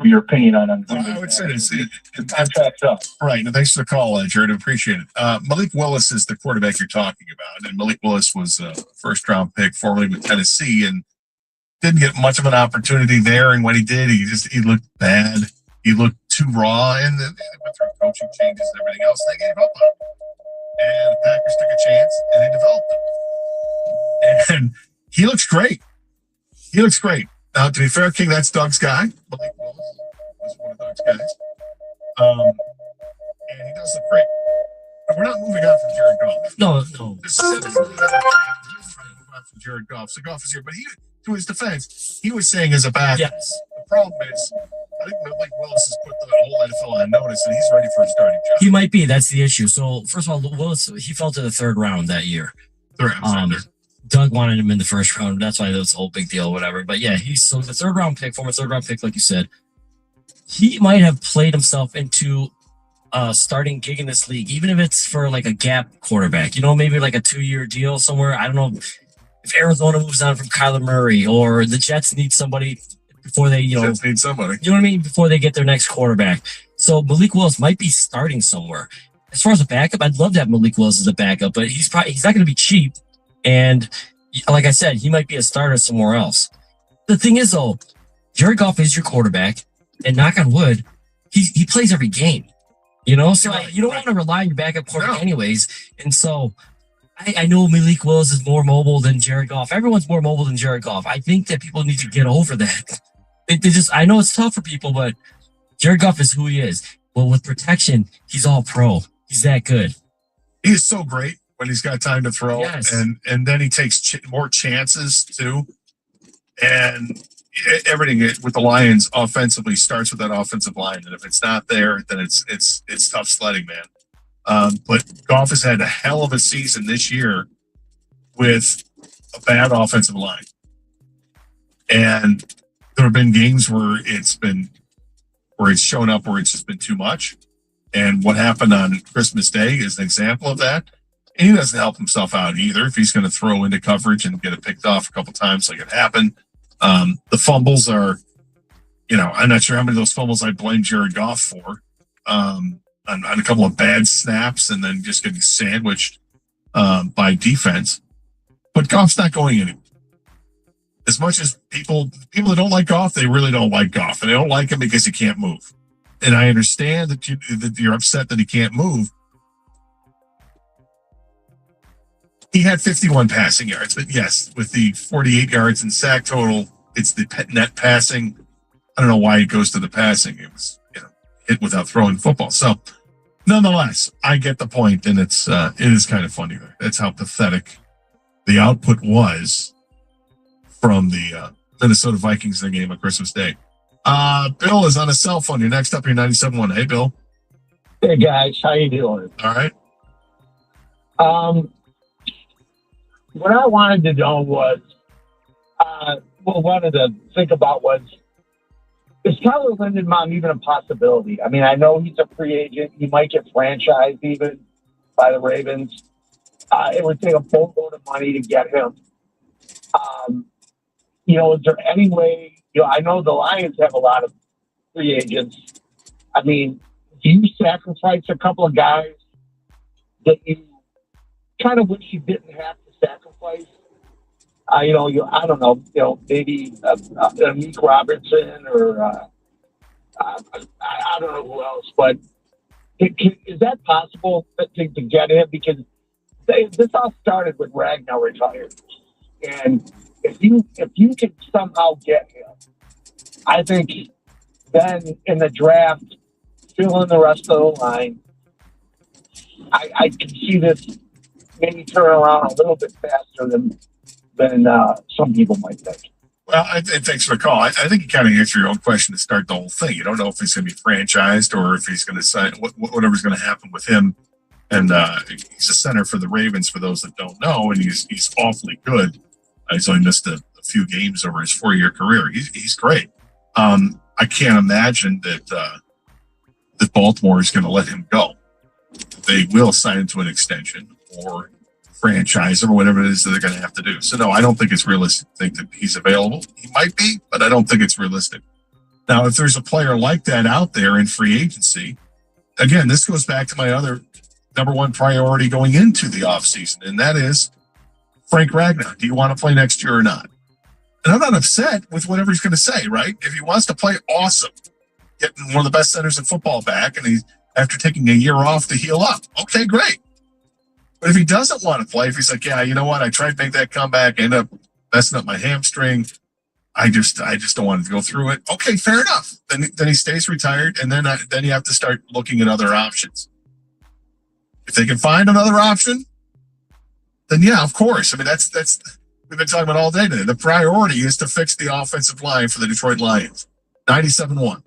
your opinion on I would say this. the contract's up. Right. And thanks for the call, Jared. I appreciate it. Malik Willis is the quarterback you're talking about. And Malik Willis was a first round pick formerly with Tennessee and didn't get much of an opportunity there. And when he did, he looked bad. He looked too raw. And then they went through coaching changes and everything else. They gave up on him. And the Packers took a chance and they developed him. And he looks great. He looks great. Now, to be fair, King, that's Doug's guy. Malik Willis is one of Doug's guys. And he does look great. But we're not moving on from Jared Goff. No. This is moving on from Jared Goff. So Goff is here. But to his defense, he was saying as a backup. Yes. The problem is, I think Malik Willis has put the whole NFL on notice, and he's ready for a starting job. He might be. That's the issue. So, first of all, Willis, he fell to the third round that year. Doug wanted him in the first round. That's why that was a whole big deal, whatever. But yeah, he's so the former third round pick, like you said. He might have played himself into a starting gig in this league, even if it's for like a gap quarterback. Maybe like a 2-year deal somewhere. I don't know if Arizona moves on from Kyler Murray or the Jets need somebody before they, Jets need somebody. You know what I mean? Before they get their next quarterback. So Malik Willis might be starting somewhere. As far as a backup, I'd love to have Malik Willis as a backup, but he's not going to be cheap. And like I said, he might be a starter somewhere else. The thing is, though, Jared Goff is your quarterback, and knock on wood, he plays every game. So you don't want to rely on your backup quarterback anyways. And so I know Malik Willis is more mobile than Jared Goff. Everyone's more mobile than Jared Goff. I think that people need to get over that. I know it's tough for people, but Jared Goff is who he is. Well, with protection, he's all pro. He's that good. He is so great when he's got time to throw. Yes. And then he takes more chances too. And everything with the Lions offensively starts with that offensive line. And if it's not there, then it's tough sledding, man. But Goff has had a hell of a season this year with a bad offensive line. And there have been games where it's shown up where it's just been too much. And what happened on Christmas Day is an example of that. And he doesn't help himself out either if he's going to throw into coverage and get it picked off a couple times like it happened. The fumbles are, I'm not sure how many of those fumbles I blame Jared Goff for on a couple of bad snaps and then just getting sandwiched by defense. But Goff's not going anywhere. As much as people that don't like Goff, they really don't like Goff. And they don't like him because he can't move. And I understand that you're upset that he can't move. He had 51 passing yards, but yes, with the 48 yards in sack total, it's the net passing. I don't know why it goes to the passing. It was hit without throwing football. So, nonetheless, I get the point, and it is kind of funny. That's how pathetic the output was from the Minnesota Vikings in the game on Christmas Day. Bill is on a cell phone. You're next up. You're 97.1. Hey, Bill. Hey guys, how you doing? All right. What I wanted to know was, wanted to think about was, is Tyler Lindenbaum even a possibility? I mean, I know he's a free agent. He might get franchised even by the Ravens. It would take a boatload of money to get him. Is there any way, I know the Lions have a lot of free agents. I mean, do you sacrifice a couple of guys that you kind of wish you didn't have to sacrifice? I don't know, maybe Meek Robertson or I don't know who else, but is that possible to get him? Because this all started with Ragnar retired, and if you can somehow get him, I think then in the draft, fill in the rest of the line. I can see this maybe turn around a little bit faster than some people might think. Well, thanks for the call. I think you kind of answered your own question to start the whole thing. You don't know if he's going to be franchised or if he's going to sign, whatever's going to happen with him. And he's a center for the Ravens, for those that don't know, and he's awfully good. He's only missed a few games over his 4-year career. He's great. I can't imagine that Baltimore is going to let him go. They will sign him to an extension or franchise him or whatever it is that they're going to have to do. So, no, I don't think it's realistic to think that he's available. He might be, but I don't think it's realistic. Now, if there's a player like that out there in free agency, again, this goes back to my other number one priority going into the offseason, and that is Frank Ragnar. Do you want to play next year or not? And I'm not upset with whatever he's going to say, right? If he wants to play, awesome. Getting one of the best centers in football back, and he's after taking a year off to heal up. Okay, great. But if he doesn't want to play, if he's like, yeah, you know what? I tried to make that comeback, end up messing up my hamstring. I just don't want to go through it. Okay, fair enough. Then he stays retired, and then you have to start looking at other options. If they can find another option, then yeah, of course. I mean, that's we've been talking about all day today. The priority is to fix the offensive line for the Detroit Lions. 97-1.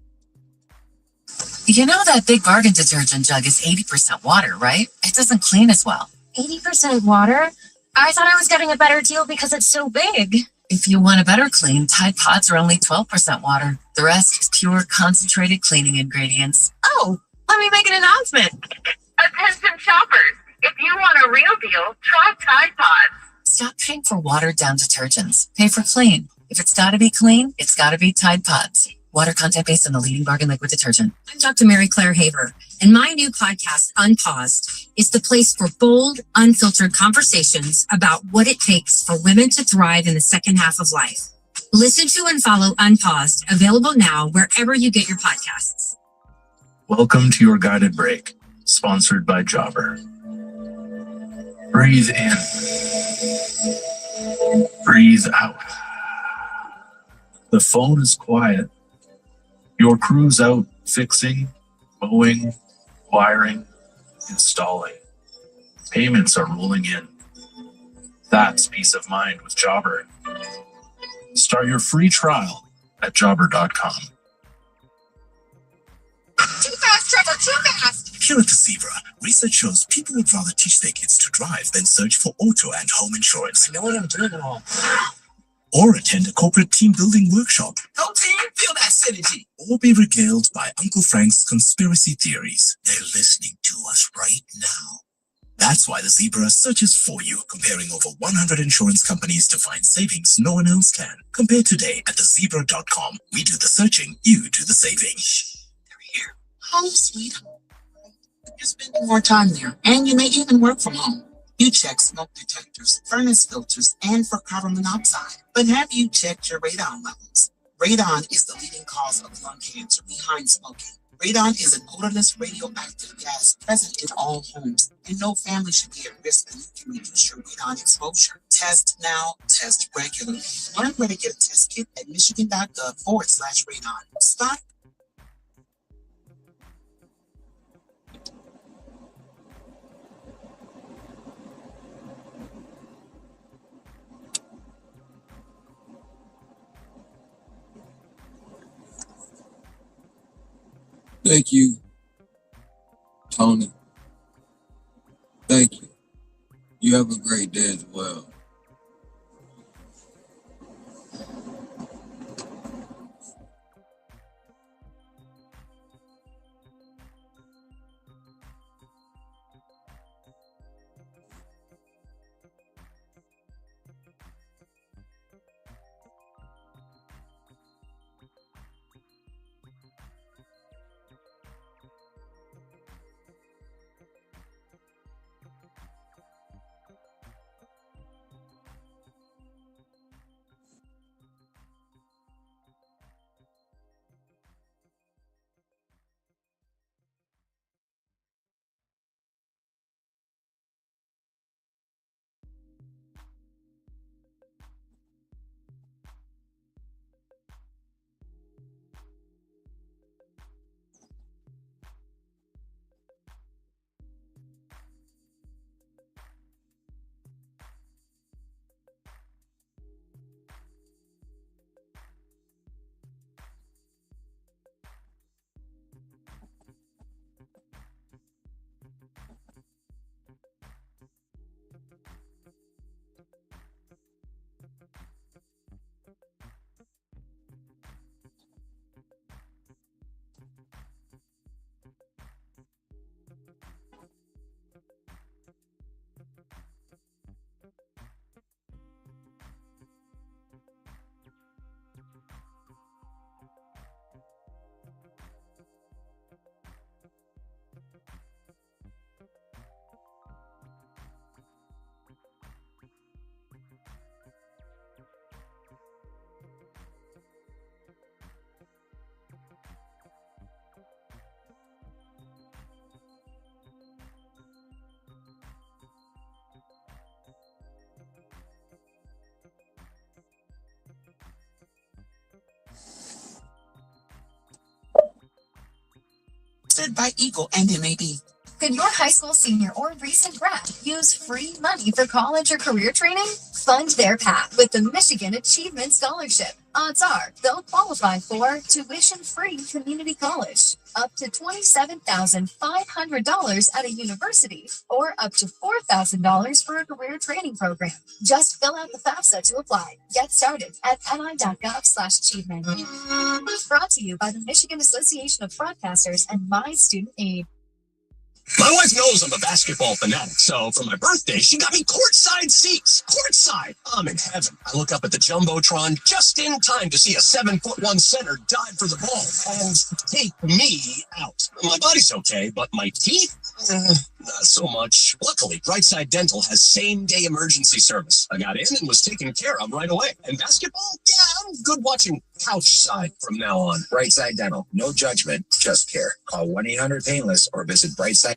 You know that Big Bargain detergent jug is 80% water, right? It doesn't clean as well. 80% water? I thought I was getting a better deal because it's so big. If you want a better clean, Tide Pods are only 12% water. The rest is pure, concentrated cleaning ingredients. Oh, let me make an announcement. Attention shoppers, if you want a real deal, try Tide Pods. Stop paying for watered-down detergents. Pay for clean. If it's got to be clean, it's got to be Tide Pods. Water content based on the leading bargain liquid detergent. I'm Dr. Mary Claire Haver, and my new podcast, Unpaused, is the place for bold, unfiltered conversations about what it takes for women to thrive in the second half of life. Listen to and follow Unpaused, available now wherever you get your podcasts. Welcome to your guided break, sponsored by Jobber. Breathe in. Breathe out. The phone is quiet. Your crew's out fixing, mowing, wiring, installing. Payments are rolling in. That's peace of mind with Jobber. Start your free trial at jobber.com. Too fast, Trevor, too fast! Here at the Zebra, research shows people would rather teach their kids to drive than search for auto and home insurance. I know what I'm doing at all. Or attend a corporate team building workshop. Go team, feel that synergy. Or be regaled by Uncle Frank's conspiracy theories. They're listening to us right now. That's why the Zebra searches for you, comparing over 100 insurance companies to find savings no one else can. Compare today at thezebra.com. We do the searching, you do the saving. They're here. Home sweet home. You're spending more time there, and you may even work from home. You check smoke detectors, furnace filters, and for carbon monoxide. But have you checked your radon levels? Radon is the leading cause of lung cancer behind smoking. Radon is an odorless radioactive gas present in all homes, and no family should be at risk when you can reduce your radon exposure. Test now, test regularly. Learn where to get a test kit at michigan.gov/radon. Stop. Thank you, Tony. Thank you. You have a great day as well. Administered by Eagle and MAB. Could your high school senior or recent grad use free money for college or career training? Fund their path with the Michigan Achievement Scholarship. Odds are they'll qualify for tuition-free community college, up to $27,500 at a university, or up to $4,000 for a career training program. Just fill out the FAFSA to apply. Get started at mi.gov/achievement. Brought to you by the Michigan Association of Broadcasters and My Student Aid. My wife knows I'm a basketball fanatic, so for my birthday, she got me courtside seats. Courtside! I'm in heaven. I look up at the Jumbotron just in time to see a 7'1" center dive for the ball and take me out. My body's okay, but my teeth? Not so much. Luckily, Brightside Dental has same-day emergency service. I got in and was taken care of right away. And basketball? Yeah, I'm good watching couch side from now on. Brightside Dental. No judgment, just care. Call 1-800-PAINLESS or visit Brightside.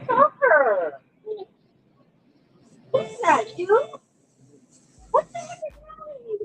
Soccer. What's that, dude? What the heck is wrong with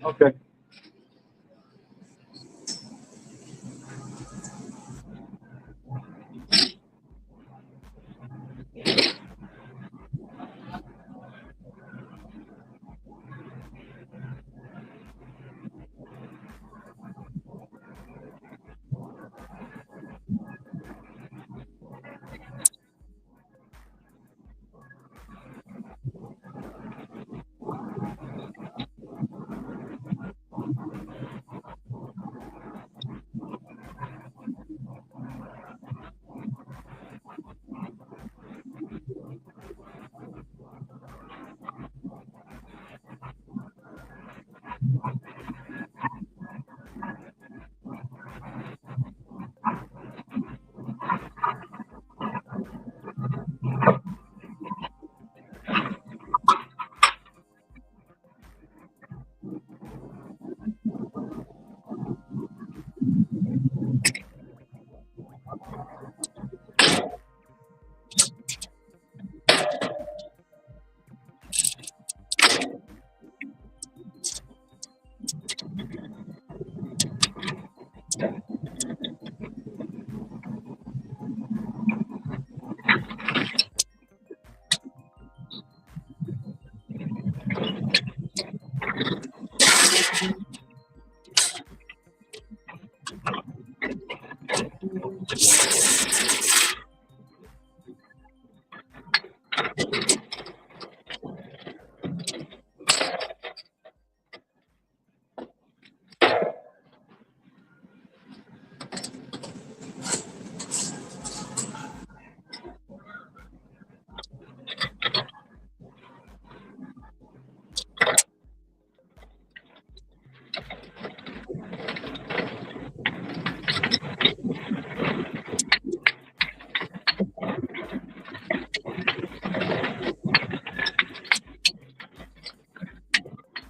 Okay.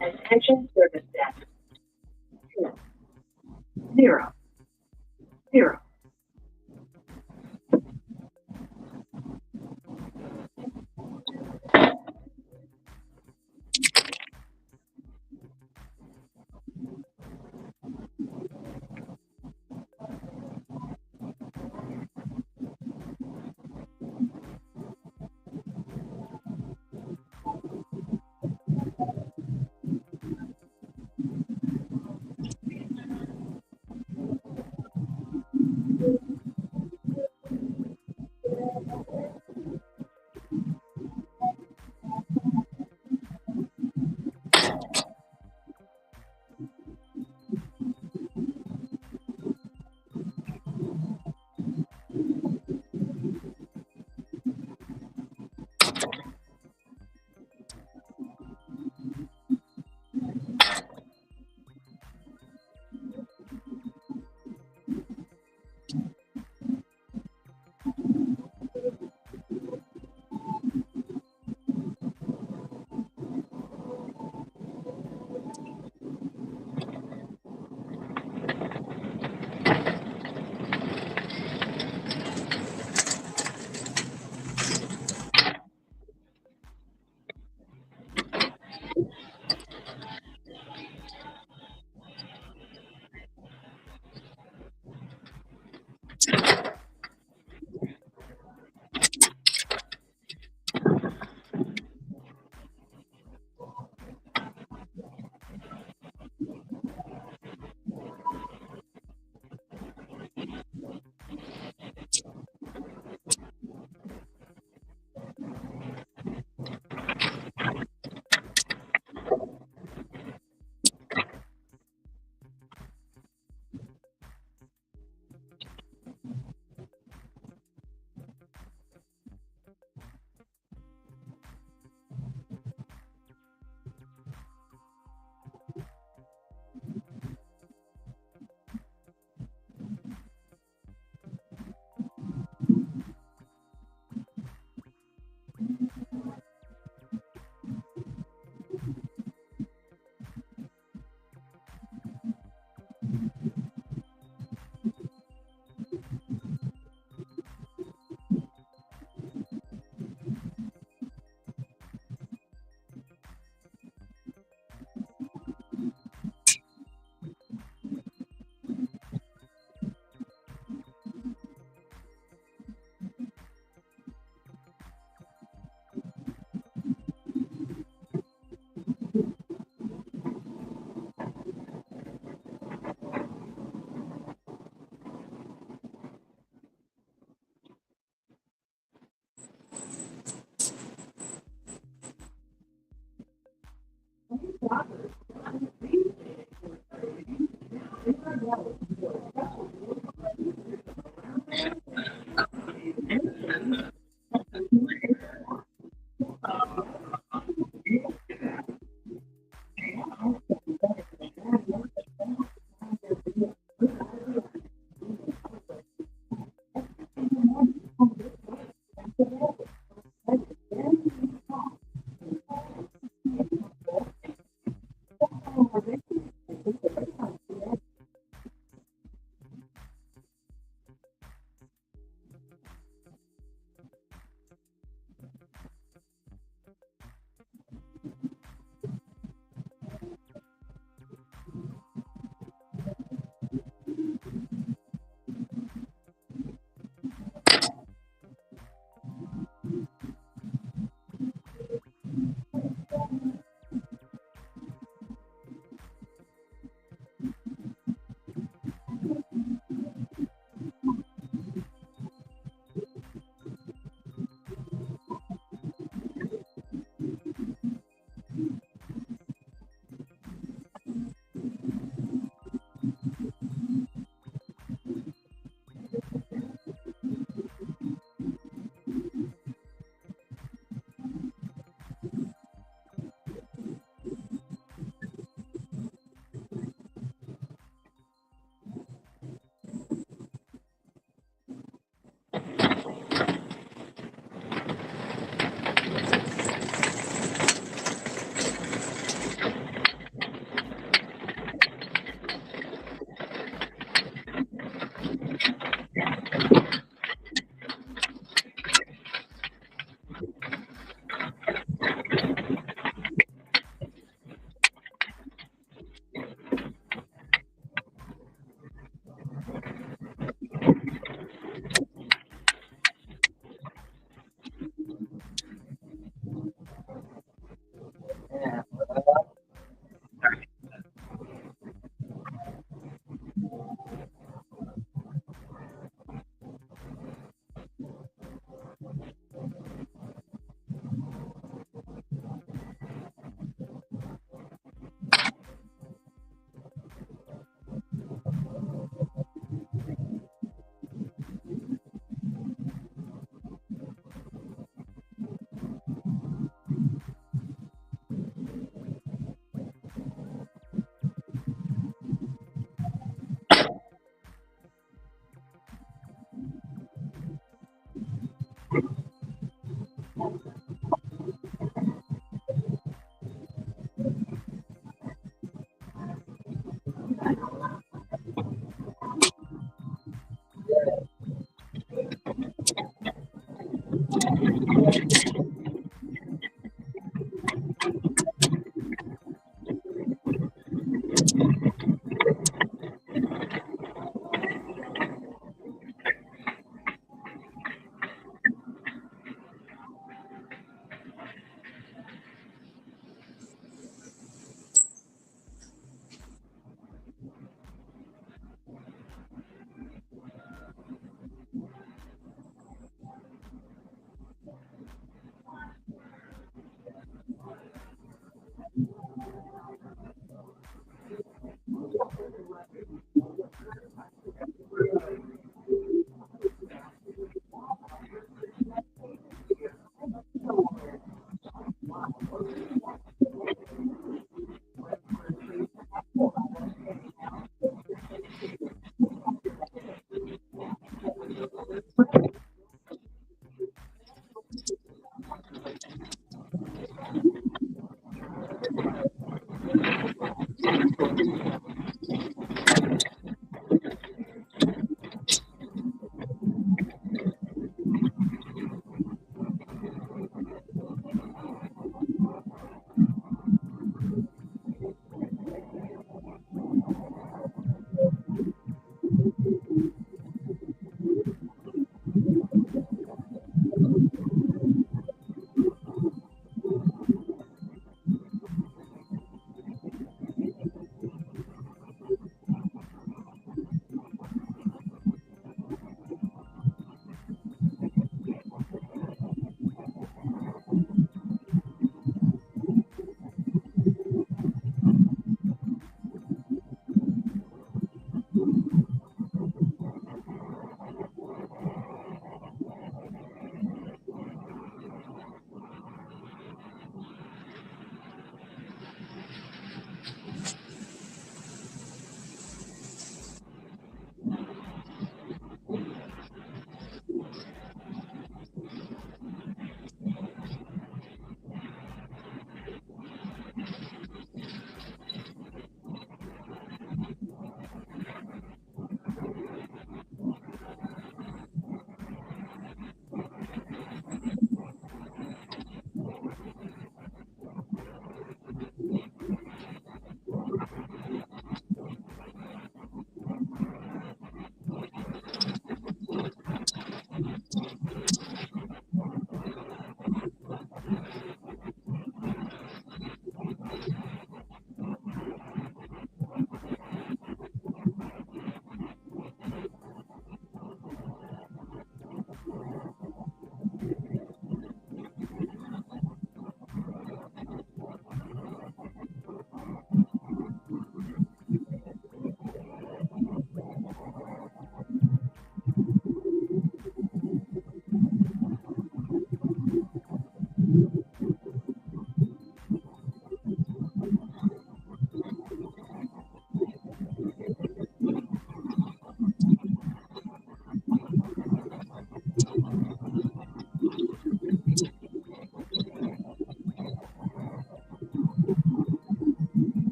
Attention service desk. 0. 0.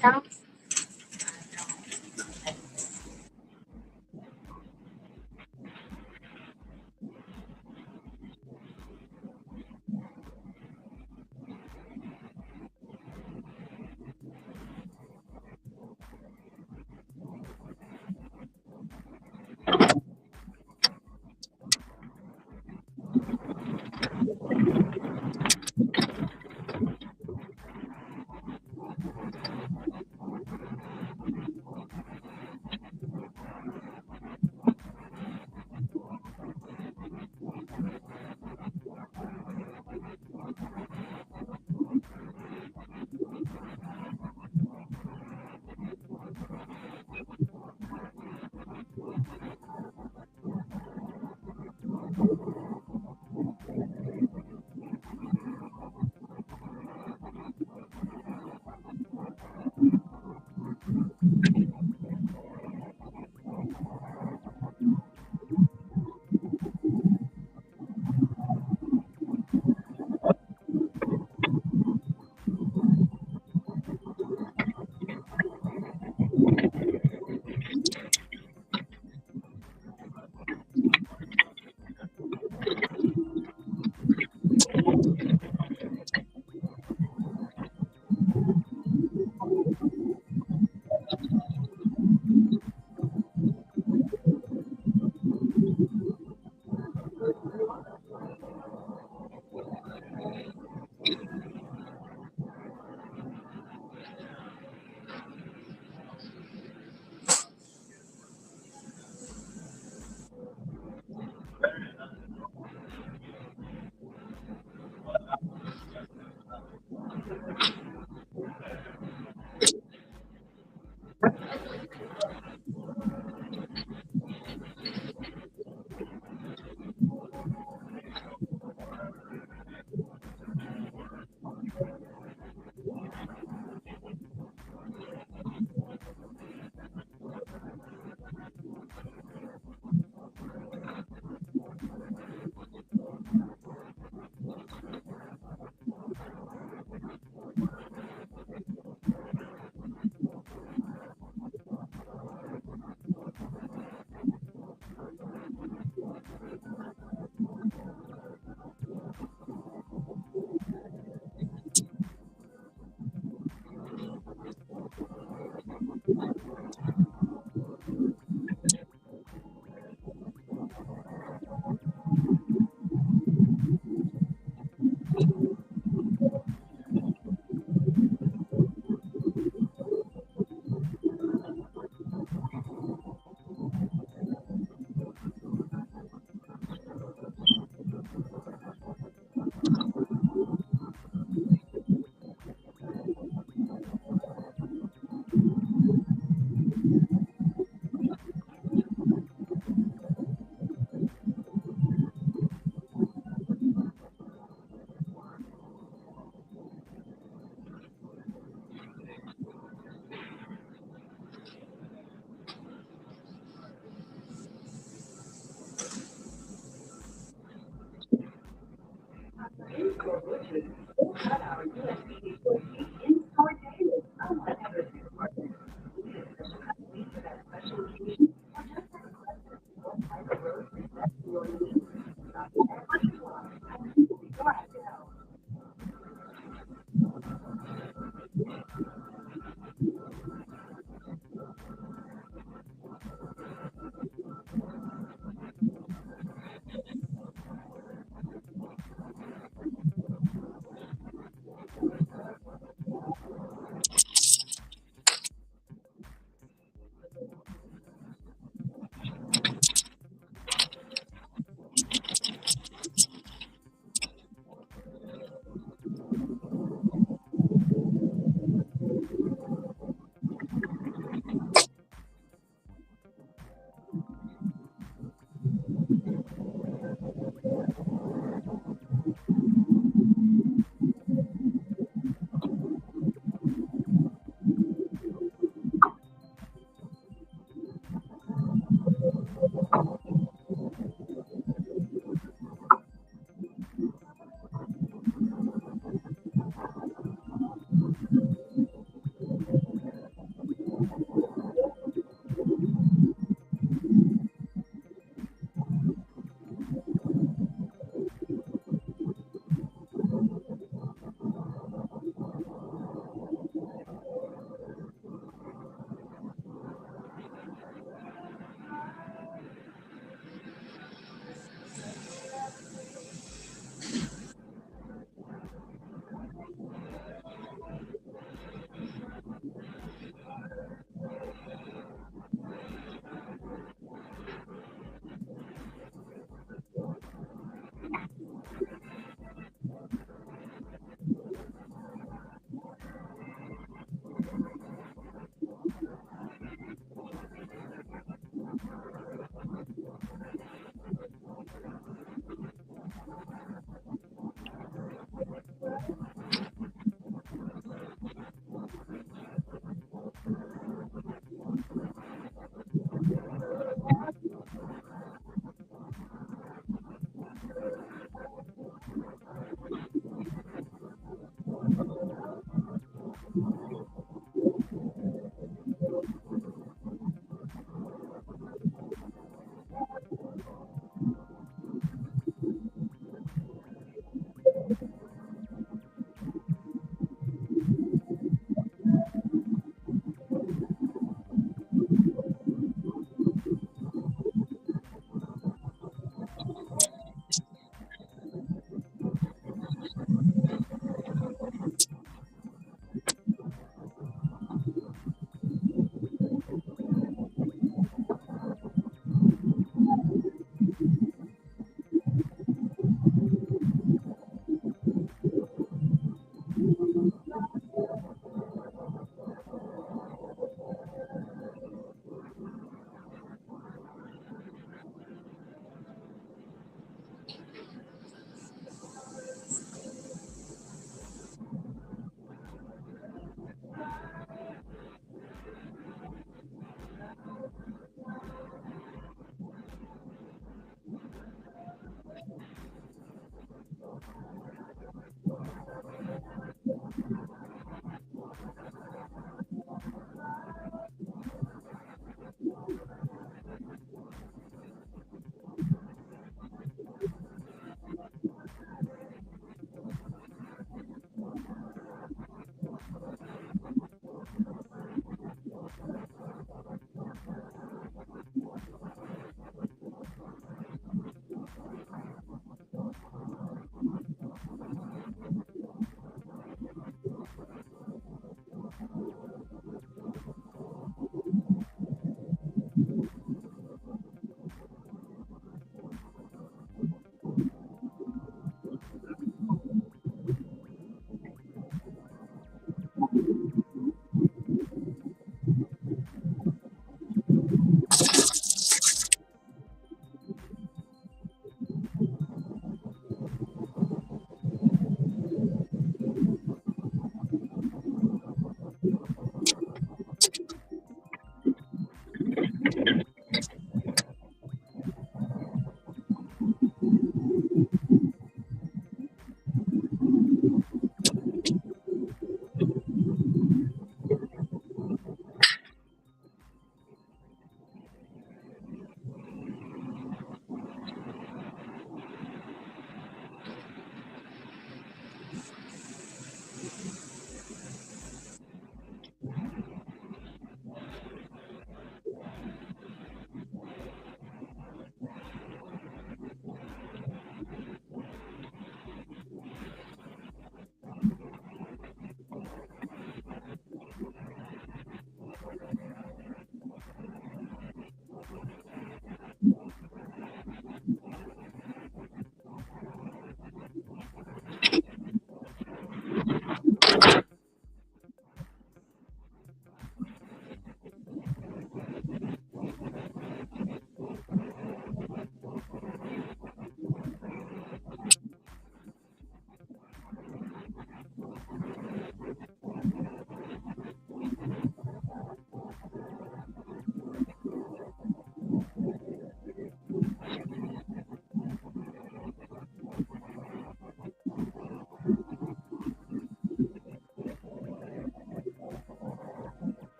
Sounds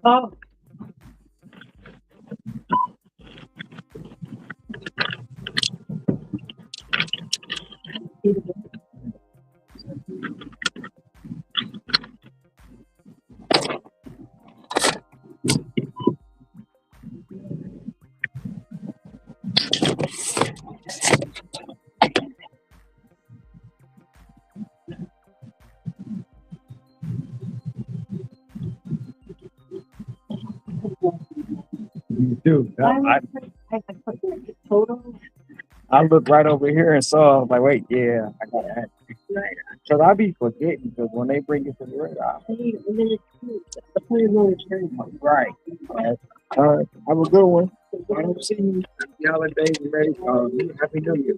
Oh. You do. I looked right over here and saw, like, wait, yeah, I got to ask. Because I be forgetting, because when they bring it to the radar, right. All right. Have a good one. I don't see you. Happy holidays. Ready? Happy New Year.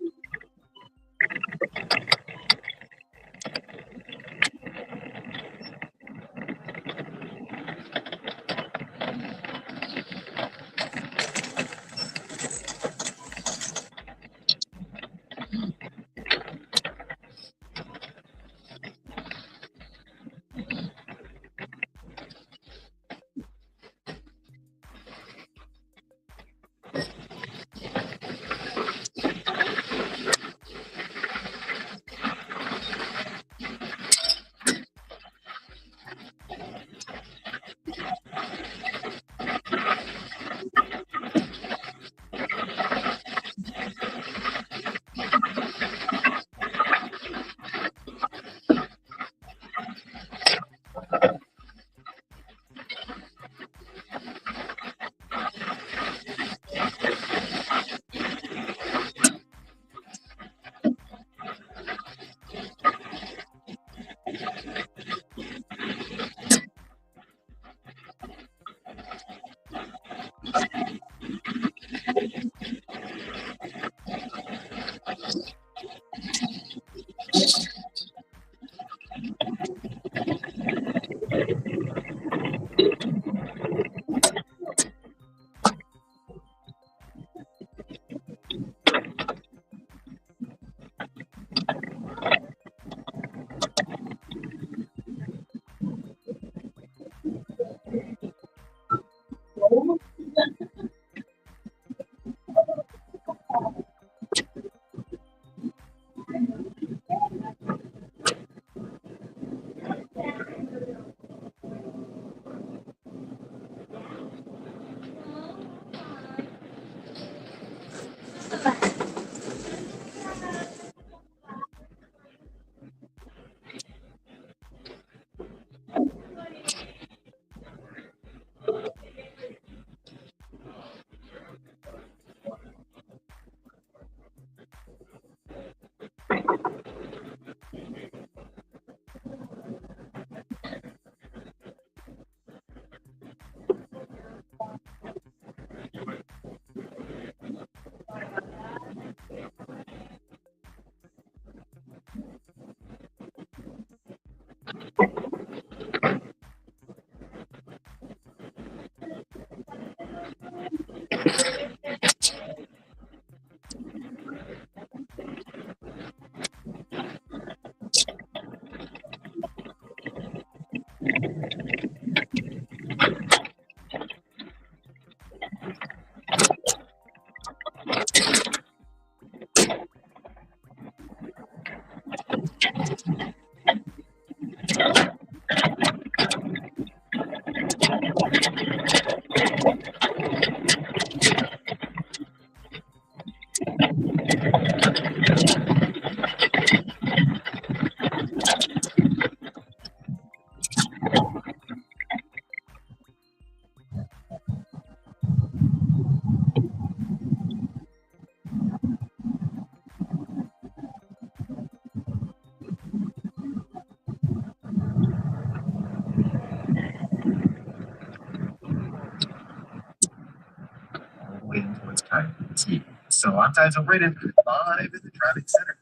waiting for its time to see. So I'm Daysr rated live in the traffic center.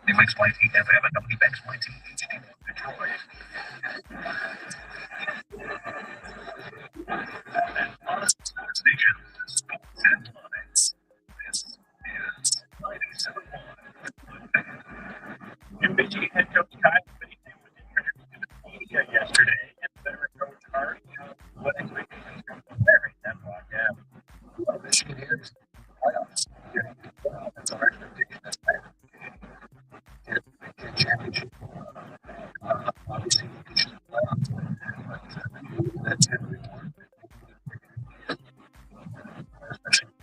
XYT FM and WXYT Detroit. Station Sports Headlines. This is 97.1. NBC head coach Kyle Whittingham was introduced to the media yesterday, and veteran coach Art what expectations from the very that broadcast. Well, Michigan is playoffs. That's our expectation. That's Big championship. Obviously, playoffs. That's everyone. Especially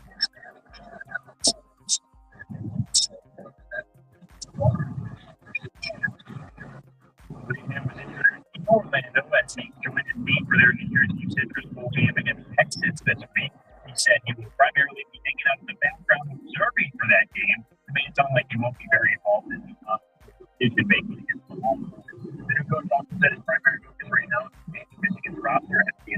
Orlando at St. Joined his team for their New Year's Eve Citrus Bowl game against Texas this week. He said he will primarily be hanging out in the background observing for that game. It may sound like he won't be very involved in the decision making against the ball. The new coach also said his primary focus right now is making Michigan's roster at the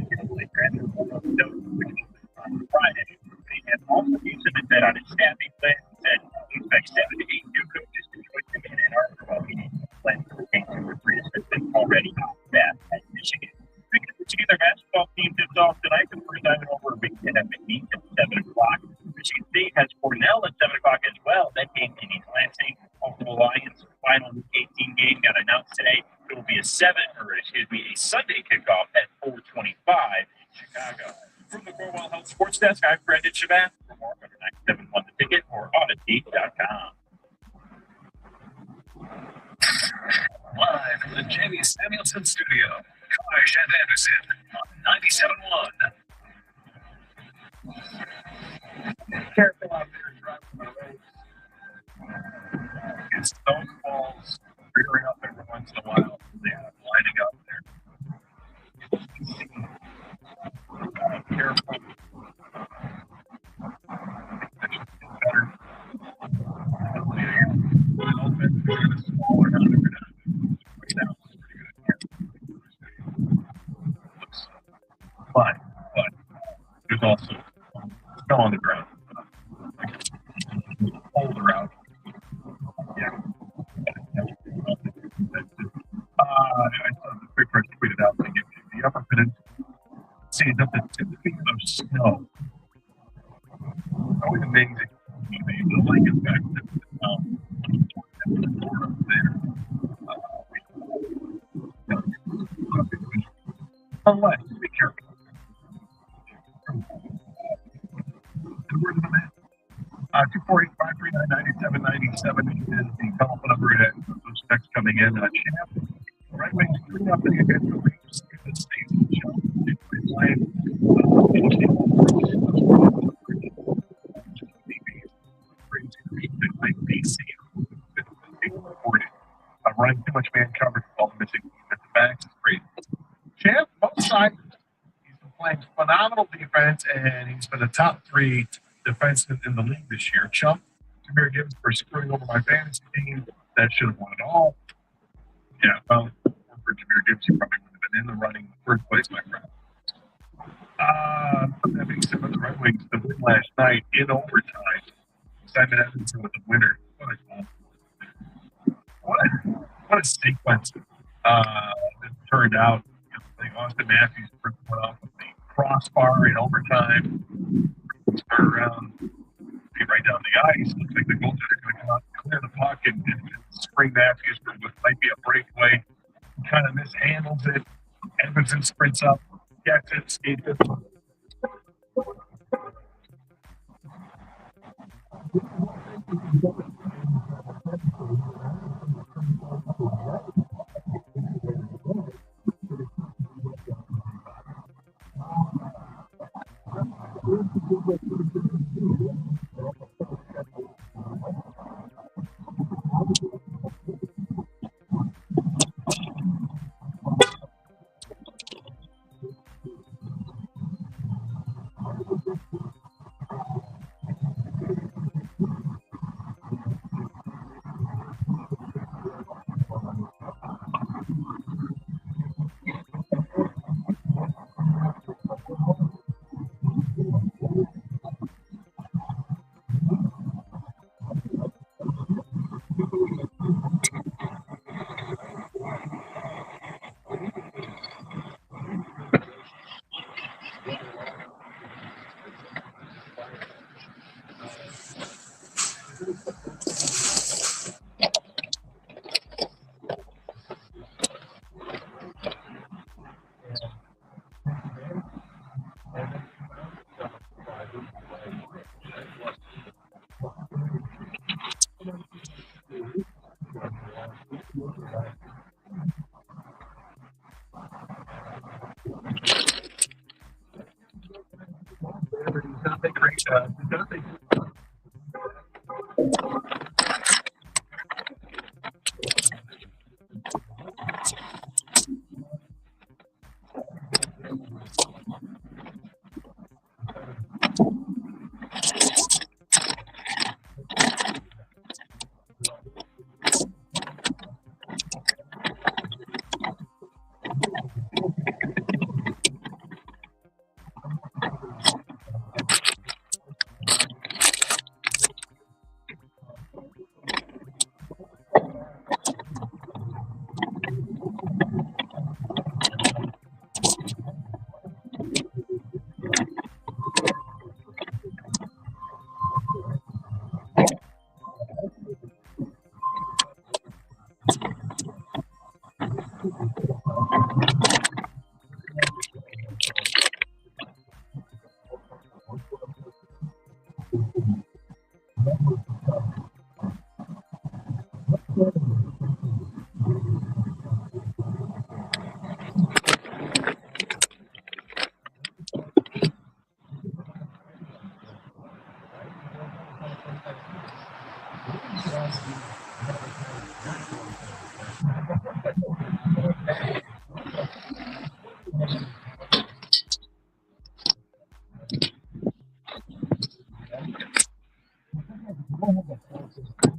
He submitted on his staffing list and said he expects 7 to 8 new coaches to join him in Ann Arbor while he plans to retain 2 or 3 assistants already on staff at Michigan. Michigan, their basketball team tips off tonight for the first time in over a week at McNeese at 7 o'clock. Michigan State has Cornell at 7 o'clock as well. That game in East Lansing. Also, the Lions' final Week 18 game got announced today. It will be a Sunday kickoff at 4:25 in Chicago. From the Cornwall Health Sports Desk, I'm Brendan Shabat. For more, go to 971 The Ticket or Odyssey.com. Live from the Jamie Samuelson Studio, Kosh and Anderson on 97.1. Careful out there driving the roads. Get stone walls rearing up every once in a while. They have lining up there. Careful. Better. But there's also snow on the ground. Colder out. Yeah. I saw the quick first tweeted out that the upper peninsula sees up to 10 feet of snow. Always amazing. The lake is back there. Unless, be careful. Where's the man? 240-539-9797 is the telephone number. Those texts coming in. Champ, right wing 3-0 against the Leafs in the state. Running too much man coverage, all missing defensive backs is crazy. Champ, both sides, he's been playing phenomenal defense, and he's been a top 3 defenseman in the league this year. Chump, Jameer Gibbs for screwing over my fantasy team. That should have won it all. Yeah, well, for Jameer Gibbs, he probably would have been in the running in the first place, my friend. That being said, with the Red Wings, the win last night in overtime. Simon Edmondson with the winner. What a sequence it turned out. Austin Matthews went off with the crossbar in overtime. Turn around, get right down the ice. Looks like the goaltender going to come out and clear the puck and spring Matthews for what might be a breakaway. Kind of mishandles it. Edmondson sprints up, gets it, skates it.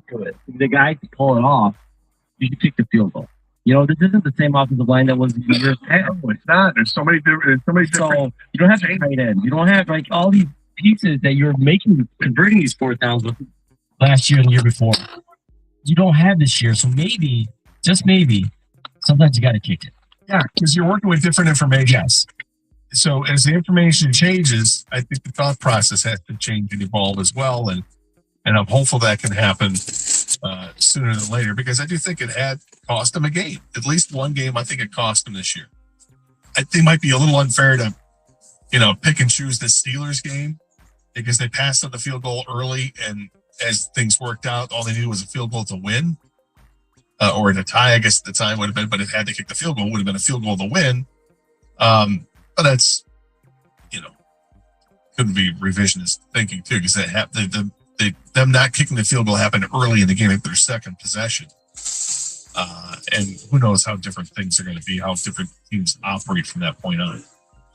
Good. If the guy can pull it off, you should kick the field goal. You know, this isn't the same offensive line that was the years past. No, it's not. There's so many different. So you don't have to tight end. You don't have like all these pieces that you're converting these fourth downs with last year and the year before. You don't have this year, so maybe, just maybe, sometimes you got to kick it. Yeah, because you're working with different information. Yes. So as the information changes, I think the thought process has to change and evolve as well, and I'm hopeful that can happen sooner than later, because I do think it had cost them a game. At least one game, I think it cost them this year. I think it might be a little unfair to, pick and choose the Steelers game, because they passed on the field goal early, and as things worked out, all they needed was a field goal to win, or a tie, I guess at the time would have been, but it had to kick the field goal, would have been a field goal to win. But that's, couldn't be revisionist thinking too, because them not kicking the field goal happened early in the game at their second possession. And who knows how different things are going to be, how different teams operate from that point on.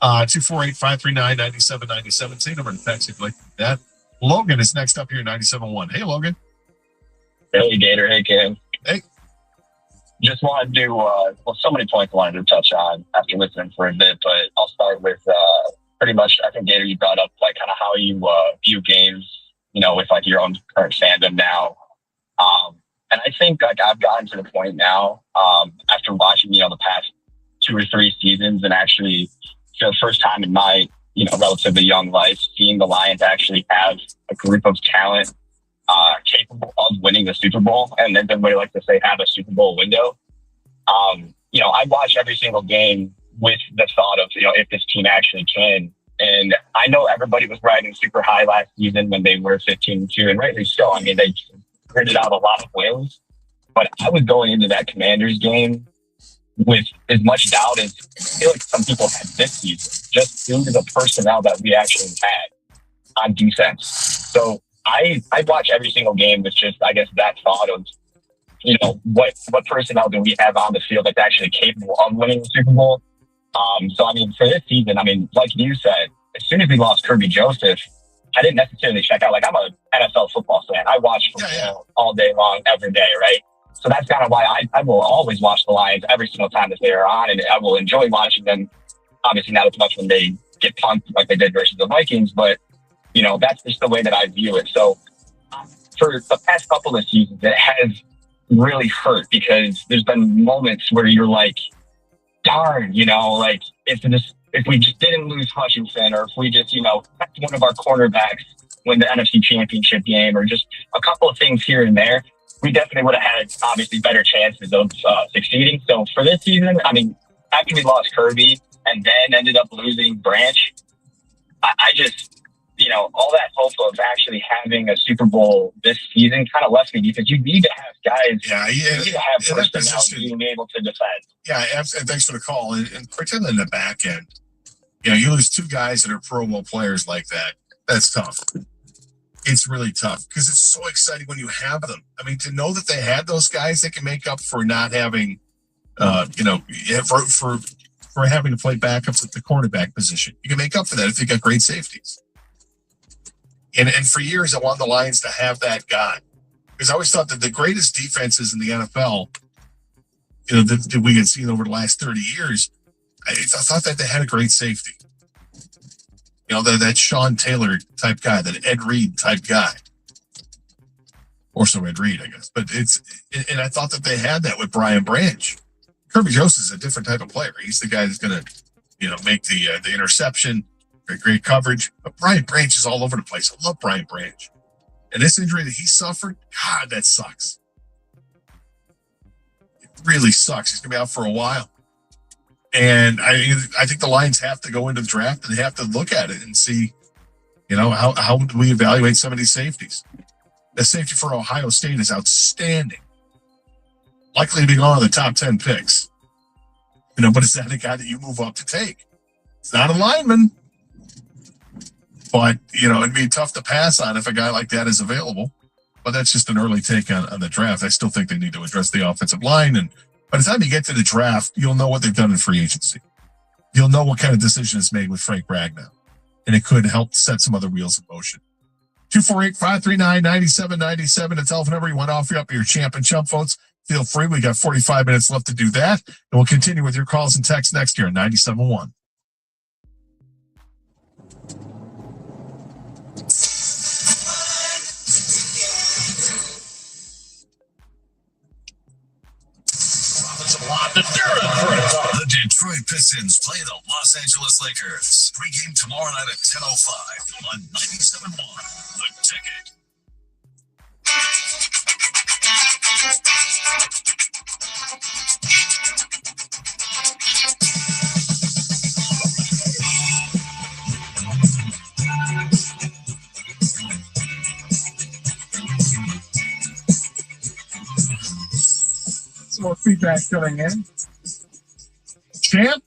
248-539-9797. Same number to text if you'd like to do that. Logan is next up here, 97.1. Hey, Logan. Hey, Gator. Hey, Cam. Hey. Just wanted to, so many points I wanted to touch on after listening for a bit, but I'll start with pretty much, I think, Gator, you brought up like kind of how you view games, with like your own current fandom now. And I think like I've gotten to the point now, after watching, the past 2 or 3 seasons, and actually for the first time in my, relatively young life, seeing the Lions actually have a group of talent capable of winning the Super Bowl, and then everybody likes to say have a Super Bowl window. I watch every single game with the thought of, if this team actually can. And I know everybody was riding super high last season when they were 15-2, and rightly so. I mean, they gritted out a lot of wins, but I was going into that Commanders game with as much doubt as I feel like some people had this season, just due to the personnel that we actually had on defense. So I watch every single game with just, I guess, that thought of, what personnel do we have on the field that's actually capable of winning the Super Bowl? So, I mean, for this season, I mean, like you said, as soon as we lost Kirby Joseph, I didn't necessarily check out. Like, I'm an NFL football fan. I watch football all day long, every day, right? So that's kind of why I will always watch the Lions every single time that they are on, and I will enjoy watching them. Obviously, not as much when they get punked like they did versus the Vikings, but, that's just the way that I view it. So for the past couple of seasons, it has really hurt, because there's been moments where you're like, darn, like if we just didn't lose Hutchinson, or if we just, kept one of our cornerbacks win the NFC Championship game, or just a couple of things here and there, we definitely would have had obviously better chances of succeeding. So for this season, I mean, after we lost Kirby and then ended up losing Branch, I just, all that hope of actually having a Super Bowl this season kind of left me, because you need to have guys, you need to have personnel being able to defend. Yeah, and thanks for the call. And particularly in the back end, you lose 2 guys that are Pro Bowl players like that. That's tough. It's really tough, because it's so exciting when you have them. I mean, to know that they had those guys that can make up for not having, for having to play backups at the cornerback position. You can make up for that if you got great safeties. And for years, I wanted the Lions to have that guy, because I always thought that the greatest defenses in the NFL, that we had seen over the last 30 years, I thought that they had a great safety. That Sean Taylor type guy, that Ed Reed type guy. Or so Ed Reed, I guess. But and I thought that they had that with Brian Branch. Kirby Joseph is a different type of player. He's the guy that's going to, make the interception, great coverage. But Brian Branch is all over the place. I love Brian Branch. And this injury that he suffered, God, that sucks. really sucks. He's going to be out for a while. And I think the Lions have to go into the draft and they have to look at it and see, how do we evaluate some of these safeties? The safety for Ohio State is outstanding. Likely to be one of the top 10 picks. But is that a guy that you move up to take? It's not a lineman. But, it'd be tough to pass on if a guy like that is available. But that's just an early take on the draft. I still think they need to address the offensive line. And by the time you get to the draft, you'll know what they've done in free agency. You'll know what kind of decision is made with Frank Ragnow. And it could help set some other wheels in motion. 248-539-9797, the telephone number. You want to offer up your champ and chump votes? Feel free. We got 45 minutes left to do that. And we'll continue with your calls and texts next year on 97.1. The Detroit Pistons play the Los Angeles Lakers. Pre-game tomorrow night at 10:05 on 97.1. The Ticket. Some more feedback coming in. Champ,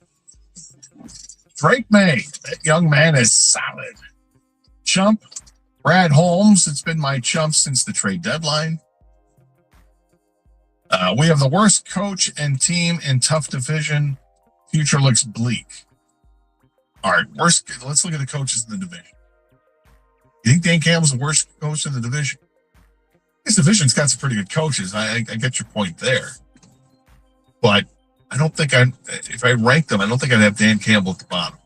Drake May. That young man is solid. Chump, Brad Holmes. It's been my chump since the trade deadline. We have the worst coach and team in tough division. Future looks bleak. All right, let's look at the coaches in the division. You think Dan Campbell's the worst coach in the division? This division's got some pretty good coaches. I get your point there. But I don't think if I rank them, I don't think I'd have Dan Campbell at the bottom.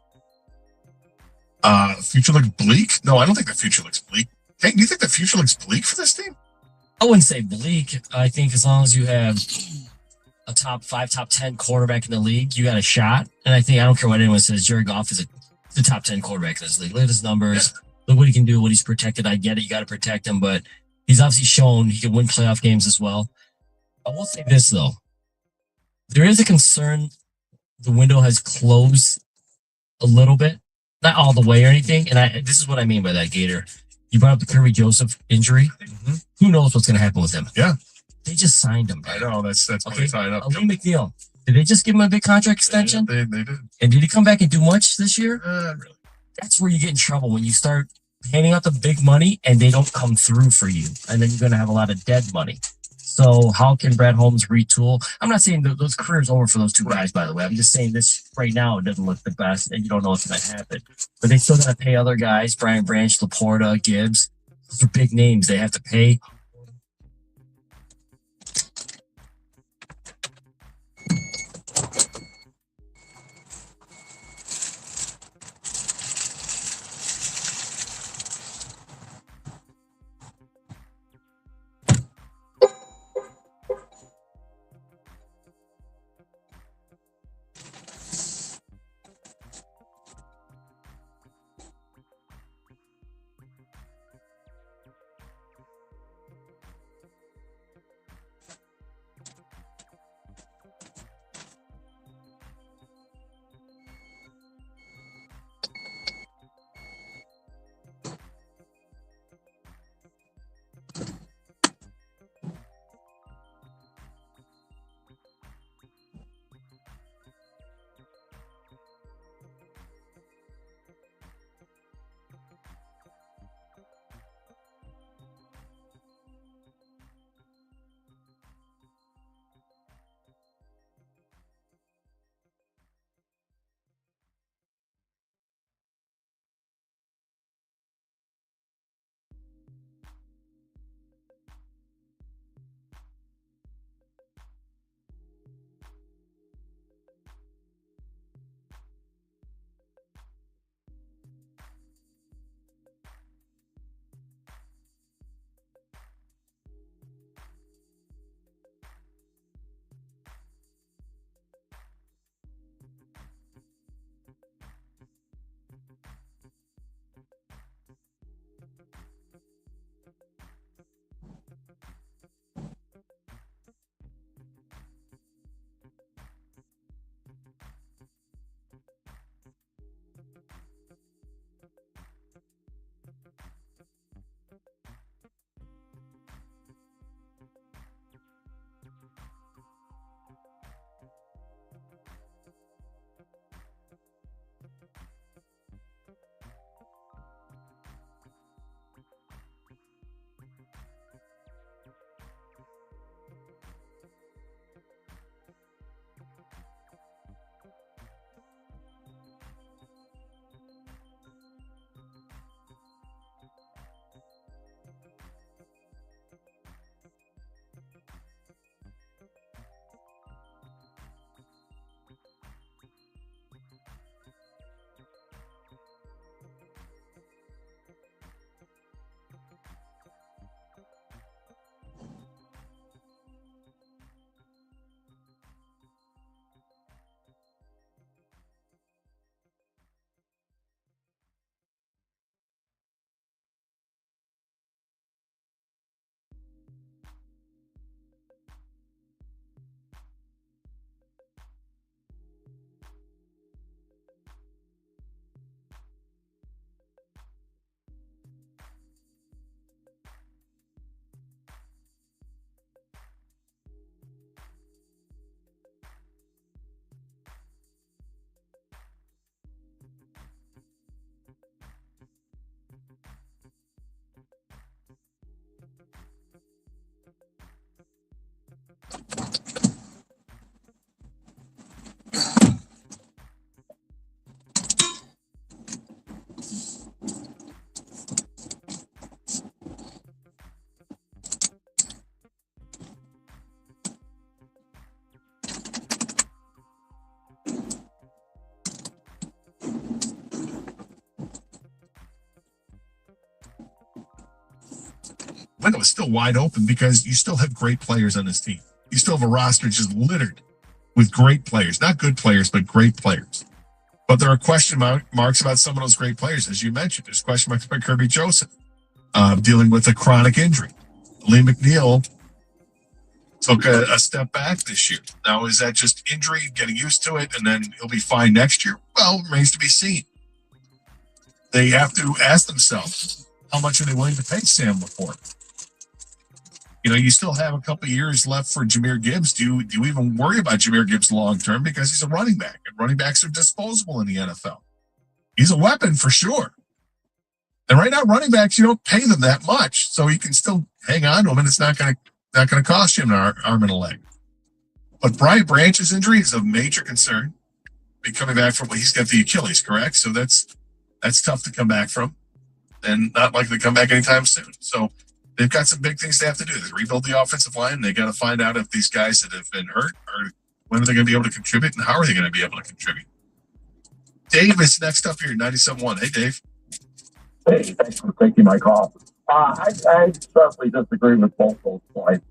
Future looks bleak? No, I don't think the future looks bleak. Hey, do you think the future looks bleak for this team? I wouldn't say bleak. I think as long as you have a top 5, top 10 quarterback in the league, you got a shot. And I don't care what anyone says, Jared Goff is the top 10 quarterback in this league. Look at his numbers. Yeah. Look what he can do, what he's protected. I get it. You got to protect him, but he's obviously shown he can win playoff games as well. I will say this, though. There is a concern the window has closed a little bit. Not all the way or anything. And this is what I mean by that, Gator. You brought up the Kirby Joseph injury. Mm-hmm. Who knows what's going to happen with him? Yeah. They just signed him. I know. That's what they signed up. Lee McNeil. Did they just give him a big contract extension? Yeah, they did. And did he come back and do much this year? Really. That's where you get in trouble when you start handing out the big money and they don't come through for you. And then you're going to have a lot of dead money. So how can Brad Holmes retool? I'm not saying those careers over for those two guys, by the way. I'm just saying this right now, it doesn't look the best and you don't know what's going to happen. But they still got to pay other guys, Brian Branch, Laporta, Gibbs. Those are big names. They have to pay. window is still wide open because you still have great players on this team. You still have a roster just littered with great players, not good players, but great players. But there are question marks about some of those great players, as you mentioned. There's question marks about Kirby Joseph dealing with a chronic injury. Lee McNeil took a step back this year. Now, is that just injury, getting used to it, and then he'll be fine next year? Well, remains to be seen. They have to ask themselves, how much are they willing to pay Sam Laporte? You know, you still have a couple of years left for Jahmyr Gibbs. Do you even worry about Jahmyr Gibbs long term because he's a running back, and running backs are disposable in the NFL. He's a weapon for sure. And right now, running backs, you don't pay them that much, so you can still hang on to them, and it's not going to cost you an arm and a leg. But Brian Branch's injury is a major concern. Coming back from, he's got the Achilles, correct? So that's tough to come back from, and not likely to come back anytime soon. So they've got some big things they have to do. They rebuild the offensive line. They got to find out if these guys that have been hurt are, when are they going to be able to contribute, and how are they going to be able to contribute? Dave is next up here, 97.1. Hey, Dave. Hey, thanks for taking my call. I certainly disagree with both those points.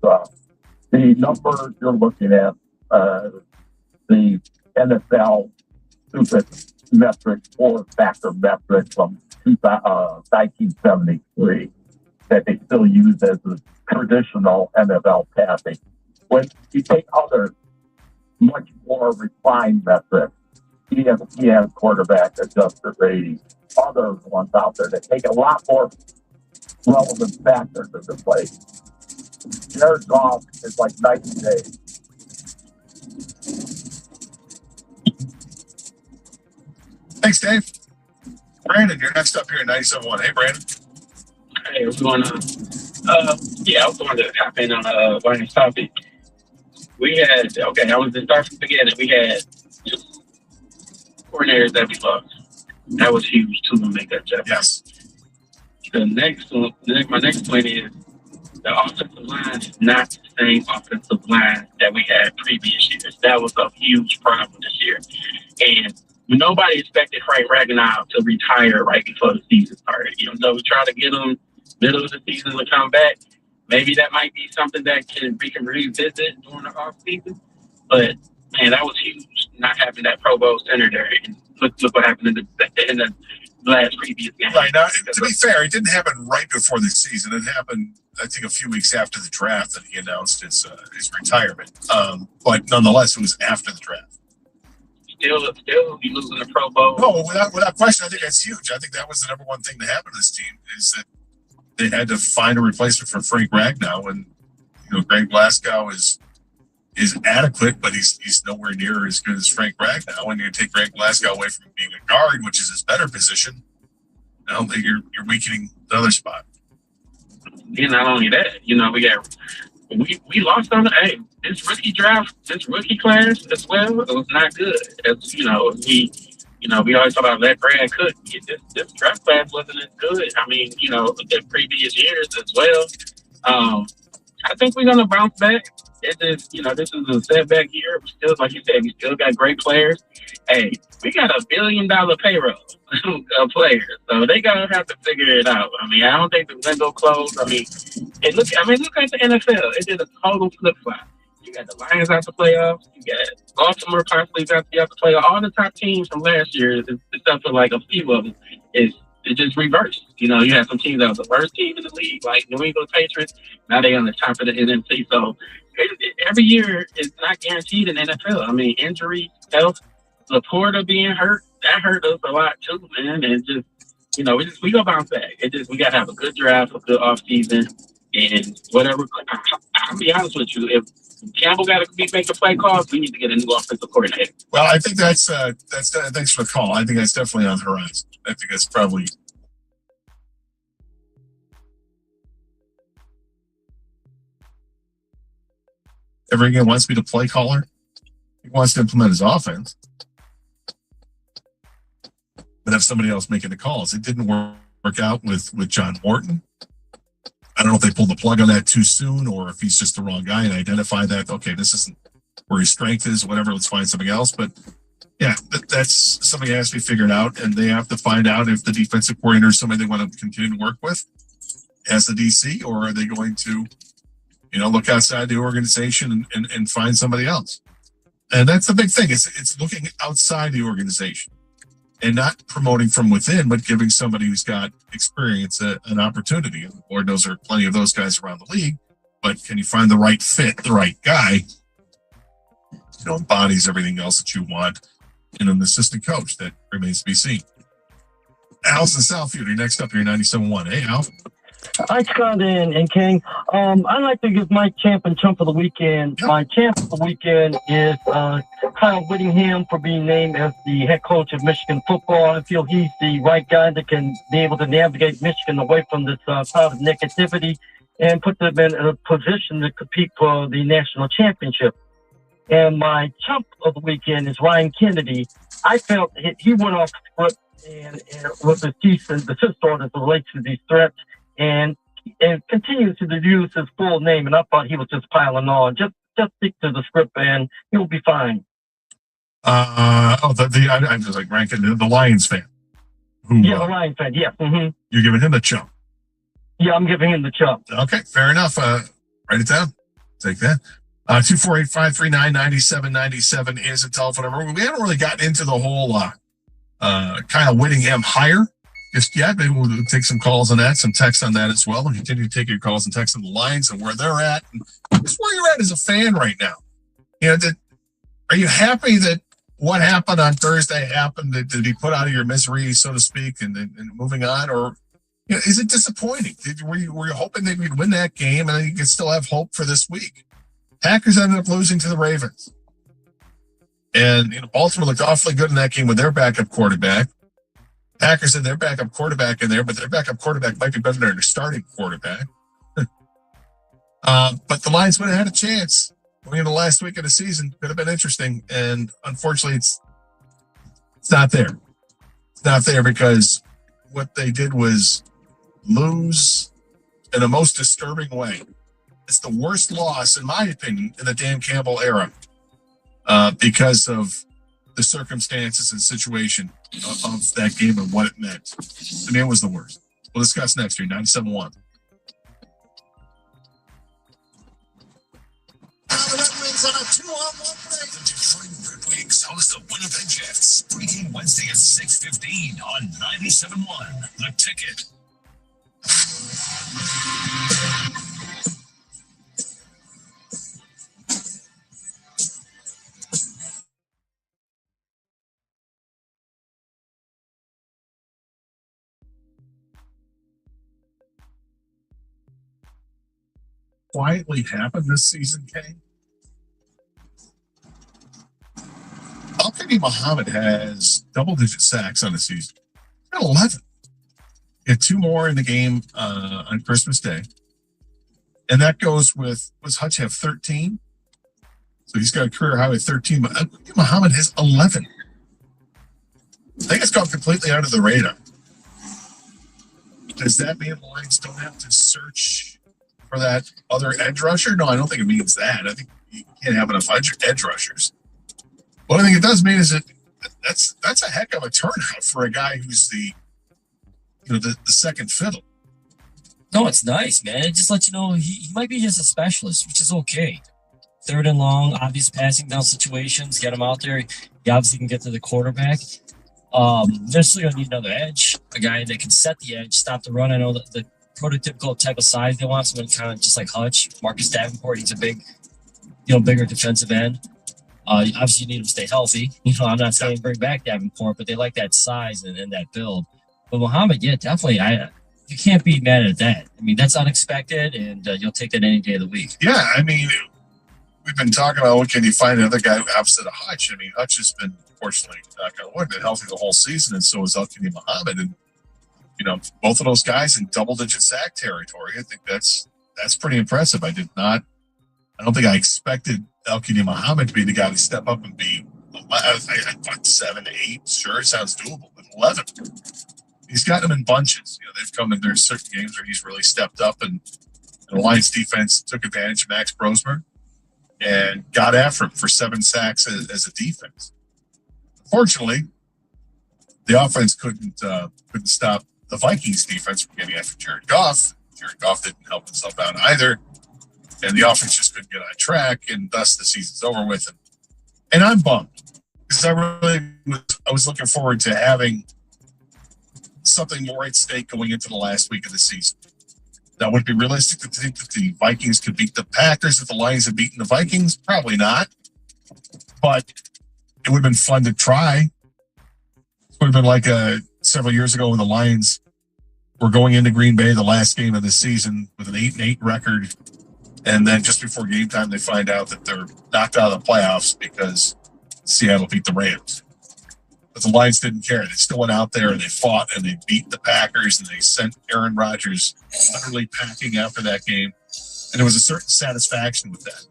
The numbers you're looking at, the NFL stupid metric, 4-factor metric from 1973 that they still use as a traditional NFL passing. When you take other much more refined metrics, ESPN quarterback adjusted rating, other ones out there that take a lot more relevant factors into play. Jared Goff is like night and day. Thanks, Dave. Brandon, you're next up here at 97.1. Hey, Brandon. Hey, what's going on? Yeah, I was going to hop in on Barney's topic. We had, I was to start from the beginning. We had two coordinators that we lost. That was huge to make that jump. Yes. The next one, my next point is the offensive line is not the same offensive line that we had previous years. That was a huge problem this year. And nobody expected Frank Ragnow to retire right before the season started. Even though we tried to get him middle of the season to come back, maybe that might be something that we can revisit during the off season. But man, that was huge not having that Pro Bowl center there. And look what happened in the last previous game. Right now, to be fair, it didn't happen right before the season. It happened, I think, a few weeks after the draft that he announced his retirement. But nonetheless, it was after the draft. Still, you losing the Pro Bowl. No, without question, I think that's huge. I think that was the number one thing that happened to this team is that they had to find a replacement for Frank Ragnow, and Greg Glasgow is adequate, but he's nowhere near as good as Frank Ragnow. And you take Greg Glasgow away from being a guard, which is his better position, now you're weakening the other spot. And not only that, we lost on this rookie draft, this rookie class as well. It was not good. As we always talk about let Brad cook. This draft class wasn't as good. I mean, the previous years as well. I think we're gonna bounce back. It just, this is a setback year. We still, like you said, we still got great players. Hey, we got $1 billion payroll of players, so they gonna have to figure it out. I mean, I don't think the window closed. I mean, look at the NFL. It did a total flip flop. You got the Lions out the playoffs. You got Baltimore possibly out the playoffs. All the top teams from last year, except for like a few of them, it just reversed. You had some teams that was the worst team in the league, like New England Patriots. Now they on the top of the NFC. So every year is not guaranteed in NFL. I mean, injury, health, Laporta being hurt, that hurt us a lot too, man. And just, we go bounce back. We got to have a good draft, a good off season, and whatever. I'll be honest with you, if Campbell got to make the play calls, we need to get a new offensive coordinator. Well, I think that's thanks for the call. I think that's definitely on the horizon. I think that's probably. Ever again wants to be the play caller. He wants to implement his offense, but have somebody else making the calls. It didn't work out with John Morton. I don't know if they pulled the plug on that too soon, or if he's just the wrong guy and identify that, okay, this isn't where his strength is, whatever, let's find something else. But yeah, that's something that has to be figured out, and they have to find out if the defensive coordinator is somebody they want to continue to work with. as the DC, or are they going to, look outside the organization and find somebody else? And that's the big thing. It's looking outside the organization and not promoting from within, but giving somebody who's got experience an opportunity. And Lord knows there are plenty of those guys around the league, but can you find the right fit, the right guy, embodies everything else that you want in an assistant coach? That remains to be seen. Al's in Southfield, you're next up here, 97.1. Hey, Al. Hi, Scott and King. I'd like to give my champ and chump of the weekend. My champ of the weekend is Kyle Whittingham for being named as the head coach of Michigan football. I feel he's the right guy that can be able to navigate Michigan away from this cloud of negativity and put them in a position to compete for the national championship. And my chump of the weekend is Ryan Kennedy. I felt he went off script and with the cease and desist orders related to these threats, and continues to use his full name. And I thought he was just piling on. Just stick to the script, and he'll be fine. I'm just like ranking the Lions fan. The Lions fan. Yeah. Mm-hmm. You're giving him the chump. Yeah, I'm giving him the chump. Okay, fair enough. Write it down. Take that. 248-539-9797 is a telephone number. We haven't really gotten into the whole Kyle Whittingham hire just yet. Maybe we'll take some calls on that, some texts on that as well, and continue to take your calls and texts on the Lions and where they're at, and just where you're at as a fan right now. Are you happy that what happened on Thursday happened? Did he put out of your misery, so to speak, and moving on, or is it disappointing? Were you hoping that we'd win that game and then you could still have hope for this week? Packers ended up losing to the Ravens. And Baltimore looked awfully good in that game with their backup quarterback. Packers had their backup quarterback in there, but their backup quarterback might be better than their starting quarterback. But the Lions would have had a chance. The last week of the season could have been interesting. And unfortunately, it's not there. It's not there because what they did was lose in a most disturbing way. It's the worst loss, in my opinion, in the Dan Campbell era because of the circumstances and situation of that game and what it meant. I mean, it was the worst. We'll discuss next year, 97.1. The Red Wings on a 2-on-1 break. The Detroit Red Wings host the Winnipeg Jets. Pregame Wednesday at 6:15 on 97.1. The Ticket. Quietly happened this season, Kane? Al-Qaedi Muhammad has double-digit sacks on the season. He's got 11. He had 2 more in the game on Christmas Day. And that goes with, was Hutch have 13? So he's got a career high with 13, but Al-Qaedi Muhammad has 11. I think it's gone completely under the radar. Does that mean the Lions don't have to search for that other edge rusher? No, I don't think it means that. I think you can't have enough edge rushers. What I think it does mean is that that's a heck of a turnout for a guy who's the second fiddle. No, it's nice, man. It just lets you know he might be just a specialist, which is okay. 3rd and long, obvious passing down situations, get him out there. He obviously can get to the quarterback. They're still going to need another edge, a guy that can set the edge, stop the run. I know the prototypical type of size they want, someone kind of just like Hutch. Marcus Davenport, he's a bigger defensive end. Obviously, you need him to stay healthy. I'm not saying bring back Davenport, but they like that size and that build. But Muhammad, yeah, definitely. You can't be mad at that. I mean, that's unexpected, and you'll take that any day of the week. Yeah, I mean, we've been talking about can you find another guy opposite of Hutch? I mean, Hutch has been, fortunately, not going to win, been healthy the whole season, and so is Al-Qaedi Muhammad. And, both of those guys in double-digit sack territory. I think that's pretty impressive. I don't think I expected Al-Qaedi Muhammad to be the guy to step up and be, I thought 7, 8, sure, it sounds doable, but 11. He's gotten them in bunches. They've come in, there's certain games where he's really stepped up, and the Lions defense took advantage of Max Brosmer and got after him for 7 sacks as a defense. Fortunately, the offense couldn't stop the Vikings defense from getting after Jared Goff, Jared Goff didn't help himself out either. And the offense just couldn't get on track, and thus the season's over with. And I'm bummed because I was looking forward to having something more at stake going into the last week of the season. Now, would it be realistic to think that the Vikings could beat the Packers if the Lions had beaten the Vikings? Probably not. But it would have been fun to try. It would have been like several years ago when the Lions were going into Green Bay, the last game of the season, with an 8-8 record. And then just before game time, they find out that they're knocked out of the playoffs because Seattle beat the Rams. But the Lions didn't care. They still went out there and they fought and they beat the Packers and they sent Aaron Rodgers utterly packing after that game. And there was a certain satisfaction with that.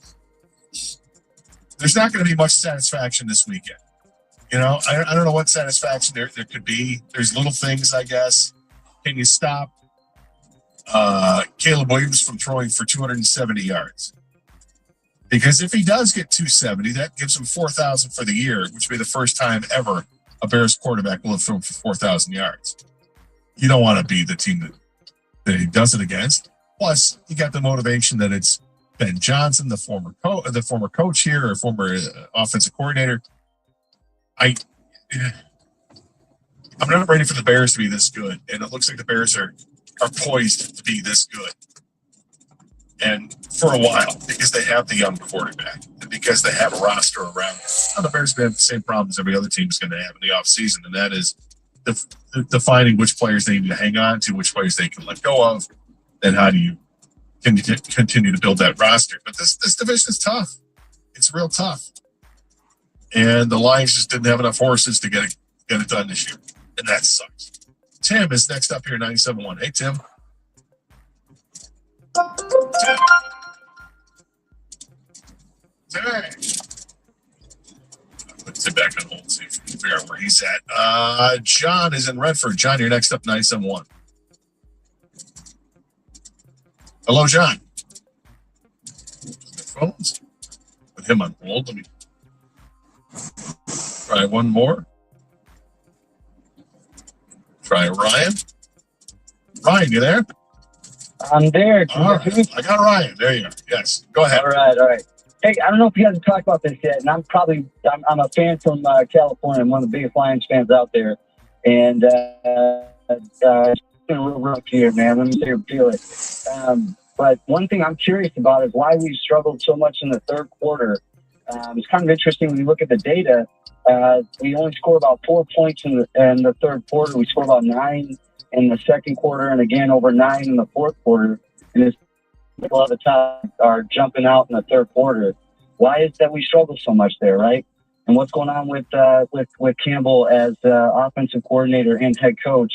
There's not going to be much satisfaction this weekend. You know, I don't know what satisfaction there could be. There's little things, I guess. Can you stop Caleb Williams from throwing for 270 yards? Because if he does get 270, that gives him 4,000 for the year, which would be the first time ever a Bears quarterback will have thrown for 4,000 yards. You don't want to be the team that he does it against. Plus, you got the motivation that it's Ben Johnson, the former coach here, or former offensive coordinator. I'm not ready for the Bears to be this good, and it looks like the Bears are poised to be this good. And for a while, because they have the young quarterback, and because they have a roster around them. Now, the Bears are going to have the same problems every other team is going to have in the offseason, and that is defining which players they need to hang on to, which players they can let go of, and how do you continue to build that roster. But this division is tough. It's real tough. And the Lions just didn't have enough horses to get it done this year. And that sucks. Tim is next up here, 97.1. Hey, Tim. Put Tim back on hold, see if we can figure out where he's at. John is in Redford. John, you're next up, 97.1. Hello, John. Phones. Put him on hold. Let me try one more. Try Ryan. Ryan, you there? I'm there. All right. I got Ryan. There you are. Yes. Go ahead. All right. Hey, I don't know if you guys have talked about this yet, and I'm a fan from California. I'm one of the biggest Lions fans out there, and it's been a real rough year, man. Let me say feel it. But one thing I'm curious about is why we struggled so much in the third quarter. It's kind of interesting when you look at the data. We only scored about 4 points in the third quarter. We scored about 9 in the second quarter, and again over 9 in the fourth quarter. And it's a lot of the time are jumping out in the third quarter. Why is that we struggle so much there, right? And what's going on with Campbell as offensive coordinator and head coach?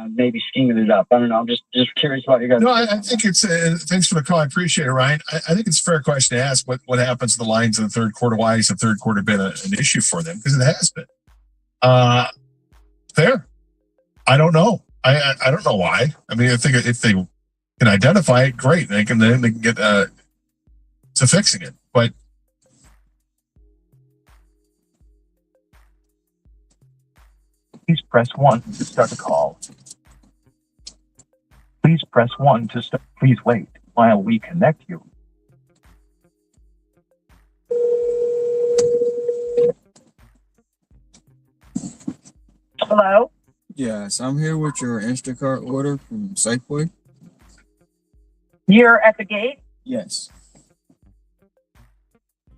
Maybe scheming it up. I don't know. I'm just curious about your guys. No, I think it's thanks for the call. I appreciate it, Ryan. I think it's a fair question to ask what happens to the Lions in the third quarter. Why has the third quarter been an issue for them? Because it has been. Fair. I don't know. I don't know why. I mean, I think if they can identify it, great. They can get to fixing it. But please press 1 to start a call. Please press 1 to start. Please wait while we connect you. Hello? Yes, I'm here with your Instacart order from Safeway. You're at the gate? Yes.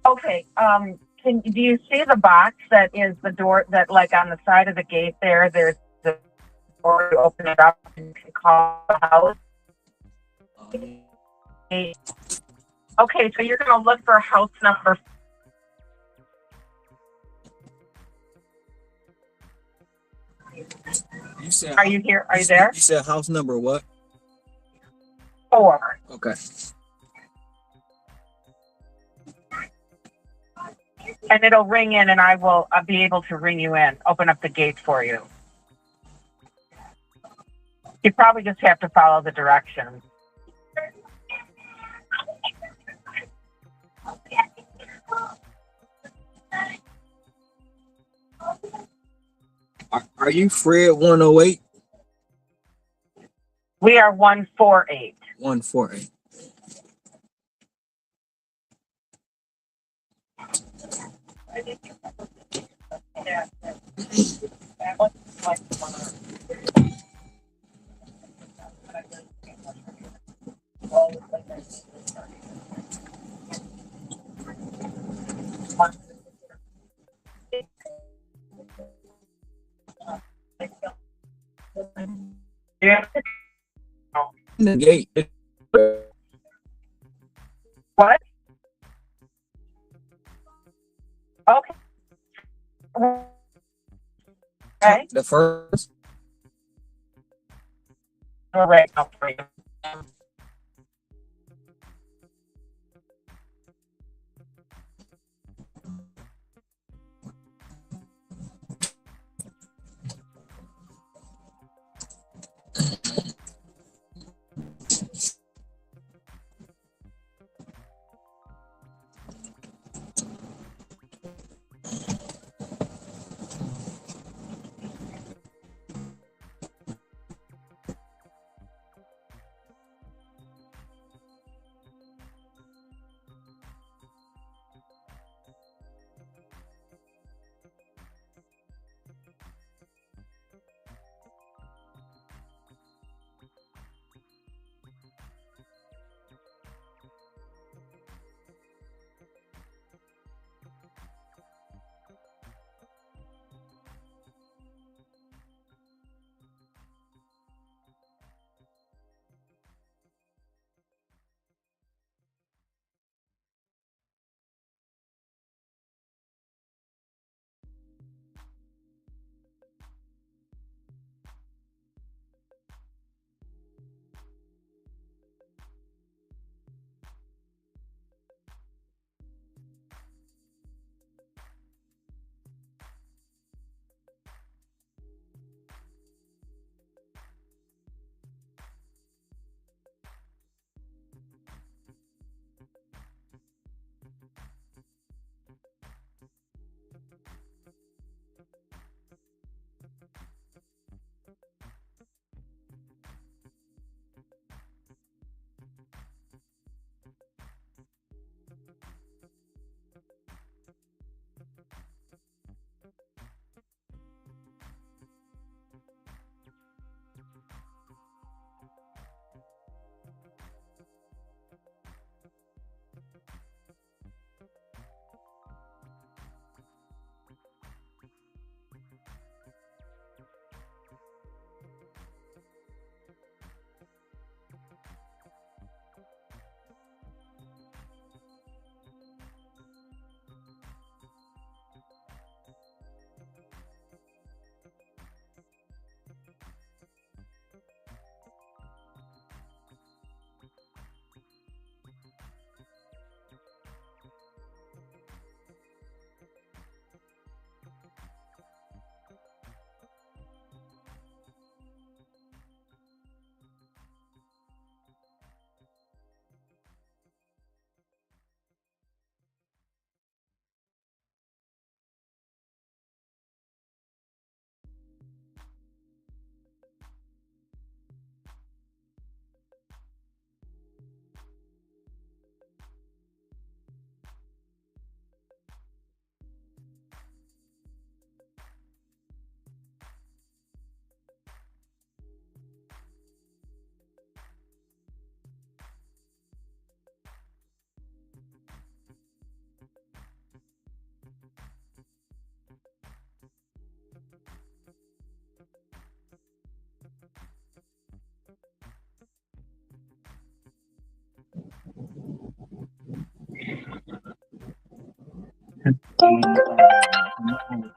Okay. Do you see the box that is the door that, like, on the side of the gate there? There's the door. You open it up and you can call the house. Okay, so you're going to look for house number. You said, are you here? Are you there? You said house number what? 4. Okay. And it'll ring in, and I'll be able to ring you in, open up the gate for you. You probably just have to follow the directions. Are you Fred 108? We are 148. 148. Yeah. The gate. What? Okay. Okay. The first. All right. Now for you.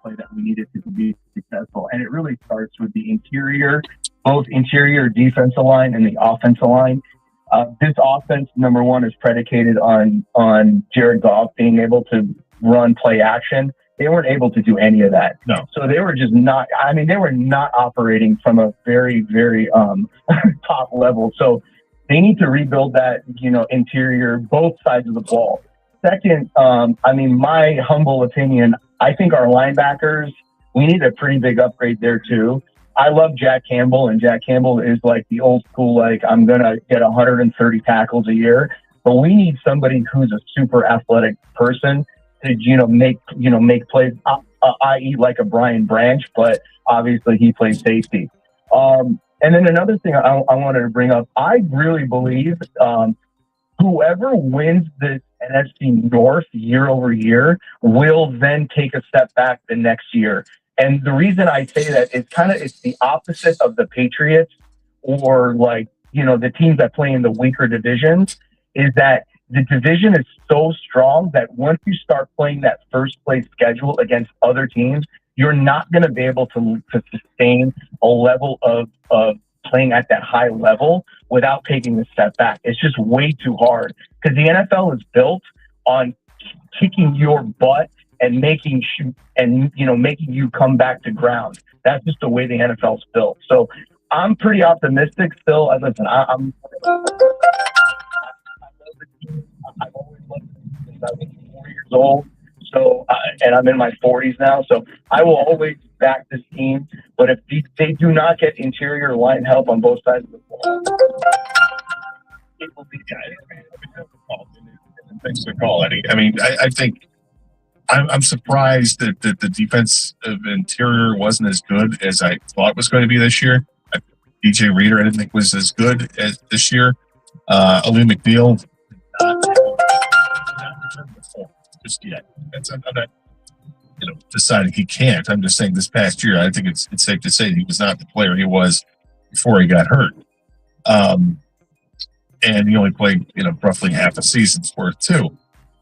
Play that we needed to be successful, and it really starts with the interior, both interior defensive line and the offensive line. This offense, number one, is predicated on Jared Goff being able to run play action. They weren't able to do any of that. No. So they were just not. I mean, they were not operating from a very, very top level. So they need to rebuild that, interior, both sides of the ball. Second, I mean, my humble opinion, I think our linebackers, we need a pretty big upgrade there too. I love Jack Campbell, and Jack Campbell is like the old school, like, I'm going to get 130 tackles a year. But we need somebody who's a super athletic person to, make plays, i.e. like a Brian Branch, but obviously he plays safety. And then another thing I wanted to bring up, I really believe whoever wins this NFC North year over year will then take a step back the next year. And the reason I say that is it's the opposite of the Patriots or the teams that play in the weaker divisions, is that the division is so strong that once you start playing that first place schedule against other teams, you're not going to be able to sustain a level of playing at that high level without taking a step back. It's just way too hard because the NFL is built on kicking your butt and making you come back to ground. That's just the way the NFL is built. So I'm pretty optimistic still. Listen, I'm I've always loved it since I was 4 years old. So, and I'm in my 40s now. So I will always back this team. But if they do not get interior line help on both sides of the ball, it will be Thanks for the call, Eddie. I mean, I think I'm surprised that the defensive interior wasn't as good as I thought it was going to be this year. DJ Reader, I didn't think was as good as this year. Ali McNeil, just yet. I'm not, deciding he can't. I'm just saying this past year, I think it's safe to say he was not the player he was before he got hurt. And he only played, roughly half a season's worth too.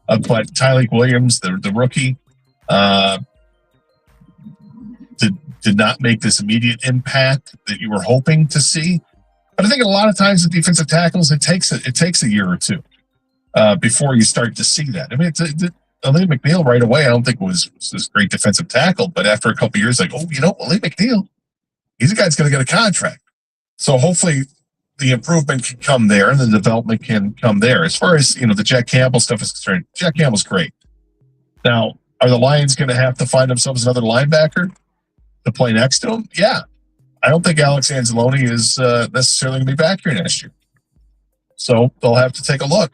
But Tyleik Williams, the rookie, did not make this immediate impact that you were hoping to see. But I think a lot of times the defensive tackles, it takes a year or two before you start to see that. I mean, Ali McNeil right away, I don't think was this great defensive tackle, but after a couple of years, Ali McNeil, he's a guy that's going to get a contract. So hopefully the improvement can come there and the development can come there. As far as, the Jack Campbell stuff is concerned, Jack Campbell's great. Now, are the Lions going to have to find themselves another linebacker to play next to him? Yeah. I don't think Alex Anzalone is necessarily going to be back here next year. So they'll have to take a look.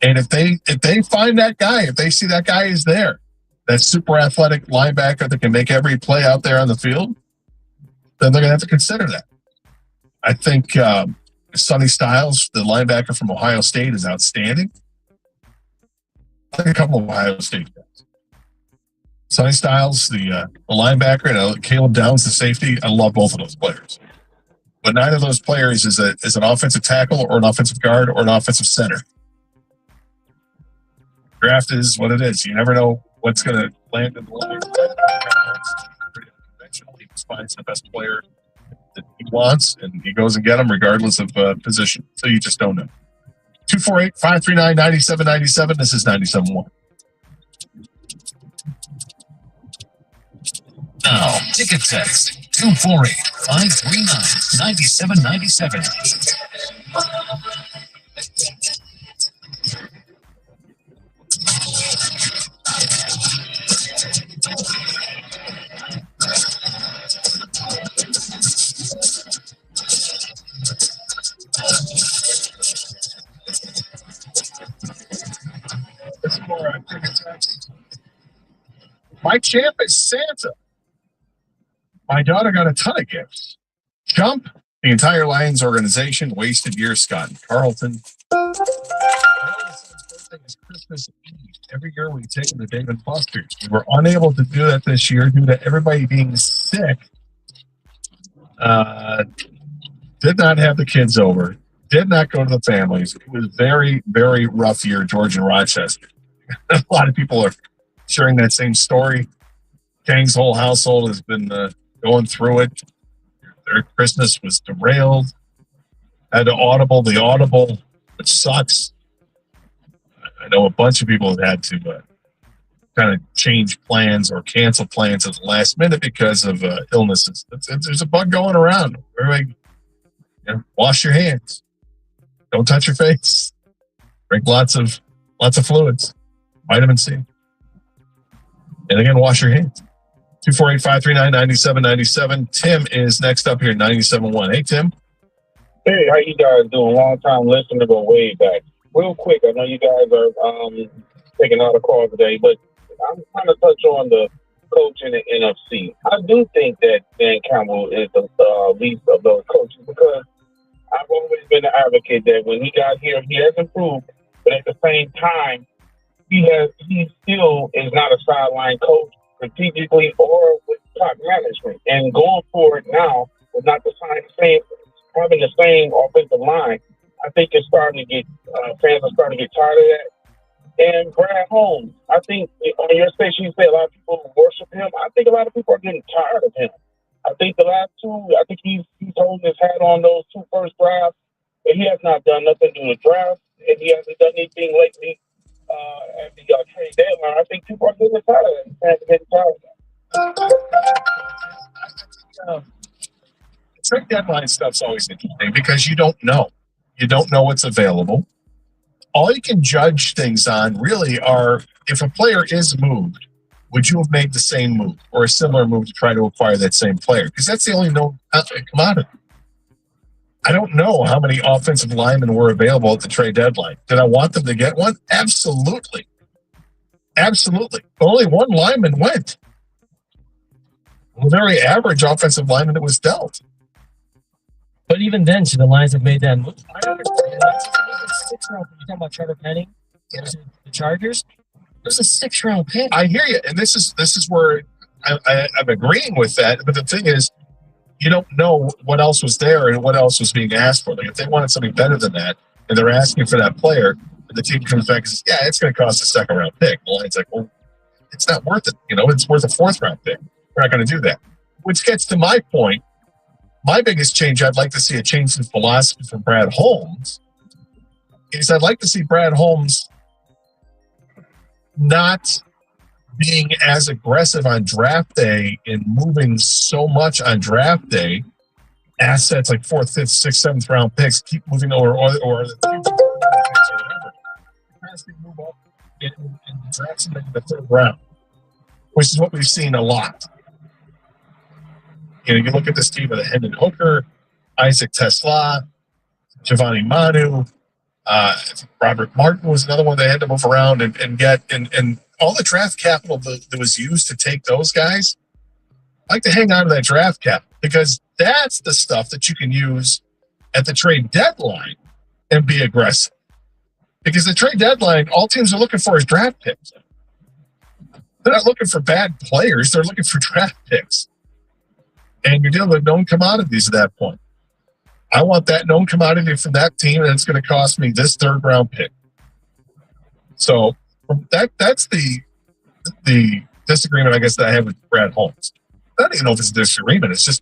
And if they find that guy, if they see that guy is there, that super athletic linebacker that can make every play out there on the field, then they're going to have to consider that. I think Sonny Styles, the linebacker from Ohio State, is outstanding. I think a couple of Ohio State guys. Sonny Styles, the linebacker, and Caleb Downs, the safety. I love both of those players. But neither of those players is an offensive tackle or an offensive guard or an offensive center. Draft is what it is. You never know what's going to land in the line. He finds the best player that he wants, and he goes and get them regardless of position. So you just don't know. 248-539-9797. This is 97.1. Now, ticket text 248-539-9797. My champ is Santa. My daughter got a ton of gifts. Jump, the entire Lions organization, Wasted Year, Scott and Carlton. Christmas Eve. Every year we take them to Dave & Buster's. We were unable to do that this year due to everybody being sick. Did not have the kids over. Did not go to the families. It was very, very rough year, George and Rochester. A lot of people are sharing that same story. Kang's whole household has been going through it. Their Christmas was derailed. Had to audible the audible, which sucks. I know a bunch of people have had to kind of change plans or cancel plans at the last minute because of illnesses. There's a bug going around. Everybody, wash your hands. Don't touch your face. Drink lots of fluids. Vitamin C. And again, wash your hands. 248-539-9797. Tim is next up here, 97.1. Hey, Tim. Hey, how you guys doing? Long time listener, go way back. Real quick, I know you guys are taking out a call today, but I'm trying to touch on the coach in the NFC. I do think that Dan Campbell is the least of those coaches because I've always been an advocate that when he got here, he has improved, but at the same time, he still is not a sideline coach strategically or with top management. And going forward now, with not having the same offensive line, I think it's starting to get fans are starting to get tired of that. And Brad Holmes, I think on your station you say a lot of people worship him. I think a lot of people are getting tired of him. I think the last two, he's holding his hat on those two first drafts, but he has not done nothing to the draft, and he hasn't done anything lately at the trade deadline. I think people are getting tired of that. Fans are getting tired of that. Trade deadline stuff's always interesting because you don't know. You don't know what's available. All you can judge things on really are if a player is moved, would you have made the same move or a similar move to try to acquire that same player? Because that's the only known commodity. I don't know how many offensive linemen were available at the trade deadline. Did I want them to get one? Absolutely. Absolutely. But only one lineman went. A very average offensive lineman that was dealt. But even then, should the Lions have made that move? I understand. You talking about Trevor Penning, the Chargers? There's a 6th-round pick. I hear you, and this is where I'm agreeing with that. But the thing is, you don't know what else was there and what else was being asked for. Like if they wanted something better than that, and they're asking for that player, and the team comes back and says, "Yeah, it's going to cost a 2nd-round pick." The Lions like, "Well, it's not worth it. It's worth a 4th-round pick. We're not going to do that." Which gets to my point. My biggest change, I'd like to see a change in philosophy from Brad Holmes, is I'd like to see Brad Holmes not being as aggressive on draft day and moving so much on draft day, assets like 4th, 5th, 6th, 7th round picks keep moving over, or the teams or whatever. As they move up and draft somebody in the 3rd round, which is what we've seen a lot. You look at this team with Hendon Hooker, Isaac Tesla, Giovanni Manu, Robert Martin was another one they had to move around and get, and all the draft capital that was used to take those guys. I like to hang on to that draft cap because that's the stuff that you can use at the trade deadline and be aggressive. Because the trade deadline, all teams are looking for is draft picks. They're not looking for bad players. They're looking for draft picks. And you're dealing with known commodities at that point. I want that known commodity from that team, and it's going to cost me this 3rd-round pick. So that's the disagreement, I guess, that I have with Brad Holmes. I don't even know if it's a disagreement. It's just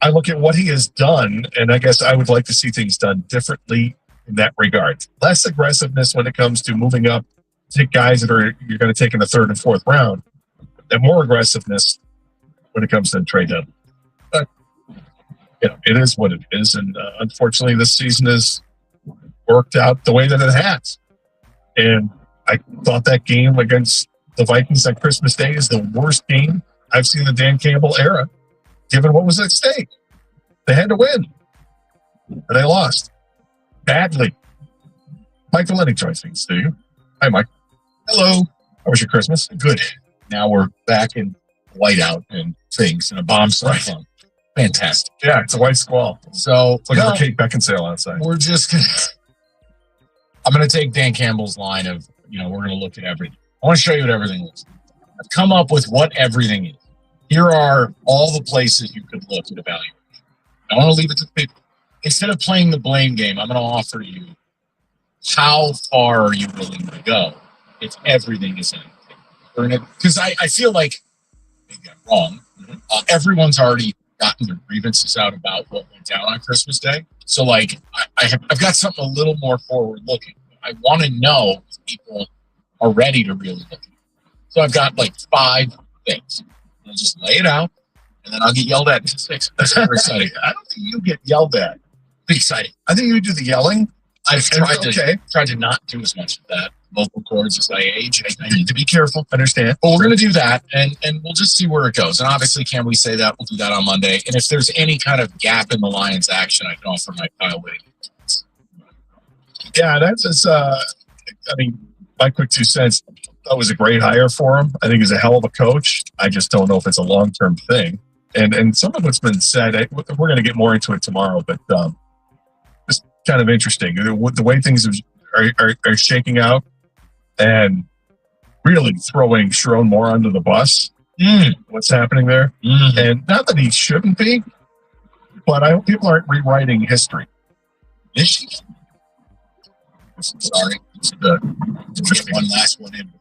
I look at what he has done, and I guess I would like to see things done differently in that regard. Less aggressiveness when it comes to moving up to guys that you're going to take in the 3rd and 4th round, and more aggressiveness when it comes to the trade deadline. But it is what it is, and unfortunately, this season has worked out the way that it has. And I thought that game against the Vikings on Christmas Day is the worst game I've seen in the Dan Campbell era, given what was at stake. They had to win, and they lost badly. Mike Valenti joins things, do you? Hi, Mike. Hello. How was your Christmas? Good. Now we're back in whiteout and things and a bomb cell. Fantastic. Yeah, it's a white squall. So it's like a Kate Beckinsale outside. We're just gonna I'm gonna take Dan Campbell's line of, we're gonna look at everything. I want to show you what everything looks like. I've come up with what everything is. Here are all the places you could look at evaluation. I want to leave it to people. Instead of playing the blame game, I'm going to offer you how far are you willing to go if everything is anything. Because I feel like, maybe I'm wrong, everyone's already gotten their grievances out about what went down on Christmas Day. So, I've got something a little more forward-looking. I want to know if people are ready to really look at it. So I've got 5 things. I'll just lay it out, and then I'll get yelled at in 6. That's very exciting. I don't think you get yelled at. Be exciting. I think you do the yelling. I've tried to not do as much of that. vocal cords as I age. I need to be careful. Understand? But we're going to do that, and we'll just see where it goes. And obviously, can we say that? We'll do that on Monday. And if there's any kind of gap in the Lions' action, I can offer my Kyle Whitting. Yeah, that's just, I mean, my quick 2 cents. That was a great hire for him. I think he's a hell of a coach. I just don't know if it's a long-term thing. And some of what's been said, we're going to get more into it tomorrow, but it's kind of interesting. The way things are shaking out and really throwing Sharon Moore under the bus. What's happening there? And not that he shouldn't be, but I hope people aren't rewriting history. Sorry. Get one last one in.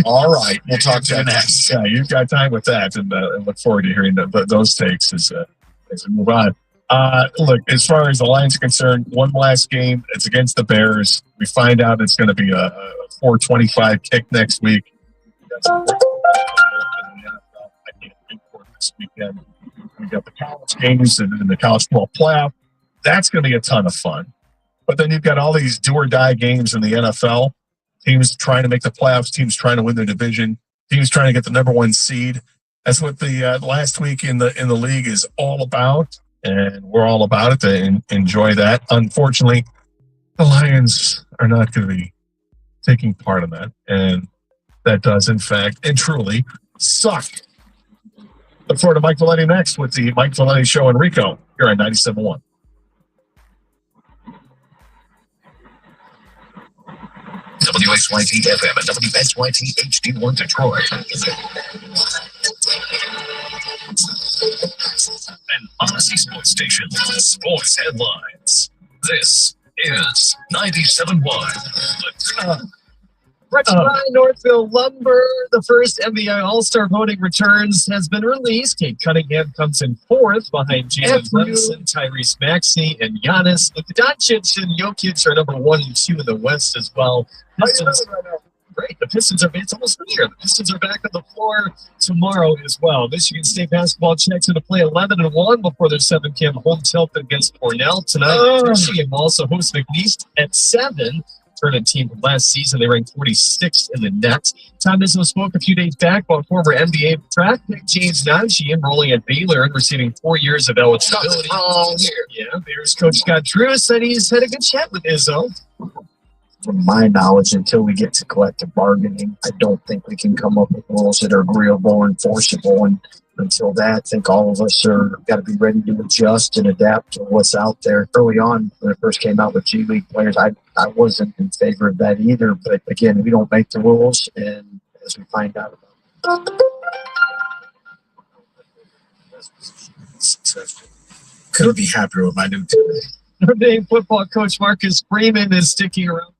All right. We'll talk to you next. Yeah, you've got time with that, and look forward to hearing those takes as we move on. Look, as far as the Lions are concerned, one last game. It's against the Bears. We find out it's going to be a 4:25 kick next week. I can't wait for this weekend. We got the college games and the college football playoff. That's going to be a ton of fun. But then you've got all these do-or-die games in the NFL. Teams trying to make the playoffs, teams trying to win their division, teams trying to get the number 1 seed. That's what the last week in the league is all about, and we're all about it to enjoy that. Unfortunately, the Lions are not going to be taking part in that, and that does, in fact, and truly suck. Look forward to Mike Valletti next with the Mike Valletti Show and Rico here on 97.1. WXYT FM and WSYT HD1 Detroit. An Odyssey Sports Station. Sports headlines. This is 97.1. Brought to you by Northville Lumber. The first NBA All-Star voting returns has been released. Kate Cunningham comes in 4th behind Jalen Brunson, Tyrese Maxey, and Giannis. Luka Doncic and Jokic are number 1 and 2 in the West as well. Pistons, great. The Pistons are, it's almost here. The Pistons are back on the floor tomorrow as well. Michigan State basketball checks into play 11-1 before their 7 p.m. home tilt against Cornell tonight. Michigan will also host McNeese at 7. Tournament team from last season. They ranked 46th in the net. Tom Izzo spoke a few days back about former NBA draft pick James Nanji enrolling at Baylor and receiving 4 years of eligibility. Yeah, Bears coach Scott Drew said he's had a good chat with Izzo. From my knowledge, until we get to collective bargaining, I don't think we can come up with rules that are agreeable and enforceable. And until that, I think all of us are got to be ready to adjust and adapt to what's out there. Early on, when it first came out with G League players, I wasn't in favor of that either. But again, we don't make the rules, and as we find out about them. Couldn't be happier with my new team. Notre Dame football coach Marcus Freeman is sticking around.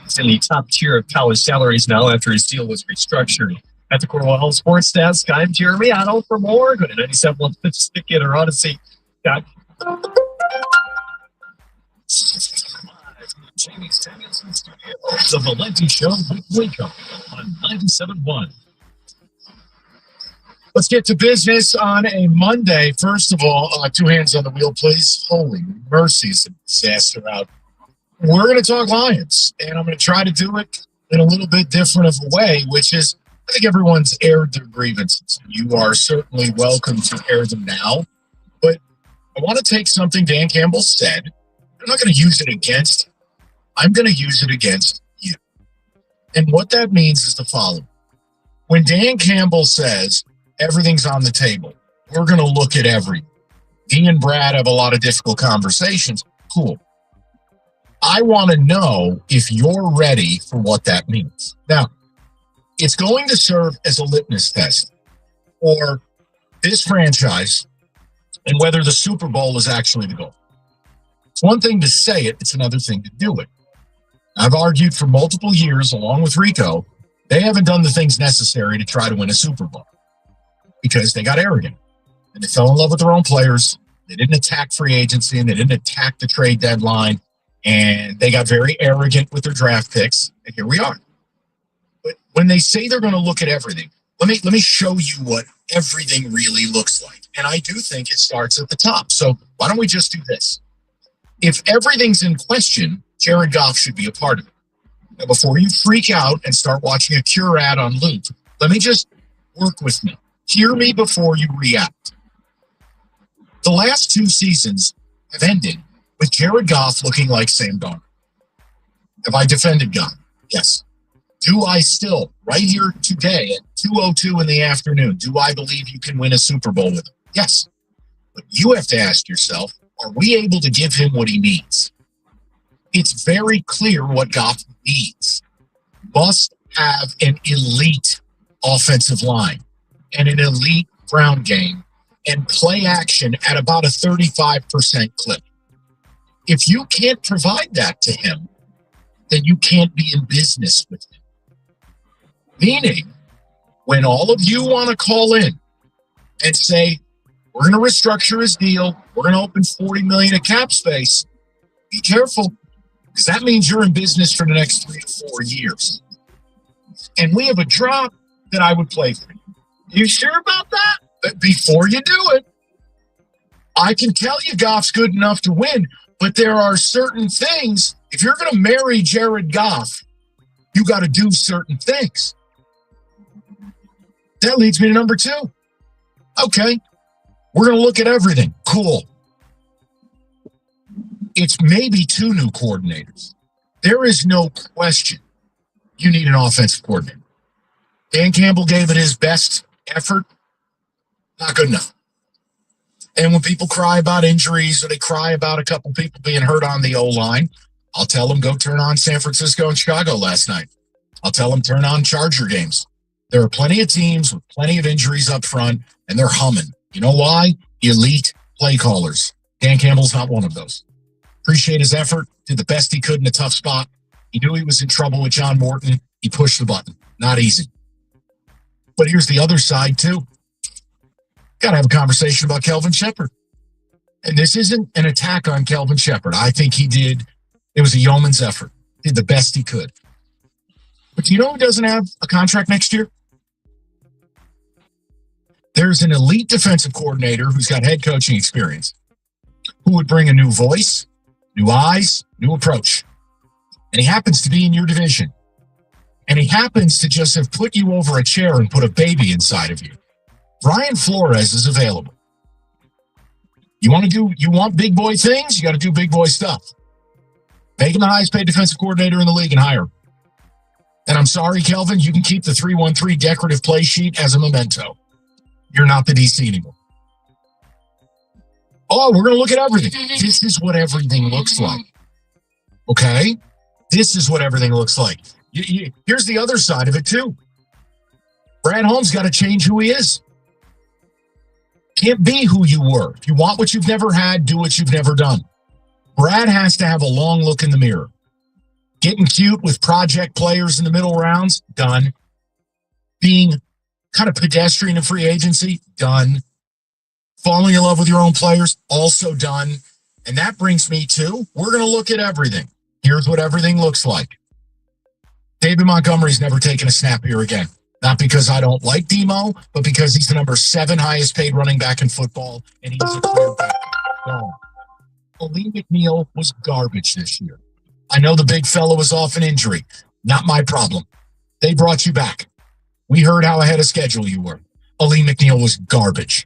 He's in the top tier of college salaries now after his deal was restructured. At the Cornwall Health Sports Desk, I'm Jeremy Otto. For more, go to 97.1 Stick It or Odyssey. Jamie's Daniels in studio. The Valenti Show with Waco on 97.1. Let's get to business on a Monday. First of all, 2 hands on the wheel, please. Holy mercies, a disaster out. We're going to talk Lions, and I'm going to try to do it in a little bit different of a way, which is I think everyone's aired their grievances. You are certainly welcome to air them now, but I want to take something Dan Campbell said. I'm not going to use it against him. I'm going to use it against you. And what that means is the following. When Dan Campbell says, everything's on the table, we're going to look at everything. He and Brad have a lot of difficult conversations. Cool. I want to know if you're ready for what that means. Now, it's going to serve as a litmus test for this franchise and whether the Super Bowl is actually the goal. It's one thing to say it, it's another thing to do it. I've argued for multiple years, along with Rico, they haven't done the things necessary to try to win a Super Bowl because they got arrogant and they fell in love with their own players. They didn't attack free agency and they didn't attack the trade deadline, and they got very arrogant with their draft picks, and here we are. But when they say they're going to look at everything, let me show you what everything really looks like. And I do think it starts at the top. So why don't we just do this? If everything's in question, Jared Goff should be a part of it. Now, before you freak out and start watching a Cure ad on loop, let me just work with me. Hear me before you react. The last 2 seasons have ended with Jared Goff looking like Sam Darnold. Have I defended Goff? Yes. Do I still, right here today at 2:02 in the afternoon, do I believe you can win a Super Bowl with him? Yes. But you have to ask yourself, are we able to give him what he needs? It's very clear what Goff needs. Must have an elite offensive line and an elite ground game and play action at about a 35% clip. If you can't provide that to him, then you can't be in business with him. Meaning, when all of you want to call in and say, we're going to restructure his deal, we're going to open $40 million of cap space, be careful, because that means you're in business for the next 3 to 4 years. And we have a drop that I would play for you. You sure about that? But before you do it, I can tell you Goff's good enough to win, but there are certain things. If you're going to marry Jared Goff, you got to do certain things. That leads me to number 2. Okay, we're going to look at everything. Cool. It's maybe 2 new coordinators. There is no question you need an offensive coordinator. Dan Campbell gave it his best effort. Not good enough. And when people cry about injuries or they cry about a couple people being hurt on the O-line, I'll tell them go turn on San Francisco and Chicago last night. I'll tell them turn on Charger games. There are plenty of teams with plenty of injuries up front, and they're humming. You know why? Elite play callers. Dan Campbell's not one of those. Appreciate his effort. Did the best he could in a tough spot. He knew he was in trouble with John Morton. He pushed the button. Not easy. But here's the other side, too. Got to have a conversation about Kelvin Shepherd. And this isn't an attack on Kelvin Shepherd. I think it was a yeoman's effort. Did the best he could. But you know who doesn't have a contract next year? There's an elite defensive coordinator who's got head coaching experience who would bring a new voice, new eyes, new approach. And he happens to be in your division. And he happens to just have put you over a chair and put a baby inside of you. Brian Flores is available. You want big boy things? You got to do big boy stuff. Make him the highest paid defensive coordinator in the league and hire him. And I'm sorry, Kelvin, you can keep the 313 decorative play sheet as a memento. You're not the DC anymore. Oh, we're going to look at everything. This is what everything looks like. Okay? This is what everything looks like. Here's the other side of it, too. Brad Holmes got to change who he is. Can't be who you were. If you want what you've never had, do what you've never done. Brad has to have a long look in the mirror. Getting cute with project players in the middle rounds, done. Being kind of pedestrian in free agency, done. Falling in love with your own players, also done. And that brings me to, we're going to look at everything. Here's what everything looks like. David Montgomery's never taken a snap here again. Not because I don't like Demo, but because he's the number 7 highest paid running back in football, and he's a clear back. Lee McNeil was garbage this year. I know the big fella was off an injury. Not my problem. They brought you back. We heard how ahead of schedule you were. Ali McNeil was garbage.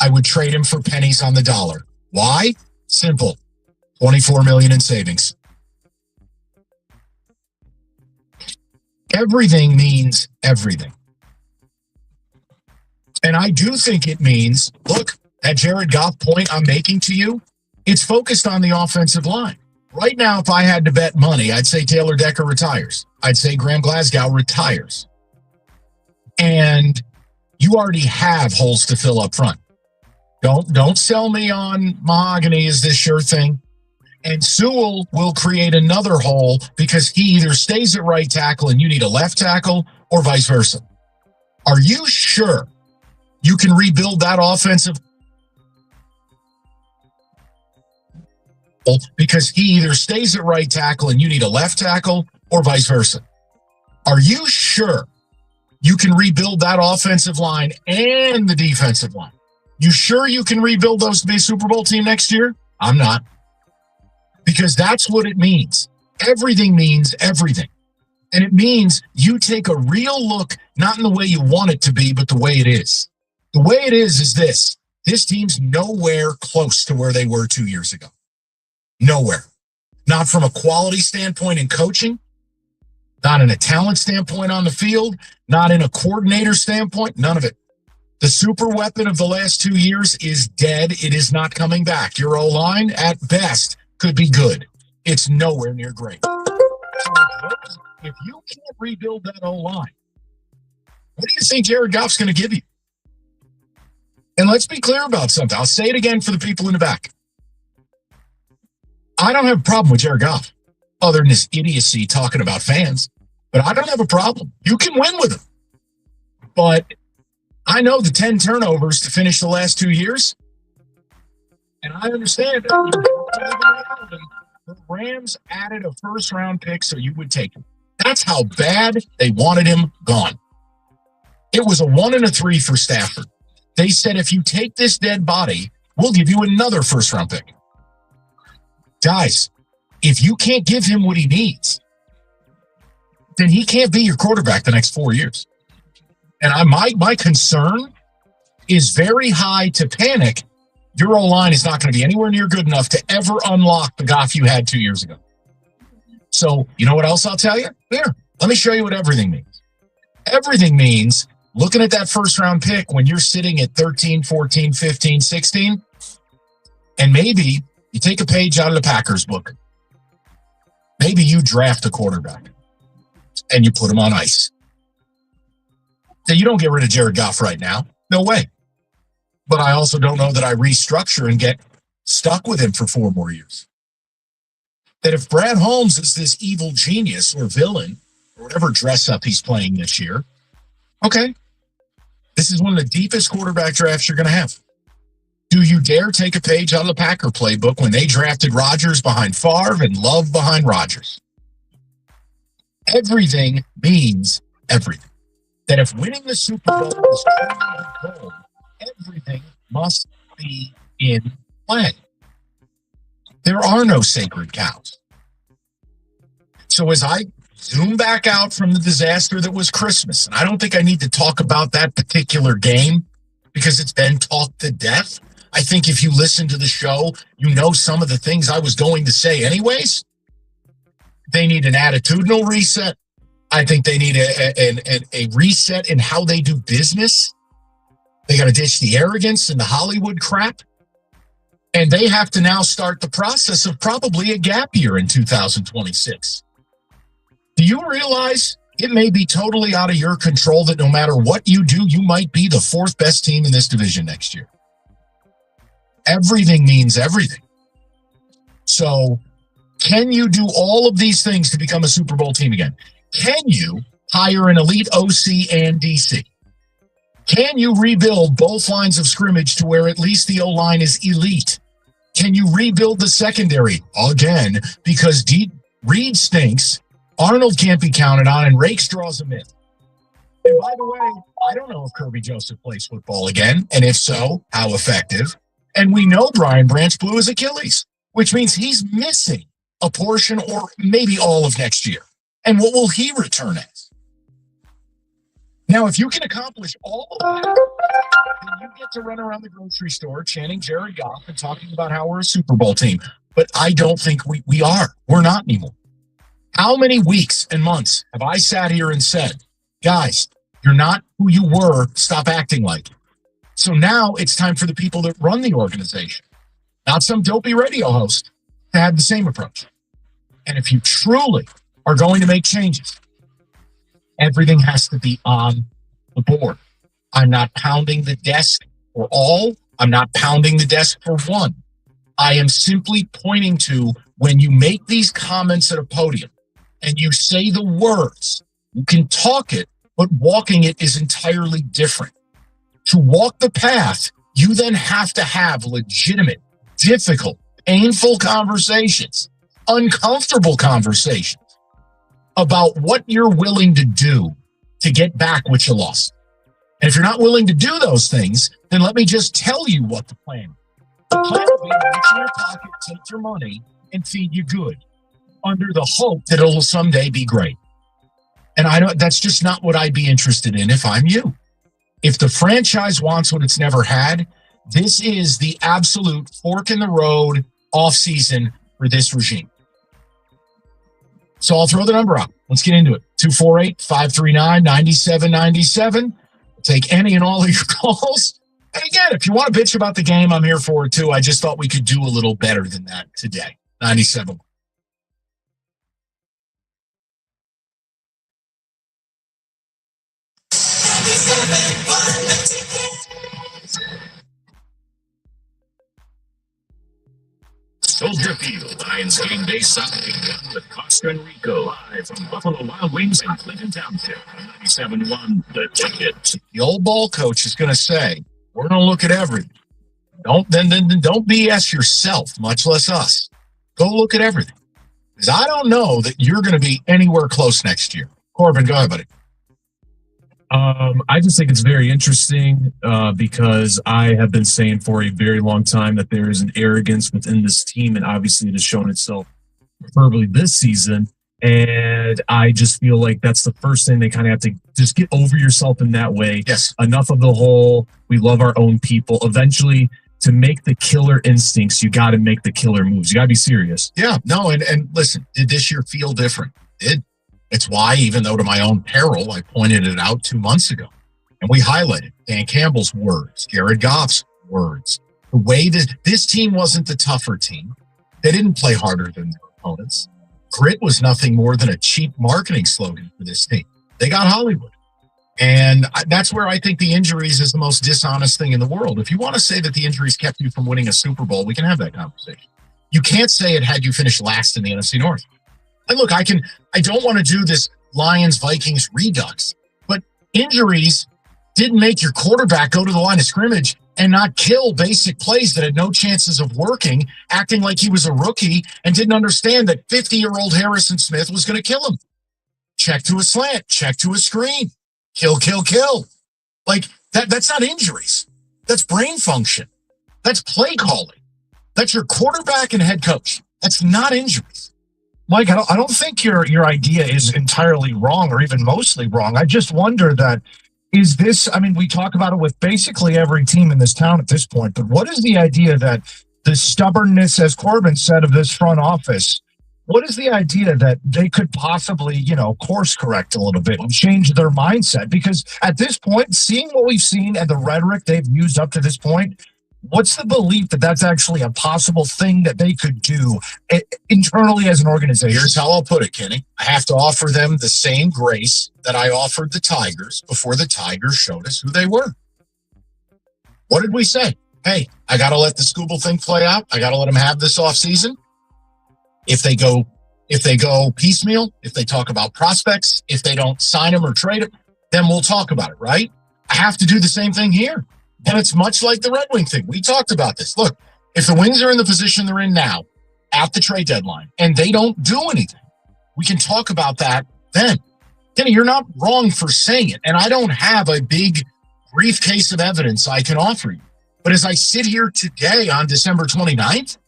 I would trade him for pennies on the dollar. Why? Simple. $24 million in savings. Everything means everything. And I do think it means, look, that Jared Goff point I'm making to you, it's focused on the offensive line. Right now, if I had to bet money, I'd say Taylor Decker retires. I'd say Graham Glasgow retires. And you already have holes to fill up front. Don't sell me on mahogany is this sure thing. And Sewell will create another hole because he either stays at right tackle and you need a left tackle or vice versa. Are you sure you can rebuild that offensive? Because he either stays at right tackle and you need a left tackle or vice versa. Are you sure you can rebuild that offensive line and the defensive line? You sure you can rebuild those to be a Super Bowl team next year? I'm not. because that's what it means. Everything means everything. And it means you take a real look, not in the way you want it to be, but the way it is. The way it is this. This team's nowhere close to where they were 2 years ago. Nowhere. Not from a quality standpoint in coaching, not in a talent standpoint on the field, not in a coordinator standpoint, none of it. The super weapon of the last 2 years is dead. It is not coming back. Your O-line, at best, could be good. It's nowhere near great. So if you can't rebuild that O-line, what do you think Jared Goff's going to give you? And let's be clear about something. I'll say it again for the people in the back. I don't have a problem with Jared Goff, other than this idiocy talking about fans. But I don't have a problem. You can win with him. But I know the 10 turnovers to finish the last 2 years. And I understand the Rams added a first-round pick so you would take him. That's how bad they wanted him gone. It was a 1 and a 3 for Stafford. They said, if you take this dead body, we'll give you another first-round pick. Guys, if you can't give him what he needs, then he can't be your quarterback the next 4 years. And my concern is very high to panic. Your O-line is not going to be anywhere near good enough to ever unlock the Goff you had 2 years ago. So, you know what else I'll tell you? Here, let me show you what everything means. Everything means looking at that first-round pick when you're sitting at 13, 14, 15, 16, and maybe you take a page out of the Packers book. Maybe you draft a quarterback and you put him on ice. Now, you don't get rid of Jared Goff right now. No way. But I also don't know that I restructure and get stuck with him for 4 more years. That if Brad Holmes is this evil genius or villain or whatever dress up he's playing this year, okay, this is one of the deepest quarterback drafts you're going to have. Do you dare take a page out of the Packer playbook when they drafted Rodgers behind Favre and Love behind Rodgers? Everything means everything. That if winning the Super Bowl is the goal, everything must be in play. There are no sacred cows. So as I zoom back out from the disaster that was Christmas, and I don't think I need to talk about that particular game because it's been talked to death. I think if you listen to the show, you know some of the things I was going to say anyways. They need an attitudinal reset. I think they need a reset in how they do business. They got to ditch the arrogance and the Hollywood crap. And they have to now start the process of probably a gap year in 2026. Do you realize it may be totally out of your control that no matter what you do, you might be the 4th best team in this division next year? Everything means everything. So can you do all of these things to become a Super Bowl team again? Can you hire an elite OC and DC? Can you rebuild both lines of scrimmage to where at least the O-line is elite? Can you rebuild the secondary again? Because Reed stinks, Arnold can't be counted on, and Rakes draws him in. And by the way, I don't know if Kirby Joseph plays football again, and if so, how effective. And we know Brian Branch blew his Achilles, which means he's missing a portion or maybe all of next year. And what will he return as? Now, if you can accomplish all of that, then you get to run around the grocery store chanting Jared Goff and talking about how we're a Super Bowl team. But I don't think we are. We're not anymore. How many weeks and months have I sat here and said, guys, you're not who you were. Stop acting like it. So now it's time for the people that run the organization, not some dopey radio host, to have the same approach. And if you truly are going to make changes, everything has to be on the board. I'm not pounding the desk for all. I'm not pounding the desk for one. I am simply pointing to when you make these comments at a podium and you say the words, you can talk it, but walking it is entirely different. To walk the path, you then have to have legitimate, difficult, painful conversations, uncomfortable conversations about what you're willing to do to get back what you lost. And if you're not willing to do those things, then let me just tell you what the plan is. The plan will be to reach in your pocket, take your money, and feed you good under the hope that it'll someday be great. And I don't, that's just not what I'd be interested in if I'm you. If the franchise wants what it's never had, this is the absolute fork in the road off season for this regime. So I'll throw the number out. Let's get into it. 248-539-9797. I'll take any and all of your calls. And again, if you want to bitch about the game, I'm here for it too. I just thought we could do a little better than that today. 97. Soldier Field, Lions game day Sunday, with Costa and Rico, live from Buffalo Wild Wings in Clinton Township. 97.1, The Ticket. The old ball coach is going to say, we're going to look at everything. Don't BS yourself, much less us. Go look at everything. Because I don't know that you're going to be anywhere close next year. Corbin, go ahead, buddy. I just think it's very interesting because I have been saying for a very long time that there is an arrogance within this team, and obviously it has shown itself preferably this season. And I just feel like that's the first thing they kind of have to just get over yourself in that way. Yes. Enough of the whole, we love our own people. Eventually, to make the killer instincts, you got to make the killer moves. You got to be serious. Yeah, no, and listen, did this year feel different? It's why, even though to my own peril, I pointed it out 2 months ago. And we highlighted Dan Campbell's words, Jared Goff's words. The way that this team wasn't the tougher team. They didn't play harder than their opponents. Grit was nothing more than a cheap marketing slogan for this team. They got Hollywood. And that's where I think the injuries is the most dishonest thing in the world. If you want to say that the injuries kept you from winning a Super Bowl, we can have that conversation. You can't say it had you finish last in the NFC North. And look, I don't want to do this Lions-Vikings redux, but injuries didn't make your quarterback go to the line of scrimmage and not kill basic plays that had no chances of working, acting like he was a rookie and didn't understand that 50-year-old Harrison Smith was going to kill him. Check to a slant, check to a screen, kill. Like, that's not injuries. That's brain function. That's play calling. That's your quarterback and head coach. That's not injuries. Mike, I don't think your idea is entirely wrong or even mostly wrong. I just wonder that is this, I mean, we talk about it with basically every team in this town at this point, but what is the idea that the stubbornness, as Corbin said, of this front office, what is the idea that they could possibly, course correct a little bit and change their mindset? Because at this point, seeing what we've seen and the rhetoric they've used up to this point, what's the belief that that's actually a possible thing that they could do internally as an organization? Here's how I'll put it, Kenny. I have to offer them the same grace that I offered the Tigers before the Tigers showed us who they were. What did we say? Hey, I got to let the Scooble thing play out. I got to let them have this offseason. If they go piecemeal, if they talk about prospects, if they don't sign them or trade them, then we'll talk about it, right? I have to do the same thing here. And it's much like the Red Wing thing. We talked about this. Look, if the Wings are in the position they're in now at the trade deadline and they don't do anything, we can talk about that then. Kenny, you're not wrong for saying it. And I don't have a big briefcase of evidence I can offer you. But as I sit here today on December 29th,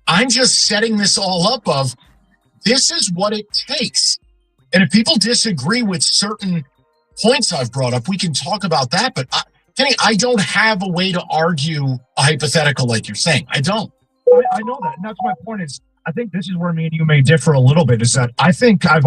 I'm just setting this all up of this is what it takes. And if people disagree with certain points I've brought up, we can talk about that. But Kenny, I don't have a way to argue a hypothetical like you're saying. I don't. I know that. And that's my point is, I think this is where me and you may differ a little bit, is that I think I've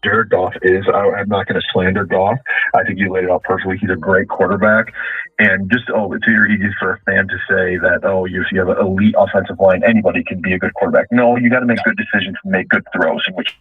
Jared Goff is. I'm not going to slander Goff. I think you laid it out perfectly. He's a great quarterback. And just, it's easy for a fan to say that, if you have an elite offensive line, anybody can be a good quarterback. No, you got to make good decisions and make good throws, in which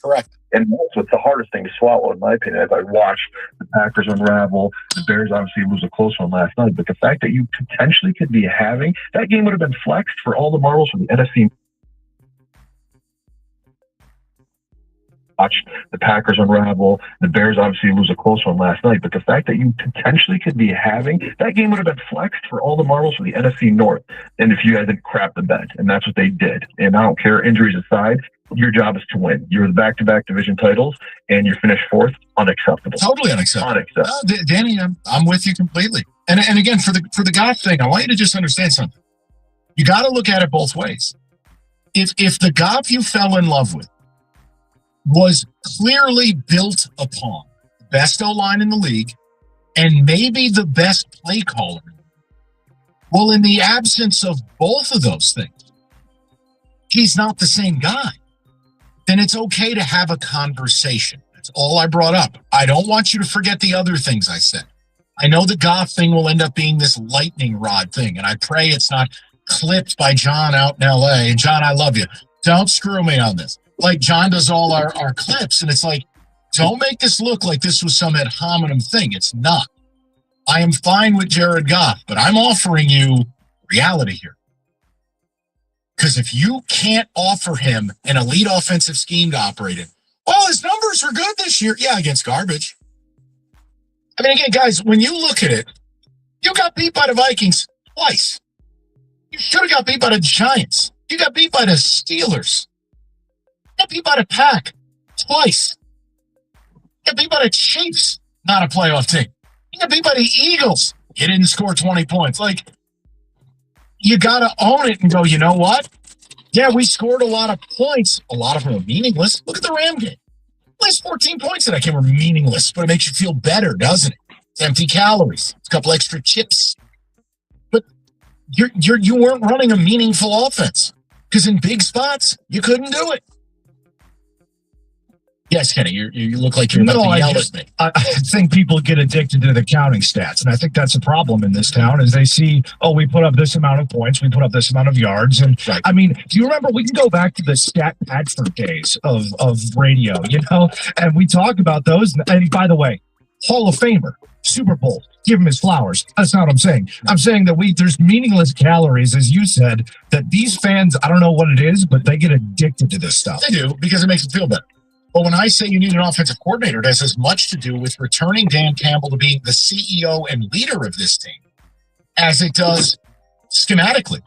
Correct. And that's what's the hardest thing to swallow, in my opinion, as I watch the Packers unravel. The Bears obviously lose a close one last night, but the fact that you potentially could be having that game would have been flexed for all the marbles from the NFC. Watch the Packers unravel. The Bears obviously lose a close one last night, but the fact that you potentially could be having that game would have been flexed for all the marbles from the NFC North. And if you guys didn't crap the bed, and that's what they did. And I don't care, injuries aside, your job is to win. You're the back-to-back division titles, and you're finished fourth. Unacceptable. Totally unacceptable. Danny, I'm with you completely. And again, for the Goff thing, I want you to just understand something. You got to look at it both ways. If the Goff you fell in love with was clearly built upon the best O-line in the league and maybe the best play caller, well, in the absence of both of those things, he's not the same guy. Then it's okay to have a conversation. That's all I brought up. I don't want you to forget the other things I said. I know the Goff thing will end up being this lightning rod thing, and I pray it's not clipped by John out in L.A. And John, I love you. Don't screw me on this. Like John does all our clips, and it's like, don't make this look like this was some ad hominem thing. It's not. I am fine with Jared Goff, but I'm offering you reality here. Because if you can't offer him an elite offensive scheme to operate in, well, his numbers are good this year. Yeah, against garbage. I mean, again, guys, when you look at it, you got beat by the Vikings twice. You should have got beat by the Giants. You got beat by the Steelers. You got beat by the Pack twice. You got beat by the Chiefs, not a playoff team. You got beat by the Eagles. You didn't score 20 points. Like, you got to own it and go, you know what? Yeah, we scored a lot of points. A lot of them are meaningless. Look at the Ram game. Last 14 points that I came were meaningless, but it makes you feel better, doesn't it? It's empty calories. It's a couple extra chips. But you weren't running a meaningful offense because in big spots, you couldn't do it. Yes, Kenny, you look like you're about to yell at me. I think people get addicted to the counting stats, and I think that's a problem in this town. Is they see, we put up this amount of points, we put up this amount of yards, and right. I mean, do you remember? We can go back to the Stat Padford days of radio, and we talk about those. And by the way, Hall of Famer, Super Bowl, give him his flowers. That's not what I'm saying. I'm saying that there's meaningless calories, as you said, that these fans, I don't know what it is, but they get addicted to this stuff. They do because it makes them feel better. But when I say you need an offensive coordinator, it has as much to do with returning Dan Campbell to being the CEO and leader of this team as it does schematically.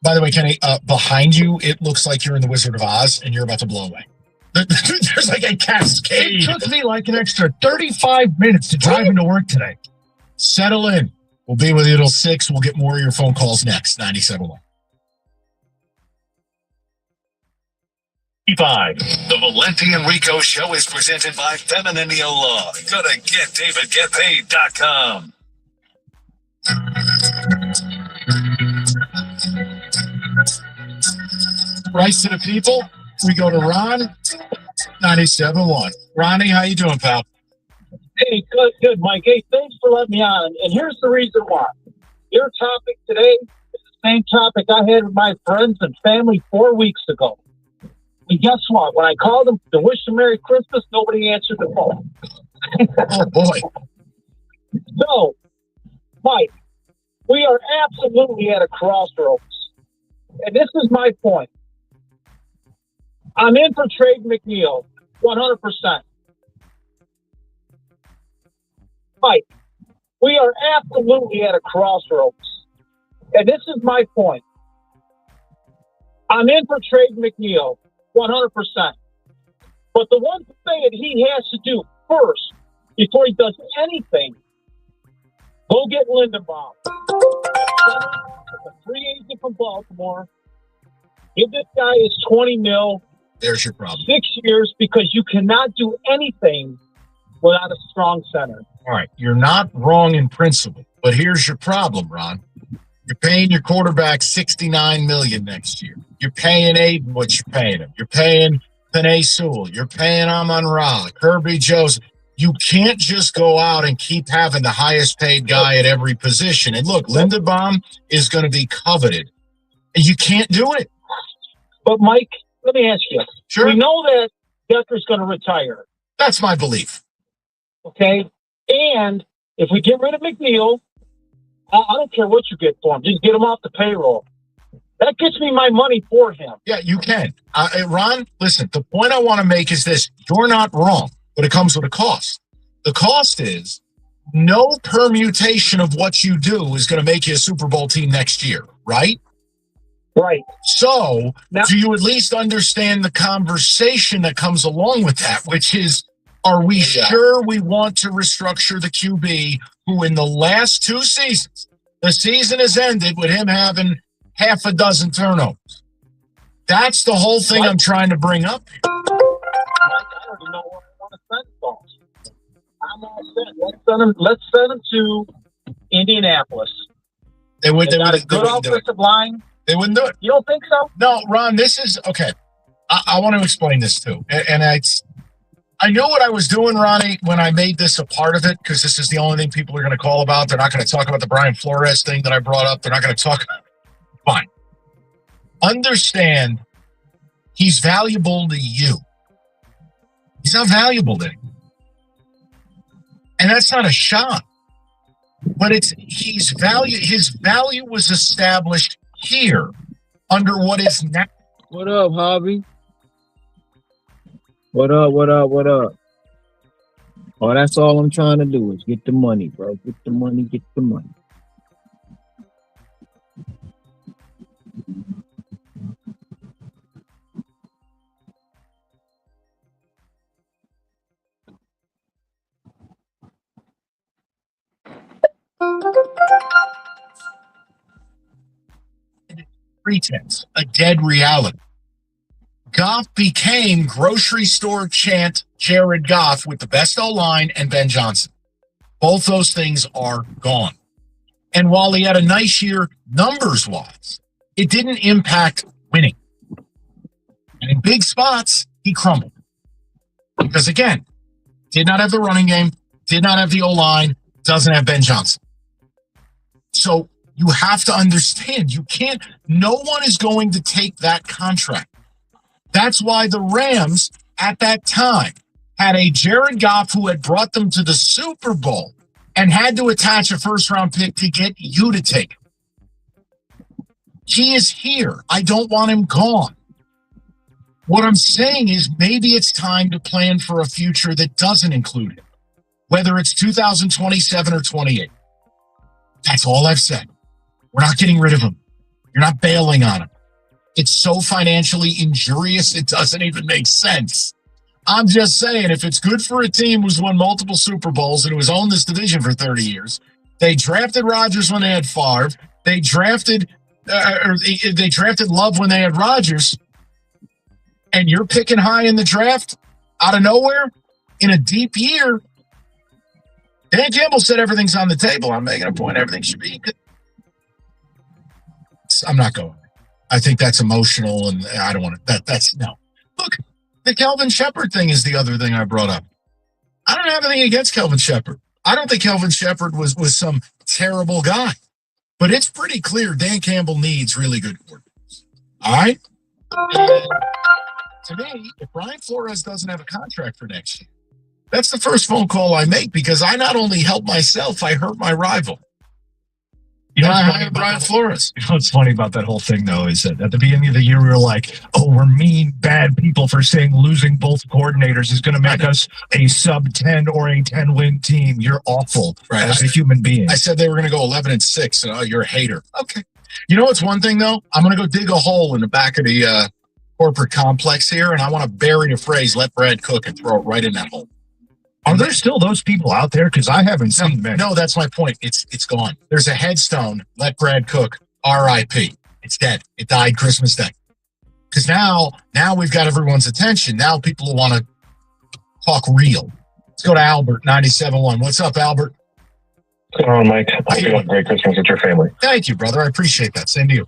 By the way, Kenny, behind you, it looks like you're in the Wizard of Oz and you're about to blow away. There's like a cascade. It took me like an extra 35 minutes to drive into work today. Settle in. We'll be with you till 6. We'll get more of your phone calls next. 97.1. 5. The Valenti and Rico Show is presented by Femininio Law. Go to GetDavidGetPaid.com. Rice to the people. We go to Ron, 97.1. Ronnie, how you doing, pal? Hey, good, Mike. Hey, thanks for letting me on. And here's the reason why. Your topic today is the same topic I had with my friends and family 4 weeks ago. And guess what? When I called them to wish them Merry Christmas, nobody answered the phone. Oh, boy. So, Mike, we are absolutely at a crossroads. And this is my point. I'm in for Trade McNeil, 100%. Mike, we are absolutely at a crossroads. And this is my point. I'm in for Trade McNeil, 100%. But the one thing that he has to do first, before he does anything, Go get Lindenbaum. A free agent from Baltimore. Give this guy his $20 million. There's your problem. 6 years, because you cannot do anything without a strong center. All right, you're not wrong in principle, but here's your problem, Ron. You're paying your quarterback $69 million next year. You're paying Aiden what you're paying him. You're paying Penei Sewell. You're paying Amon-Ra, Kirby Joseph. You can't just go out and keep having the highest paid guy at every position. And look, Lindenbaum is going to be coveted. And you can't do it. But, Mike, let me ask you. Sure. We know that Decker's going to retire. That's my belief. Okay? And if we get rid of McNeil, I don't care what you get for him. Just get him off the payroll. That gets me my money for him. Yeah, you can. Ron, listen, the point I want to make is this. You're not wrong, but it comes with a cost. The cost is no permutation of what you do is going to make you a Super Bowl team next year, right? Right. So do you at least understand the conversation that comes along with that, which is, are we sure we want to restructure the QB who in the last 2 seasons, the season has ended with him having half a dozen turnovers? That's the whole thing I'm trying to bring up here. I already know where I want to send balls. I'm all set. Let's send him to Indianapolis. They got a good offensive line. They wouldn't do it. You don't think so? No, Ron, this is okay. I want to explain this too. And I knew what I was doing, Ronnie, when I made this a part of it, because this is the only thing people are going to call about. They're not going to talk about the Brian Flores thing that I brought up. They're not going to talk. Fine. Understand, he's valuable to you. He's not valuable to you. And that's not a shot. But his value was established here under what is now. What up, Hobby? What up? Oh, that's all I'm trying to do is get the money, bro. Get the money. Pretense, a dead reality. Goff became grocery store chant Jared Goff with the best O-line and Ben Johnson. Both those things are gone. And while he had a nice year numbers-wise, it didn't impact winning. And in big spots, he crumbled. Because again, did not have the running game, did not have the O-line, doesn't have Ben Johnson. So you have to understand, no one is going to take that contract. That's why the Rams at that time had a Jared Goff who had brought them to the Super Bowl and had to attach a first-round pick to get you to take him. He is here. I don't want him gone. What I'm saying is maybe it's time to plan for a future that doesn't include him, whether it's 2027 or 28. That's all I've said. We're not getting rid of him. You're not bailing on him. It's so financially injurious, it doesn't even make sense. I'm just saying, if it's good for a team who's won multiple Super Bowls and who has owned this division for 30 years, they drafted Rodgers when they had Favre. They drafted Love when they had Rodgers. And you're picking high in the draft out of nowhere in a deep year. Dan Campbell said everything's on the table. I'm making a point. Everything should be good. I'm not going. I think that's emotional, and I don't want to. That's no. Look, the Kelvin Shepard thing is the other thing I brought up. I don't have anything against Kelvin Shepard. I don't think Kelvin Shepard was some terrible guy, but it's pretty clear Dan Campbell needs really good quarterbacks. All right. And to me, if Brian Flores doesn't have a contract for next year, that's the first phone call I make because I not only help myself, I hurt my rival. You know, I hired Brian Flores. You know what's funny about that whole thing, though, is that at the beginning of the year, we were like, oh, we're mean, bad people for saying losing both coordinators is going to make us a sub-10 or a 10-win team. You're awful as a human being. I said they were going to go 11-6, and oh, you're a hater. Okay. You know what's one thing, though? I'm going to go dig a hole in the back of the corporate complex here, and I want to bury the phrase, let Brad cook, and throw it right in that hole. Are there still those people out there? Because I haven't seen many. No, that's my point. It's gone. There's a headstone. Let Brad cook. R.I.P. It's dead. It died Christmas Day. Because now we've got everyone's attention. Now people will want to talk real. Let's go to Albert, 97.1. What's up, Albert? What's going on, Mike? Hope you have a great Christmas with your family. Thank you, brother. I appreciate that. Same to you.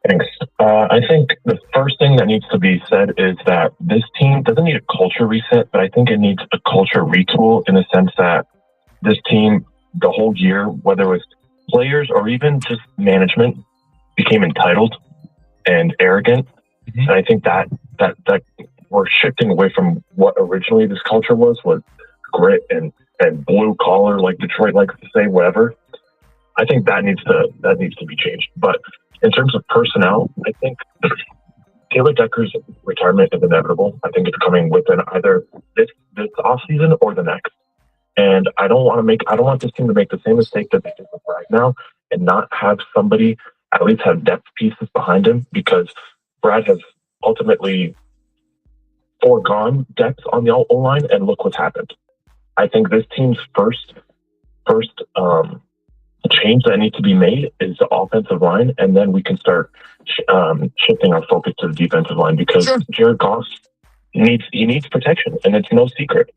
Thanks. I think the first thing that needs to be said is that this team doesn't need a culture reset, but I think it needs a culture retool in the sense that this team, the whole year, whether it was players or even just management, became entitled and arrogant. Mm-hmm. And I think that we're shifting away from what originally this culture was grit and blue collar, like Detroit likes to say, whatever. I think that needs to be changed. But in terms of personnel, I think Taylor Decker's retirement is inevitable. I think it's coming within either this offseason or the next. And I don't want this team to make the same mistake that they did with Brad now and not have somebody at least have depth pieces behind him, because Brad has ultimately foregone depth on the O-line, and look what's happened. I think this team's first change that needs to be made is the offensive line, and then we can start shifting our focus to the defensive line, because Jared Goff needs protection, and it's no secret.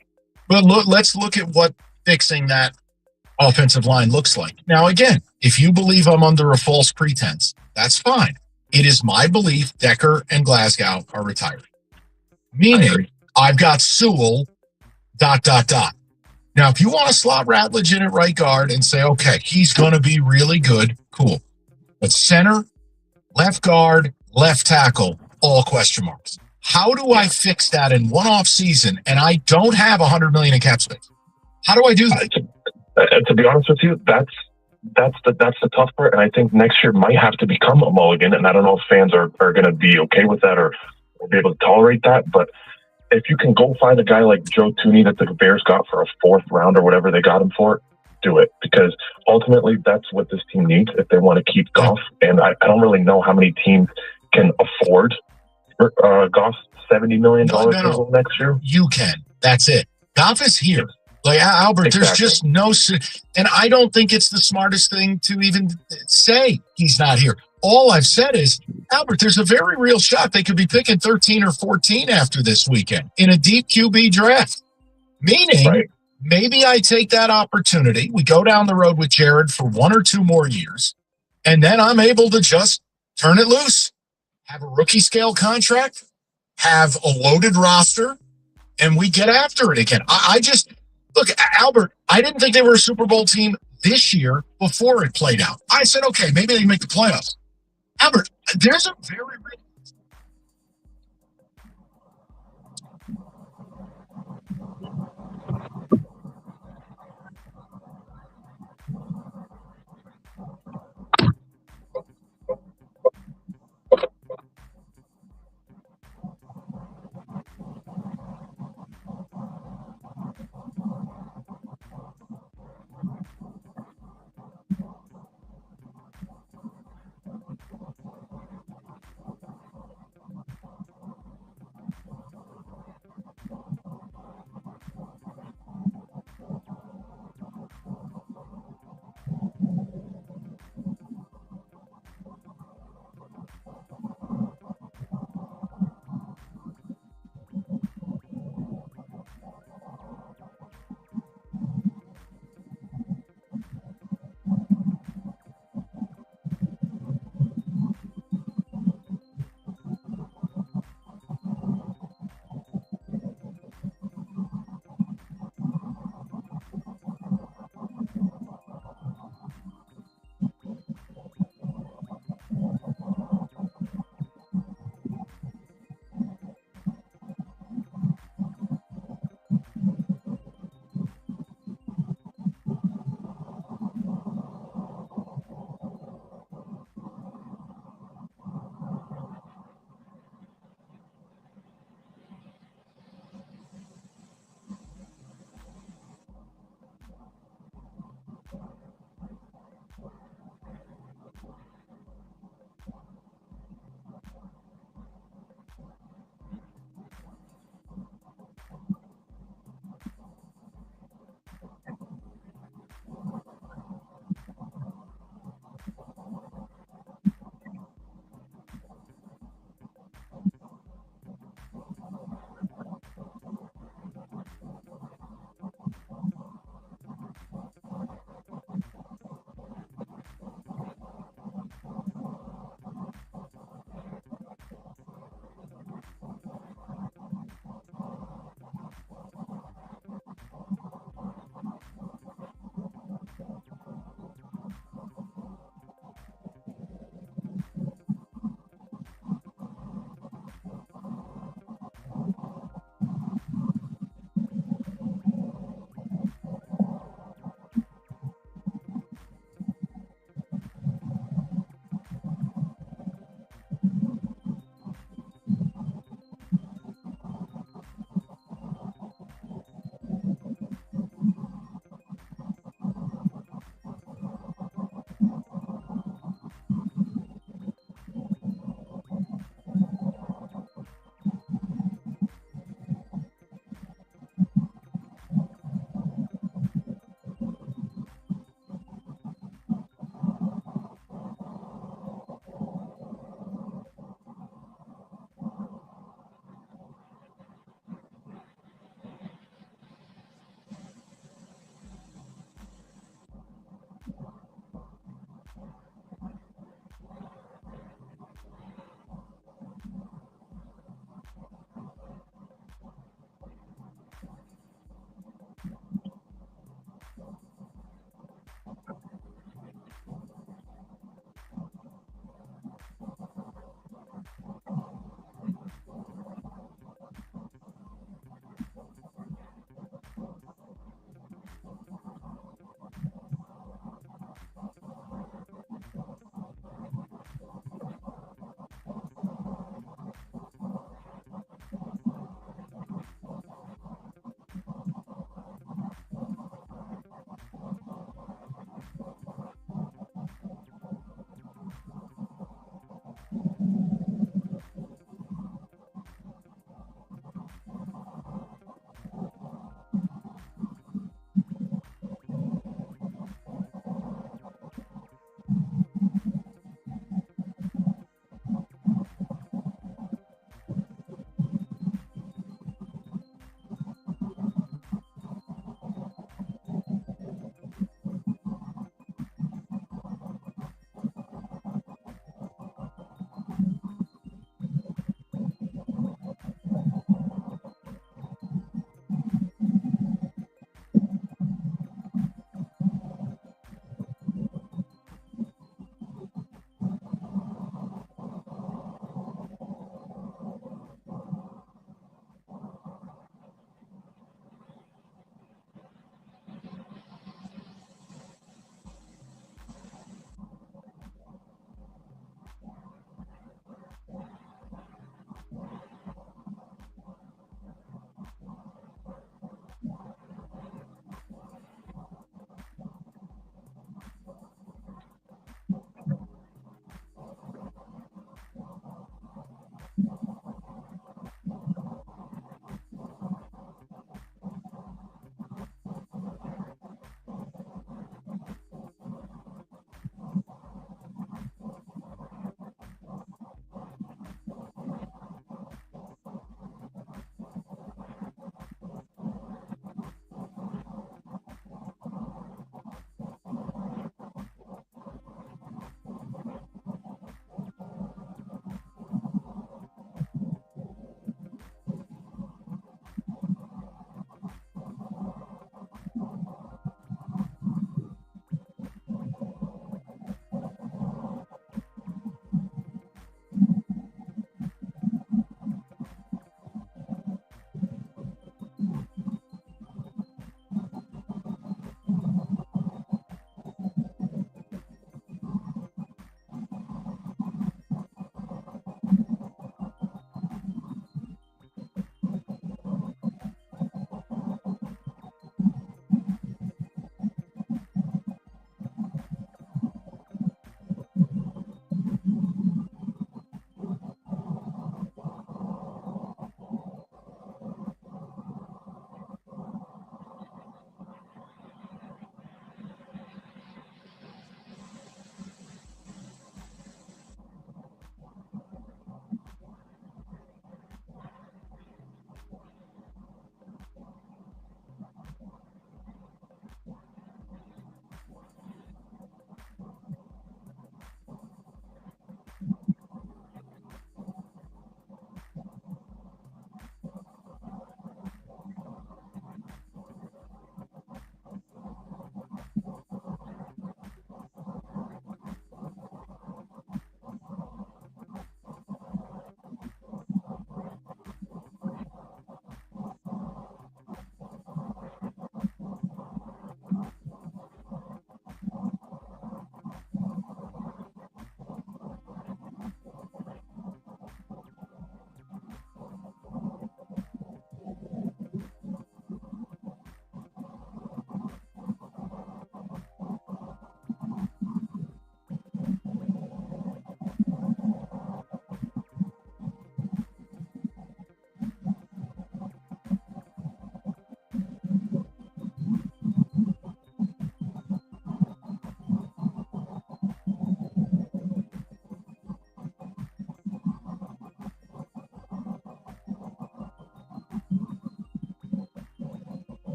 But let's look at what fixing that offensive line looks like. Now, again, if you believe I'm under a false pretense, that's fine. It is my belief Decker and Glasgow are retired. Meaning, I've got Sewell, ... Now, if you want to slot Ratledge in at right guard and say, okay, he's going to be really good, cool. But center, left guard, left tackle, all question marks. How do I fix that in one off season and I don't have $100 million in cap space? How do I do that? To be honest with you, that's the tough part, and I think next year might have to become a mulligan, and I don't know if fans are going to be okay with that or be able to tolerate that, but if you can go find a guy like Joe Tooney that the Bears got for a 4th round or whatever they got him for, do it, because ultimately that's what this team needs if they want to keep Goff. And I don't really know how many teams can afford Goff's $70 million next year. You can. That's it. Goff is here. Like, Albert, exactly. There's just no... And I don't think it's the smartest thing to even say he's not here. All I've said is, Albert, there's a very real shot they could be picking 13 or 14 after this weekend in a deep QB draft. Meaning, maybe I take that opportunity. We go down the road with Jared for 1 or 2 more years, and then I'm able to just turn it loose, have a rookie scale contract, have a loaded roster, and we get after it again. I just... Look, Albert, I didn't think they were a Super Bowl team this year before it played out. I said, okay, maybe they can make the playoffs. Albert, there's a very real...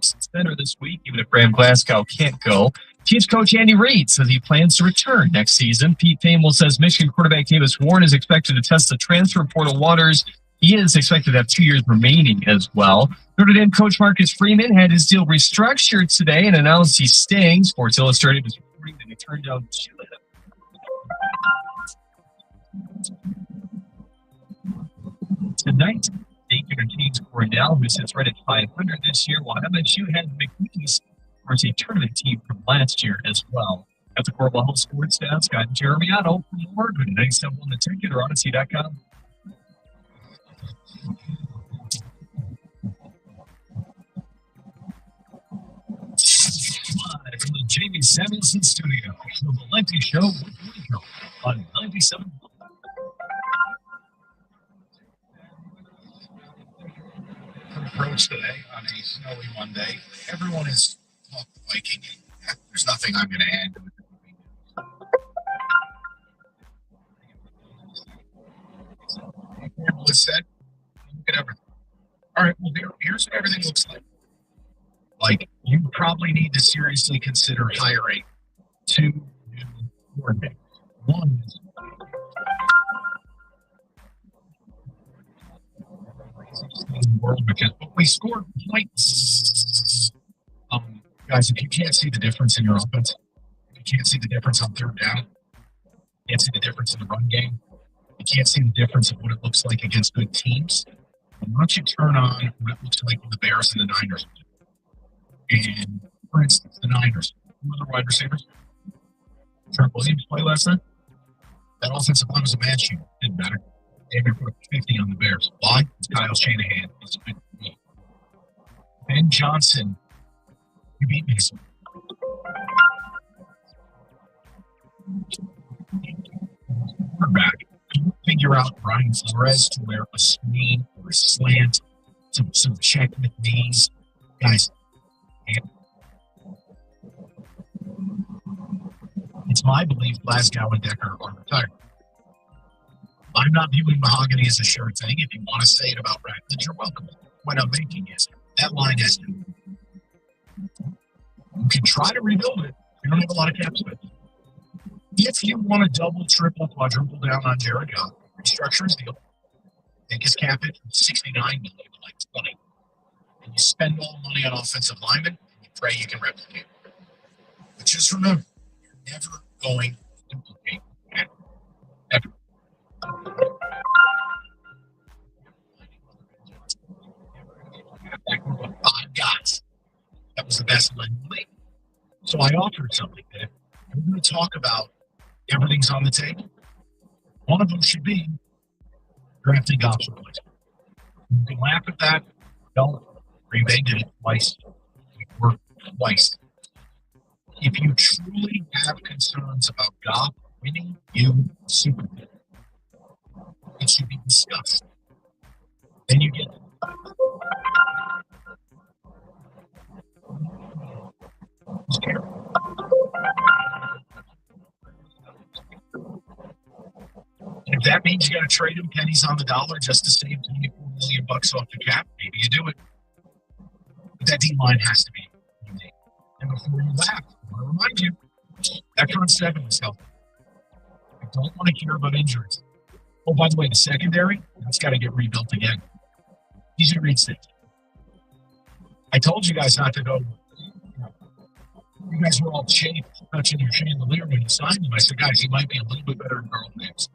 option center this week, even if Graham Glasgow can't go. Chiefs coach Andy Reid says he plans to return next season. Pete Thamel says Michigan quarterback Davis Warren is expected to test the transfer portal waters. He is expected to have 2 years remaining as well. Notre Dame coach Marcus Freeman had his deal restructured today and announced he's staying. Sports Illustrated is reporting that he turned down Chile. Tonight, State entertains Cornell, who sits right at 500 this year, while MSU has McNeese, of course, a tournament team from last year as well. At the Corval Health Sports Desk, I'm Jeremy Otto from Oregon. Nice to have on the ticket or Odyssey.com. Live from the Jamie Samuelson studio, the Valenti Show with Rico on 97. Approach today on a snowy Monday. Everyone is talk Viking. There's nothing I'm going to add to it. Campbell has said, look at everything. All right, well, here's what everything looks like. Like, you probably need to seriously consider hiring 2 new coordinators. One is world because we scored points. Guys, if you can't see the difference in your offense, if you can't see the difference on third down, you can't see the difference in the run game, you can't see the difference of what it looks like against good teams, why don't you turn on what it looks like with the Bears and the Niners? And, for instance, the Niners, who were the wide receivers? Trent Williams played last night? That offensive line was a man shoot. Didn't matter. David put 50 on the Bears. Why? It's Kyle Shanahan. It's good for me. Ben Johnson, you beat me. Quarterback, can you figure out Brian Flores to wear a screen or a slant, some check with knees? Guys, it's my belief Glasgow and Decker are retired. I'm not viewing mahogany as a sure thing. If you want to say it about Ratcliffe, you're welcome. What I'm making is that line has to. You can try to rebuild it. You don't have a lot of cap space. If you want to double, triple, quadruple down on Jared Goff, restructure his deal, take his cap hit from $69 million to like $20, and you spend all the money on offensive linemen, and you pray you can replicate. But just remember, you're never going to duplicate that. Ever. That group of 5 guys. That was the best in the league. So I offered something that if we're going to talk about everything's on the table, one of them should be drafting Goff's replacement. You can laugh at that. Don't. Green Bay did it twice. It worked twice. If you truly have concerns about Goff winning you Super Bowl, it should be discussed. Then you get if that means you got to trade him pennies on the dollar just to save $24 million off the cap, maybe you do it. But that D line has to be unique. And before you laugh, I want to remind you, that front seven is healthy. I don't want to hear about injuries. Oh, by the way, the secondary, that's got to get rebuilt again. Easy to read six. I told you guys not to go. You guys were all chafed, touching your chandelier when you signed him. I said, guys, he might be a little bit better than Earl Nips.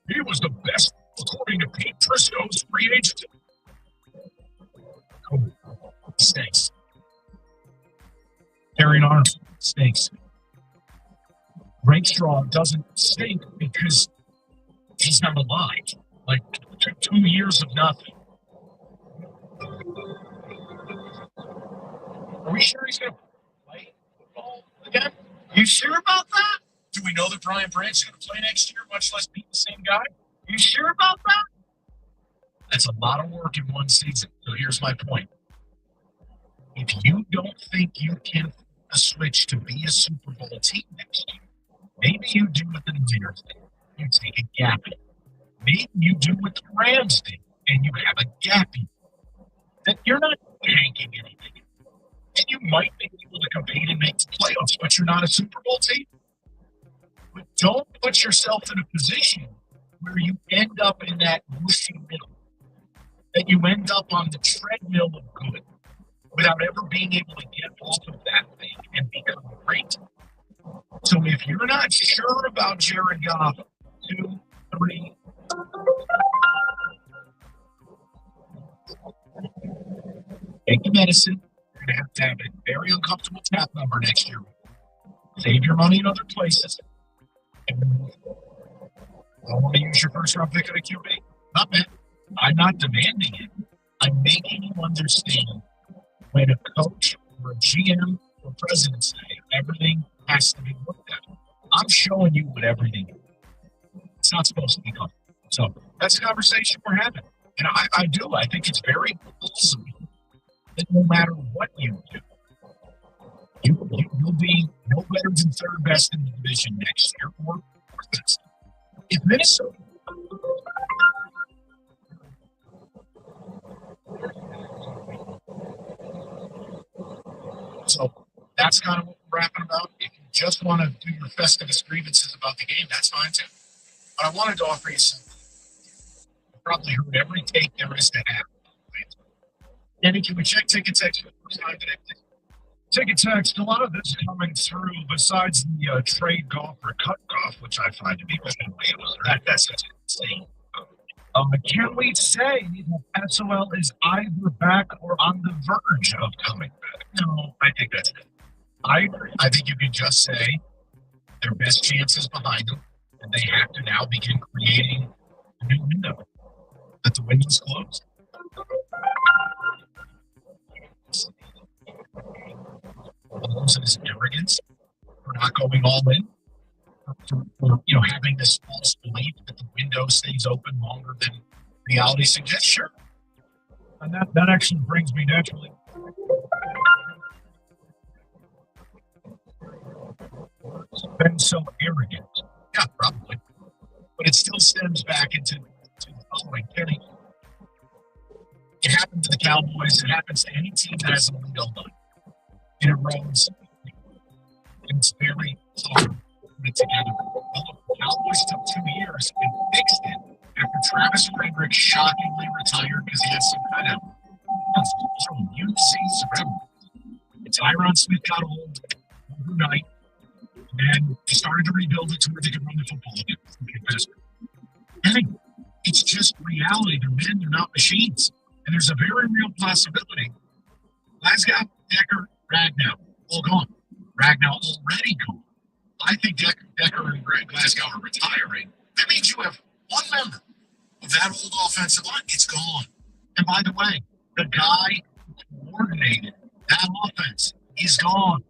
He was the best, according to Pete Prisco's free agent. Oh, stinks. Terry Arnold stinks. Rakestraw doesn't stink because he's not alive. Like 2 years of nothing. Are we sure he's going to play football again? You sure about that? Do we know that Brian Brant's going to play next year, much less beat the same guy? You sure about that? That's a lot of work in one season. So here's my point. If you don't think you can flip a switch to be a Super Bowl team next year, maybe you do what the Niners did. You take a gap year. Maybe you do what the Rams did, and you have a gap year. That you're not tanking anything. and you might be able to compete and make the playoffs, but you're not a Super Bowl team. But don't put yourself in a position where you end up in that mushy middle, that you end up on the treadmill of good without ever being able to get off of that thing and become great. So if you're not sure about Jared Goff, 2, 3, take the medicine. You're going to have a very uncomfortable cap number next year. Save your money in other places. I don't want to use your first round pick at a QB. Not that. I'm not demanding it. I'm making you understand when a coach or a GM or president say everything has to be looked at. I'm showing you what everything is. It's not supposed to be comfortable. So that's the conversation we're having. And I do. I think it's very awesome that no matter what you do, you'll be no better than third best in the division next year or fourth best. If Minnesota So that's kind of what we're rapping about. If you just want to do your Festivus grievances about the game, that's fine too. But I wanted to offer you something. You've probably heard every take there is to have. Danny, can we check ticket text for the first time today? Ticket text, a lot of this coming through besides the trade golf or cut golf, which I find to be that's insane. Can we say that SOL is either back or on the verge of coming back? No, I think that's it. I think you can just say their best chances behind them, and they have to now begin creating a new window. That the window's closed. And his arrogance for not going all in, for having this false belief that the window stays open longer than reality suggests. Sure, and that actually brings me naturally. Been so arrogant, yeah, probably, but it still stems back into the following. Kenny, it happened to the Cowboys. It happens to any team that has a window done. It erodes. It's very hard to put it together. Well, the Cowboys took 2 years and fixed it after Travis Frederick shockingly retired because he had some kind of immune disease or whatever. And Tyron Smith got old overnight, and they started to rebuild it to where they could run the football again. It's just reality. They're men, they're not machines. And there's a very real possibility. Glasgow, Decker, Ragnow, all gone. Ragnow already gone. I think Decker and Glasgow are retiring. That means you have one member of that old offensive line. It's gone. And by the way, the guy who coordinated that offense is gone.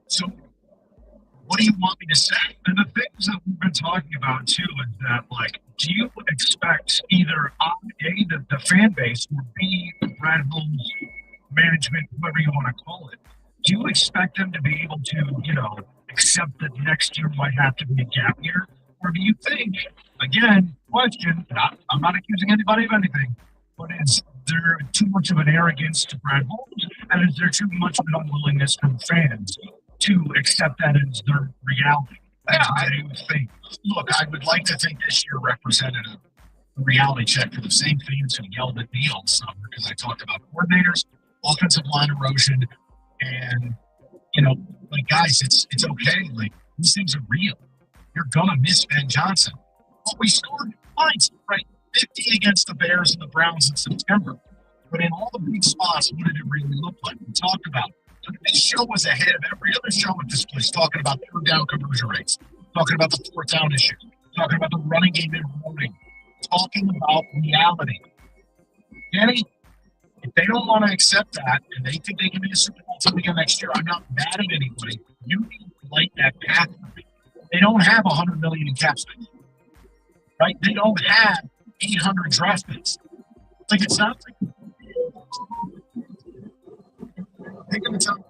So what do you want me to say? And the things that we've been talking about too is that, like, do you expect either the fan base or B, Brad Holmes management, whatever you want to call it, do you expect them to be able to, accept that next year might have to be a gap year? Or do you think, again, question, I'm not accusing anybody of anything, but is there too much of an arrogance to Brad Holmes? And is there too much of an unwillingness from fans to accept that as their reality? Yeah, I think. Look, I would like to think this year represented a reality check for the same fans who yelled at me all summer because I talked about coordinators, offensive line erosion, and guys, it's okay. Like, these things are real. You're gonna miss Ben Johnson. But we scored points, right? 50 against the Bears and the Browns in September. But in all the big spots, what did it really look like? We talked about it. This show was ahead of every other show at this place, talking about third down conversion rates, talking about the fourth down issue, talking about the running game eroding, talking about reality. Danny, if they don't want to accept that and they think they can be a Super Bowl team again next year, I'm not mad at anybody. You need to light that path for me. They don't have $100 million in cap space, right? They don't have 800 draft picks. Like, it's not like take them time.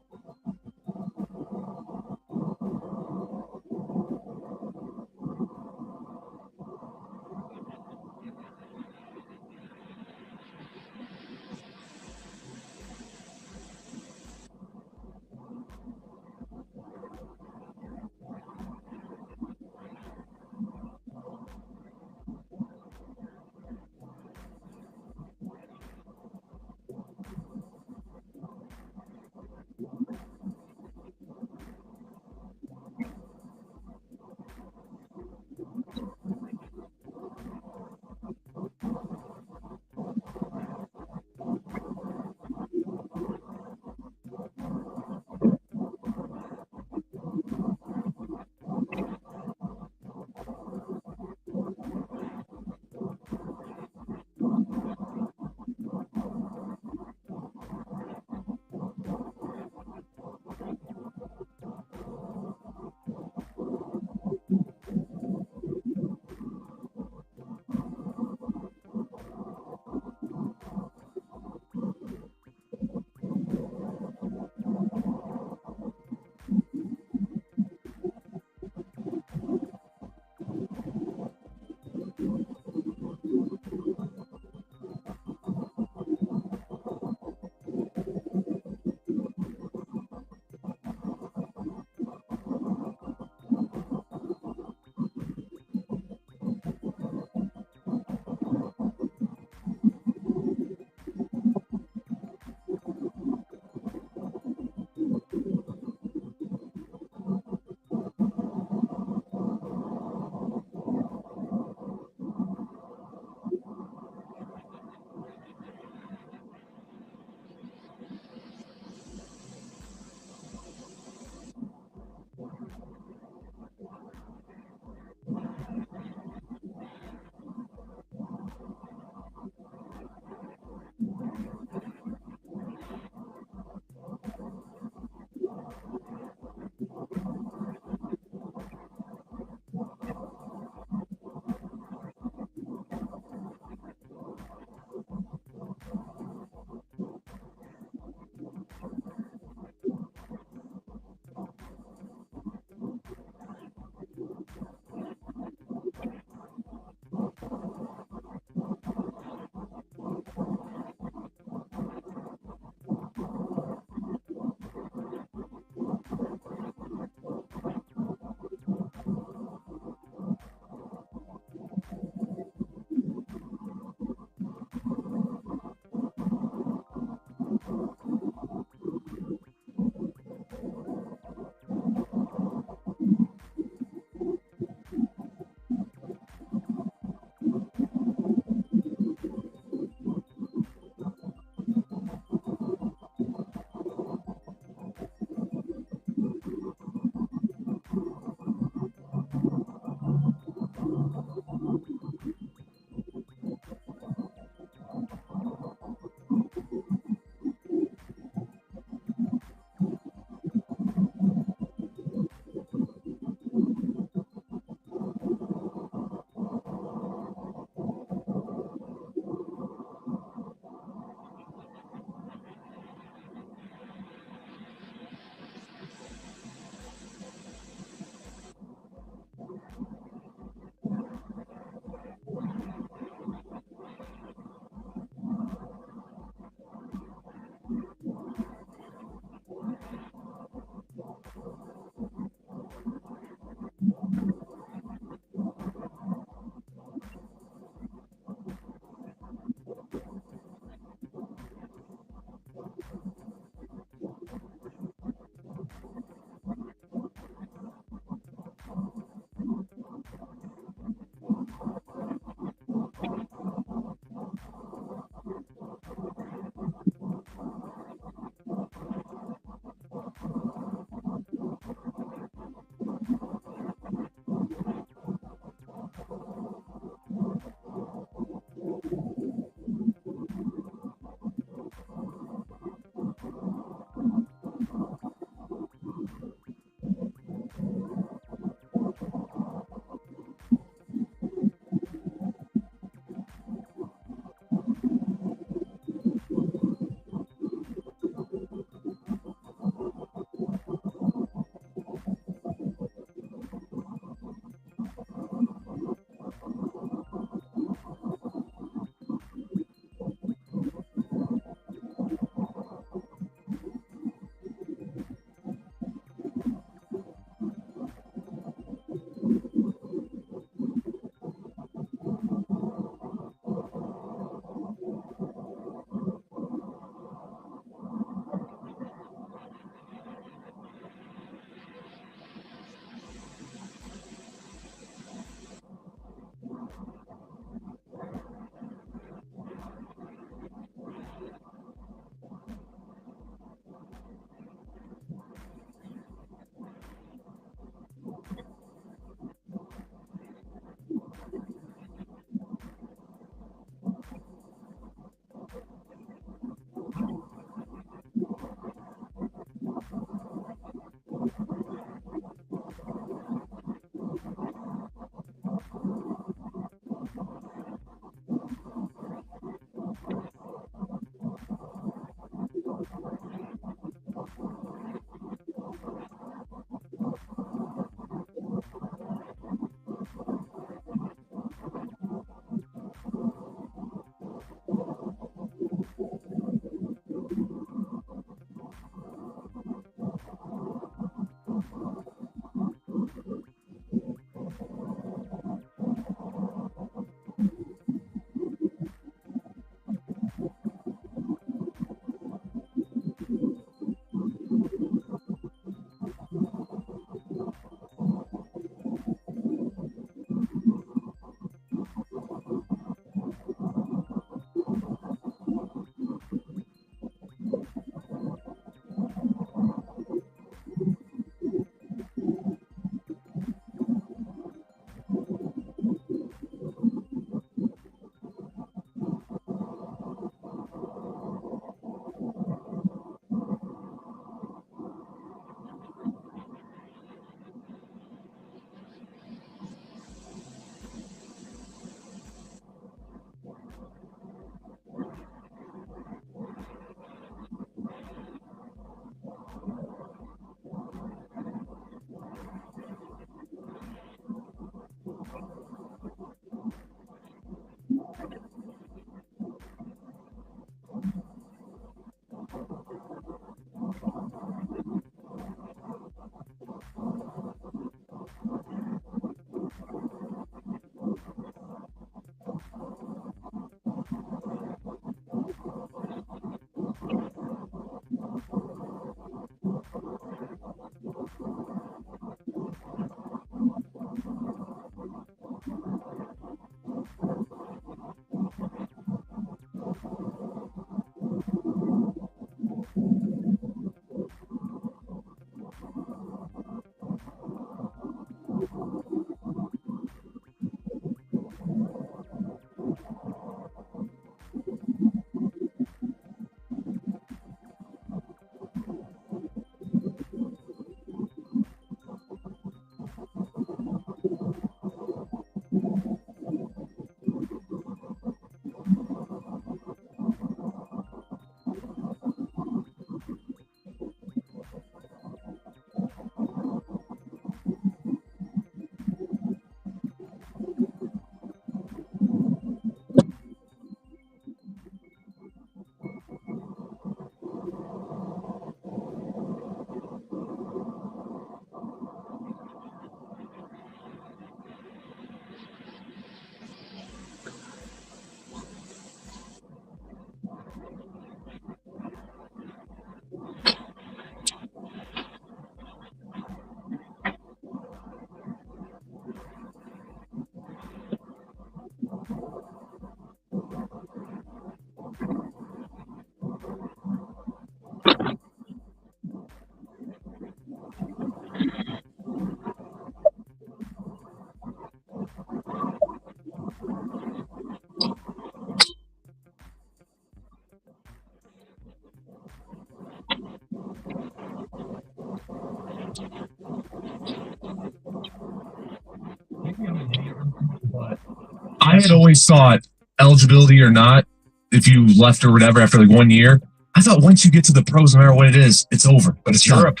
I had always thought eligibility or not, if you left or whatever after like 1 year, I thought once you get to the pros, no matter what it is, it's over. But it's Europe.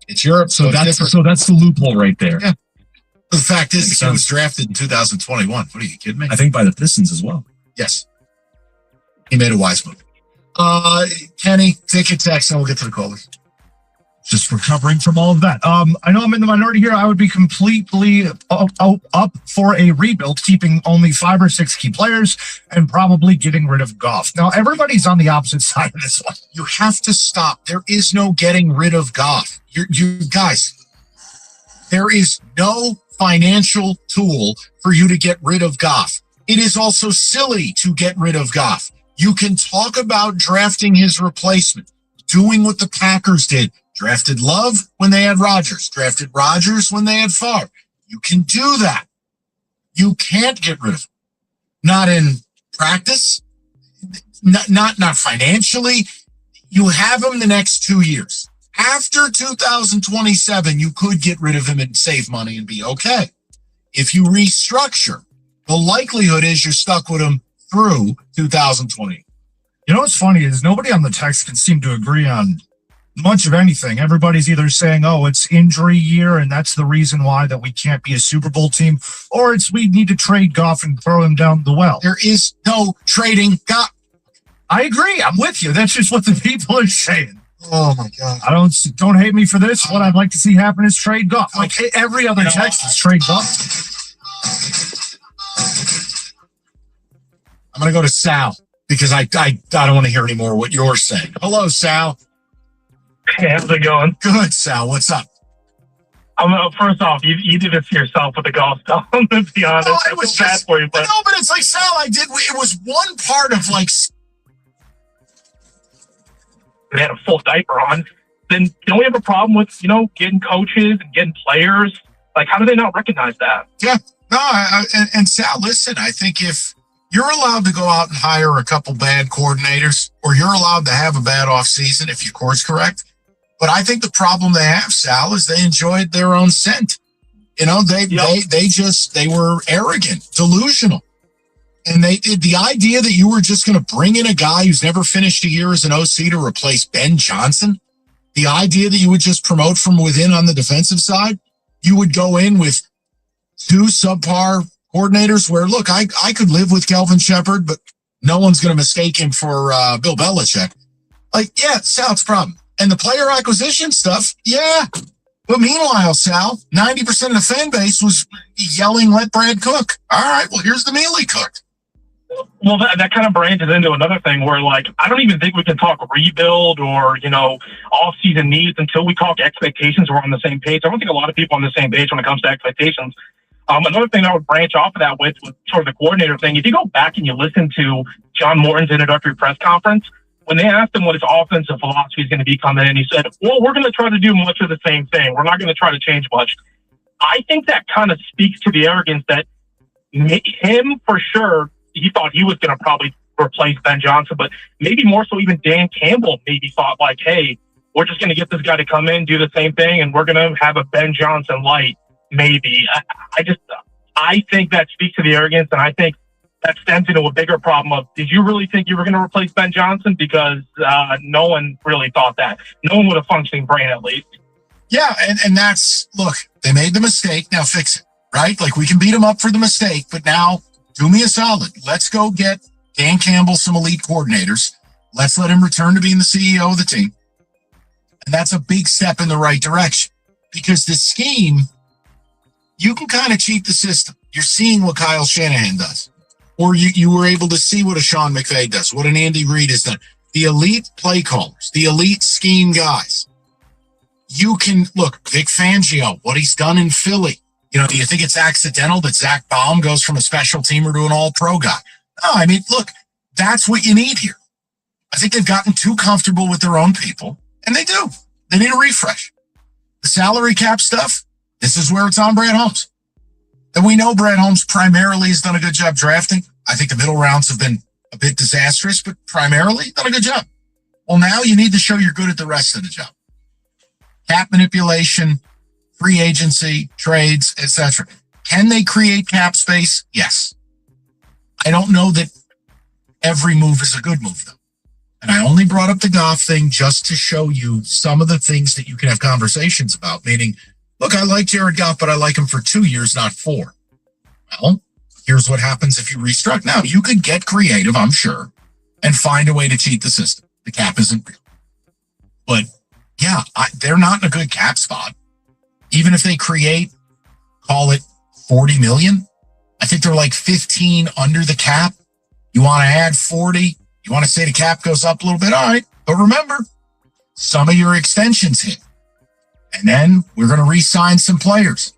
It's Europe, So that's the loophole right there. Yeah. The fact is, the kid was drafted in 2021. What are you kidding me? I think by the Pistons as well. Yes. He made a wise move. Kenny, take your text and we'll get to the callers. Just recovering from all of that. I know I'm in the minority here. I would be completely up for a rebuild, keeping only 5 or 6 key players and probably getting rid of Goff. Now, everybody's on the opposite side of this one. You have to stop. There is no getting rid of Goff. You guys, there is no financial tool for you to get rid of Goff. It is also silly to get rid of Goff. You can talk about drafting his replacement, doing what the Packers did. Drafted Love when they had Rodgers. Drafted Rodgers when they had Favre. You can do that. You can't get rid of him. Not in practice. Not financially. You have him the next 2 years. After 2027, you could get rid of him and save money and be okay. If you restructure, the likelihood is you're stuck with him through 2020. You know what's funny is nobody on the text can seem to agree on much of anything. Everybody's either saying, oh, it's injury year and that's the reason why that we can't be a Super Bowl team, or it's we need to trade Goff and throw him down the well. There is no trading Goff. I agree. I'm with you. That's just what the people are saying. Oh my God. Don't hate me for this. What I'd like to see happen is trade Goff. Like every other text is trade Goff. I'm going to go to Sal because I don't want to hear anymore what you're saying. Hello, Sal. Hey, how's it going? Good, Sal. What's up? First off, you did this to yourself with the golf stuff. To be honest, No, I feel bad for you, but no, but it's like Sal. It was one part of like they had a full diaper on. Then don't we have a problem with getting coaches and getting players? Like, how do they not recognize that? Yeah, no, and Sal, listen. I think if you're allowed to go out and hire a couple bad coordinators, or you're allowed to have a bad off season if your course correct. But I think the problem they have, Sal, is they enjoyed their own scent. They were arrogant, delusional. And the idea that you were just going to bring in a guy who's never finished a year as an OC to replace Ben Johnson, the idea that you would just promote from within on the defensive side, you would go in with 2 subpar coordinators where, look, I could live with Kelvin Shepard, but no one's going to mistake him for Bill Belichick. Like, yeah, Sal, it's a problem. And the player acquisition stuff, yeah. But meanwhile, Sal, 90% of the fan base was yelling, let Brad cook. All right, well, here's the meal he cooked. Well, that kind of branches into another thing where, like, I don't even think we can talk rebuild or, off-season needs until we talk expectations. We're on the same page. I don't think a lot of people are on the same page when it comes to expectations. Another thing I would branch off of that with sort of the coordinator thing, if you go back and you listen to John Morton's introductory press conference, when they asked him what his offensive philosophy is going to be coming in, he said, well, we're going to try to do much of the same thing. We're not going to try to change much. I think that kind of speaks to the arrogance that him, for sure, he thought he was going to probably replace Ben Johnson, but maybe more so even Dan Campbell maybe thought like, hey, we're just going to get this guy to come in, do the same thing, and we're going to have a Ben Johnson light, maybe. I think that speaks to the arrogance, and I think that stems into a bigger problem of, did you really think you were going to replace Ben Johnson? Because no one really thought that. No one with a functioning brain, at least. Yeah, and that's, look, they made the mistake, now fix it, right? Like, we can beat them up for the mistake, but now do me a solid. Let's go get Dan Campbell some elite coordinators. Let's let him return to being the CEO of the team. And that's a big step in the right direction. Because the scheme, you can kind of cheat the system. You're seeing what Kyle Shanahan does. Or you were able to see what a Sean McVay does, what an Andy Reid has done. The elite play callers, the elite scheme guys. You can, look, Vic Fangio, what he's done in Philly. Do you think it's accidental that Zach Baum goes from a special teamer to an all-pro guy? No, I mean, look, that's what you need here. I think they've gotten too comfortable with their own people, and they do. They need a refresh. The salary cap stuff, this is where it's on Brad Holmes. And we know Brad Holmes primarily has done a good job drafting. I think the middle rounds have been a bit disastrous, but primarily done a good job. Well, now you need to show you're good at the rest of the job. cap manipulation, free agency, trades, etc. Can they create cap space? Yes. I don't know that every move is a good move, though. And I only brought up the Goff thing just to show you some of the things that you can have conversations about, meaning, look, I like Jared Goff, but I like him for 2 years, not 4. Well, here's what happens if you restructure. Now, you could get creative, I'm sure, and find a way to cheat the system. The cap isn't real. But, yeah, they're not in a good cap spot. Even if they create, call it 40 million, I think they're like 15 under the cap. You want to add 40? You want to say the cap goes up a little bit? All right. But remember, some of your extensions hit. And then we're going to re-sign some players.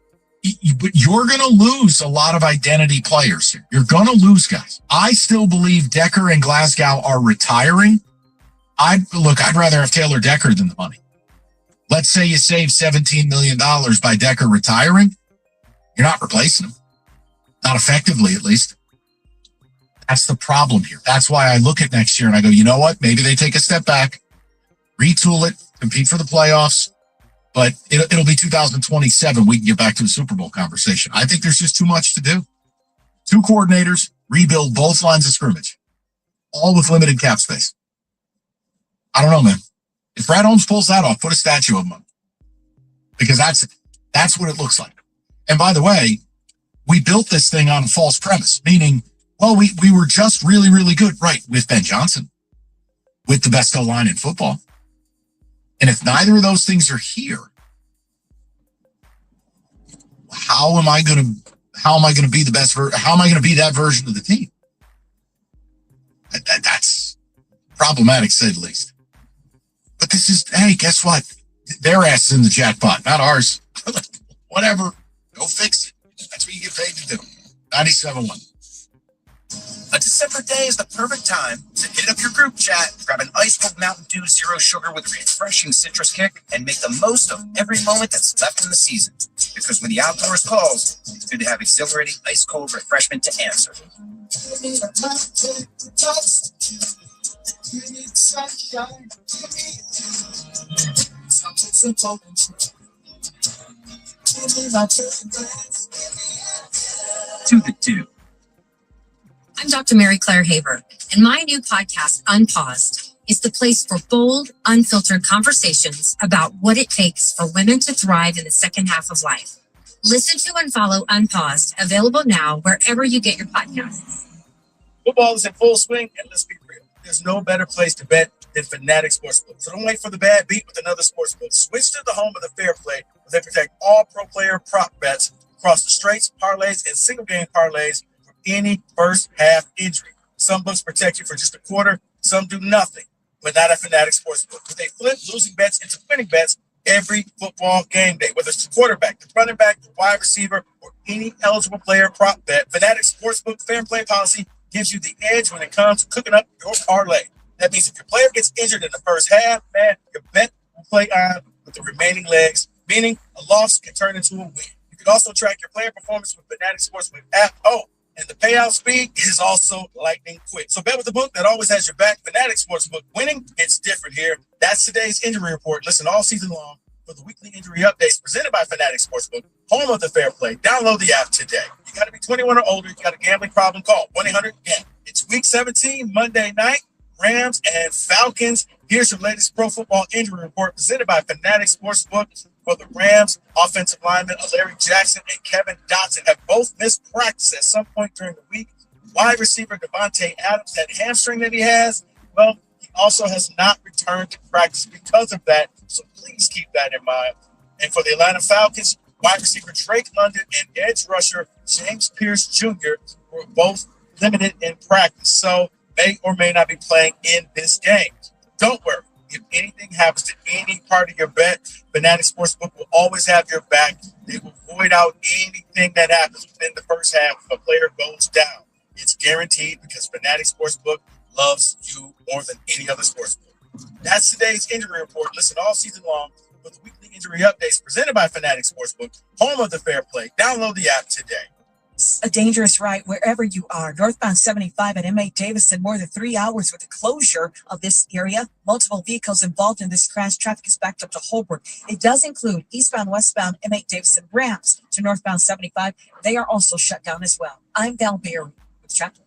But you're going to lose a lot of identity players here. You're going to lose guys. I still believe Decker and Glasgow are retiring. I'd rather have Taylor Decker than the money. Let's say you save $17 million by Decker retiring. You're not replacing him. Not effectively, at least. That's the problem here. That's why I look at next year and I go, you know what? Maybe they take a step back, retool it, compete for the playoffs, but it'll be 2027. We can get back to the Super Bowl conversation. I think there's just too much to do. 2 coordinators, rebuild both lines of scrimmage, all with limited cap space. I don't know, man. If Brad Holmes pulls that off, put a statue of him up. Because that's what it looks like. And by the way, we built this thing on a false premise, meaning, well, we were just really, really good, right, with Ben Johnson, with the best O-line in football. And if neither of those things are here, how am I going to be the best? How am I going to be that version of the team? That's problematic, to say the least. But this is, hey, guess what? Their ass is in the jackpot, not ours. Whatever. Go fix it. That's what you get paid to do. 97.1. A December day is the perfect time to hit up your group chat, grab an ice cold Mountain Dew Zero Sugar with a refreshing citrus kick, and make the most of every moment that's left in the season. Because when the outdoors calls, it's good to have exhilarating ice cold refreshment to answer. To the do. I'm Dr. Mary Claire Haber, and my new podcast, Unpaused, is the place for bold, unfiltered conversations about what it takes for women to thrive in the second half of life. Listen to and follow Unpaused, available now wherever you get your podcasts. Football is in full swing, and let's be real. There's no better place to bet than Fanatic Sportsbook. So don't wait for the bad beat with another sportsbook. Switch to the home of the fair play, where they protect all pro player prop bets across the straights, parlays, and single game parlays from any first half injury. Some books protect you for just a quarter, some do nothing, but not at Fanatic Sportsbook. But they flip losing bets into winning bets every football game day, whether it's the quarterback, the running back, the wide receiver, or any eligible player prop bet. Fanatic Sportsbook fair play policy gives you the edge when it comes to cooking up your parlay. That means if your player gets injured in the first half, man, your bet will play on with the remaining legs, meaning a loss can turn into a win. You can also track your player performance with Fanatic Sportsbook app. Oh, and the payout speed is also lightning quick. So bet with the book that always has your back. Fanatic Sportsbook. Winning, it's different here. That's today's injury report. Listen all season long for the weekly injury updates presented by Fanatic Sportsbook, home of the fair play. Download the app today. You got to be 21 or older. You got a gambling problem, call 1-800-GAMBLE. It's week 17, Monday night. Rams and Falcons. Here's your latest pro football injury report presented by Fanatic Sportsbook. For the Rams, offensive linemen Larry Jackson and Kevin Dotson have both missed practice at some point during the week. Wide receiver Devontae Adams, that hamstring that he has, well, he also has not returned to practice because of that. So please keep that in mind. And for the Atlanta Falcons, wide receiver Drake London and edge rusher James Pierce Jr. were both limited in practice. So may or may not be playing in this game. Don't worry. If anything happens to any part of your bet, Fanatic Sportsbook will always have your back. They will void out anything that happens within the first half if a player goes down. It's guaranteed because Fanatic Sportsbook loves you more than any other sportsbook. That's today's injury report. Listen all season long for the weekly injury updates presented by Fanatic Sportsbook, home of the fair play. Download the app today. A dangerous ride wherever you are. Northbound 75 at M8 Davison, more than 3 hours with the closure of this area. Multiple vehicles involved in this crash. Traffic is backed up to Holbrook. It does include eastbound, westbound M8 Davison ramps to northbound 75. They are also shut down as well. I'm Val Berry with Chapel.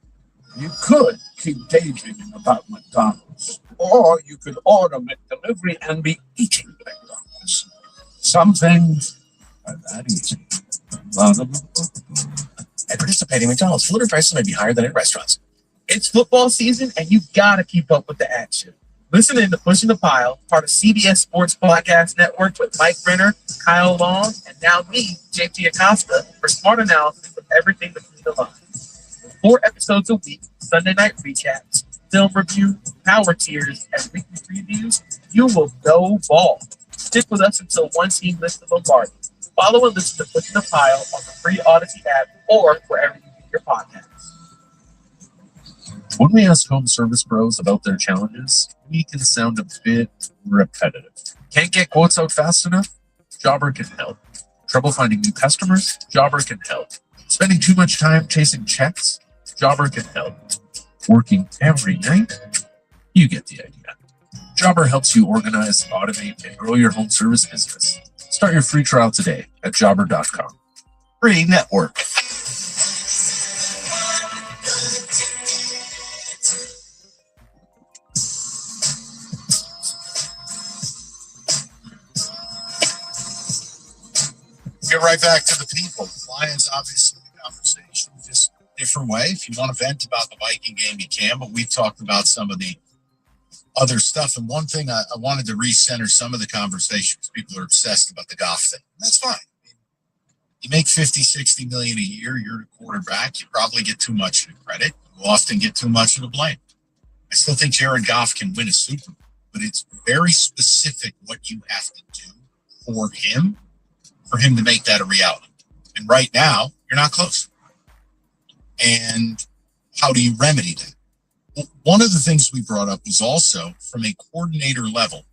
You could keep daydreaming about McDonald's, or you could order McDelivery and be eating McDonald's. Some things are that easy. At participating McDonald's, food prices may be higher than at restaurants. It's football season, and you gotta keep up with the action. Listen in to Pushing the Pile, part of CBS Sports Podcast Network with Mike Brenner, Kyle Long, and now me, JT Acosta, for smart analysis of everything between the lines. 4 episodes a week, Sunday night recaps, film review, power tiers, and weekly previews. You will know ball. Stick with us until one team lifts the Lombardi. Follow and listen to Pushing the Pile on the free Odyssey app or wherever you get your podcasts. When we ask home service pros about their challenges, we can sound a bit repetitive. Can't get quotes out fast enough? Jobber can help. Trouble finding new customers? Jobber can help. Spending too much time chasing checks? Jobber can help. Working every night? You get the idea. Jobber helps you organize, automate, and grow your home service business. Start your free trial today at jobber.com. Free network. Get right back to the people. Lions, obviously, the conversation just a different way. If you want to vent about the Viking game, you can, but we've talked about some of the other stuff. And one thing I wanted to recenter some of the conversations. People are obsessed about the Goff thing. That's fine. You make 50, 60 million a year, you're a quarterback, you probably get too much of the credit. You often get too much of the blame. I still think Jared Goff can win a Super Bowl, but it's very specific what you have to do for him to make that a reality. And right now, you're not close. And how do you remedy that? Well, one of the things we brought up was also from a coordinator level,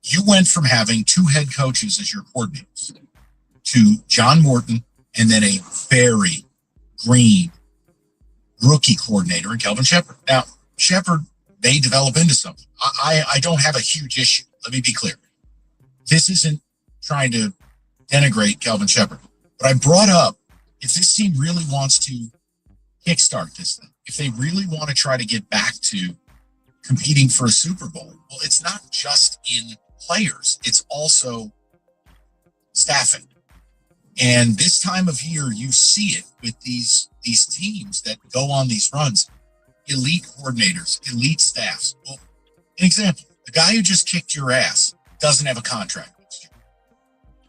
you went from having 2 head coaches as your coordinators to John Morton and then a very green rookie coordinator in Kelvin Shepard. Now, Shepard may develop into something. I don't have a huge issue. Let me be clear. This isn't trying to denigrate Kelvin Shepard. But I brought up, if this team really wants to kickstart this thing, if they really want to try to get back to competing for a Super Bowl, well, it's not just in players. It's also staffing. And this time of year, you see it with these teams that go on these runs. Elite coordinators, elite staffs. Well, an example, the guy who just kicked your ass doesn't have a contract next year.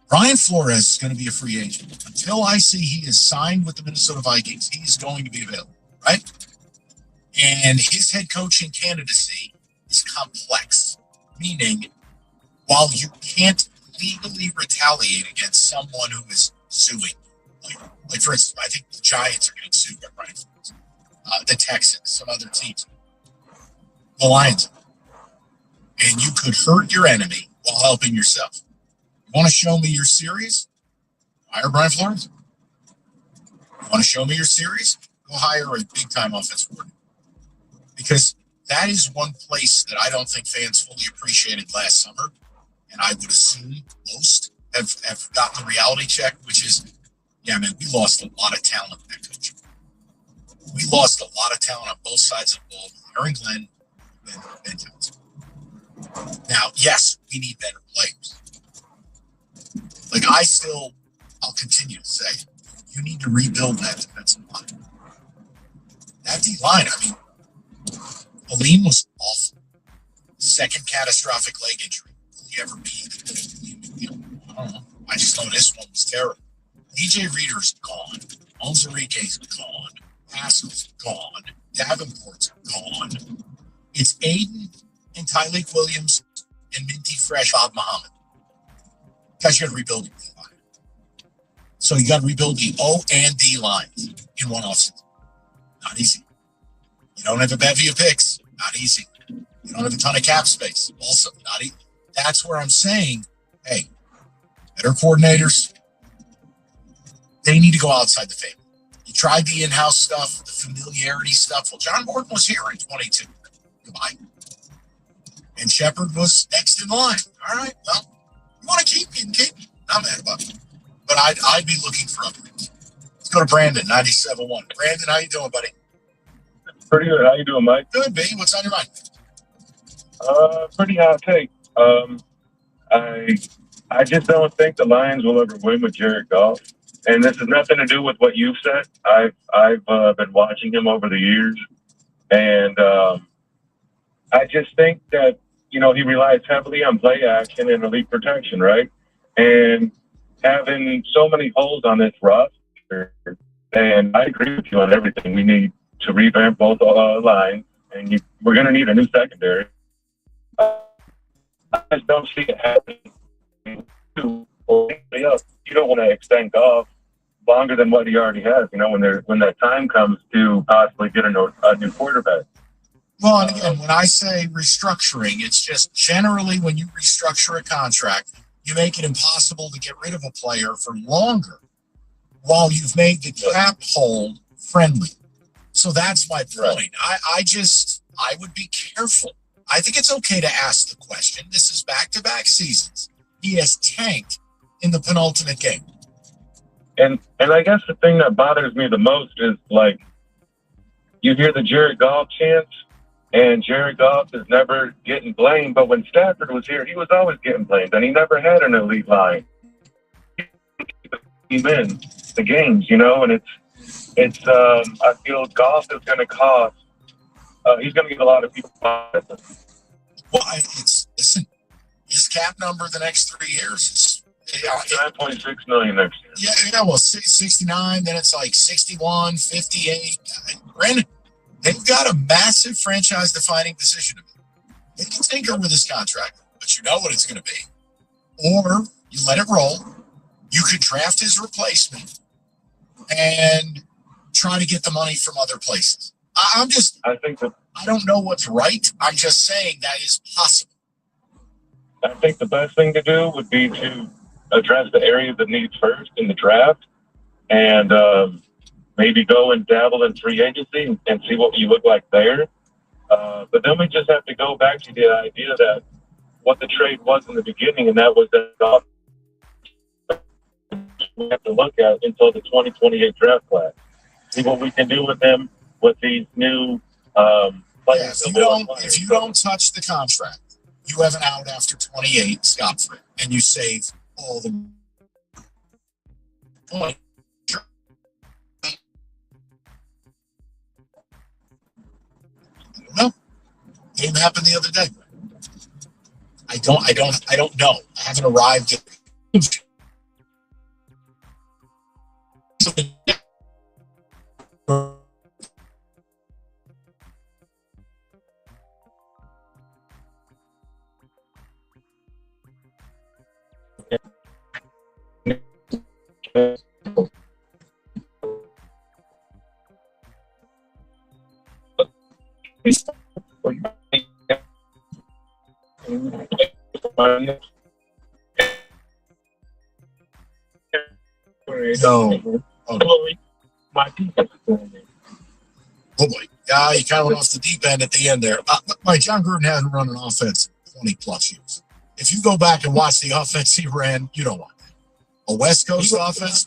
Brian Flores is going to be a free agent. Until I see he is signed with the Minnesota Vikings, he is going to be available, right? And his head coaching candidacy is complex, meaning while you can't legally retaliate against someone who is suing, like for instance, I think the Giants are getting sued by Brian Flores, the Texans, some other teams, the Lions, and you could hurt your enemy while helping yourself. You want to show me your series? Hire Brian Flores. You want to show me your series? Go hire a big-time offensive coordinator. Because that is one place that I don't think fans fully appreciated last summer, and I would assume most have gotten the reality check, which is, yeah, man, we lost a lot of talent in that coach. We lost a lot of talent on both sides of the ball, Aaron Glenn and Ben Johnson. Now, yes, we need better players. Like, I'll continue to say, you need to rebuild that defensive line. That D-line, I mean, Aleem was awful. Second catastrophic leg injury. Will he ever be? I don't know. I just know this one was terrible. DJ Reader's gone. Onzarique's gone. Haskell's gone. Davenport's gone. It's Aiden and Tyleek Williams and Minty Fresh Bob Muhammad. Guys, you got to rebuild your D-line. So you got to rebuild the O and D lines in one offseason. Not easy. You don't have a bevy of picks. Not easy. You don't have a ton of cap space. Also, not easy. That's where I'm saying, hey, better coordinators, they need to go outside the favor. tried the in-house stuff, the familiarity stuff. Well, John Morton was here in 22. Goodbye. And Shepard was next in line. All right, well, you want to keep, you can keep. Not mad about it. But I'd be looking for upgrades. Let's go to Brandon, 97.1. Brandon, how you doing, buddy? Pretty good. How you doing, Mike? Good, B. What's on your mind? Pretty hot take. I just don't think the Lions will ever win with Jared Goff. And this has nothing to do with what you've said. I've been watching him over the years, and I just think that he relies heavily on play action and elite protection, right? And having so many holes on this roster, and I agree with you on everything. We need to revamp both lines, and we're going to need a new secondary. I just don't see it happening. Or anybody else. You don't want to extend Goff longer than what he already has. When that time comes to possibly get a new quarterback. Well, and again, when I say restructuring, it's just generally when you restructure a contract, you make it impossible to get rid of a player for longer while you've made the cap hold friendly. So that's my point. I would be careful. I think it's okay to ask the question. This is back-to-back seasons. He has tanked in the penultimate game. And I guess the thing that bothers me the most is, like, you hear the Jared Goff chants, and Jared Goff is never getting blamed. But when Stafford was here, he was always getting blamed, and he never had an elite line. He's in the games, and it's I feel Goff is going to cost. He's going to get a lot of people. Well, listen, his cap number the next 3 years is $9.6 million next year. Yeah, well, 69, then it's like 61, 58. Granted, they've got a massive franchise-defining decision to make. They can tinker with his contract, but you know what it's going to be. Or you let it roll. You could draft his replacement and try to get the money from other places. I don't know what's right. I'm just saying that is possible. I think the best thing to do would be to address the areas that needs first in the draft, and maybe go and dabble in free agency and see what you look like there. But then we just have to go back to the idea that what the trade was in the beginning, and that was that we have to look at until the 2028 draft class. See what we can do with them with these new players. If you don't touch the contract, you have an out after 28, scot-free, and you save all the point. No, didn't happen the other day. I don't know. I haven't arrived at. No. My defense is going in. Oh boy. Yeah, you kind of went off the deep end at the end there. Mike, John Gruden hasn't run an offense in 20 plus years. If you go back and watch the offense he ran, you don't want that. A West Coast offense.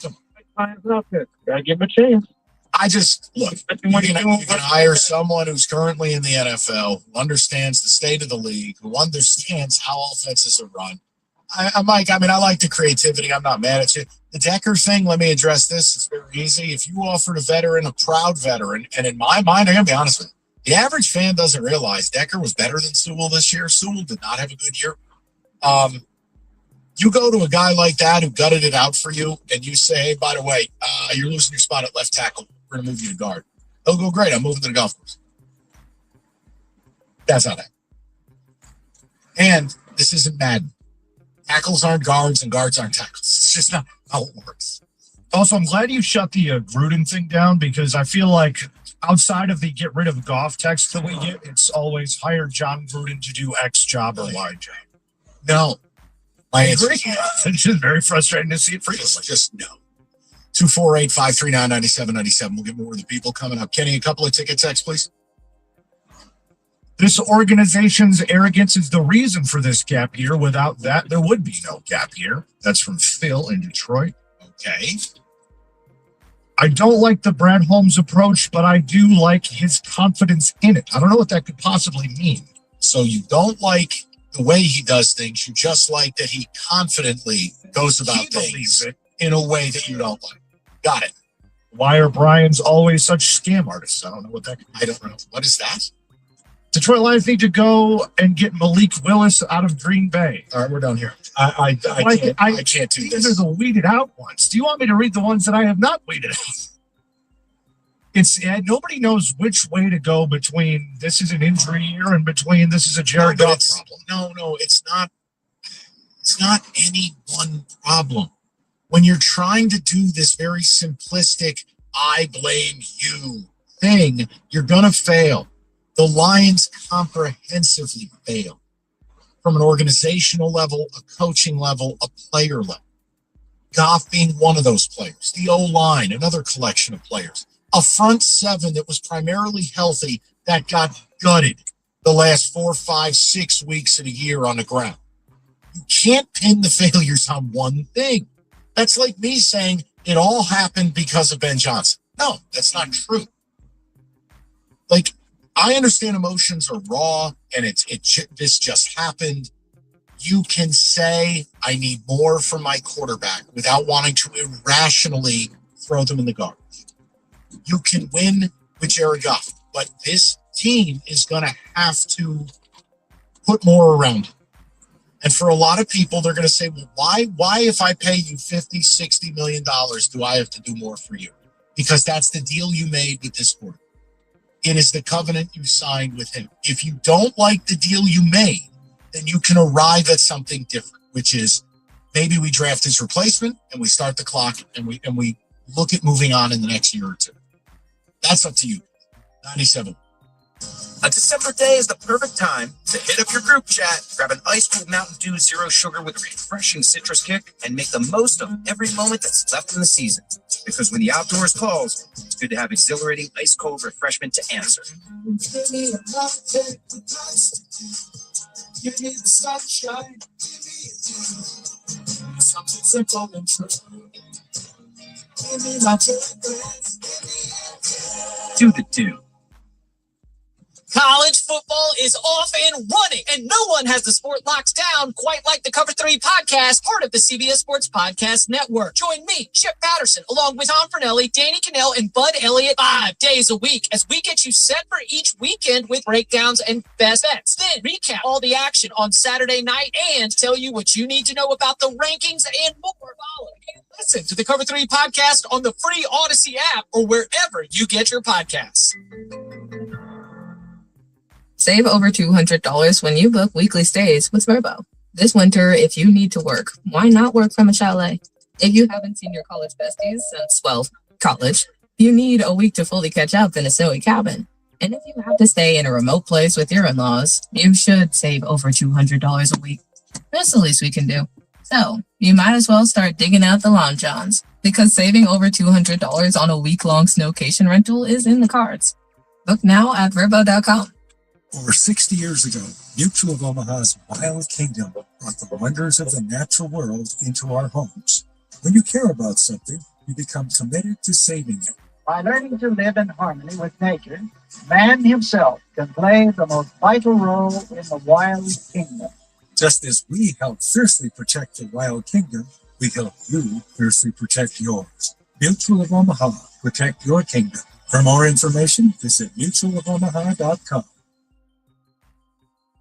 Gotta give him a chance. I just look. You can hire someone who's currently in the NFL, who understands the state of the league, who understands how offenses are run. Mike, I like the creativity. I'm not mad at you. The Decker thing, let me address this. It's very easy. If you offered a veteran, a proud veteran, and in my mind, I'm going to be honest with you, the average fan doesn't realize Decker was better than Sewell this year. Sewell did not have a good year. You go to a guy like that who gutted it out for you, and you say, hey, by the way, you're losing your spot at left tackle. We're going to move you to guard. They'll go, great, I'm moving to the golf course. That's how that. And this isn't Madden. Tackles aren't guards and guards aren't tackles. It's just not how it works. Also, I'm glad you shut the Gruden thing down, because I feel like outside of the get rid of Goff text that we get, it's always hire John Gruden to do X job or Y job. No. I agree. It's just very frustrating to see it for you. Just no. 248-539-9797. We'll get more of the people coming up. Kenny, a couple of ticket texts, please. This organization's arrogance is the reason for this gap year. Without that, there would be no gap year. That's from Phil in Detroit. Okay. I don't like the Brad Holmes approach, but I do like his confidence in it. I don't know what that could possibly mean. So you don't like the way he does things. You just like that he confidently goes about things in a way that you don't like. Got it. Why are Brian's always such scam artists? I don't know what that could be. I don't know. What is that? Detroit Lions need to go and get Malik Willis out of Green Bay. All right, we're done here. I can't do this. These are the weeded out ones. Do you want me to read the ones that I have not weeded out? Nobody knows which way to go between this is an injury year and between this is a Jared Goff problem. No, it's not. It's not any one problem. When you're trying to do this very simplistic, I blame you thing, you're going to fail. The Lions comprehensively fail from an organizational level, a coaching level, a player level. Goff being one of those players. The O-line, another collection of players. A front seven that was primarily healthy that got gutted the last 4, 5, 6 weeks of the year on the ground. You can't pin the failures on one thing. That's like me saying it all happened because of Ben Johnson. No, that's not true. Like, I understand emotions are raw and this just happened. You can say, I need more from my quarterback without wanting to irrationally throw them in the garbage. You can win with Jared Goff, but this team is going to have to put more around it. And for a lot of people, they're going to say, well, why if I pay you $50, $60 million, do I have to do more for you? Because that's the deal you made with this quarterback. It is the covenant you signed with him. If you don't like the deal you made, then you can arrive at something different, which is maybe we draft his replacement and we start the clock and we look at moving on in the next year or two. That's up to you. 97. A December day is the perfect time to hit up your group chat, grab an ice cold Mountain Dew Zero Sugar with a refreshing citrus kick, and make the most of every moment that's left in the season. Because when the outdoors calls, it's good to have exhilarating ice cold refreshment to answer. Give me the sunshine. Something simple and true. Give me my Do the do. College football is off and running, and no one has the sport locked down quite like the Cover 3 podcast, part of the CBS Sports Podcast Network. Join me, Chip Patterson, along with Tom Fernelli, Danny Cannell, and Bud Elliott 5 days a week as we get you set for each weekend with breakdowns and best bets. Then recap all the action on Saturday night and tell you what you need to know about the rankings and more. Follow and listen to the Cover 3 podcast on the free Odyssey app or wherever you get your podcasts. Save over $200 when you book weekly stays with Vrbo. This winter, if you need to work, why not work from a chalet? If you haven't seen your college besties since, well, college, you need a week to fully catch up in a snowy cabin. And if you have to stay in a remote place with your in-laws, you should save over $200 a week. That's the least we can do. So, you might as well start digging out the long johns, because saving over $200 on a week-long snowcation rental is in the cards. Book now at Vrbo.com. Over 60 years ago, Mutual of Omaha's Wild Kingdom brought the wonders of the natural world into our homes. When you care about something, you become committed to saving it. By learning to live in harmony with nature, man himself can play the most vital role in the Wild Kingdom. Just as we help fiercely protect the Wild Kingdom, we help you fiercely protect yours. Mutual of Omaha, protect your kingdom. For more information, visit mutualofomaha.com.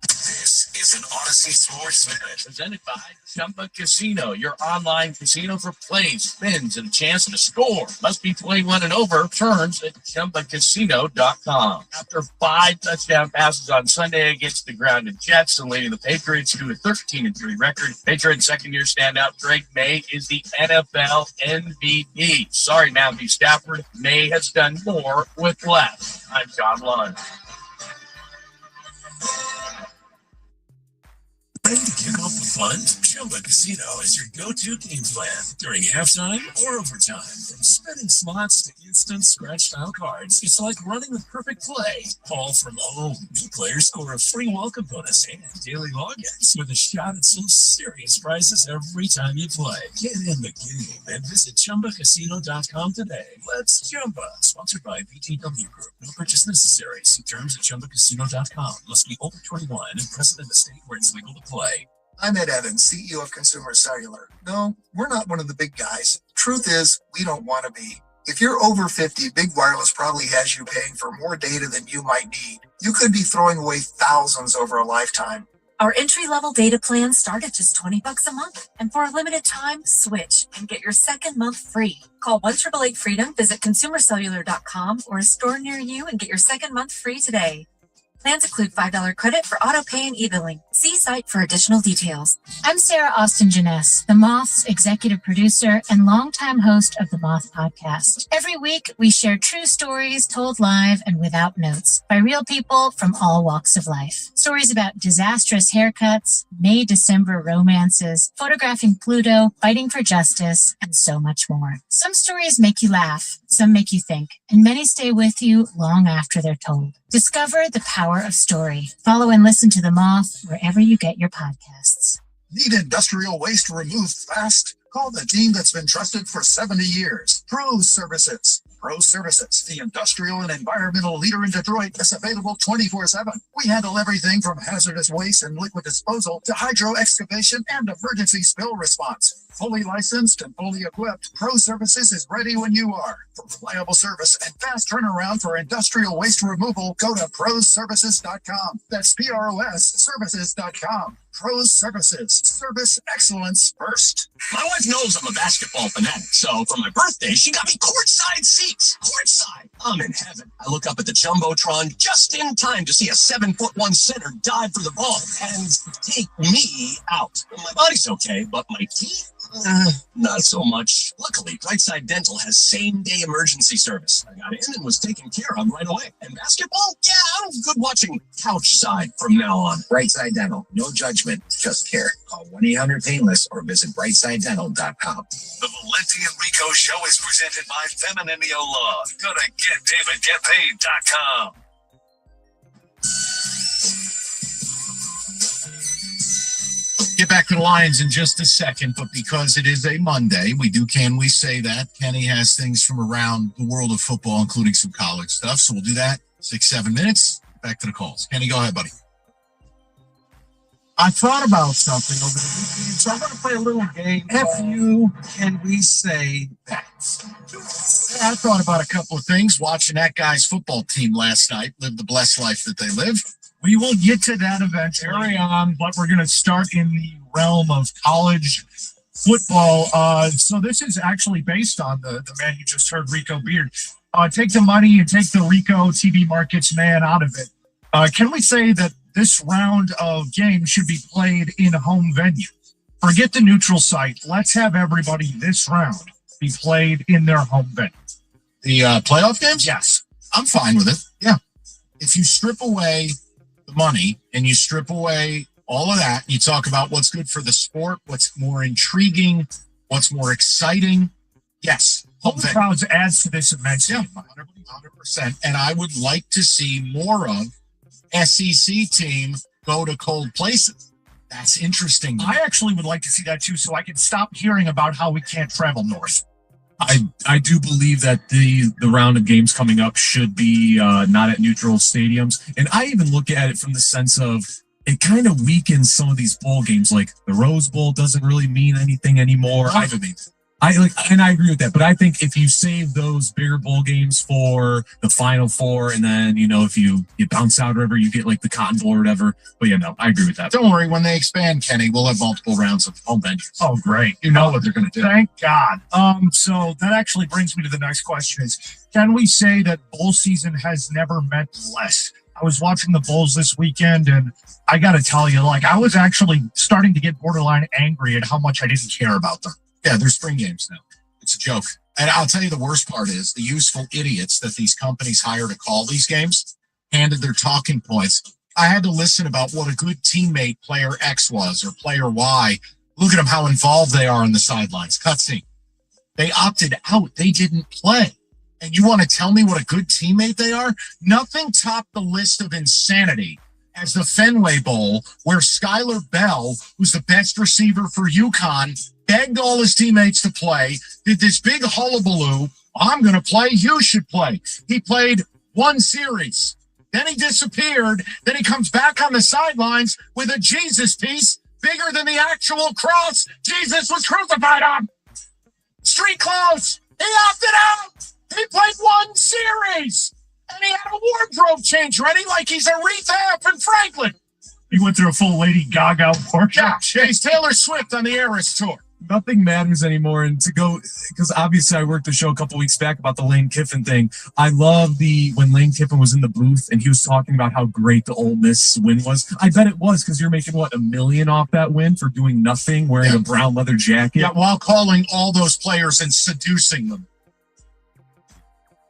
This is an Odyssey Sports Minute presented by Chumba Casino, your online casino for plays, spins, and a chance to score. Must be 21 and over. Terms at ChumbaCasino.com. After 5 touchdown passes on Sunday against the grounded Jets and leading the Patriots to a 13-3 record, Patriots second-year standout Drake May is the NFL MVP. Sorry, Matthew Stafford. May has done more with less. I'm John Lund. Ready to kick off the fun? Chumba Casino is your go-to game plan during halftime or overtime. From spinning slots to instant scratch-style cards, it's like running the perfect play, all from home. New players score a free welcome bonus and daily logins with a shot at some serious prizes every time you play. Get in the game and visit ChumbaCasino.com today. Let's Chumba. Sponsored by VTW Group. No purchase necessary. See terms at ChumbaCasino.com. Must be over 21 and present in the state where it's legal to play. I'm Ed Evans, CEO of Consumer Cellular. No, we're not one of the big guys. Truth is, we don't want to be. If you're over 50, Big Wireless probably has you paying for more data than you might need. You could be throwing away thousands over a lifetime. Our entry-level data plans start at just $20 a month. And for a limited time, switch and get your second month free. Call 1-888-FREEDOM, visit consumercellular.com or a store near you and get your second month free today. Plans include $5 credit for auto pay and e-billing. See site for additional details. I'm Sarah Austin Jeunesse, The Moth's executive producer and longtime host of the Moth podcast. Every week, we share true stories told live and without notes by real people from all walks of life. Stories about disastrous haircuts, May-December romances, photographing Pluto, fighting for justice, and so much more. Some stories make you laugh, some make you think, and many stay with you long after they're told. Discover the power of story. Follow and listen to The Moth wherever you get your podcasts. Need industrial waste removed fast? Call the team that's been trusted for 70 years. Pro Services. Pro Services, the industrial and environmental leader in Detroit, is available 24/7. We handle everything from hazardous waste and liquid disposal to hydro excavation and emergency spill response. Fully licensed and fully equipped, Pro Services is ready when you are. For reliable service and fast turnaround for industrial waste removal, go to proservices.com. That's PROS services.com. Pro Services. Service excellence first. My wife knows I'm a basketball fanatic, so for my birthday, she got me courtside seats. Courtside. I'm in heaven. I look up at the Jumbotron just in time to see a 7'1" center dive for the ball and take me out. My body's okay, but my teeth? Not so much. Luckily, Brightside Dental has same-day emergency service. I got in and was taken care of right away. And basketball? Yeah, I'm good watching couch side from now on. Brightside Dental. No judgment, just care. Call 1-800-PAINLESS or visit brightside.dental.com. The Valenti and Rico Show is presented by Femininio Law. Go to GetDavidGetPaid.com. Get back to the Lions in just a second, but because it is a Monday, Can We Say That? Kenny has things from around the world of football, including some college stuff. So we'll do that 6-7 minutes. Back to the calls. Kenny, go ahead, buddy. I thought about something over the weekend, so I'm going to play a little game. Can we say that? I thought about a couple of things. Watching that guy's football team last night live the blessed life that they live. We will get to that eventually. Carry on, but we're going to start in the realm of college football. So this is actually based on the man you just heard, Rico Beard. Take the money and take the Rico TV markets man out of it. Can we say that this round of games should be played in a home venue? Forget the neutral site. Let's have everybody this round be played in their home venue. The playoff games? Yes. I'm fine with it. Yeah. If you strip away the money and you strip away all of that, you talk about what's good for the sport, what's more intriguing, what's more exciting. Yes. Home crowds adds to this immensely. Yeah, 100%. And I would like to see more of SEC team go to cold places. That's interesting. I actually would like to see that too, so I can stop hearing about how we can't travel north. I do believe that the round of games coming up should be not at neutral stadiums. And I even look at it from the sense of it kind of weakens some of these bowl games. Like the Rose Bowl doesn't really mean anything anymore. I agree with that. But I think if you save those bigger bowl games for the Final Four, and then, if you bounce out or whatever, you get like the Cotton Bowl or whatever. But I agree with that. Don't worry. When they expand, Kenny, we'll have multiple rounds of home venues. Oh, great. You know what they're going to do. Thank God. So that actually brings me to the next question is, can we say that bowl season has never meant less? I was watching the Bulls this weekend, and I got to tell you, I was actually starting to get borderline angry at how much I didn't care about them. Yeah, they're spring games now. It's a joke. And I'll tell you the worst part is the useful idiots that these companies hire to call these games handed their talking points. I had to listen about what a good teammate player X was or player Y Look at them, how involved they are on the sidelines. Cutscene. They opted out. They didn't play. And you want to tell me what a good teammate they are? Nothing topped the list of insanity as the Fenway Bowl, where Skylar Bell, who's the best receiver for UConn, begged all his teammates to play, did this big hullabaloo. I'm going to play. You should play. He played one series. Then he disappeared. Then he comes back on the sidelines with a Jesus piece bigger than the actual cross Jesus was crucified on. Street clothes. He opted out. He played one series. And he had a wardrobe change ready like he's Aretha F. Franklin. He went through a full Lady Gaga wardrobe. Yeah, he's Taylor Swift on the Eras tour. Nothing matters anymore. And to go, because obviously I worked the show a couple weeks back about the Lane Kiffin thing. I love when Lane Kiffin was in the booth and he was talking about how great the Ole Miss win was. I bet it was, because you're making $1 million off that win for doing nothing, wearing a brown leather jacket. Yeah, while calling all those players and seducing them.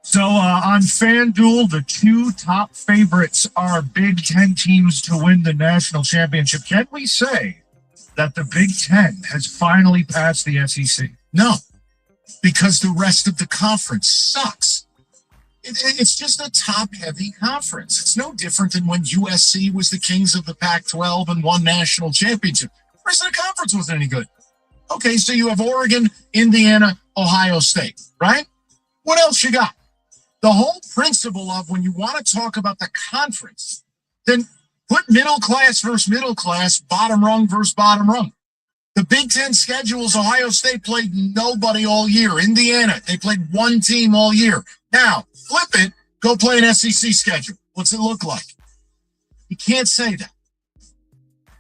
So on FanDuel, the two top favorites are Big Ten teams to win the national championship. Can we say that the Big Ten has finally passed the SEC? No, because the rest of the conference sucks. It's just a top-heavy conference. It's no different than when USC was the kings of the Pac-12 and won national championship. The rest of the conference wasn't any good. Okay, so you have Oregon, Indiana, Ohio State, right? What else you got? The whole principle of when you want to talk about the conference, then put middle class versus middle class, bottom rung versus bottom rung. The Big Ten schedules, Ohio State played nobody all year. Indiana, they played one team all year. Now, flip it, go play an SEC schedule. What's it look like? You can't say that.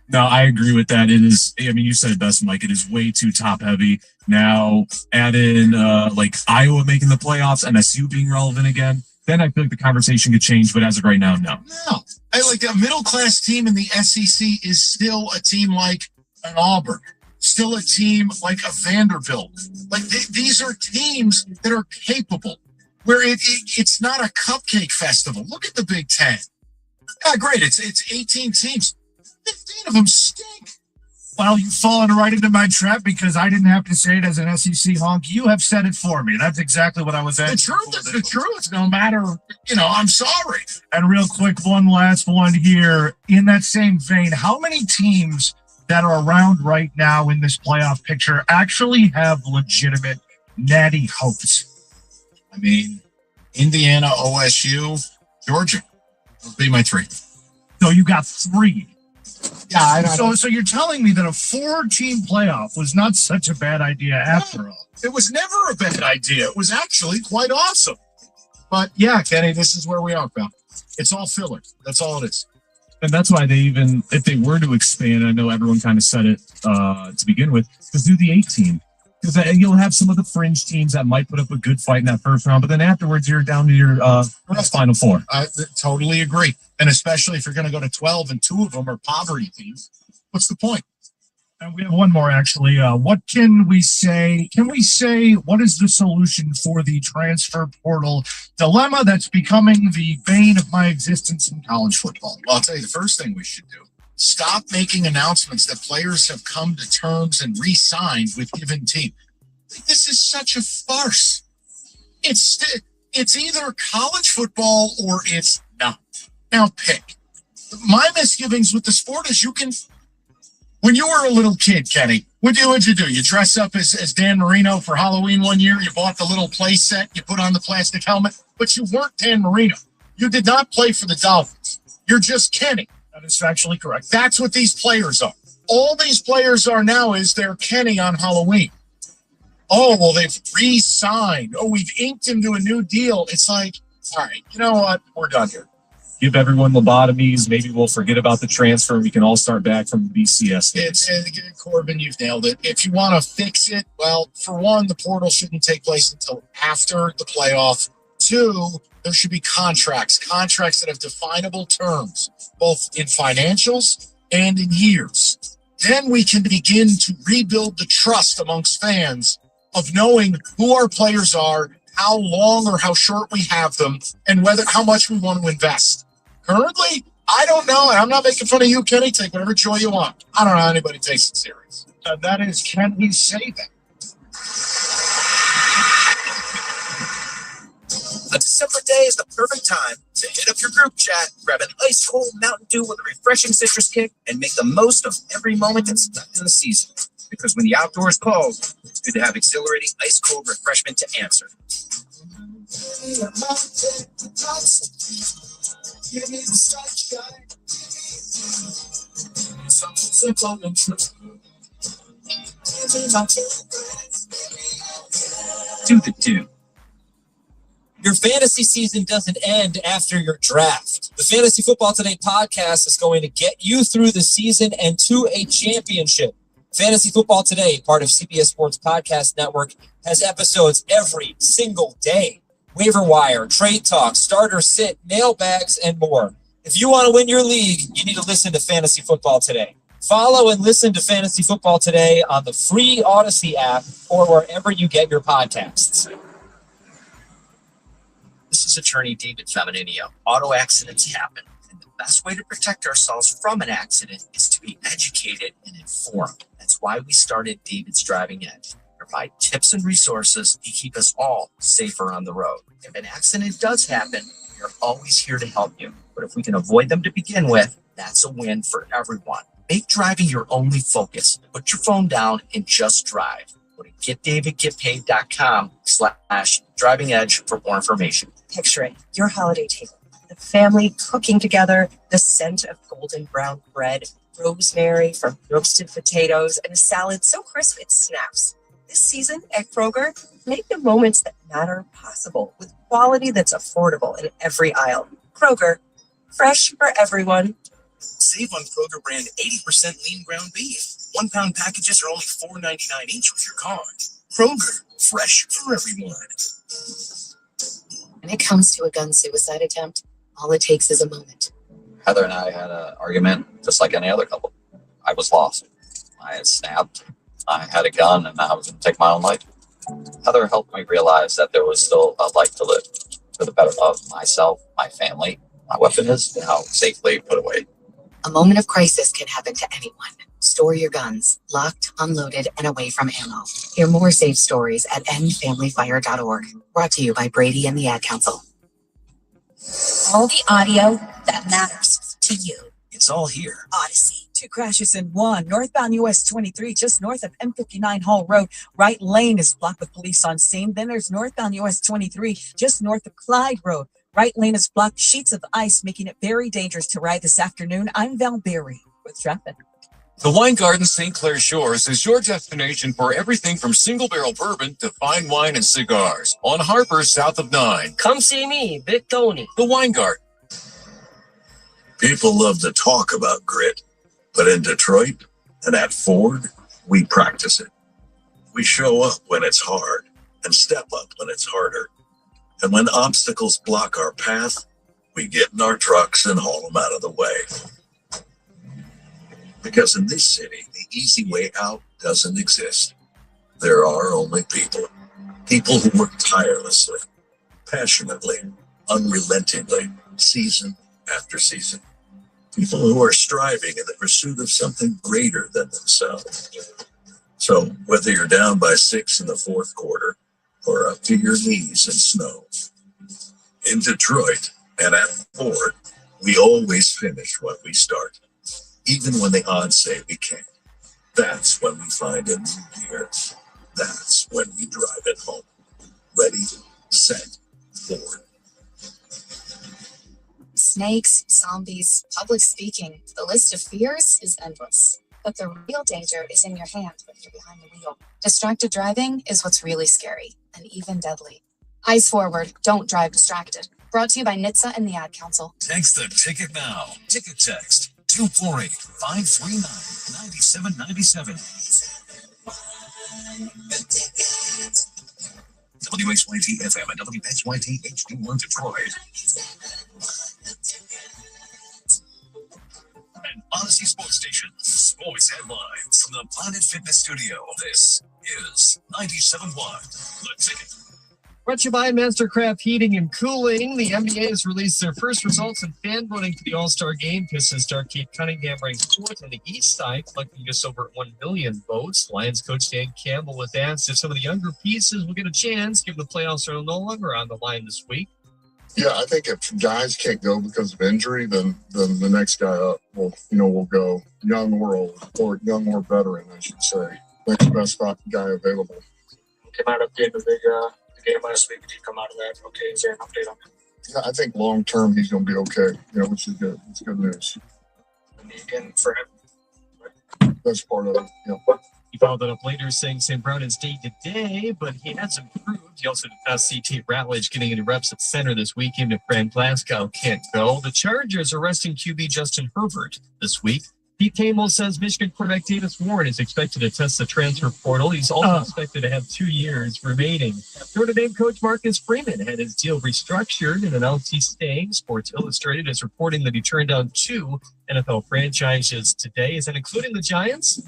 No, I agree with that. It is, I mean, you said it best, Mike. It is way too top heavy. Now, add in like Iowa making the playoffs, MSU being relevant again, then I feel like the conversation could change. But as of right now, no. No. Like a middle class team in the SEC is still a team like an Auburn, still a team like a Vanderbilt. Like these are teams that are capable, where it's not a cupcake festival. Look at the Big Ten. Yeah, great. It's 18 teams. 15 of them stink. Well, you've fallen right into my trap because I didn't have to say it as an SEC honk. You have said it for me. That's exactly what I was asking. The truth is the truth, no matter, I'm sorry. And real quick, one last one here. In that same vein, how many teams that are around right now in this playoff picture actually have legitimate natty hopes? I mean, Indiana, OSU, Georgia. Those would be my three. So you got three. Yeah, So you're telling me that a 4-team playoff was not such a bad idea after all? It was never a bad idea. It was actually quite awesome. But yeah, Kenny, this is where we are, pal. It's all filler. That's all it is. And that's why they even, if they were to expand, I know everyone kind of said it to begin with, because do the 8-team. Because you'll have some of the fringe teams that might put up a good fight in that first round, but then afterwards you're down to your Final Four. I totally agree. And especially if you're going to go to 12 and 2 of them are poverty teams, what's the point? And we have one more, actually. What can we say? Can we say what is the solution for the transfer portal dilemma that's becoming the bane of my existence in college football? Well, I'll tell you the first thing we should do. Stop making announcements that players have come to terms and re-signed with given team. This is such a farce. It's either college football or it's not. Now pick. My misgivings with the sport is when you were a little kid, Kenny, what'd you do? You dress up as Dan Marino for Halloween one year. You bought the little play set. You put on the plastic helmet, but you weren't Dan Marino. You did not play for the Dolphins. You're just Kenny. That is factually correct. That's what these players are. All these players are now is they're Kenny on Halloween. Oh, well, they've re-signed. Oh, we've inked him to a new deal. It's like, all right, you know what? We're done here. Give everyone lobotomies. Maybe we'll forget about the transfer and we can all start back from the BCS. Corbin, you've nailed it. If you want to fix it, well, for one, the portal shouldn't take place until after the playoff. 2, there should be contracts that have definable terms, both in financials and in years. Then we can begin to rebuild the trust amongst fans of knowing who our players are, how long or how short we have them, and how much we want to invest. Currently, I don't know, and I'm not making fun of you, Kenny. Take whatever joy you want. I don't know how anybody takes it serious. That is, can we say that? A December day is the perfect time to hit up your group chat, grab an ice cold Mountain Dew with a refreshing citrus kick, and make the most of every moment that's left in the season. Because when the outdoors call, it's good to have exhilarating ice cold refreshment to answer. Do the do. Your fantasy season doesn't end after your draft. The Fantasy Football Today podcast is going to get you through the season and to a championship. Fantasy Football Today, part of CBS Sports Podcast Network, has episodes every single day. Waiver wire, trade talk, starter sit, mailbags, and more. If you want to win your league, you need to listen to Fantasy Football Today. Follow and listen to Fantasy Football Today on the free Odyssey app or wherever you get your podcasts. This is attorney David Femininio. Auto accidents happen, and the best way to protect ourselves from an accident is to be educated and informed. That's why we started David's Driving Edge. Provide tips and resources to keep us all safer on the road. If an accident does happen, we are always here to help you. But if we can avoid them to begin with, that's a win for everyone. Make driving your only focus. Put your phone down and just drive. Go to getdavidgetpaid.com/driving edge for more information. Picture it, your holiday table. The family cooking together, the scent of golden brown bread, rosemary from roasted potatoes, and a salad so crisp it snaps. This season at Kroger, make the moments that matter possible with quality that's affordable in every aisle. Kroger, fresh for everyone. Save on Kroger brand 80% lean ground beef. 1 pound packages are only $4.99 each with your card. Kroger, fresh for everyone. When it comes to a gun suicide attempt, all it takes is a moment. Heather and I had an argument just like any other couple. I was lost. I had snapped. I had a gun and I was going to take my own life. Heather helped me realize that there was still a life to live for the better of myself, my family. My weapon is now safely put away. A moment of crisis can happen to anyone. Store your guns, locked, unloaded, and away from ammo. Hear more safe stories at endfamilyfire.org. Brought to you by Brady and the Ad Council. All the audio that matters to you. It's all here. Odyssey. 2 crashes in one. Northbound US 23, just north of M59 Hall Road. Right lane is blocked with police on scene. Then there's northbound US 23, just north of Clyde Road. Right lane is blocked. Sheets of ice, making it very dangerous to ride this afternoon. I'm Val Berry with traffic. The Wine Garden St. Clair Shores is your destination for everything from single barrel bourbon to fine wine and cigars. On Harper, south of 9. Come see me, Big Tony. The Wine Garden. People love to talk about grit, but in Detroit and at Ford, we practice it. We show up when it's hard and step up when it's harder. And when obstacles block our path, we get in our trucks and haul them out of the way. Because in this city, the easy way out doesn't exist. There are only people. People who work tirelessly, passionately, unrelentingly, season after season. People who are striving in the pursuit of something greater than themselves. So whether you're down by 6 in the fourth quarter or up to your knees in snow, in Detroit and at Ford, we always finish what we start. Even when the odds say we can't. That's when we find a new gear. That's when we drive it home. Ready, set, Ford. Snakes, zombies, public speaking. The list of fears is endless. But the real danger is in your hand when you're behind the wheel. Distracted driving is what's really scary and even deadly. Eyes forward, don't drive distracted. Brought to you by NHTSA and the Ad Council. Text the ticket now. Ticket text 248-539-9797. WHYT FM and WHYT HD1 Detroit. An Odyssey Sports Station. Sports headlines from the Planet Fitness Studio. This is 97.1 The Ticket. Brought to you by Mastercraft Heating and Cooling. The NBA has released their first results in fan voting for the All-Star Game. Pistons star Kate Cunningham ranked fourth on the East Side, collecting just over 1 million votes. Lions coach Dan Campbell was asked if some of the younger pieces will get a chance, given the playoffs are no longer on the line this week. Yeah, I think if guys can't go because of injury, then the next guy up will go, young or old, or young or veteran, I should say. Next best guy available. Came out of the game last week. Did he come out of that? Okay, is there an update on that? Yeah, I think long term he's going to be okay. Which is good. It's good news. And again for him. That's part of it. Yeah. He followed it up later, saying St. Brown is day to day, but he has improved. He also discussed CT Ratledge getting any reps at center this week, even if Brand Glasgow can't go. The Chargers are resting QB Justin Herbert this week. Pete Campbell says Michigan quarterback Davis Warren is expected to test the transfer portal. He's also expected to have 2 years remaining. Notre Dame coach Marcus Freeman had his deal restructured and announced he's staying. Sports Illustrated is reporting that he turned down 2 NFL franchises today. Is that including the Giants?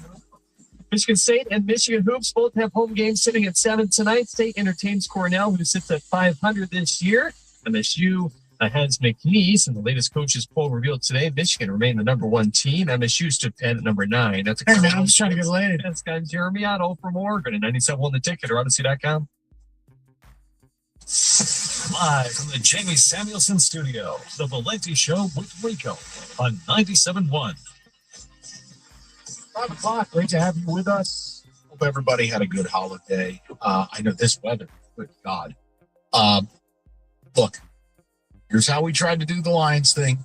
Michigan State and Michigan Hoops both have home games sitting at 7 tonight. State entertains Cornell, who sits at 500 this year. MSU has McNeese, and the latest coaches poll revealed today Michigan remained the number 1 team. MSU stood at number 9. That's Hey, man, I'm just trying to get laid. That's got Jeremy Otto from Oregon at 97 The Ticket or Odyssey.com. Live from the Jamie Samuelson studio, The Valenti Show with Rico on 97.1. 5 o'clock. Great to have you with us. Hope everybody had a good holiday. I know this weather. Good God. Look, here's how we tried to do the Lions thing.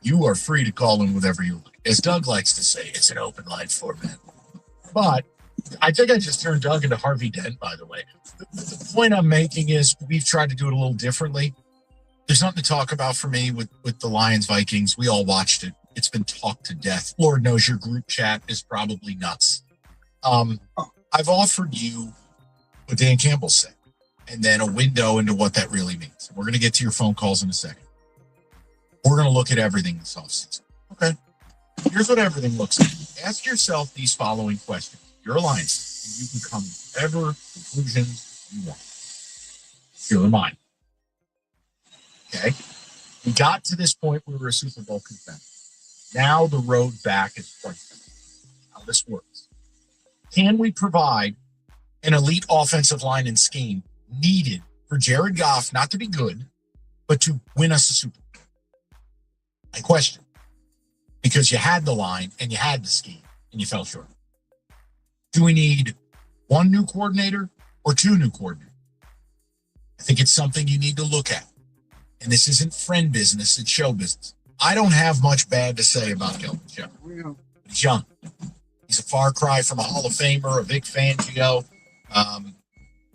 You are free to call in whatever you like. As Doug likes to say, it's an open line format. But I think I just turned Doug into Harvey Dent, by the way. The point I'm making is we've tried to do it a little differently. There's nothing to talk about for me with the Lions Vikings. We all watched it. It's been talked to death. Lord knows your group chat is probably nuts. I've offered you what Dan Campbell said, and then a window into what that really means. We're going to get to your phone calls in a second. We're going to look at everything this offseason. Okay. Here's what everything looks like. Ask yourself these following questions. You're a Lions, and you can come to whatever conclusions you want. Here are mine. Okay. We got to this point where we were a Super Bowl contender. Now the road back is pointing. How this works. Can we provide an elite offensive line and scheme needed for Jared Goff not to be good, but to win us a Super Bowl? I question. Because you had the line and you had the scheme and you fell short. Do we need 1 new coordinator or 2 new coordinators? I think it's something you need to look at. And this isn't friend business, it's show business. I don't have much bad to say about Kelvin Shepard. He's young. He's a far cry from a Hall of Famer, a Vic Fangio.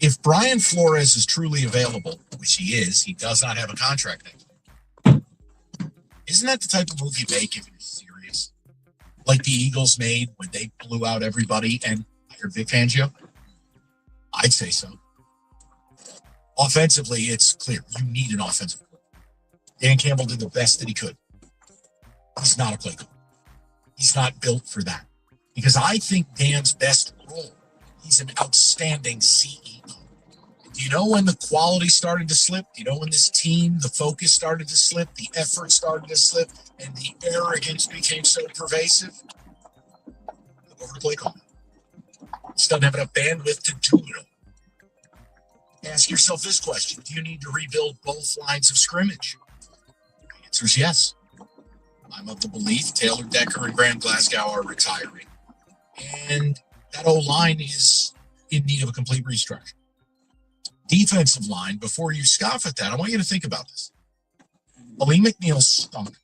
If Brian Flores is truly available, which he is, he does not have a contract next year. Isn't that the type of move you make if you're serious? Like the Eagles made when they blew out everybody and hired Vic Fangio? I'd say so. Offensively, it's clear. You need an offensive coach. Dan Campbell did the best that he could. He's not a play caller. He's not built for that. Because I think Dan's best role, he's an outstanding CEO. Do you know when the quality started to slip? Do you know when this team, the focus started to slip, the effort started to slip, and the arrogance became so pervasive? Look over to play calling. He just doesn't have enough bandwidth to do it all. Ask yourself this question. Do you need to rebuild both lines of scrimmage? The answer is yes. I'm of the belief Taylor Decker and Graham Glasgow are retiring. And that O-line is in need of a complete restructure. Defensive line, before you scoff at that, I want you to think about this. Lee McNeil stunk.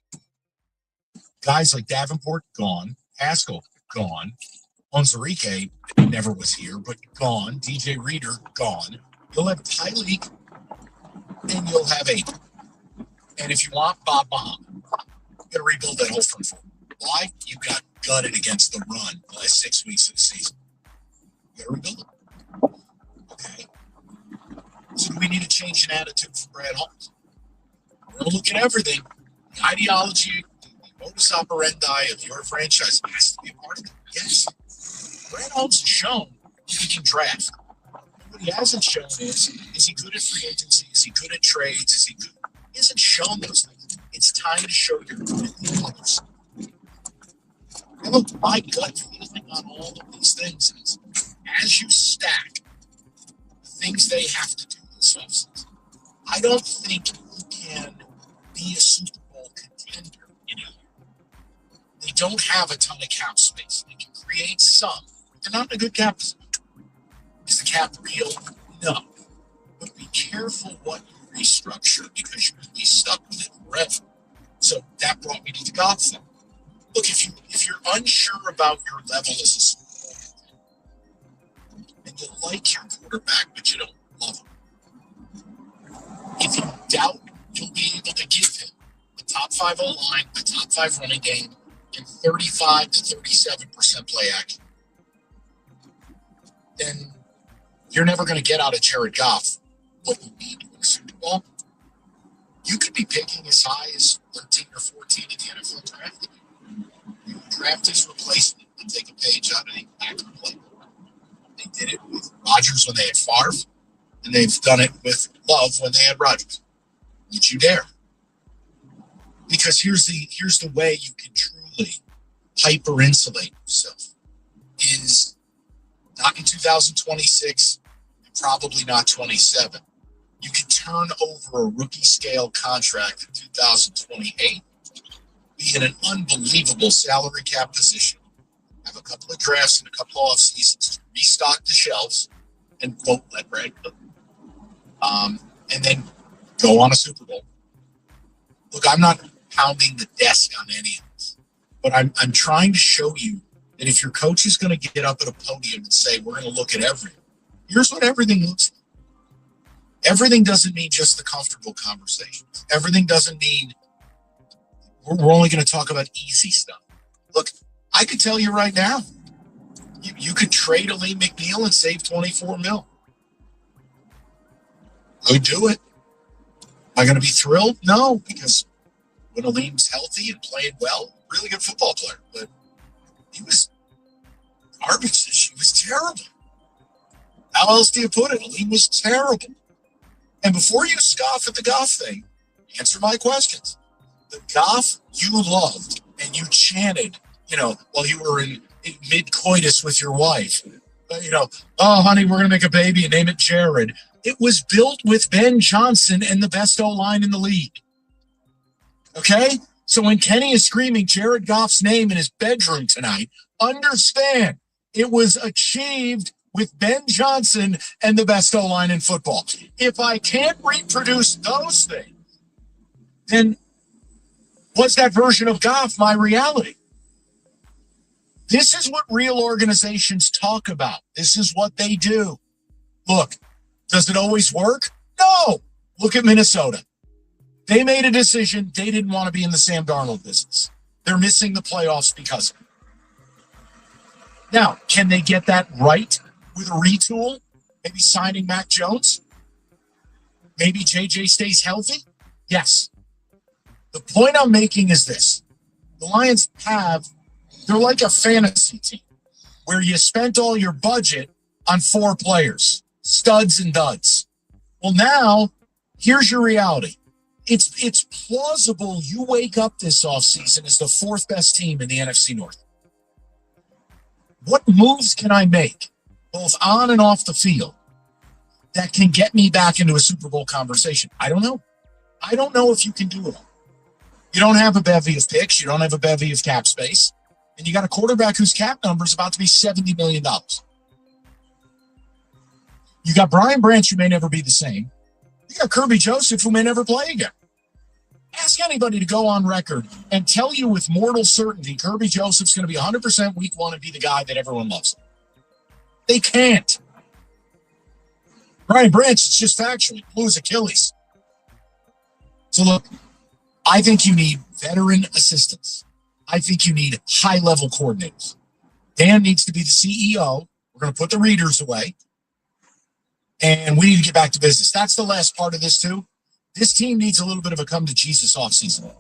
Guys like Davenport, gone. Haskell, gone. Onzarike never was here, but gone. DJ Reader, gone. You'll have Tyleek, and you'll have Aiden. And if you want Bob Baum, you got to rebuild that whole front four. Why? You got gutted against the run the last 6 weeks of the season. You got to rebuild it. Okay. So do we need to change an attitude for Brad Holmes? We're going to look at everything. The ideology, the modus operandi of your franchise has to be a part of it. Yes. Brad Holmes has shown he can draft. What he hasn't shown is he good at free agency? Is he good at trades? Is he good? He hasn't shown those things. It's time to show you're good at the others. And look, my gut feeling on all of these things is as you stack the things they have to do this offseason, I don't think you can be a Super Bowl contender in a year. They don't have a ton of cap space. They can create some. They're not in a good cap position. Is the cap real? No. But be careful what you restructure because you're going to be stuck with it forever. So that brought me to the golf thing. Look, if you're unsure about your level as a Super Bowl contender, and you like your quarterback but you don't love him, if you doubt you'll be able to give him a top 5 O-line, a top 5 running game, and 35 to 37% play action, then you're never going to get out of Jared Goff what you need to win a Super Bowl. You could be picking as high as 13 or 14 in the NFL draft. You draft his replacement and take a page out of the Packer playbook. They did it with Rodgers when they had Favre, and they've done it with Love when they had Rodgers. Would you dare? Because here's the way you can truly hyper insulate yourself is not in 2026 and probably not 27. You can turn over a rookie scale contract in 2028, be in an unbelievable salary cap position, have a couple of drafts and a couple of off seasons to restock the shelves and quote let Brad cook. And then go on a Super Bowl. Look, I'm not pounding the desk on any of this, but I'm trying to show you that if your coach is going to get up at a podium and say, we're going to look at everything, here's what everything looks like. Everything doesn't mean just the comfortable conversations. Everything doesn't mean we're only going to talk about easy stuff. Look, I could tell you right now, you could trade Aleem McNeil and save $24 million. Go do it. Am I going to be thrilled? No, because when Aleem's healthy and playing well, really good football player, but he was garbage this year. He was terrible. How else do you put it? Aleem was terrible. And before you scoff at the Goff thing, answer my questions. The Goff you loved and you chanted, while you were in mid-coitus with your wife, oh, honey, we're going to make a baby and name it Jared. It was built with Ben Johnson and the best O-line in the league. Okay? So when Kenny is screaming Jared Goff's name in his bedroom tonight, understand it was achieved with Ben Johnson and the best O-line in football. If I can't reproduce those things, then what's that version of Goff my reality? This is what real organizations talk about. This is what they do. Look, does it always work? No. Look at Minnesota. They made a decision. They didn't want to be in the Sam Darnold business. They're missing the playoffs because of it. Now, can they get that right with a retool? Maybe signing Mac Jones? Maybe JJ stays healthy? Yes. The point I'm making is this. The Lions they're like a fantasy team where you spent all your budget on 4 players, studs and duds. Well, now, here's your reality. It's plausible you wake up this offseason as the 4th best team in the NFC North. What moves can I make, both on and off the field, that can get me back into a Super Bowl conversation? I don't know. I don't know if you can do it all. You don't have a bevy of picks. You don't have a bevy of cap space. And you got a quarterback whose cap number is about to be $70 million. You got Brian Branch, who may never be the same. You got Kirby Joseph, who may never play again. Ask anybody to go on record and tell you with mortal certainty Kirby Joseph's going to be 100% week 1 and be the guy that everyone loves. They can't. Brian Branch, it's just factual. He blew his Achilles. So look, I think you need veteran assistants. I think you need high-level coordinators. Dan needs to be the CEO. We're going to put the readers away. And we need to get back to business. That's the last part of this, too. This team needs a little bit of a come-to-Jesus offseason.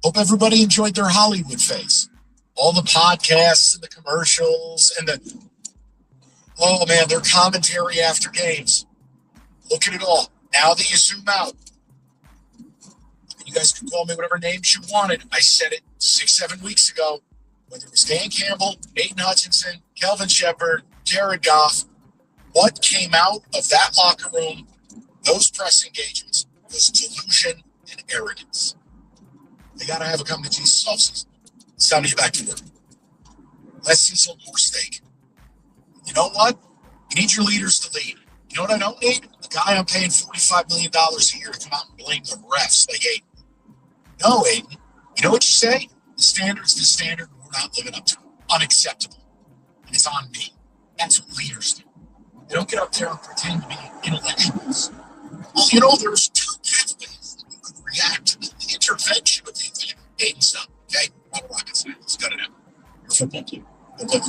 Hope everybody enjoyed their Hollywood phase. All the podcasts and the commercials and Oh man, their commentary after games. Look at it all. Now that you zoom out, you guys can call me whatever names you wanted. I said it 6-7 weeks ago. Whether it was Dan Campbell, Aiden Hutchinson, Kelvin Shepard, Jared Goff, what came out of that locker room, those press engagements, was delusion and arrogance. They got to have a come to Jesus offseason. It's time to get back to work. Less sizzle, more steak. You know what? You need your leaders to lead. You know what I don't need? The guy I'm paying $45 million a year to come out and blame the refs like Aiden. No, Aiden. You know what you say? The standard's the standard, and we're not living up to it. Unacceptable. And it's on me. That's what leaders do. They don't get up there and pretend to be intellectuals. Well, you know, there's two pathways that you could react to the intervention of the Aiden stuff. Okay? Not rocket science. Let's cut it out. You're a football team. Go.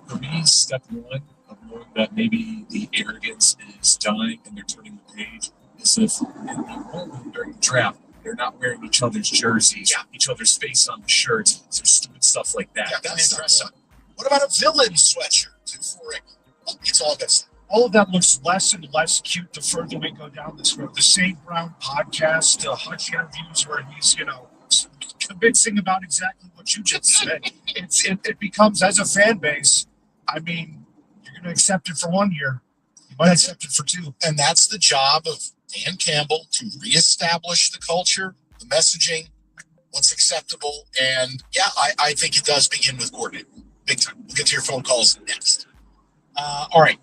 For me, step one of knowing that maybe the arrogance is dying and they're turning the page is if in the moment during the draft, they're not wearing each other's jerseys, each other's face on the shirts, so stupid stuff like that. Yeah, that's interesting. What about a villain sweatshirt? It's all good. All of that looks less and less cute the further we go down this road. The St. Brown podcast, Hutch interviews where he's, convincing about exactly what you just said. It becomes, as a fan base, I mean, you're going to accept it for 1 year. You might accept it for 2. And that's the job of Dan Campbell, to reestablish the culture, the messaging, what's acceptable. And yeah, I think it does begin with coordinating. Big time. We'll get to your phone calls next. All right.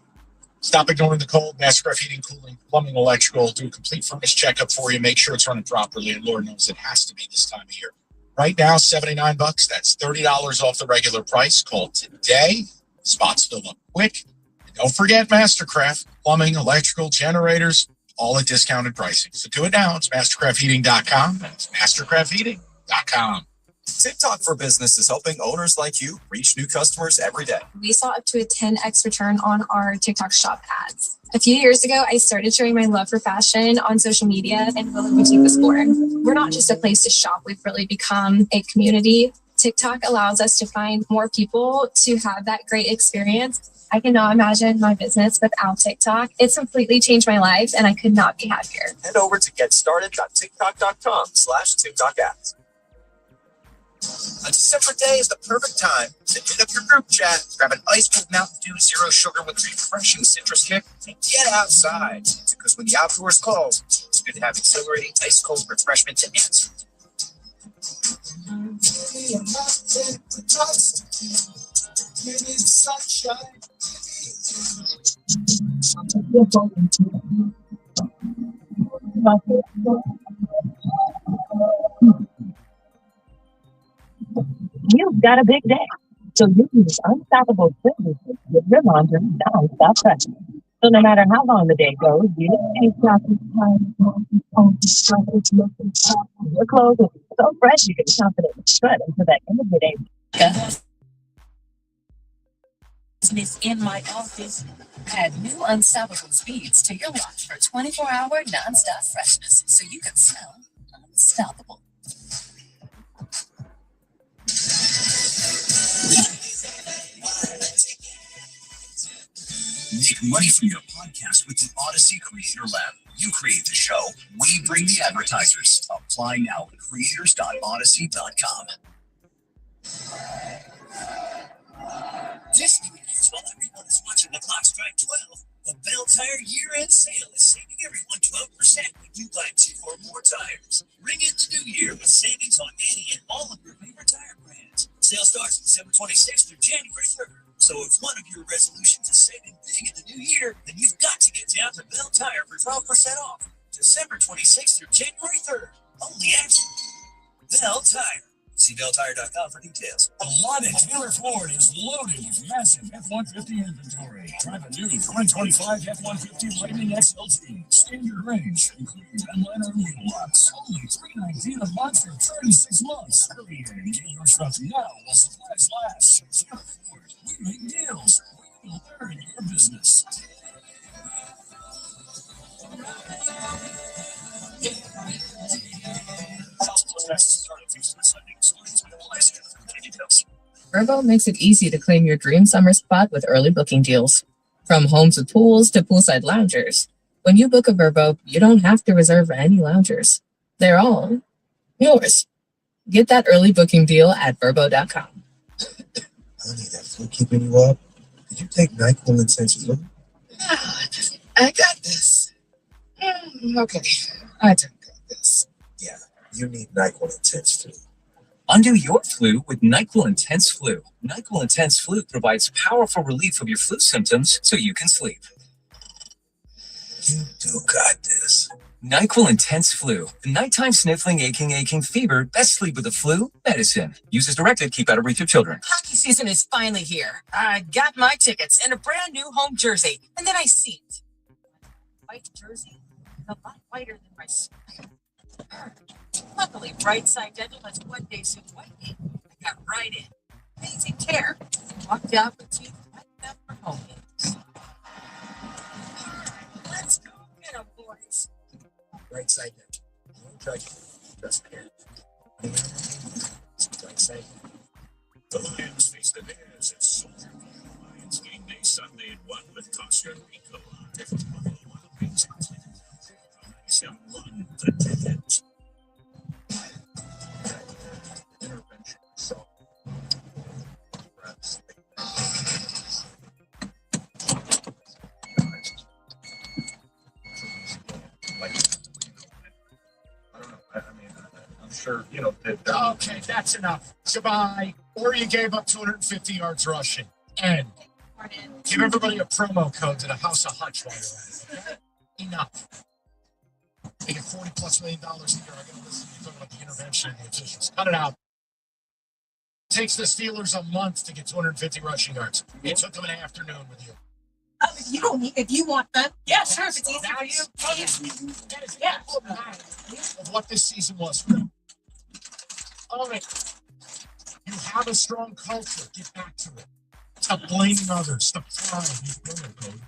Stop ignoring the cold. Mastercraft Heating, Cooling, Plumbing, Electrical. Do a complete furnace checkup for you. Make sure it's running properly. And Lord knows it has to be this time of year. Right now, $79. That's $30 off the regular price. Call today. Spots fill up quick. And don't forget Mastercraft. Plumbing, electrical, generators, all at discounted pricing. So do it now. It's mastercraftheating.com. That's mastercraftheating.com. TikTok for Business is helping owners like you reach new customers every day. We saw up to a 10x return on our TikTok shop ads. A few years ago, I started sharing my love for fashion on social media, and Willow Boutique was born. We're not just a place to shop. We've really become a community. TikTok allows us to find more people to have that great experience. I cannot imagine my business without TikTok. It's completely changed my life, and I could not be happier. Head over to getstarted.tiktok.com/TikTok ads. A December day is the perfect time to hit up your group chat, grab an ice cold Mountain Dew Zero Sugar with a refreshing citrus kick, and get outside. Because when the outdoors calls, it's good to have exhilarating ice cold refreshment to answer. You've got a big day, so you can use unstoppable services with your laundry non-stop pressure. So no matter how long the day goes, you ain't stopping. Your clothes will be so fresh you can confidently strut until that end of the day. Business in my office. Add new unstoppable speeds to your watch for 24-hour non-stop freshness, so you can smell unstoppable. Make money from your podcast with the Odyssey Creator Lab. You create the show, we bring the advertisers. Apply now at creators.odyssey.com. This New Year's, while everyone is watching the clock strike 12, the Bell Tire year-end sale is saving everyone 12% when you buy 2 or more tires. Ring in the new year with savings on any and all of your favorite tire brands. Sale starts December 26th through January 3rd. So if one of your resolutions is saving big in the new year, then you've got to get down to Bell Tire for 12% off. December 26th through January 3rd. Only at Bell Tire. See belltire.com for details. A lot of Taylor Ford is loaded with massive F-150 inventory. Drive a new 2025 F-150 Lightning XLT. Standard range, including 10-liner wheel lots. Only $319 a month for 36 months. Hurry in and get yours from now while supplies last. Taylor Ford, we make deals. We will earn your business. Details. Vrbo makes it easy to claim your dream summer spot with early booking deals. From homes with pools to poolside loungers. When you book a Vrbo, you don't have to reserve for any loungers. They're all yours. Get that early booking deal at Vrbo.com. Honey, that flu keeping you up? Did you take NyQuil intensively? I got this. Okay, I don't got this. Yeah, you need NyQuil Intense too. Undo your flu with NyQuil Intense Flu. NyQuil Intense Flu provides powerful relief of your flu symptoms so you can sleep. You do got this. NyQuil Intense Flu. The nighttime sniffling, aching fever. Best sleep with the flu medicine. Use as directed. Keep out of reach of children. Hockey season is finally here. I got my tickets and a brand new home jersey, and then I see it. White jersey, a lot whiter than my skin. Luckily, Bright Side Dental has one Daysr whitening. I got right in. Amazing care. Walked out with teeth right up for home games. Let's go get 'em, boys. Right side down. No judgment, just care. Right side down. The Lions face the Bears at Soldier Field. Lions game day Sunday at 1 with Costa Rica live. Buffalo Wild Wings nice and run the ticket. Intervention. So, reps. I'm sure, Okay, that's enough. Goodbye. Or you gave up 250 yards rushing. And give everybody a promo code to the House of Hutch while you're at it. Okay? Enough. Making $40+ million a year. I gotta listen to you talking about the intervention and the officials. Cut it out. It takes the Steelers a month to get 250 rushing yards. It took them an afternoon with you. If you want them, Yeah, sure, if it's easy for you. That is of what this season was for them. All right. You have a strong culture. Get back to it. Stop blaming others. Stop crying. You promo code.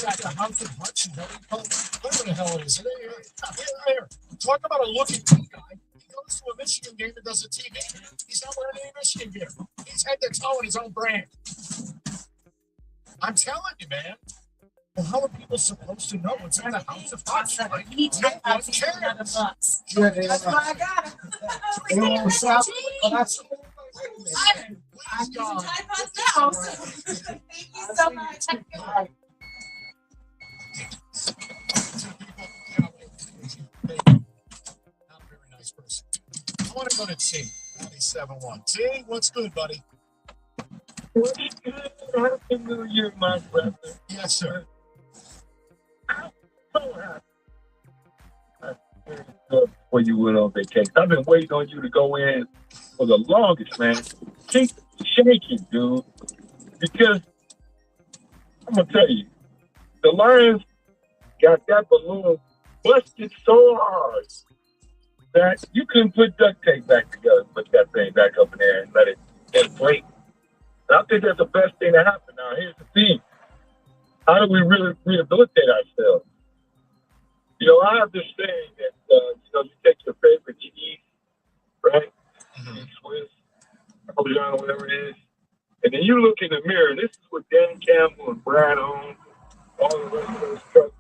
Right? The House of Hutch and whatever the hell it is. Here. Talk about a looking good guy. He goes to a Michigan game and does a TV. He's not wearing any Michigan gear. He's head to toe in his own brand. I'm telling you, man. Well, how are people supposed to know what's in the House of Hutch? No one cares. that's why I got it. That's I'm using Tide Pods now, so thank you so much. Not a very nice person. I want to go to T. 97.1. T, what's good, buddy? What's good? Happy New Year, my brother. Yes, sir. I'm so happy. Before you went on vacation, I've been waiting on you to go in for the longest, man. Keep shaking, dude. Because I'm gonna tell you, the Lions got that balloon busted so hard that you couldn't put duct tape back together, put that thing back up in there and let it inflate. And I think that's the best thing to happen. Now, here's the thing. How do we really rehabilitate ourselves? I have this saying that, you take your favorite cheese, right? Swiss, Parmesan, whatever it is. And then you look in the mirror, and this is what Dan Campbell and Brad own, all the rest of those trucks,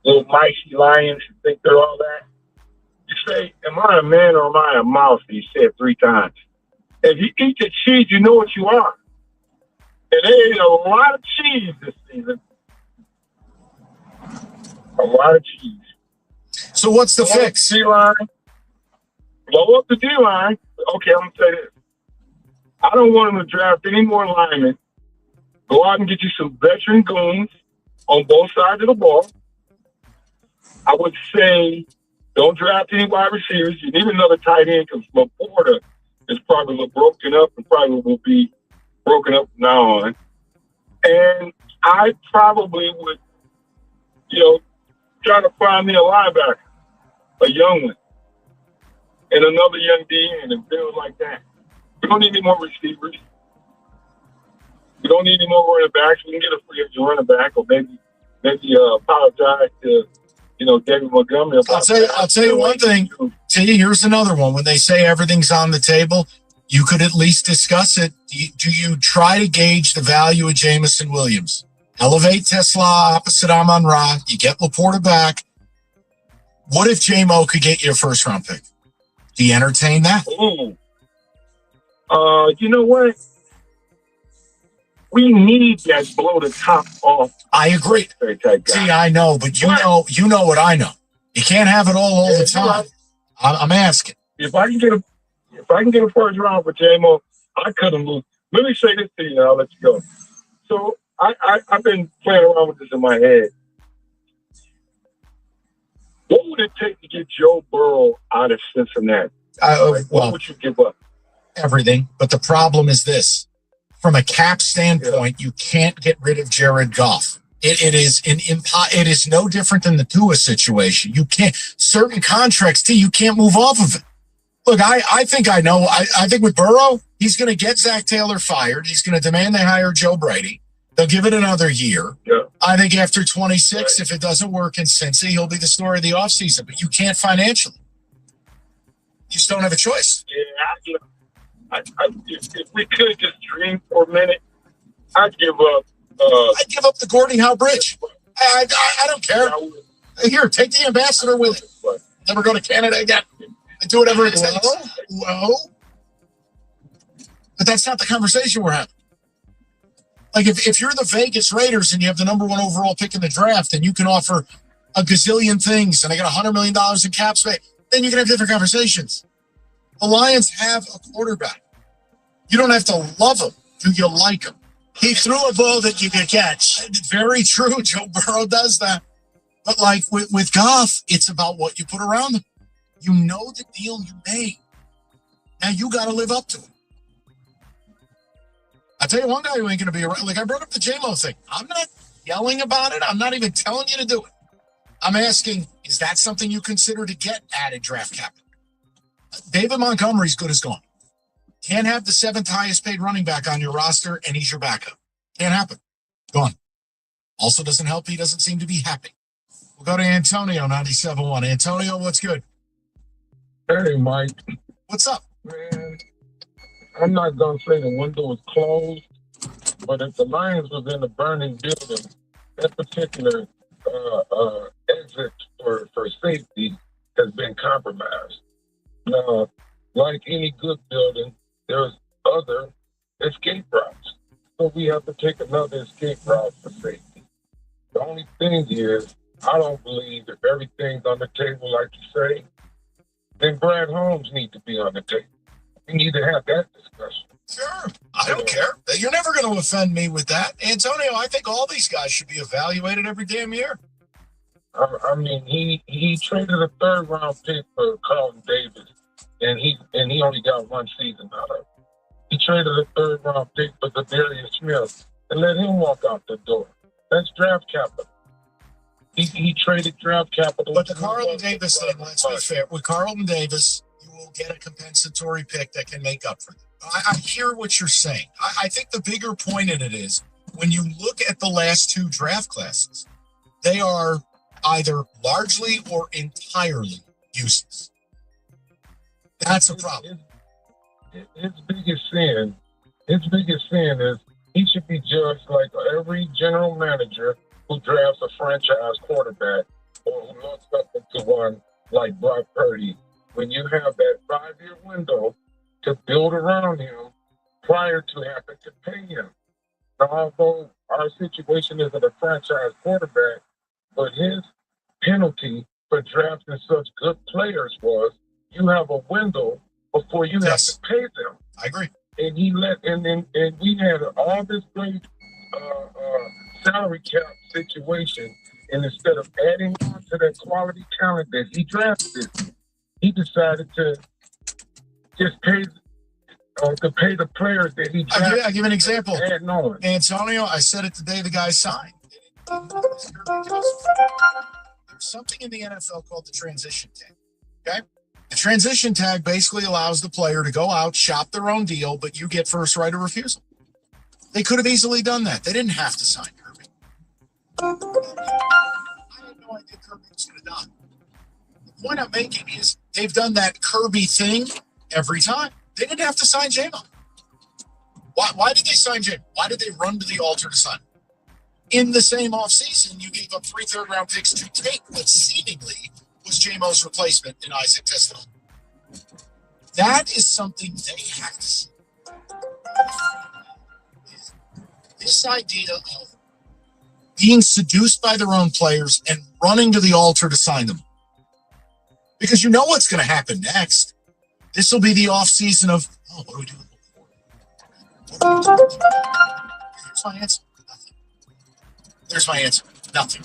little mighty lions who think they're all that. You say, am I a man or am I a mouse? And you say it 3 times. If you eat the cheese, you know what you are. And there is a lot of cheese this season. A lot of cheese. So what's the fix? D-line. Blow up the D-line. Okay, I'm going to say this. I don't want them to draft any more linemen. Go out and get you some veteran goons on both sides of the ball. I would say don't draft any wide receivers. You need another tight end because Laporta is probably broken up and probably will be broken up from now on. And I probably would, try to find me a linebacker, a young one, and another young DN and build like that. We don't need any more receivers. We don't need any more running backs. We can get a free agent running back, or maybe apologize to David Montgomery. I'll tell you one thing. T, here's another one. When they say everything's on the table, you could at least discuss it. Do you try to gauge the value of Jamison Williams? Elevate Tesla opposite Amon Ra. You get Laporta back. What if J-Mo could get you a first-round pick? Do you entertain that? Ooh. You know what? We need that blow the top off. I agree. See, I know, but you know what I know. You can't have it all the time. I'm asking. If I can get a first round for J-Mo, I couldn't lose. Let me say this to you, and I'll let you go. So I've been playing around with this in my head. What would it take to get Joe Burrow out of Cincinnati? What would you give up? Everything. But the problem is this. From a cap standpoint, you can't get rid of Jared Goff. It is no different than the Tua situation. You can't, certain contracts, you can't move off of it. Look, I think I know. I think with Burrow, he's going to get Zach Taylor fired. He's going to demand they hire Joe Brady. They'll give it another year. Yeah. I think after 26, if it doesn't work in Cincy, he'll be the story of the offseason. But you can't financially. You just don't have a choice. Yeah, if we could just dream for a minute, I'd give up. I'd give up the Gordie Howe Bridge. I don't care. Here, take the ambassador with you. Never go to Canada again. Do whatever it takes. Well, but that's not the conversation we're having. Like, if you're the Vegas Raiders and you have the number 1 overall pick in the draft and you can offer a gazillion things and I got $100 million in cap space, then you can have different conversations. The Lions have a quarterback. You don't have to love him. Do you like him? He threw a ball that you could catch. Very true. Joe Burrow does that. But like with Goff, it's about what you put around him. You know the deal you made. Now you got to live up to it. I'll tell you one guy who ain't going to be around. Like, I brought up the J-Mo thing. I'm not yelling about it. I'm not even telling you to do it. I'm asking, is that something you consider to get added draft capital? David Montgomery's good as gone. Can't have the 7th highest paid running back on your roster, and he's your backup. Can't happen. Gone. Also doesn't help. He doesn't seem to be happy. We'll go to Antonio, 97.1. Antonio, what's good? Hey, Mike. What's up? Man, I'm not going to say the window is closed, but if the Lions was in a burning building, that particular exit for safety has been compromised. Now, like any good building, there's other escape routes. So we have to take another escape route for safety. The only thing is, I don't believe if everything's on the table, like you say, then Brad Holmes needs to be on the table. We need to have that discussion. Sure. I don't care. You're never going to offend me with that. Antonio, I think all these guys should be evaluated every damn year. I mean, he traded a 3rd-round pick for Carlton Davis, and he only got 1 season out of it. He traded a 3rd-round pick for Darius Smith and let him walk out the door. That's draft capital. He traded draft capital. But the Carlton Davis thing, let's be fair. With Carlton Davis, you will get a compensatory pick that can make up for it. I hear what you're saying. I think the bigger point in it is when you look at the last 2 draft classes, they are either largely or entirely useless. That's a problem. His biggest sin is he should be judged like every general manager who drafts a franchise quarterback or who looks up into one like Brock Purdy. When you have that 5-year window to build around him prior to having to pay him. Now, although our situation isn't a franchise quarterback, but his penalty for drafting such good players was you have a window before you have to pay them. I agree. And he and we had all this great salary cap situation, and instead of adding on to that quality talent that he drafted, he decided to just pay the players that he drafted. I'll give an example. Antonio, I said it the day the guy signed. There's something in the NFL called the transition tag. Okay? The transition tag basically allows the player to go out, shop their own deal, but you get first right of refusal. They could have easily done that. They didn't have to sign Kirby. I had no idea Kirby was going to die. The point I'm making is they've done that Kirby thing every time. They didn't have to sign J-Mo. Why did they sign J-Mo? Why did they run to the altar to sign him? In the same offseason, you gave up 3 third-round picks to take what seemingly was J-Mo's replacement in Isaac Testament. That is something they have to see. This idea of being seduced by their own players and running to the altar to sign them. Because you know what's going to happen next. This will be the offseason of, what do we do? Here's my answer. Nothing. There's my answer. Nothing.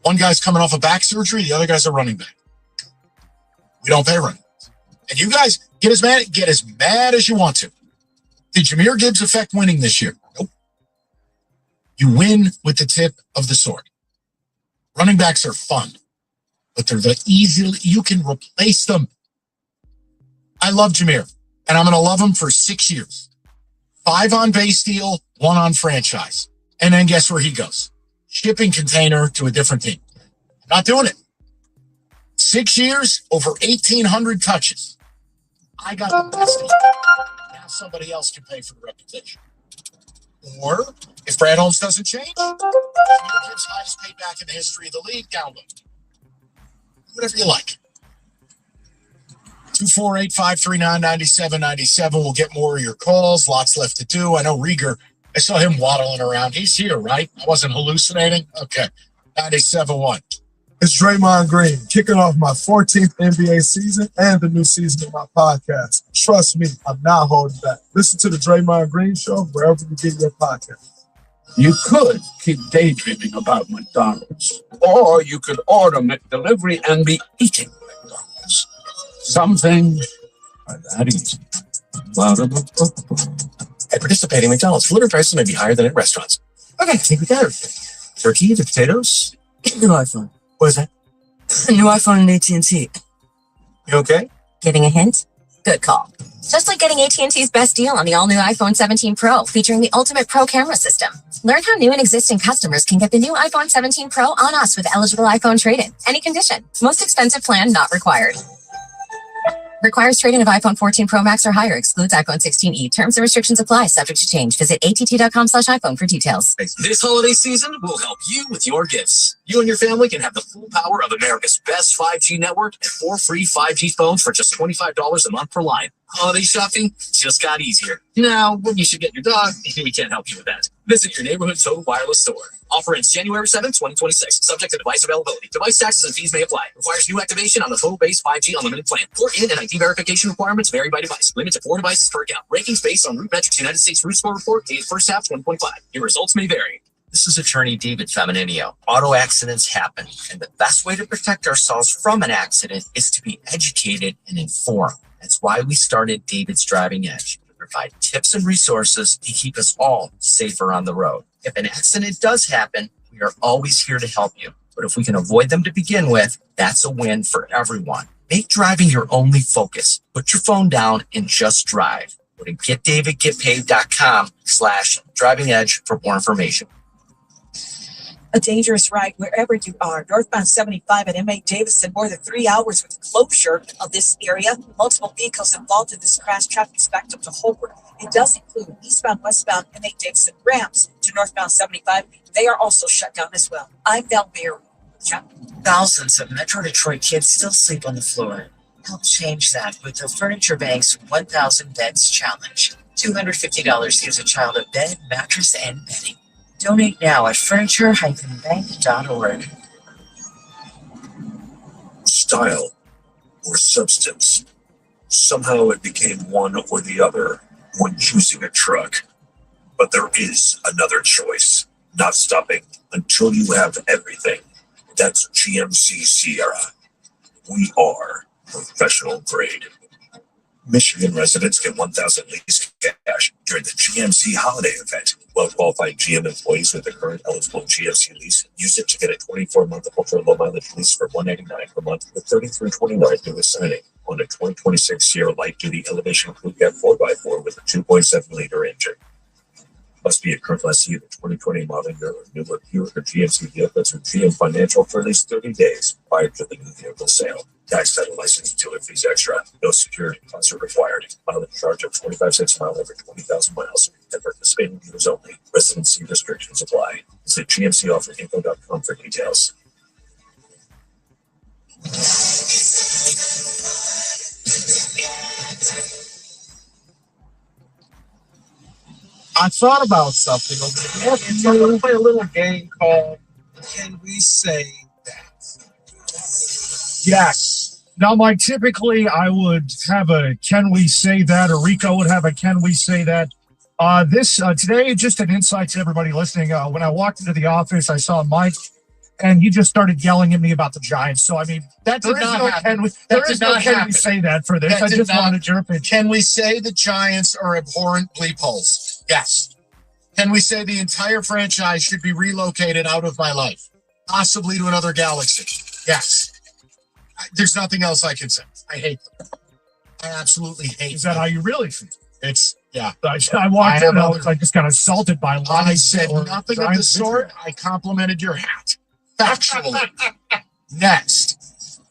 One guy's coming off a back surgery. The other guy's a running back. We don't pay running backs. And you guys get as mad as you want to. Did Jahmyr Gibbs affect winning this year? Nope. You win with the tip of the sword. Running backs are fun, but they're you can replace them. I love Jahmyr, and I'm going to love him for 6 years. 5 on base deal, 1 on franchise. And then guess where he goes? Shipping container to a different team. I'm not doing it. 6 years, over 1,800 touches. I got the best deal. Now somebody else can pay for the reputation. Or, if Brad Holmes doesn't change, Gibbs' highest paid back in the history of the league, download. Whatever you like. 248-539-9797. We'll get more of your calls. Lots left to do. I know Rieger, I saw him waddling around. He's here, right? I wasn't hallucinating? Okay. 97.1. It's Draymond Green, kicking off my 14th NBA season and the new season of my podcast. Trust me, I'm not holding back. Listen to the Draymond Green Show wherever you get your podcast. You could keep daydreaming about McDonald's, or you could order McDelivery and be eating McDonald's. Some things are that easy. At participating McDonald's, delivery prices may be higher than at restaurants. Okay, I think we got everything. Turkey, the potatoes. New iPhone. What is that? A new iPhone and AT&T. You okay? Giving a hint? Good call. Just like getting AT&T's best deal on the all-new iPhone 17 Pro, featuring the ultimate Pro camera system. Learn how new and existing customers can get the new iPhone 17 Pro on us with eligible iPhone trade-in. Any condition. Most expensive plan not required. Requires trade-in of iPhone 14 Pro Max or higher. Excludes iPhone 16e. Terms and restrictions apply. Subject to change. Visit att.com/iPhone for details. This holiday season, we'll help you with your gifts. You and your family can have the full power of America's best 5G network and 4 free 5G phones for just $25 a month per line. Holiday shopping just got easier. Now, when you should get your dog, we can't help you with that. Visit your neighborhood Total Wireless store. Offer ends January 7th, 2026. Subject to device availability. Device taxes and fees may apply. Requires new activation on the Total Base 5G unlimited plan. Port-in and ID verification requirements vary by device. Limit to 4 devices per account. Rankings based on Root Metrics United States Root Score Report, dated first half 2025. Your results may vary. This is attorney David Femininio. Auto accidents happen, and the best way to protect ourselves from an accident is to be educated and informed. That's why we started David's Driving Edge, to provide tips and resources to keep us all safer on the road. If an accident does happen, we are always here to help you. But if we can avoid them to begin with, that's a win for everyone. Make driving your only focus. Put your phone down and just drive. Go to getdavidgetpaid.com/driving edge for more information. A dangerous ride wherever you are. Northbound 75 at M.A. Davison, more than 3 hours with the closure of this area. Multiple vehicles involved in this crash. Traffic is backed up to Holbrook. It does include eastbound, westbound M.A. Davison ramps to northbound 75. They are also shut down as well. I'm Val Beer. Thousands of Metro Detroit kids still sleep on the floor. Help change that with the Furniture Bank's 1,000 Beds Challenge. $250 gives a child a bed, mattress, and bedding. Donate now at furniture-bank.org. Style or substance. Somehow it became one or the other when choosing a truck. But there is another choice. Not stopping until you have everything. That's GMC Sierra. We are professional grade. Michigan residents get $1,000 lease cash during the GMC holiday event. Well-qualified GM employees with a current eligible GMC lease use it to get a 24-month ultra-low mileage lease for $199 per month with $33.29 due with signing on a 2026 Sierra light-duty elevation crew cab 4x4 with a 2.7-liter engine. Must be a current lessee of the 2020 model year or newer Buick or GMC vehicles with GM Financial for at least 30 days prior to the new vehicle sale. Tax title license utility fees extra. No security deposit required. Mileage charge of 25 cents a mile over 20,000 miles. And participating dealers only. Residency restrictions apply. Visit gmcofferinfo.com for details. I thought about something over there. So I'm gonna play a little game called Can We Say That? Yes. Now, Mike, typically I would have a can we say that, or Rico would have a can we say that. Today, just an insight to everybody listening. When I walked into the office, I saw Mike, and he just started yelling at me about the Giants. So, I mean, That did not happen. There is no can we say that for this. That I did just not- wanted your opinion. Can we say the Giants are abhorrent bleep holes? Yes. Can we say the entire franchise should be relocated out of my life, possibly to another galaxy? Yes. There's nothing else I can say. I hate them. I absolutely hate Is that how you really feel? It's, yeah. I walked in, I just got assaulted by I lions. said or nothing of the Giants. sort. I complimented your hat. Factually. Next.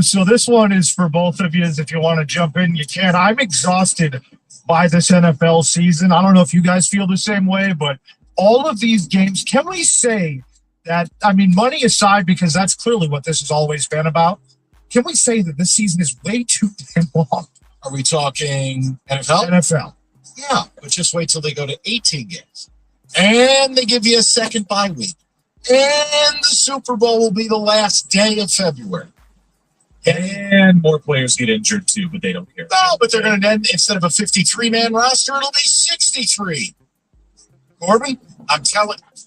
So this one is for both of you. If you want to jump in, you can. I'm exhausted by this NFL season. I don't know if you guys feel the same way, but all of these games, can we say that, I mean, money aside, because that's clearly what this has always been about, can we say that this season is way too damn long? Are we talking NFL? NFL. Yeah, but just wait till they go to 18 games. And they give you a second bye week. And the Super Bowl will be the last day of February. And more players get injured too, but they don't care. No, but they're going to end, instead of a 53-man roster, it'll be 63. Corbin, I'm telling you,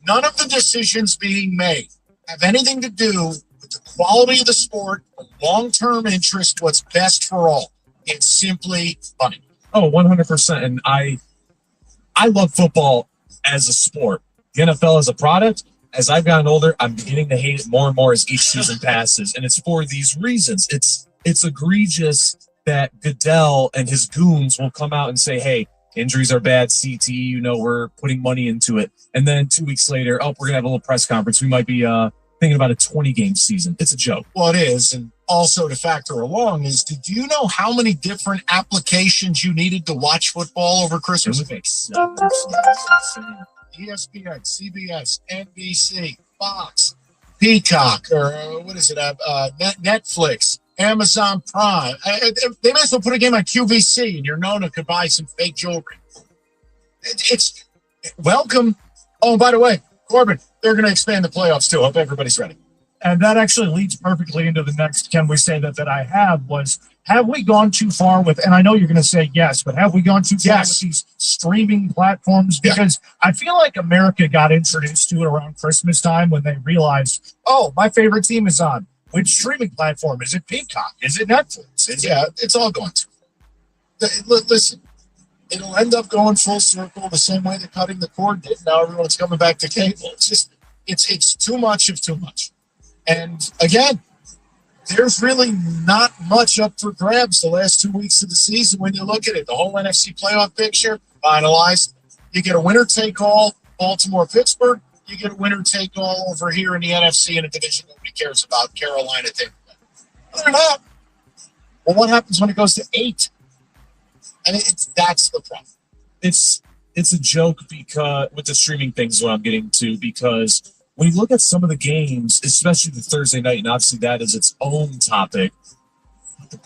none of the decisions being made have anything to do with the quality of the sport, the long-term interest, what's best for all. It's simply money. Oh, 100%. And I love football as a sport. The NFL as a product. As I've gotten older, I'm beginning to hate it more and more as each season passes. And it's for these reasons. It's egregious that Goodell and his goons will come out and say, hey, injuries are bad, CT, we're putting money into it. And then 2 weeks later, we're going to have a little press conference. We might be thinking about a 20-game season. It's a joke. Well, it is. And also to factor along is, did you know how many different applications you needed to watch football over Christmas? ESPN, CBS, NBC, Fox, Peacock, or what is it? Netflix, Amazon Prime. They may as well put a game on QVC, and your Nona could buy some fake jewelry. It's welcome. Oh, and by the way, Corbin, they're going to expand the playoffs too. Hope everybody's ready. And that actually leads perfectly into the next can we say that I have we gone too far with, and I know you're going to say yes, but have we gone too far with these streaming platforms? Because I feel like America got introduced to it around Christmas time when they realized, oh, my favorite team is on. Which streaming platform? Is it Peacock? Is it Netflix? It's all going to. Listen, it'll end up going full circle the same way that cutting the cord did. Now everyone's coming back to cable. It's just, it's too much of too much. And again, there's really not much up for grabs the last 2 weeks of the season when you look at it. The whole NFC playoff picture finalized. You get a winner-take-all, Baltimore-Pittsburgh. You get a winner-take-all over here in the NFC in a division nobody cares about, Carolina. Other than that, well, what happens when it goes to 8? And that's the problem. It's a joke because with the streaming thing is what I'm getting to, because when you look at some of the games, especially the Thursday night, and obviously that is its own topic, the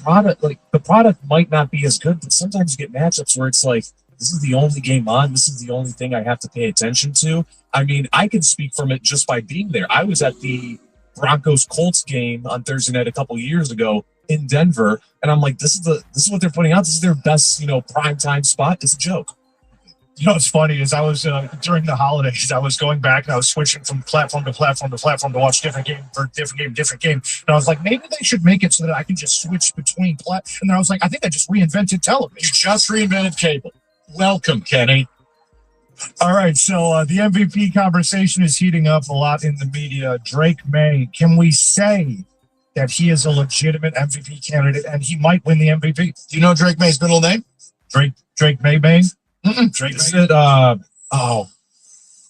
product might not be as good, but sometimes you get matchups where it's like, this is the only game on, this is the only thing I have to pay attention to. I mean, I can speak from it just by being there. I was at the Broncos-Colts game on Thursday night a couple years ago in Denver, and I'm like, this is what they're putting out. This is their best, primetime spot. It's a joke. You know what's funny is I was during the holidays, I was going back and I was switching from platform to platform to platform to watch different game. And I was like, maybe they should make it so that I can just switch between And then I was like, I think I just reinvented television. You just reinvented cable. Welcome, Kenny. All right, so the MVP conversation is heating up a lot in the media. Drake May, can we say that he is a legitimate MVP candidate and he might win the MVP? Do you know Drake May's middle name? Drake May Bang? Drake Isn't it,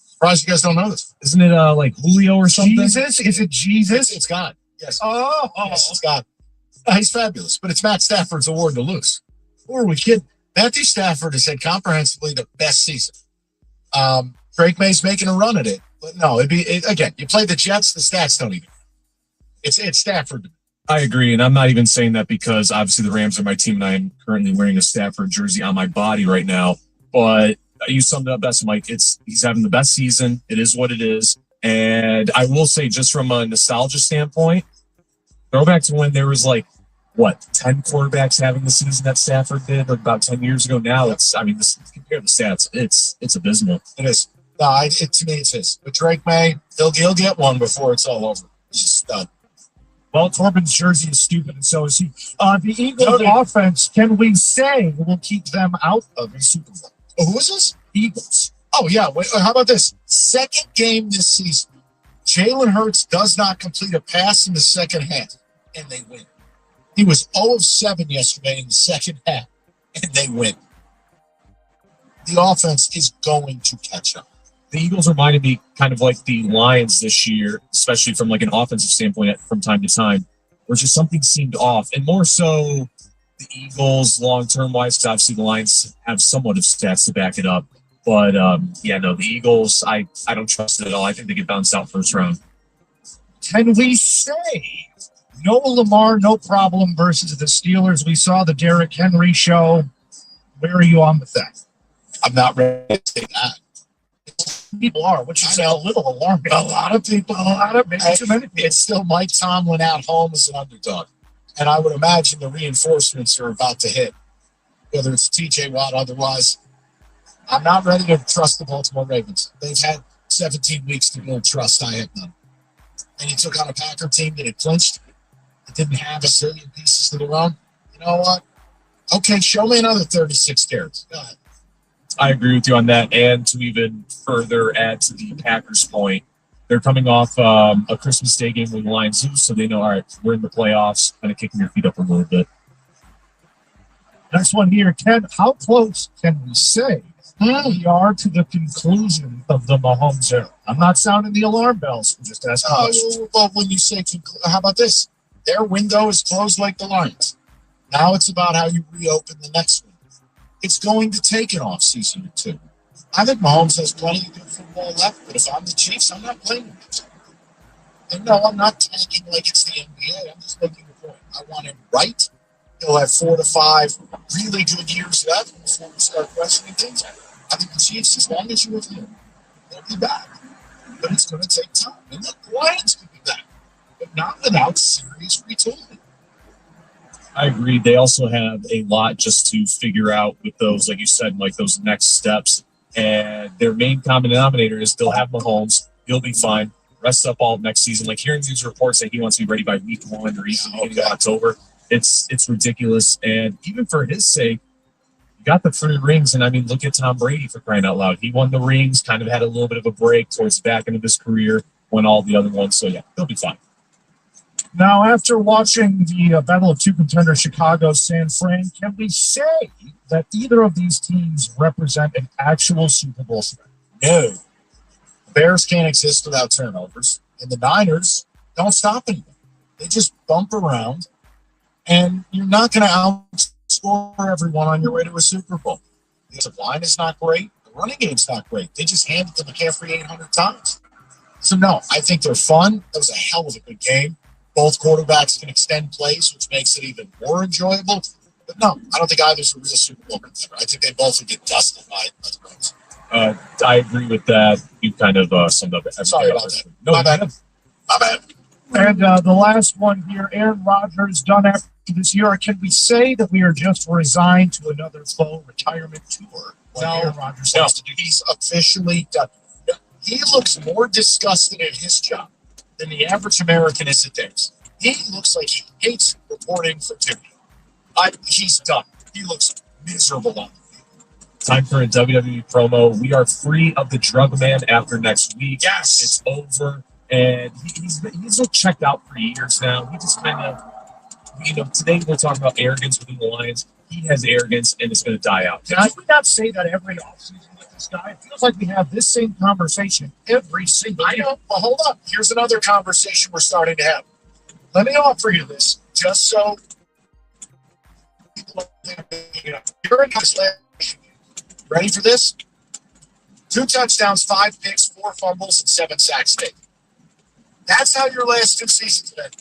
surprised you guys don't know this. Isn't it like Julio or something? Jesus? Is it Jesus? It's God. Yes. Oh, Yes, it's got. He's fabulous, but it's Matt Stafford's award to lose. Who are we kidding? Matthew Stafford has had comprehensively the best season. Drake May's making a run at it, but no, again. You play the Jets, the stats don't even. It's Stafford. I agree, and I'm not even saying that because obviously the Rams are my team, and I am currently wearing a Stafford jersey on my body right now. But you summed it up best, Mike. He's having the best season. It is what it is, and I will say, just from a nostalgia standpoint, throwback to when there was 10 quarterbacks having the season that Stafford did about 10 years ago. Now compare the stats, it's abysmal. It is. No, to me, it's his. But Drake May, he'll get one before it's all over. He's a stud. Well, Corbin's jersey is stupid, and so is he. The Eagles offense, can we say will keep them out of the Super Bowl? Oh, who is this? Eagles. Oh, yeah. Wait, how about this? Second game this season, Jalen Hurts does not complete a pass in the second half, and they win. He was 0 of 7 yesterday in the second half, and they win. The offense is going to catch up. The Eagles reminded me kind of like the Lions this year, especially from an offensive standpoint from time to time, where just something seemed off. And more so the Eagles long-term wise, because obviously the Lions have somewhat of stats to back it up. But, the Eagles, I don't trust it at all. I think they get bounced out first round. Can we say no Lamar, no problem versus the Steelers? We saw the Derrick Henry show. Where are you on with that? I'm not ready to say that. People are, which is a little alarming. A lot of people. Maybe too many people. It's still Mike Tomlin at home as an underdog. And I would imagine the reinforcements are about to hit, whether it's TJ Watt or otherwise. I'm not ready to trust the Baltimore Ravens. They've had 17 weeks to build trust. I have none. And you took on a Packer team that had clinched. It didn't have a zillion pieces to their own. You know what? Okay, show me another 36 carries. Go ahead. I agree with you on that. And to even further add to the Packers' point, they're coming off a Christmas Day game with the Lions lose, so they know, all right, we're in the playoffs, kind of kicking your feet up a little bit. Next one here, Ken. How close can we say we are to the conclusion of the Mahomes era? I'm not sounding the alarm bells. I'm just asking questions. Well, when you say, how about this? Their window is closed like the Lions. Now it's about how you reopen the next one. It's going to take an off season or two. I think Mahomes has plenty of good football left, but if I'm the Chiefs, I'm not playing him. And no, I'm not tanking like it's the NBA. I'm just making the point. I want him right. He'll have 4 to 5 really good years left before we start questioning things. I think the Chiefs, as long as you're with him, they'll be back. But it's going to take time. And the Lions could be back, but not without serious retooling. I agree. They also have a lot just to figure out with those, like you said, like those next steps. And their main common denominator is they'll have Mahomes. He'll be fine. Rest up all next season. Like hearing these reports that he wants to be ready by week 1 or even beginning of October, it's ridiculous. And even for his sake, you got the 3 rings. And I mean, look at Tom Brady, for crying out loud. He won the rings, kind of had a little bit of a break towards the back end of his career, won all the other ones. So yeah, he'll be fine. Now, after watching the Battle of Two Contenders, Chicago, San Fran, can we say that either of these teams represent an actual Super Bowl threat? No. The Bears can't exist without turnovers. And the Niners don't stop anything. They just bump around. And you're not going to outscore everyone on your way to a Super Bowl. The line is not great. The running game's not great. They just handed to McCaffrey 800 times. So, no, I think they're fun. That was a hell of a good game. Both quarterbacks can extend plays, which makes it even more enjoyable. But no, I don't think either's a real Super Bowl contender. I think they both would get dusted by the Rams. I agree with that. You kind of summed up everything. Sorry about that. No, My bad. My bad. And the last one here, Aaron Rodgers done after this year. Can we say that we are just resigned to another full retirement tour? Aaron Rodgers has to do. He's officially done. He looks more disgusted at his job than the average American is at theirs. He looks like he hates reporting for duty. He's done. He looks miserable on the field. Time for a WWE promo. We are free of the drug man after next week. Yes. It's over. And he's been checked out for years now. He just kind of, today we're talking about arrogance within the Lions. He has arrogance and it's going to die out. Can we not say that every offseason with this guy? It feels like we have this same conversation every single I know. Well, hold up. Here's another conversation we're starting to have. Let me offer you this, just so you're in this last. Ready for this? 2 touchdowns, 5 picks, 4 fumbles, and 7 sacks. That's how your last 2 seasons been.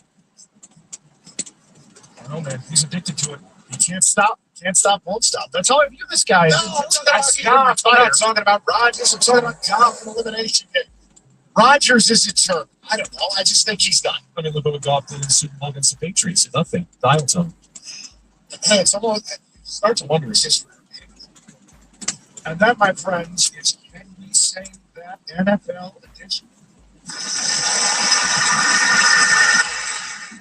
I don't know, man. He's addicted to it. He can't stop. Can't stop, won't stop. That's how I view this guy. No, I'm not talking about Rodgers. I'm talking about Goff and elimination game. Rodgers is eternal. I don't know. I just think he's done. I mean, look what Goff did in the Super Bowl against the Patriots. Nothing. Dial tone. Hey, someone start to wonder his history. And that, my friends, is Can We Say That NFL edition.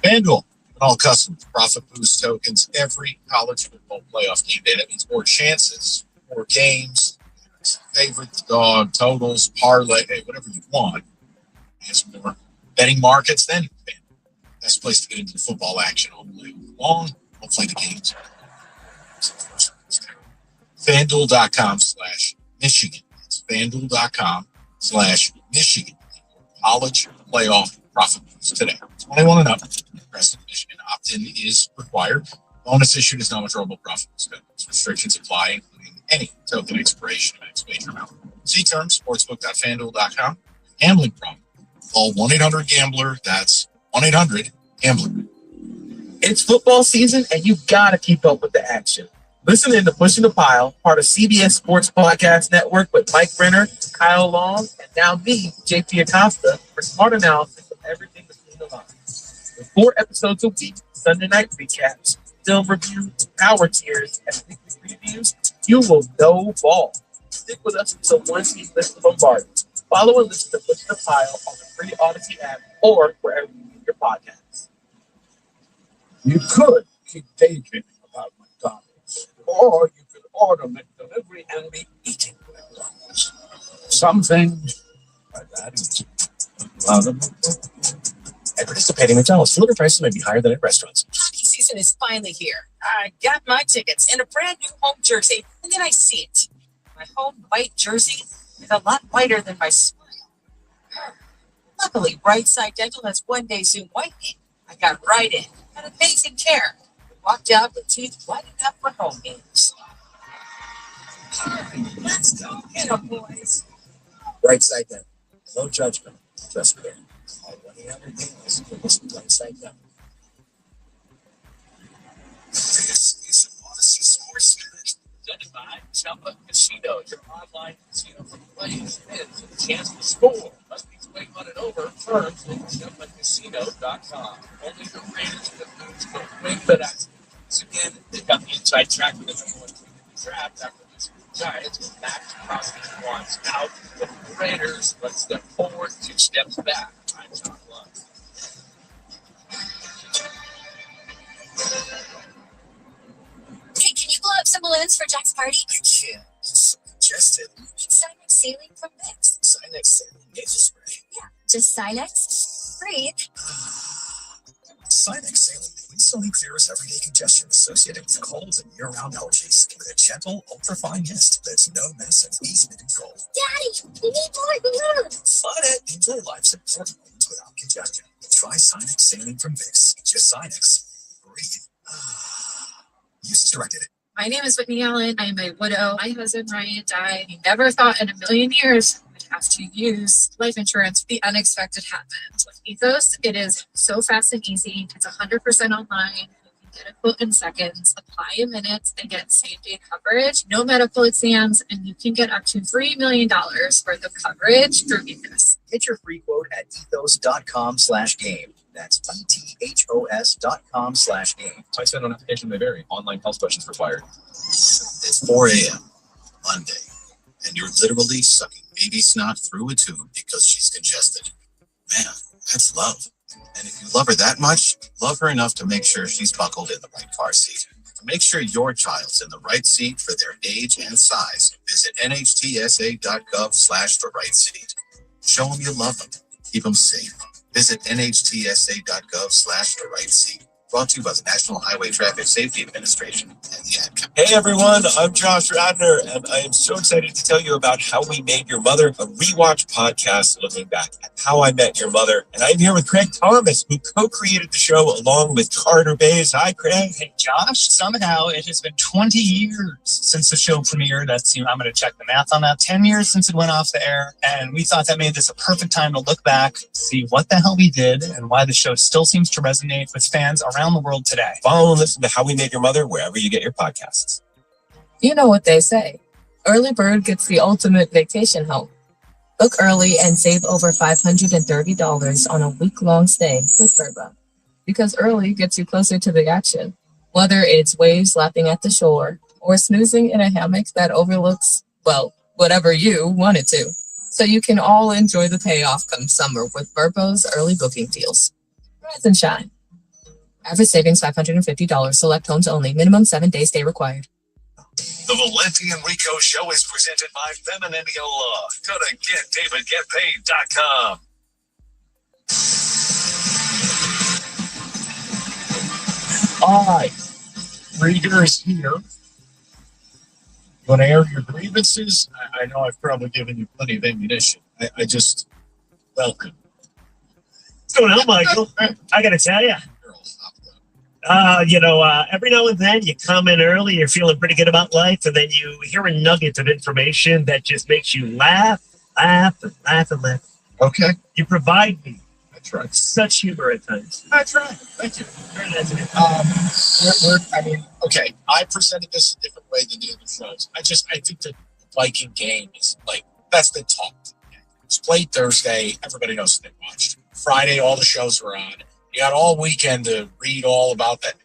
FanDuel, all custom profit boost tokens every college football playoff game day. That means more chances, more games, favorite dog, totals, parlay, whatever you want. There's more betting markets than FanDuel. Best place to get into the football action all day long. We'll play the games. FanDuel.com/Michigan. It's FanDuel.com/Michigan. College playoff profit boost today. 21 and up. Preston, Michigan. Opt-in is required. Bonus issued is non-withdrawable profit boost. Restrictions apply, including any token expiration of X major amount. See terms, sportsbook.fanduel.com. Gambling problem. Call 1-800-GAMBLER. That's 1-800-GAMBLER. It's football season, and you gotta keep up with the action. Listen in to Pushing the Pile, part of CBS Sports Podcast Network with Mike Brenner, Kyle Long, and now me, JP Acosta, for smart analysis of everything between the lines. With 4 episodes a week, Sunday night recaps, film reviews, power tiers, and weekly previews, you will know ball. Stick with us until one team lifts the bombardment. Follow and listen to Pushing the Pile on the free Odyssey app or wherever you get your podcasts. You could keep daydreaming about McDonald's, or you could order McDelivery and be eating McDonald's. Some things are that easy. At participating McDonald's, delivery prices may be higher than at restaurants. Hockey season is finally here. I got my tickets and a brand new home jersey, and then I see it. My home white jersey is a lot whiter than my smile. Luckily, Brightside Dental has 1-day Zoom whitening. I got right in. Had amazing care. Walked out with teeth white enough for home games. Let's go get 'em, boys. Brightside Dental. No judgment. Just care. Call 1-800-GAMBLERS. Brightside Dental. This is Odyssey Sports Minute. Presented by Chumba Casino, your online casino for players, wins, and a chance to score. Must be 21 and over. Terms at ChumbaCasino.com. Only the Raiders and the Blues will win that action. Once again, they've got the inside track with the number 1 team in the draft after this Giants with Max Crosby wants out. The Raiders, 1 step forward, 2 steps back. I'm John Lund. Hey, can you blow up some balloons for Jack's party? I can't. It's so congested. It's Sinex Saline from Vicks. Sinex saline nasal spray. Yeah, just Sinex. Breathe. Sinex saline instantly clears everyday congestion associated with colds and year-round allergies with a gentle, ultra-fine mist that's no mess and easy to control. Daddy, we need more balloons. Fun it. Enjoy life's important moments without congestion. Try Sinex saline from Vicks. Just Sinex. Breathe. Use as directed. My name is Whitney Allen. I am a widow. My husband, Ryan, died. He never thought in a million years I'd have to use life insurance. The unexpected happened. With Ethos, it is so fast and easy. It's 100% online. You can get a quote in seconds, apply in minutes, and get same-day coverage. No medical exams, and you can get up to $3 million worth of coverage through Ethos. Get your free quote at ethos.com/game. That's ethos.com/game. Time spent on application may vary. Online health questions required. It's 4 a.m. Monday, and you're literally sucking baby snot through a tube because she's congested. Man, that's love. And if you love her that much, love her enough to make sure she's buckled in the right car seat. To make sure your child's in the right seat for their age and size, visit nhtsa.gov/the right seat. Show them you love them. Keep them safe. Visit nhtsa.gov/the right seat. Brought to you by the National Highway Traffic Safety Administration and the Ad Council. Hey everyone, I'm Josh Radner, and I am so excited to tell you about How We Made Your Mother, a rewatch podcast looking back at How I Met Your Mother. And I'm here with Craig Thomas, who co-created the show along with Carter Bays. Hi, Craig. Hey, Josh. Somehow it has been 20 years since the show premiered. That's, I'm going to check the math on that. 10 years since it went off the air. And we thought that made this a perfect time to look back, see what the hell we did, and why the show still seems to resonate with fans around the world today. Follow and listen to How We Made Your Mother wherever you get your podcasts. You know what they say. Early bird gets the ultimate vacation home. Book early and save over $530 on a week-long stay with Verbo. Because early gets you closer to the action. Whether it's waves lapping at the shore or snoozing in a hammock that overlooks, well, whatever you want it to. So you can all enjoy the payoff come summer with Verbo's early booking deals. Rise and shine. Average savings $550. Select homes only. Minimum 7-day stay required. The Valenti and Rico Show is presented by Femininio Law. Go to GetDavidGetPaid.com. All right. Rieger is here. You want to air your grievances? I know I've probably given you plenty of ammunition. I just welcome. What's going on, Michael? I got to tell you. Every now and then you come in early, you're feeling pretty good about life, and then you hear a nugget of information that just makes you laugh. Okay. You provide me. That's right. Such humor at times. That's right. Thank you. Very nice of you. Okay. I presented this a different way than the other shows. I think the Viking game is that's been talked. It's played Thursday. Everybody knows they watched. Friday, all the shows were on. You got all weekend to read all about that.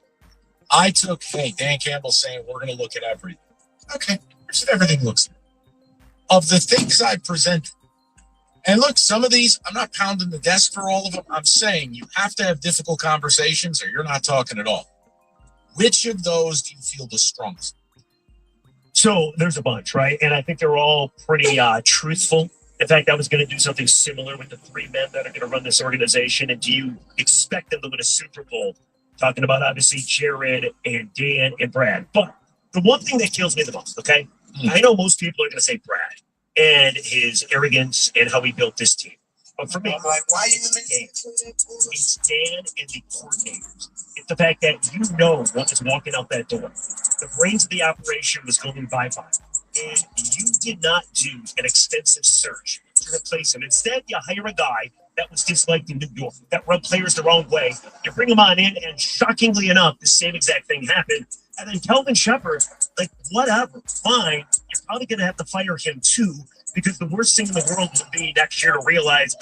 Dan Campbell saying we're going to look at everything. Okay, here's what everything looks like. Of the things I presented, and look, some of these, I'm not pounding the desk for all of them. I'm saying you have to have difficult conversations or you're not talking at all. Which of those do you feel the strongest? So there's a bunch, right? And I think they're all pretty truthful. In fact, I was going to do something similar with the three men that are going to run this organization. And do you expect them to win a Super Bowl? Talking about, obviously, Jared and Dan and Brad. But the one thing that kills me the most, okay? I know most people are going to say Brad and his arrogance and how he built this team. But for me, it's Dan and the coordinators. It's the fact that you know what is walking out that door. The brains of the operation was going bye-bye. And you did not do an extensive search to replace him. Instead, you hire a guy that was disliked in New York, that rubbed players the wrong way. You bring him on in, and shockingly enough, the same exact thing happened. And then Kelvin Shepard, whatever, fine. You're probably going to have to fire him too, because the worst thing in the world would be next year to realize,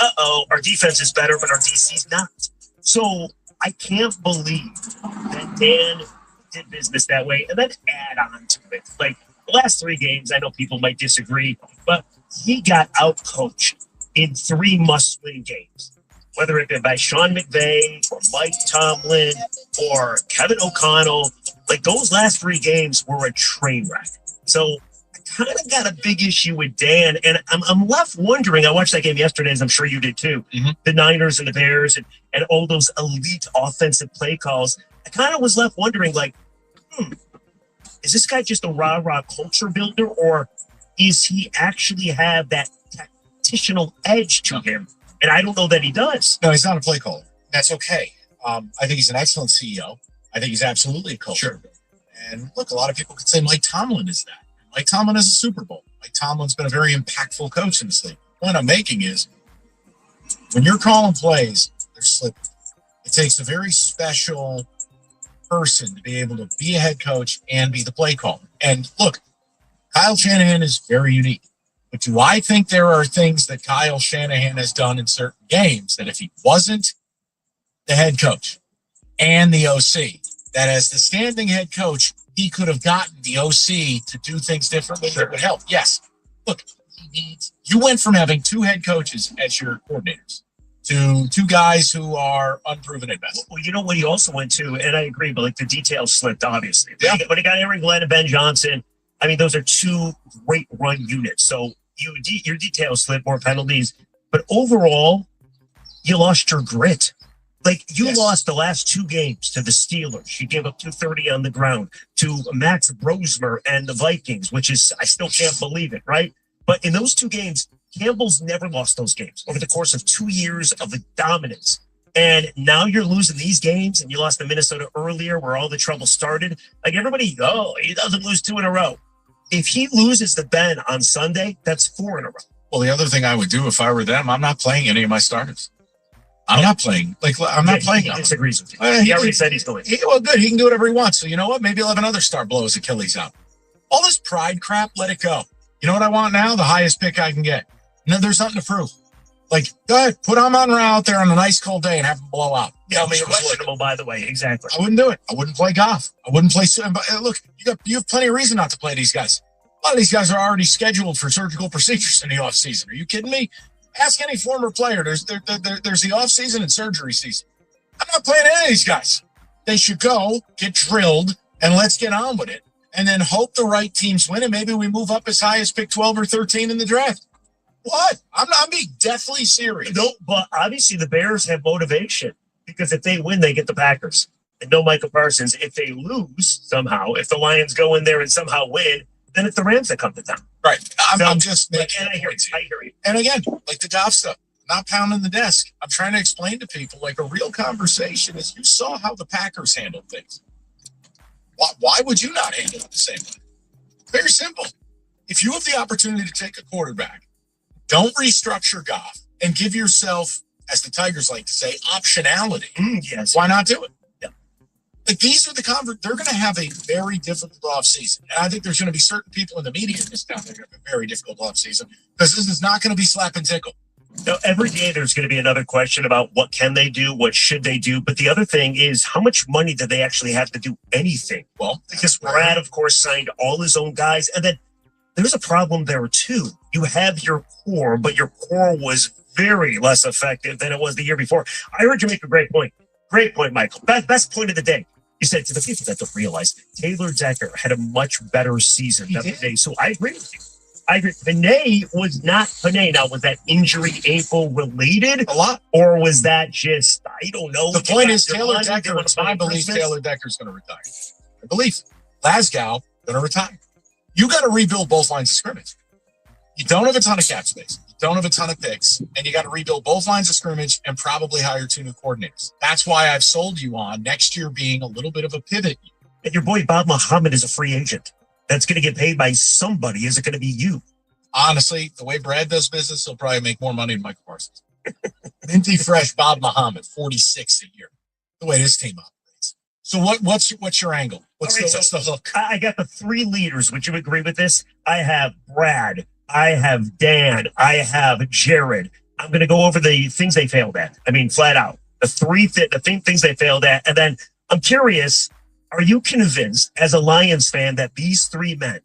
our defense is better, but our DC's not. So I can't believe that Dan did business that way, and then add on to it. The last 3 games, I know people might disagree, but he got out-coached in 3 must-win games, whether it be by Sean McVay or Mike Tomlin or Kevin O'Connell. Those last 3 games were a train wreck. So I kind of got a big issue with Dan, and I'm left wondering. I watched that game yesterday, as I'm sure you did too, the Niners and the Bears and all those elite offensive play calls. I kind of was left wondering, is this guy just a rah-rah culture builder, or is he actually have that tactical edge to him? And I don't know that he does. No, he's not a play caller. That's okay. I think he's an excellent CEO. I think he's absolutely a culture builder. And look, a lot of people could say Mike Tomlin is that. Mike Tomlin is a Super Bowl. Mike Tomlin's been a very impactful coach in this league. The point I'm making is when you're calling plays, they're slipping. It takes a very special person to be able to be a head coach and be the play caller. And look, Kyle Shanahan is very unique. But do I think there are things that Kyle Shanahan has done in certain games that if he wasn't the head coach and the OC, that as the standing head coach, he could have gotten the OC to do things differently that would help? Yes. Look, you went from having 2 head coaches as your coordinators to 2 guys who are unproven at best. Well, you know what he also went to, and I agree, but the details slipped, obviously. Yeah. When he got Aaron Glenn and Ben Johnson, those are 2 great run units. So your details slipped, more penalties. But overall, you lost your grit. Like, you lost the last 2 games to the Steelers. You gave up 230 on the ground to Max Brosmer and the Vikings, which is, I still can't believe it, right? But in those 2 games, Campbell's never lost those games over the course of 2 years of the dominance. And now you're losing these games, and you lost to Minnesota earlier where all the trouble started. Like, everybody, he doesn't lose 2 in a row. If he loses to Ben on Sunday, that's 4 in a row. Well, the other thing I would do if I were them, I'm not playing any of my starters. I'm not playing. I'm not playing. He disagrees with you. He already said he's going. Well, good. He can do whatever he wants. So you know what? Maybe he'll have another star blow his Achilles out. All this pride crap, let it go. You know what I want now? The highest pick I can get. No, there's nothing to prove. Like, go ahead, put Amon-Ra out there on a nice cold day and have him blow out. Yeah, it questionable, by the way. Exactly. I wouldn't do it. I wouldn't play Goff. I wouldn't play. Look, you have plenty of reason not to play these guys. A lot of these guys are already scheduled for surgical procedures in the offseason. Are you kidding me? Ask any former player. There's the offseason and surgery season. I'm not playing any of these guys. They should go, get drilled, and let's get on with it. And then hope the right teams win, and maybe we move up as high as pick 12 or 13 in the draft. What? I'm being deathly serious. No, but obviously the Bears have motivation because if they win, they get the Packers. And no Michael Parsons. If they lose somehow, if the Lions go in there and somehow win, then it's the Rams that come to town. Right. I'm just making I hear you. And again, like the Goff stuff, not pounding the desk. I'm trying to explain to people, like, a real conversation is you saw how the Packers handled things. Why would you not handle it the same way? Very simple. If you have the opportunity to take a quarterback, don't restructure Goff and give yourself, as the Tigers like to say, optionality. Yes. Why not do it? Yeah. Like, these are they're going to have a very difficult offseason. And I think there's going to be certain people in the media in this town that are going to have a very difficult offseason because this is not going to be slap and tickle. Now, every day there's going to be another question about what can they do, what should they do. But the other thing is, how much money do they actually have to do anything? Well, because Brad, of course, signed all his own guys. And then there's a problem there, too. You have your core, but your core was very less effective than it was the year before. I heard you make a great point. Great point, Michael. Best point of the day. You said, to the people that don't realize, Taylor Decker had a much better season the other day. So I agree with you. I agree. Panay was not Panay. Now, was that injury ankle related? A lot. Or was that just, I don't know. The point is, Taylor Decker, I believe Taylor Decker's going to retire. I believe Glasgow going to retire. You got to rebuild both lines of scrimmage. You don't have a ton of cap space. You don't have a ton of picks. And you got to rebuild both lines of scrimmage and probably hire 2 new coordinators. That's why I've sold you on next year being a little bit of a pivot. And your boy Bob Muhammad is a free agent. That's going to get paid by somebody. Is it going to be you? Honestly, the way Brad does business, he'll probably make more money than Michael Parsons. Minty fresh Bob Muhammad, 46 a year. The way this team operates. So what's your angle? What's the hook? I got the 3 leaders. Would you agree with this? I have Brad. I have Dan. I have Jared. I'm going to go over the things they failed at. I mean, flat out. The things they failed at. And then I'm curious, are you convinced as a Lions fan that these 3 men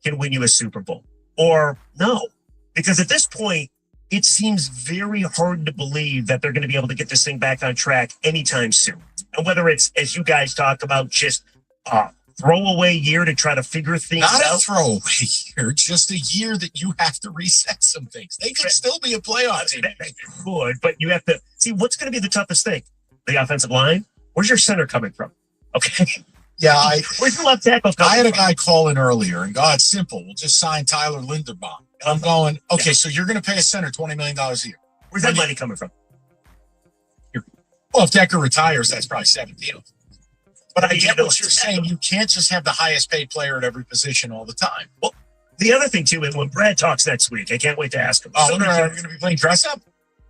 can win you a Super Bowl? Or no? Because at this point, it seems very hard to believe that they're going to be able to get this thing back on track anytime soon. And whether it's, as you guys talk about, just throwaway year to try to figure things out. Not a throwaway year, just a year that you have to reset some things. They could still be a playoff team. They could, but you have to see what's going to be the toughest thing. The offensive line. Where's your center coming from? Okay. Yeah, where's your left tackle coming I had a from? guy call in earlier and go, it's simple. We'll just sign Tyler Linderbaum. And I'm going, okay, so you're going to pay a center $20 million a year. Where's that money coming from? Well, if Decker retires, that's probably 17. But I get know what you're saying. You can't just have the highest paid player at every position all the time. Well, the other thing, too, is when Brad talks next week, I can't wait to ask him. Oh, we're going to be playing dress up?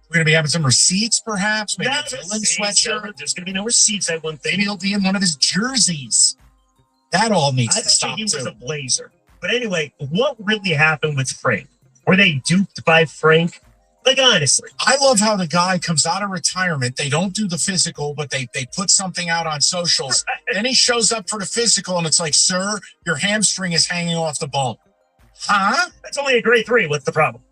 We're going to be having some receipts, perhaps? Maybe a villain sweatshirt? There's going to be no receipts, I wouldn't think. Maybe he'll be in one of his jerseys. That all needs to stop, he was too. a Blazer. But anyway, what really happened with Frank? Were they duped by Frank? Like, honestly. I love how the guy comes out of retirement. They don't do the physical, but they put something out on socials. Then he shows up for the physical, and it's like, sir, your hamstring is hanging off the bone. Huh? That's only a grade 3. What's the problem?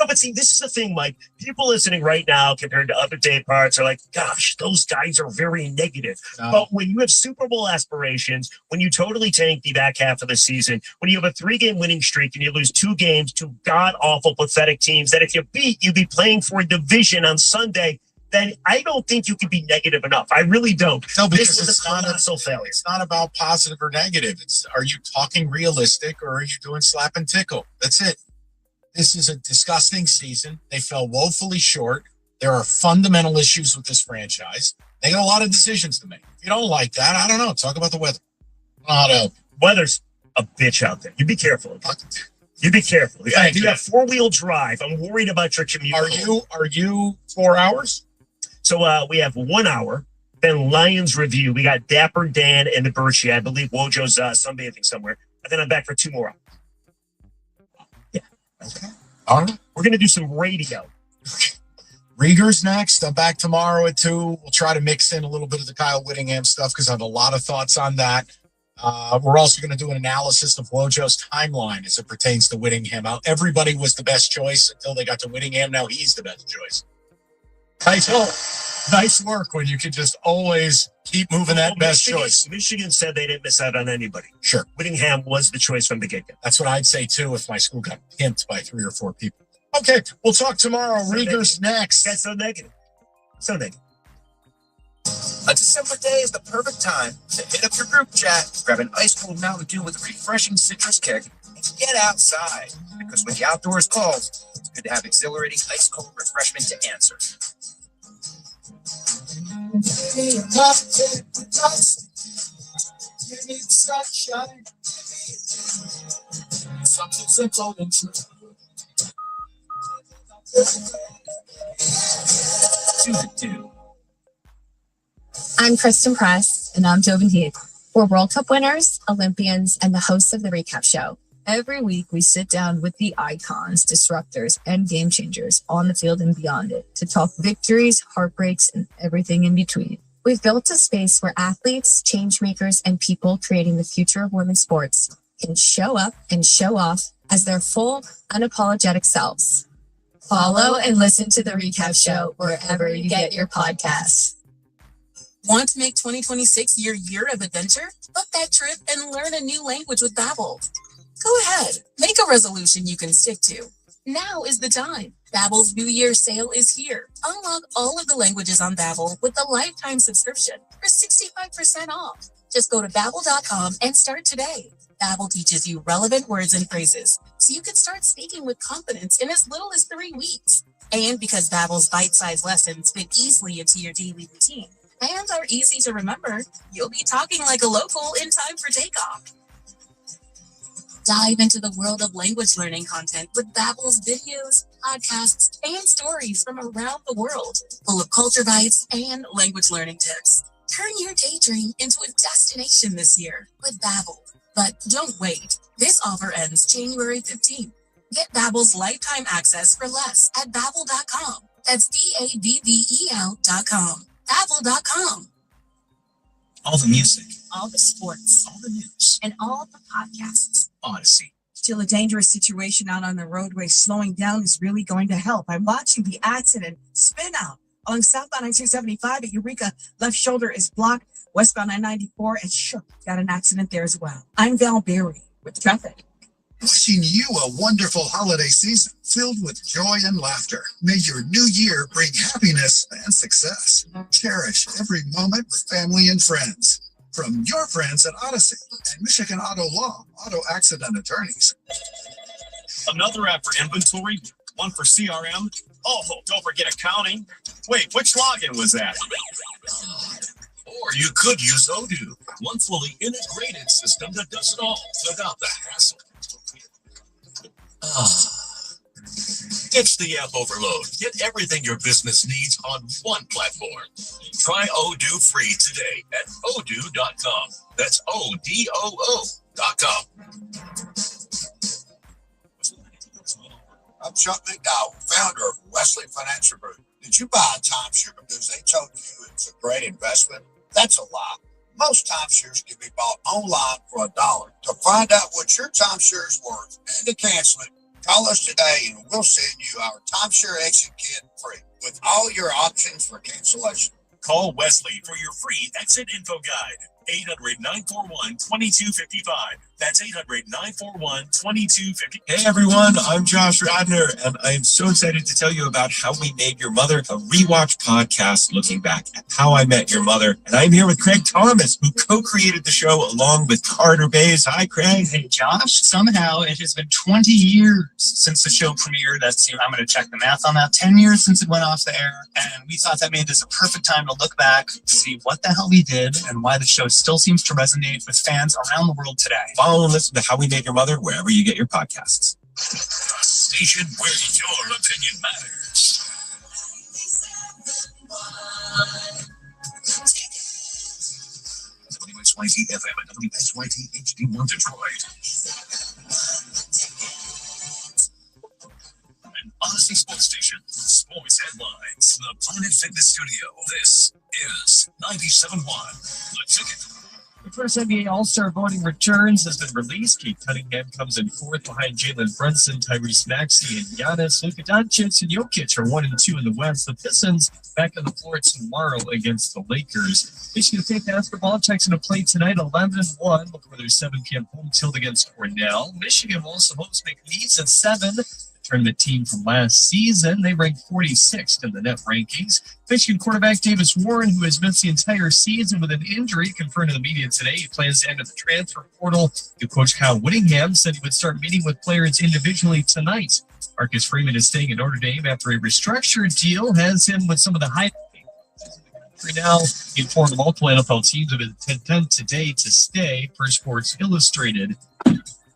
No, but see, this is the thing, Mike. People listening right now compared to other day parts are like, gosh, those guys are very negative. But when you have Super Bowl aspirations, when you totally tank the back half of the season, when you have a 3-game winning streak and you lose 2 games to god-awful, pathetic teams that if you beat, you'd be playing for a division on Sunday. then I don't think you can be negative enough. I really don't. No, because this was it's a not colossal failure. It's not about positive or negative. It's are you talking realistic or are you doing slap and tickle? That's it. This is a disgusting season. They fell woefully short. There are fundamental issues with this franchise. They got a lot of decisions to make. If you don't like that, I don't know. Talk about the weather. Weather's a bitch out there. You be careful. You be careful. You have 4-wheel drive. I'm worried about your commute. Are you 4 hours? So we have 1 hour. Then Lions review. We got Dapper Dan and the Birchie. I believe Wojo's sunbathing somewhere. And then I'm back for 2 more hours. Yeah. Okay. All right. We're gonna do some radio. Rieger's next. I'm back tomorrow at 2. We'll try to mix in a little bit of the Kyle Whittingham stuff because I have a lot of thoughts on that. We're also going to do an analysis of Wojo's timeline as it pertains to Whittingham. How everybody was the best choice until they got to Whittingham. Now he's the best choice. Nice work when you can just always keep moving that best choice. Michigan said they didn't miss out on anybody. Sure. Whittingham was the choice from the get-go. That's what I'd say, too, if my school got pimped by 3 or 4 people. Okay, we'll talk tomorrow. Rieger's next. That's so negative. So negative. A December day is the perfect time to hit up your group chat, grab an ice cold Mountain Dew with a refreshing citrus kick, and get outside. Because when the outdoors calls, it's good to have exhilarating ice cold refreshment to answer. Something simple and true. To the Dew. I'm Kristen Press, and I'm Tobin Heath. We're World Cup winners, Olympians, and the hosts of the Recap Show. Every week, we sit down with the icons, disruptors, and game changers on the field and beyond it to talk victories, heartbreaks, and everything in between. We've built a space where athletes, change makers, and people creating the future of women's sports can show up and show off as their full, unapologetic selves. Follow and listen to the Recap Show wherever you get your podcasts. Want to make 2026 your year of adventure? Book that trip and learn a new language with Babbel. Go ahead, make a resolution you can stick to. Now is the time. Babbel's New Year sale is here. Unlock all of the languages on Babbel with a lifetime subscription for 65% off. Just go to Babbel.com and start today. Babbel teaches you relevant words and phrases, so you can start speaking with confidence in as little as 3 weeks. And because Babbel's bite-sized lessons fit easily into your daily routine and are easy to remember, you'll be talking like a local in time for takeoff. Dive into the world of language learning content with Babbel's videos, podcasts, and stories from around the world, full of culture bites and language learning tips. Turn your daydream into a destination this year with Babbel. But don't wait. This offer ends January 15th. Get Babbel's lifetime access for less at Babbel.com. That's Babbel.com. Babbel.com. All the music, All the sports, all the news, and all the podcasts. Odyssey. Still a dangerous situation out on the roadway. Slowing down is really going to help. I'm watching the accident spin out along southbound I-275 at Eureka. Left shoulder is blocked. Westbound I-94 at Shook. Got an accident there as well. I'm Val Berry with traffic. Wishing you a wonderful holiday season filled with joy and laughter. May your new year bring happiness and success. Cherish every moment with family and friends. From your friends at Odyssey and Michigan Auto Law, Auto Accident Attorneys. Another app for inventory, one for CRM. Oh, don't forget accounting. Wait, which login was that? Or you could use Odoo, one fully integrated system that does it all without the hassle. Ditch the app overload. Get everything your business needs on one platform. Try Odoo free today at odoo.com. That's ODOO.com. I'm Chuck McDowell, founder of Wesley Financial Group. Did you buy a timeshare because they told you it's a great investment? That's a lie. Most timeshares can be bought online for $1. To find out what your timeshare is worth and to cancel it, call us today and we'll send you our timeshare exit kit free with all your options for cancellation. Call Wesley for your free exit info guide. 800-941-2255. That's 800-941-2255. Hey everyone, I'm Josh Radner, and I am so excited to tell you about How We Made Your Mother, a rewatch podcast looking back at How I Met Your Mother. And I'm here with Craig Thomas, who co-created the show along with Carter Bays. Hi, Craig. Hey, Josh. Somehow it has been 20 years since the show premiered. I'm going to check the math on that. 10 years since it went off the air. And we thought that made this a perfect time to look back, see what the hell we did, and why the show still seems to resonate with fans around the world today. Follow and listen to How We Made Your Mother wherever you get your podcasts. A station where your opinion matters. WXYT FM and WXYT HD1 Detroit. An Odyssey Sports Station. Sports headlines from the Planet Fitness Studio. This is 97.1 The Ticket. The first NBA All-Star voting returns has been released. Kate Cunningham comes in fourth behind Jalen Brunson, Tyrese Maxey, and Giannis. Luka Doncic and Jokic are 1 and 2 in the West. The Pistons back on the floor tomorrow against the Lakers. Michigan State basketball checks into play tonight, 11-1. Look for their 7 p.m. home tilt against Cornell. Michigan will also host McNeese at 7. Tournament team from last season. They ranked 46th in the net rankings. Michigan quarterback Davis Warren, who has missed the entire season with an injury, confirmed to the media today he plans to enter the transfer portal. New coach Kyle Whittingham said he would start meeting with players individually tonight. Marcus Freeman is staying at Notre Dame after a restructured deal has him with some of the high now. He informed multiple NFL teams of his intent today to stay, per Sports Illustrated.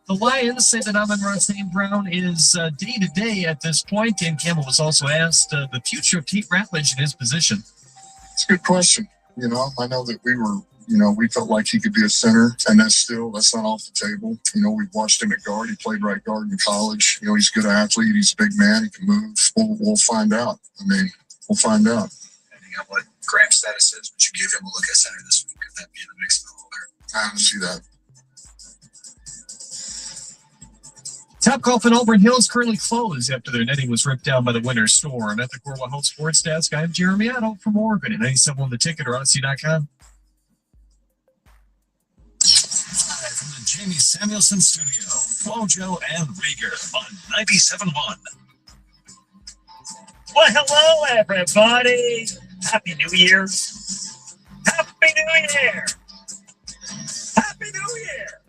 The Lions say that Amon-Ra St. Brown is day-to-day at this point. Dan Campbell was also asked the future of Tate Ratledge in his position. It's a good question. I know that we felt like he could be a center, and that's not off the table. We've watched him at guard. He played right guard in college. He's a good athlete. He's a big man. He can move. We'll find out. We'll find out. Depending on what Graham's status is, would you give him a look at center this week? Could that be in the mix at all there? I don't see that. Topgolf in Auburn Hills currently closed after their netting was ripped down by the winter storm. At the Cornwall Health Sports Desk, I'm Jeremy Otto from Oregon at 97.1 The Ticket or Odyssey.com. From the Jamie Samuelson Studio, Wojo and Rieger on 97.1. Well, hello, everybody. Happy New Year. Happy New Year. Happy New Year.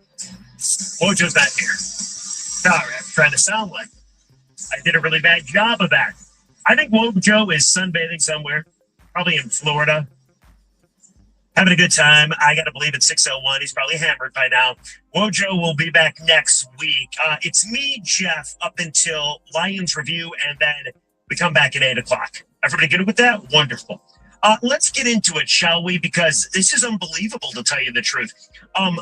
Wojo's not here. Sorry, I'm trying to sound like I did a really bad job of that. I think Wojo is sunbathing somewhere, probably in Florida, having a good time. I got to believe it's 6:01. He's probably hammered by now. Wojo will be back next week. It's me, Jeff, up until Lions review, and then we come back at 8 o'clock. Everybody good with that? Wonderful. Let's get into it, shall we? Because this is unbelievable, to tell you the truth. I'm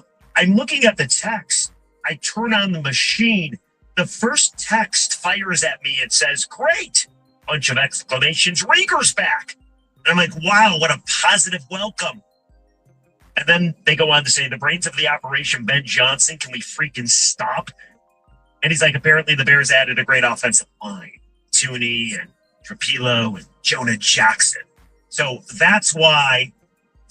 looking at the text. I turn on the machine. The first text fires at me. It says, great! Bunch of exclamations. Rieger's back. And I'm like, wow, what a positive welcome. And then they go on to say, the brains of the operation, Ben Johnson, can we freaking stop? And he's like, apparently the Bears added a great offensive line. Tooney and Trapilo and Jonah Jackson. So that's why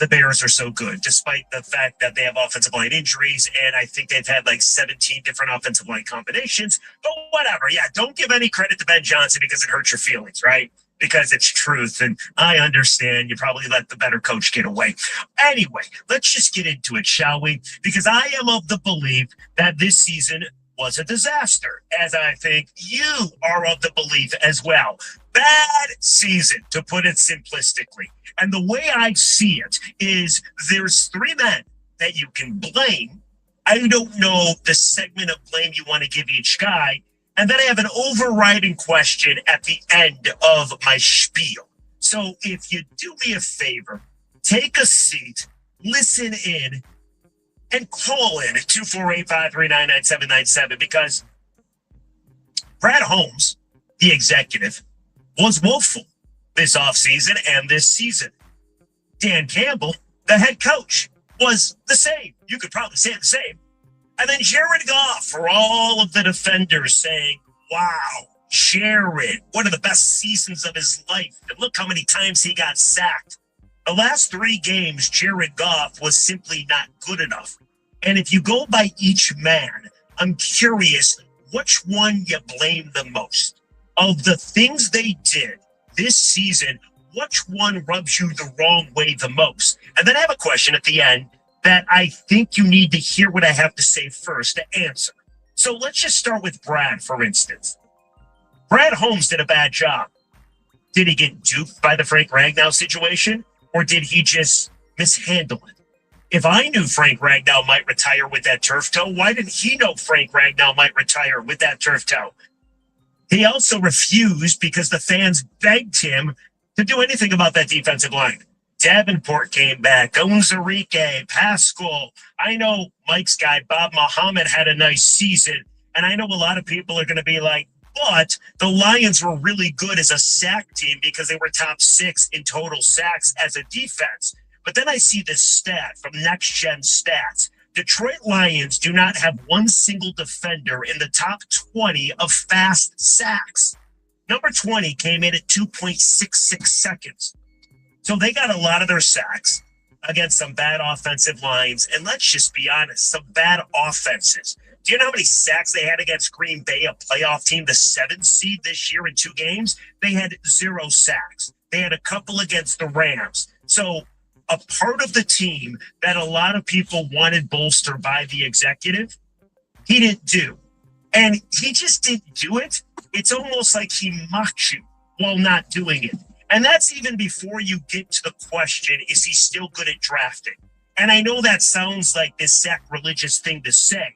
the Bears are so good, despite the fact that they have offensive line injuries, and I think they've had like 17 different offensive line combinations, but whatever. Yeah, don't give any credit to Ben Johnson because it hurts your feelings, right? Because it's truth, and I understand you probably let the better coach get away. Anyway, let's just get into it, shall we? Because I am of the belief that this season was a disaster, as I think you are of the belief as well. Bad season, to put it simplistically. And the way I see it is there's 3 men that you can blame. I don't know the segment of blame you want to give each guy. And then I have an overriding question at the end of my spiel. So if you do me a favor, take a seat, listen in, and call in at 248-539-9797, because Brad Holmes, the executive, was woeful this offseason and this season. Dan Campbell, the head coach, was the same. You could probably say the same. And then Jared Goff, for all of the defenders saying, wow, Jared, one of the best seasons of his life. And look how many times he got sacked. The last 3 games, Jared Goff was simply not good enough. And if you go by each man, I'm curious which one you blame the most. Of the things they did this season, which one rubs you the wrong way the most? And then I have a question at the end that I think you need to hear what I have to say first to answer. So let's just start with Brad, for instance. Brad Holmes did a bad job. Did he get duped by the Frank Ragnow situation, or did he just mishandle it? If I knew Frank Ragnow might retire with that turf toe, why didn't he know Frank Ragnow might retire with that turf toe? He also refused because the fans begged him to do anything about that defensive line. Davenport came back, Onzarike, Pascal. I know Mike's guy, Bob Muhammad, had a nice season. And I know a lot of people are going to be like, but the Lions were really good as a sack team because they were top 6 in total sacks as a defense. But then I see this stat from Next Gen Stats. Detroit Lions do not have one single defender in the top 20 of fast sacks. Number 20 came in at 2.66 seconds. So they got a lot of their sacks against some bad offensive lines. And let's just be honest, some bad offenses. Do you know how many sacks they had against Green Bay, a playoff team, the 7th seed this year in 2 games? They had 0 sacks. They had a couple against the Rams. So a part of the team that a lot of people wanted bolstered by the executive, he didn't do. And he just didn't do it. It's almost like he mocked you while not doing it. And that's even before you get to the question, is he still good at drafting? And I know that sounds like this sacrilegious thing to say,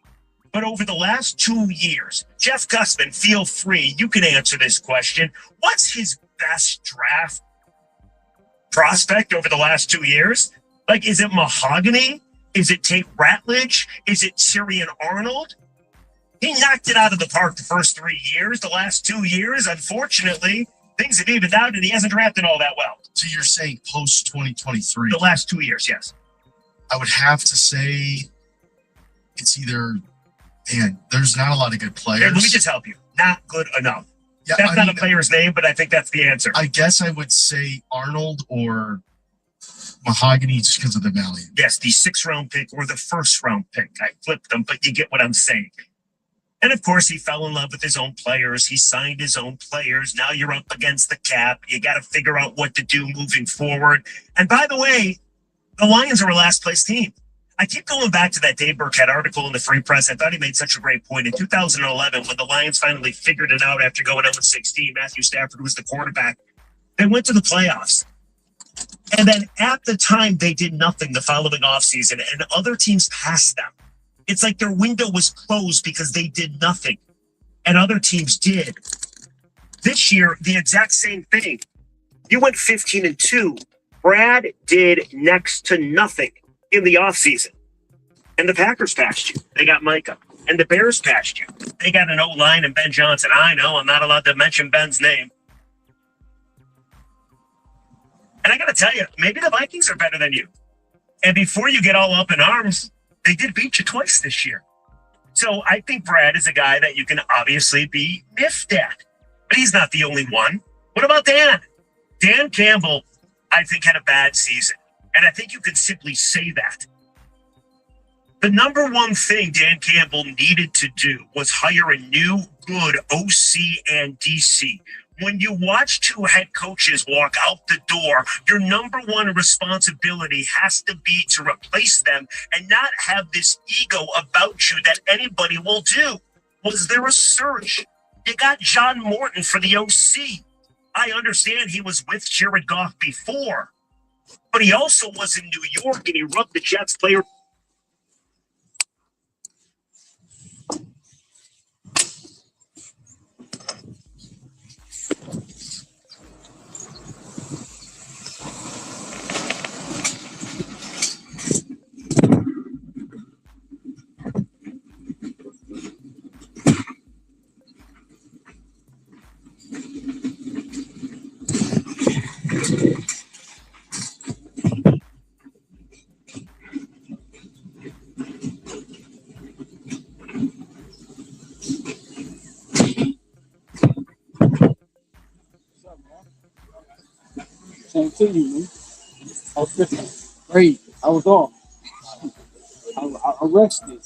but over the last 2 years, Jeff Gussman, feel free, you can answer this question. What's his best draft prospect over the last 2 years? Like, is it Mahogany? Is it Tate Ratledge? Is it Syrian Arnold? He knocked it out of the park the first 3 years. The last 2 years, unfortunately, things have evened out and he hasn't drafted all that well. So you're saying post 2023? The last 2 years, yes. I would have to say it's either, man, there's not a lot of good players. Here, let me just help you. Not good enough. Yeah, that's I not mean, a player's name, but I think that's the answer. I guess I would say Arnold or Mahogany just because of the value. Yes, the 6th round pick or the 1st round pick. I flipped them, but you get what I'm saying. And of course, he fell in love with his own players. He signed his own players. Now you're up against the cap. You got to figure out what to do moving forward. And by the way, the Lions are a last place team. I keep going back to that Dave Burkhead article in the Free Press. I thought he made such a great point. In 2011, when the Lions finally figured it out after going 0-16, Matthew Stafford was the quarterback. They went to the playoffs. And then at the time, they did nothing the following offseason, and other teams passed them. It's like their window was closed because they did nothing, and other teams did. This year, the exact same thing. You went 15-2. Brad did next to nothing in the offseason. And the Packers passed you. They got Micah. And the Bears passed you. They got an O-line and Ben Johnson. I know, I'm not allowed to mention Ben's name. And I got to tell you, maybe the Vikings are better than you. And before you get all up in arms, they did beat you twice this year. So I think Brad is a guy that you can obviously be miffed at. But he's not the only one. What about Dan? Dan Campbell, I think, had a bad season. And I think you could simply say that. The number one thing Dan Campbell needed to do was hire a new, good OC and DC. When you watch 2 head coaches walk out the door, your number one responsibility has to be to replace them and not have this ego about you that anybody will do. Was there a search? You got John Morton for the OC. I understand he was with Jared Goff before, but he also was in New York and he rubbed the Jets player. Same to you, man. was good. Great. I was off. I rested.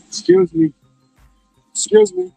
Excuse me. Excuse me.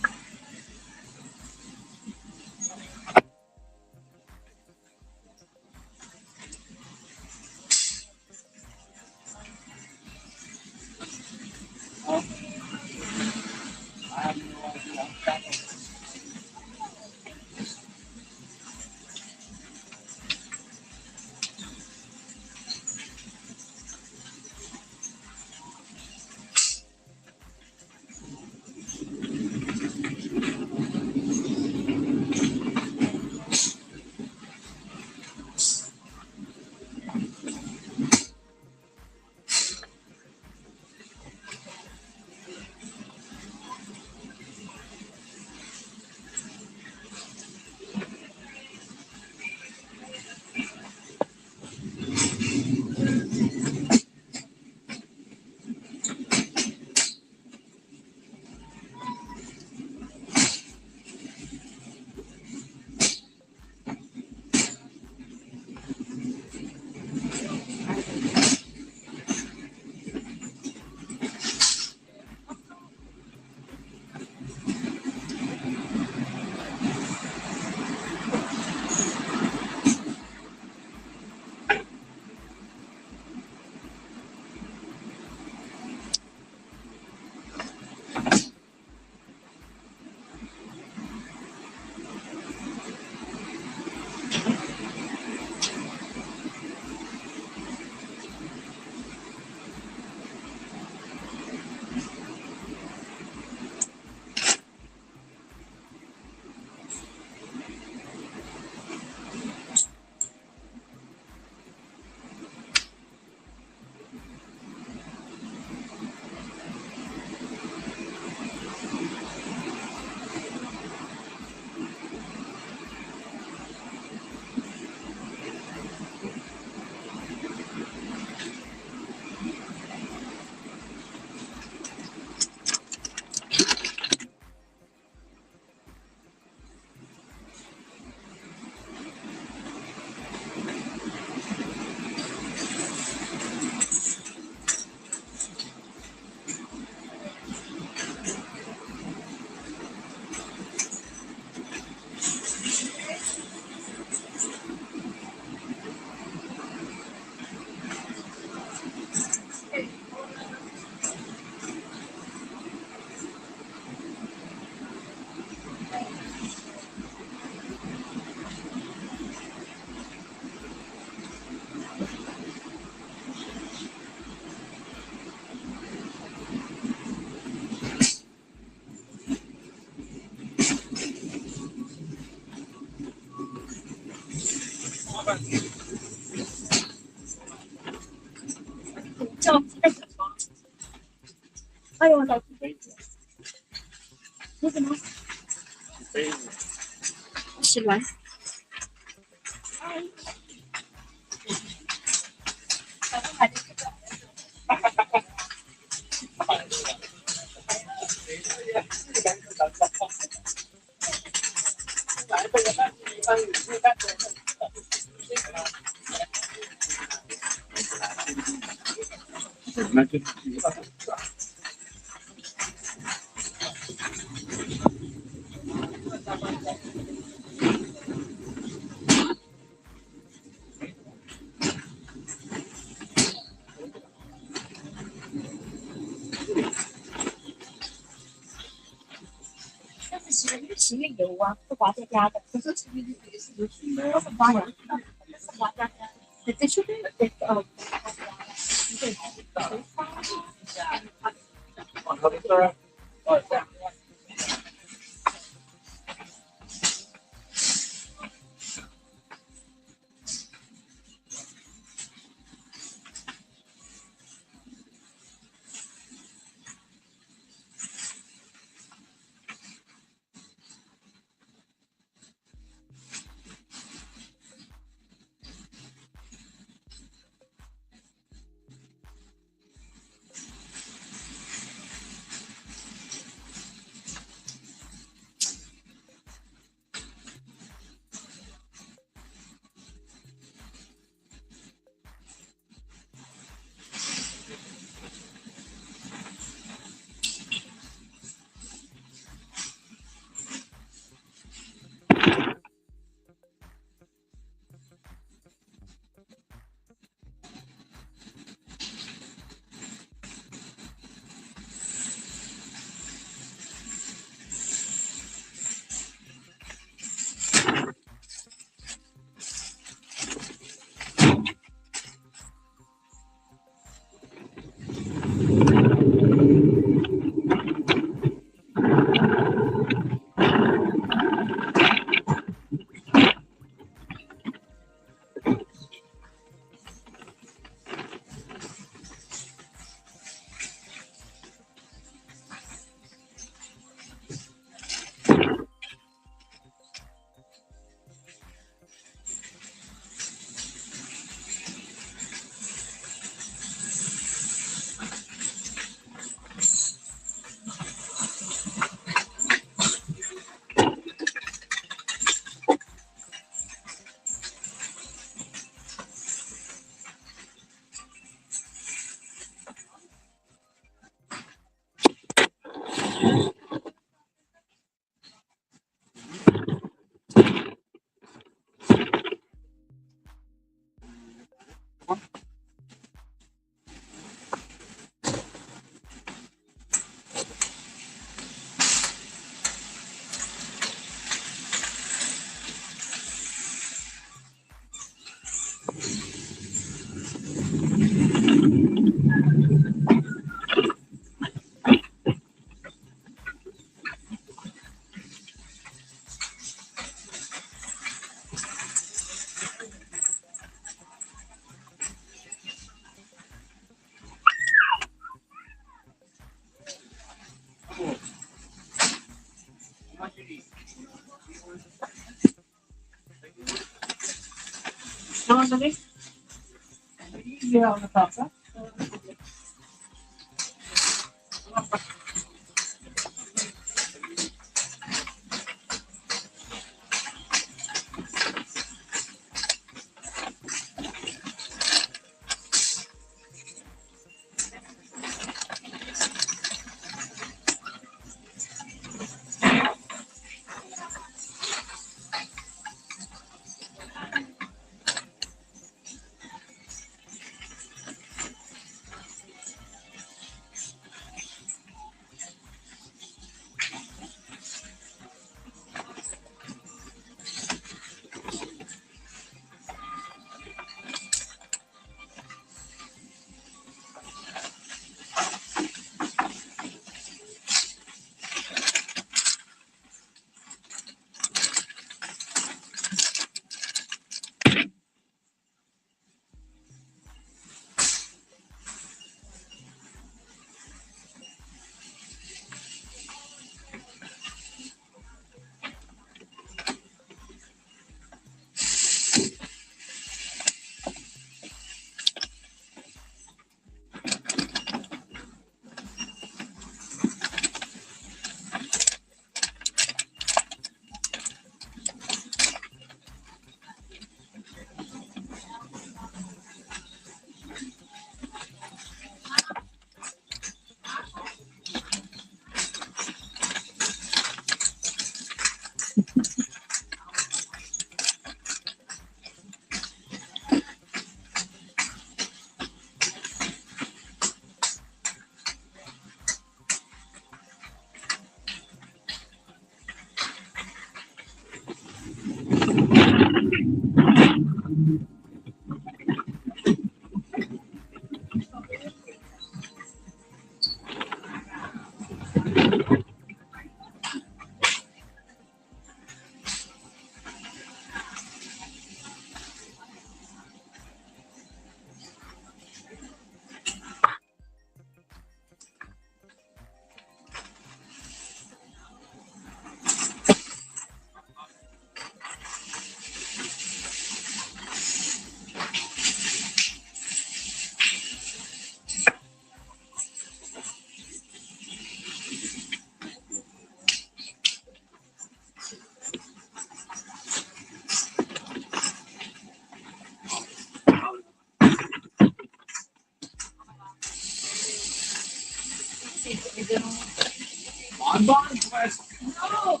Bonbon quest. No.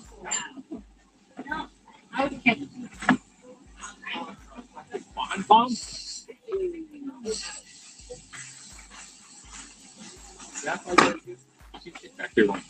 No. Okay. Bonbon. That's like everyone.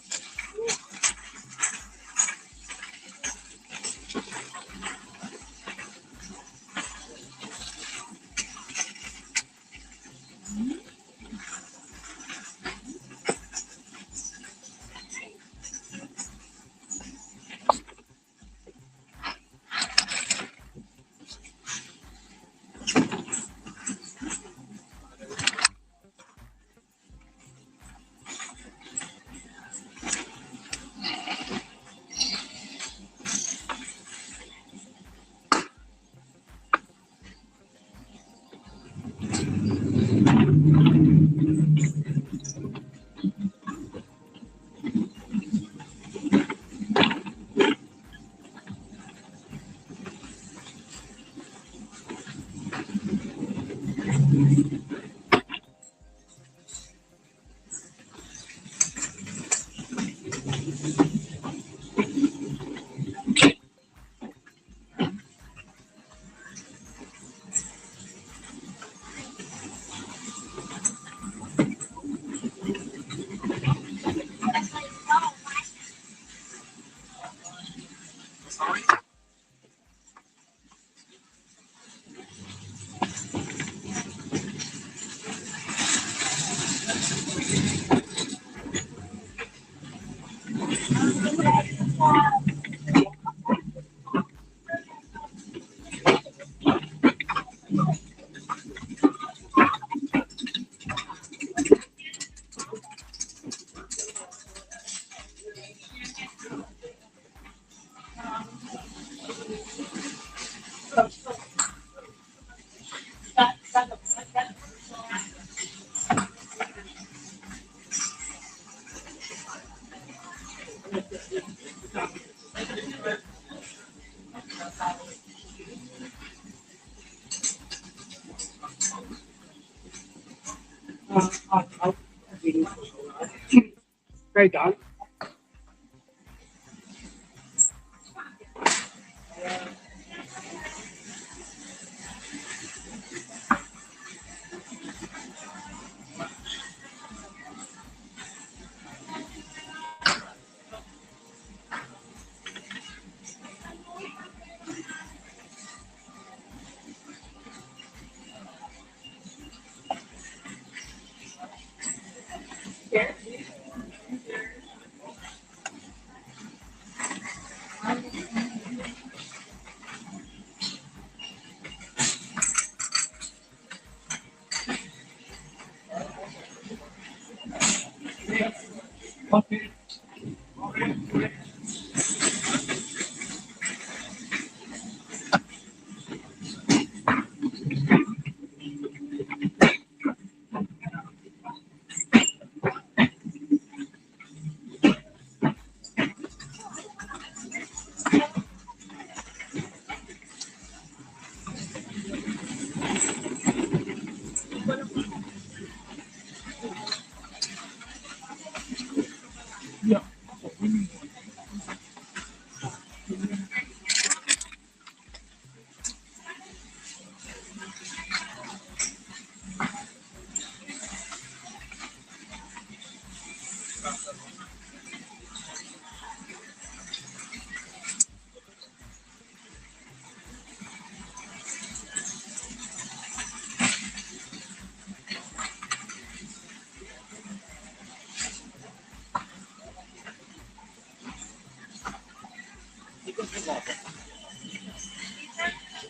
Great dog.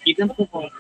Keep them football.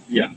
Yeah.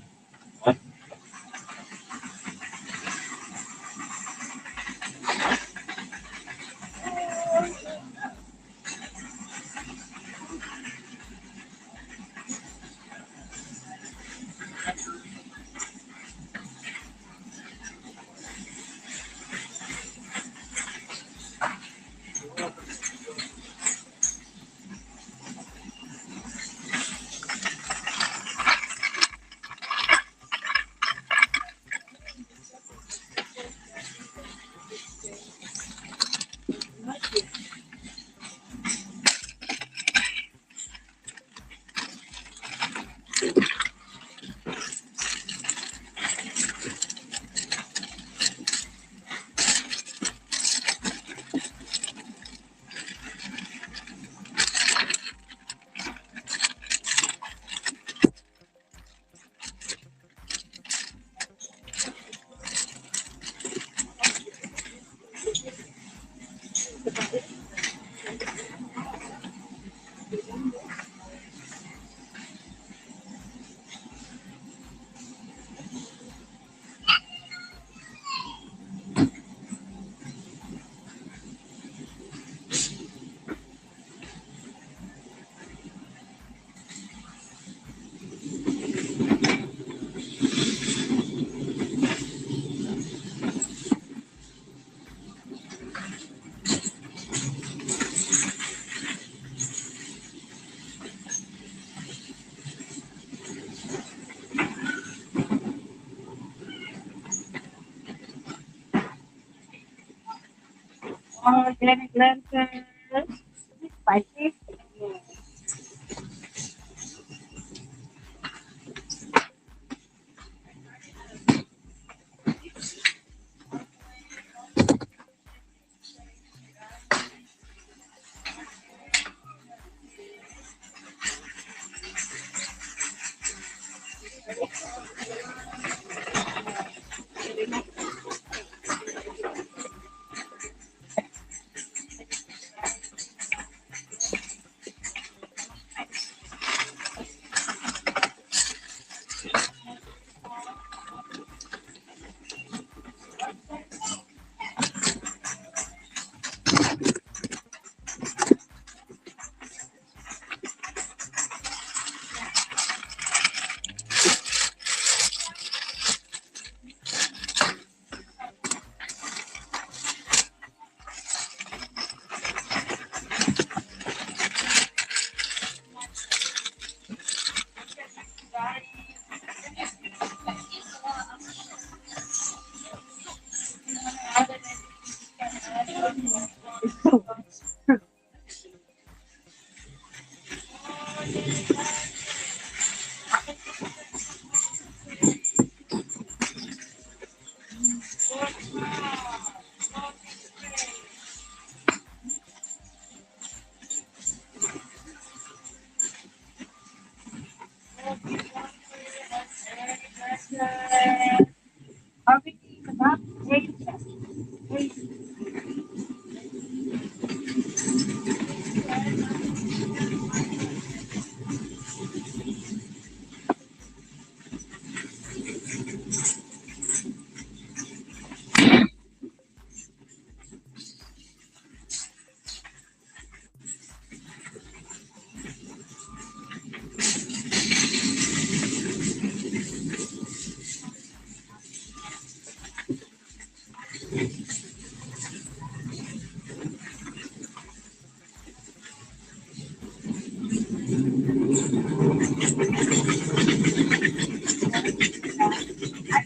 Spicy.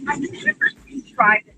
I never tried it.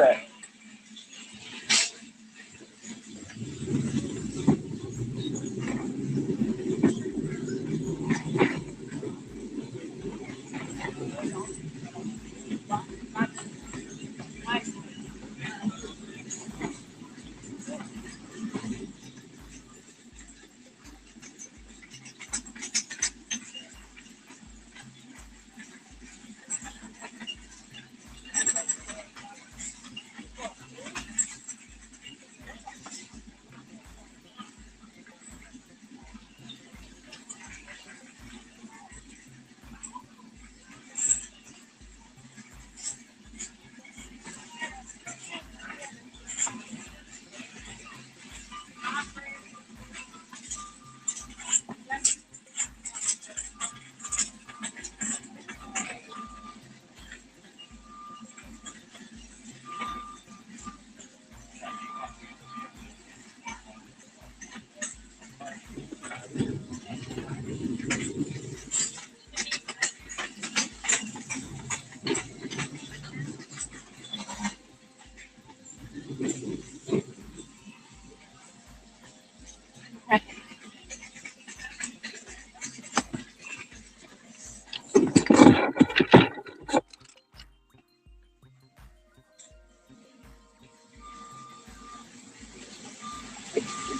back.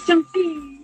Jumpy.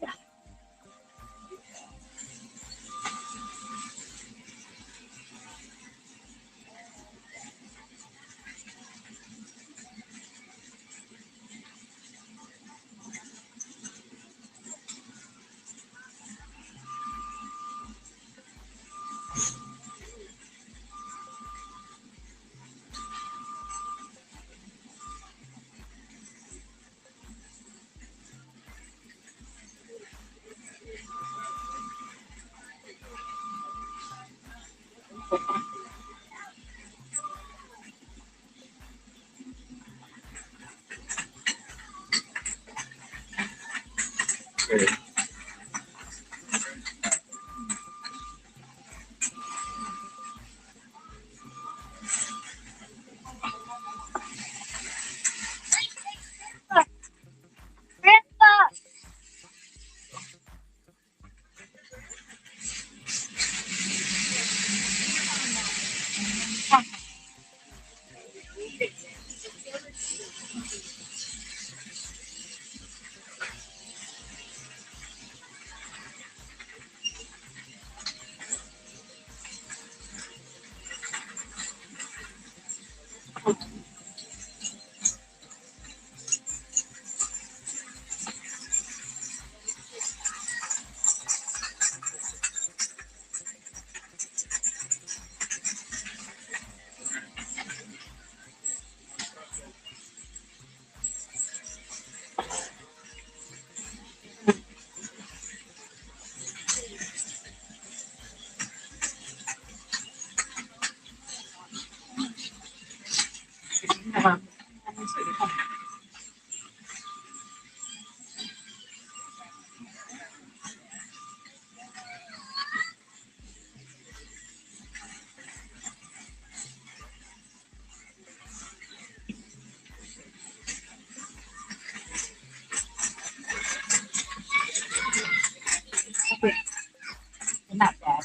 Not bad.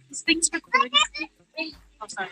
This thing's recording. Oh, sorry.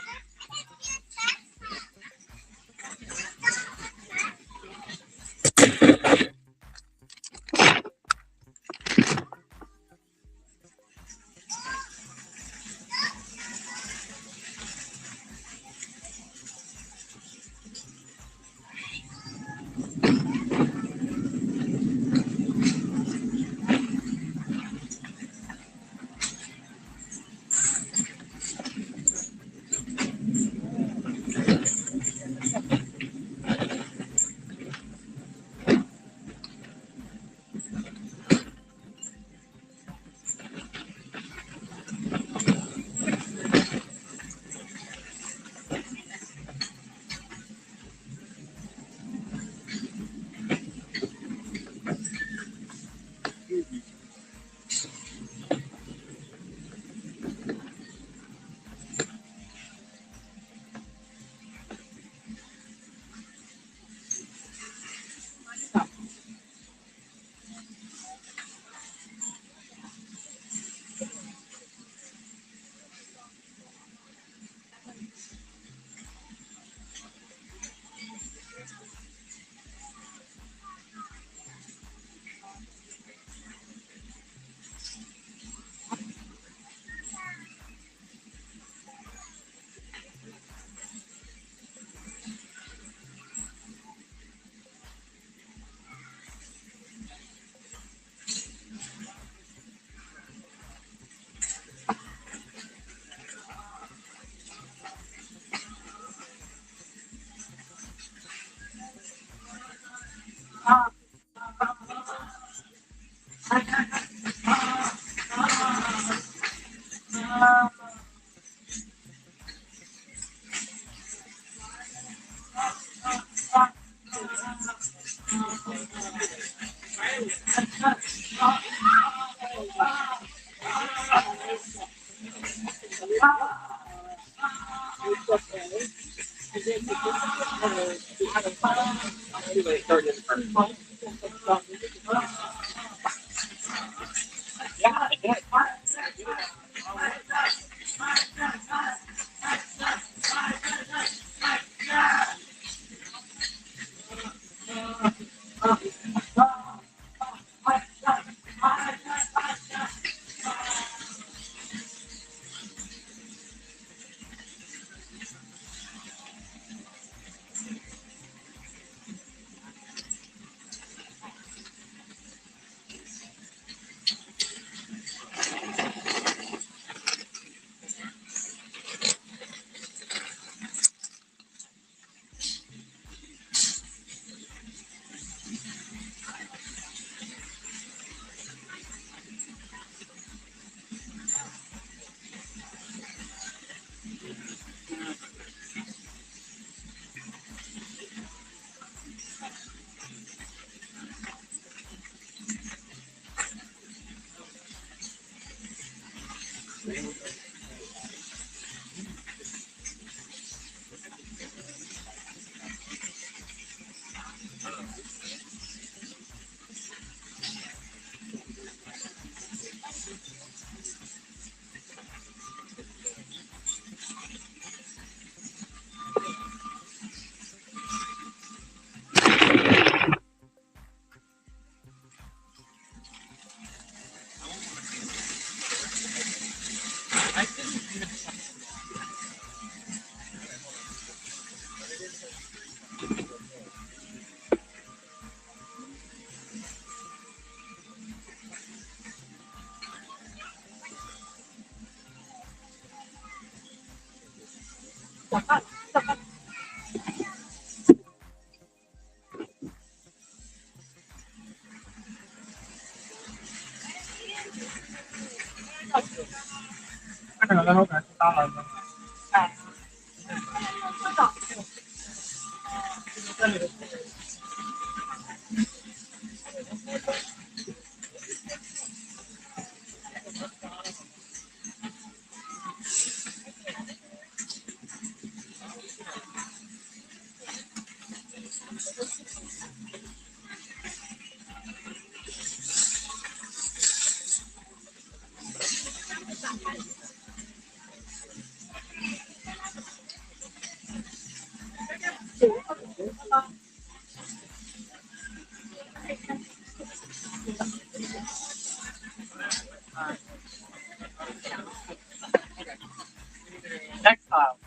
Next tile.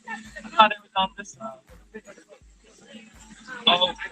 I thought it was on this side. Okay.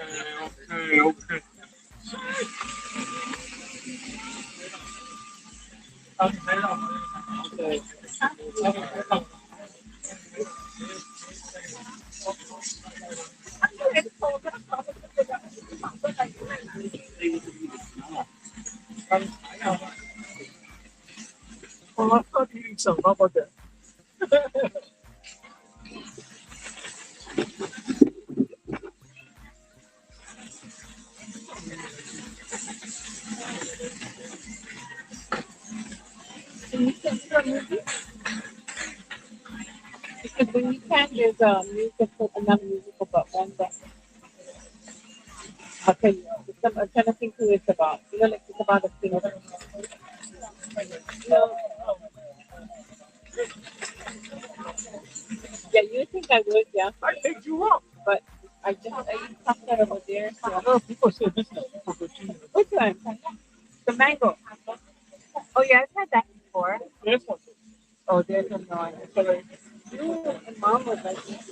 Because when you can, there's music, another musical, but one that I'll tell you. I'm trying to think who it's about. You know, like it's about a singer. No, yeah, you think I would, yeah. I think you will. But I talked that over there. So. Oh, people say this is super good too. Which one? The mango. Oh yeah, I've had that before. This one. Oh, there's a no. Sorry. You and mom would like this.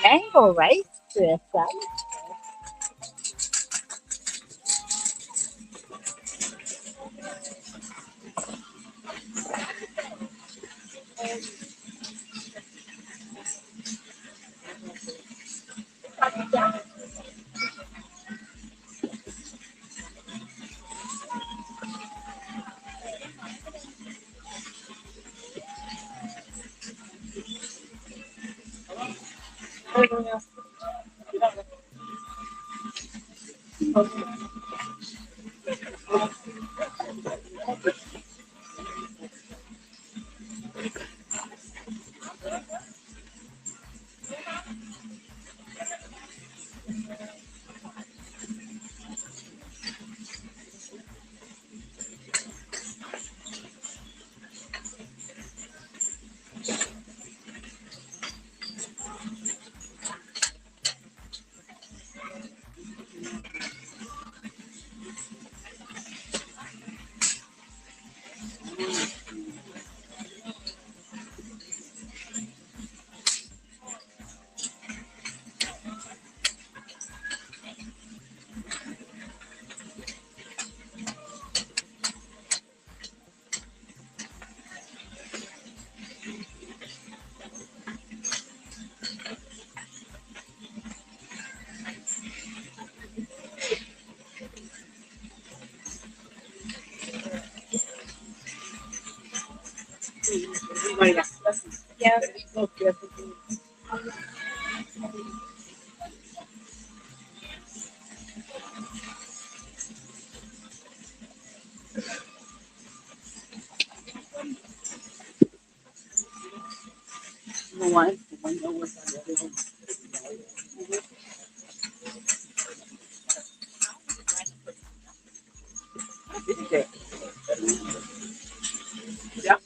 mango, right? Yes. Yeah. Yeah.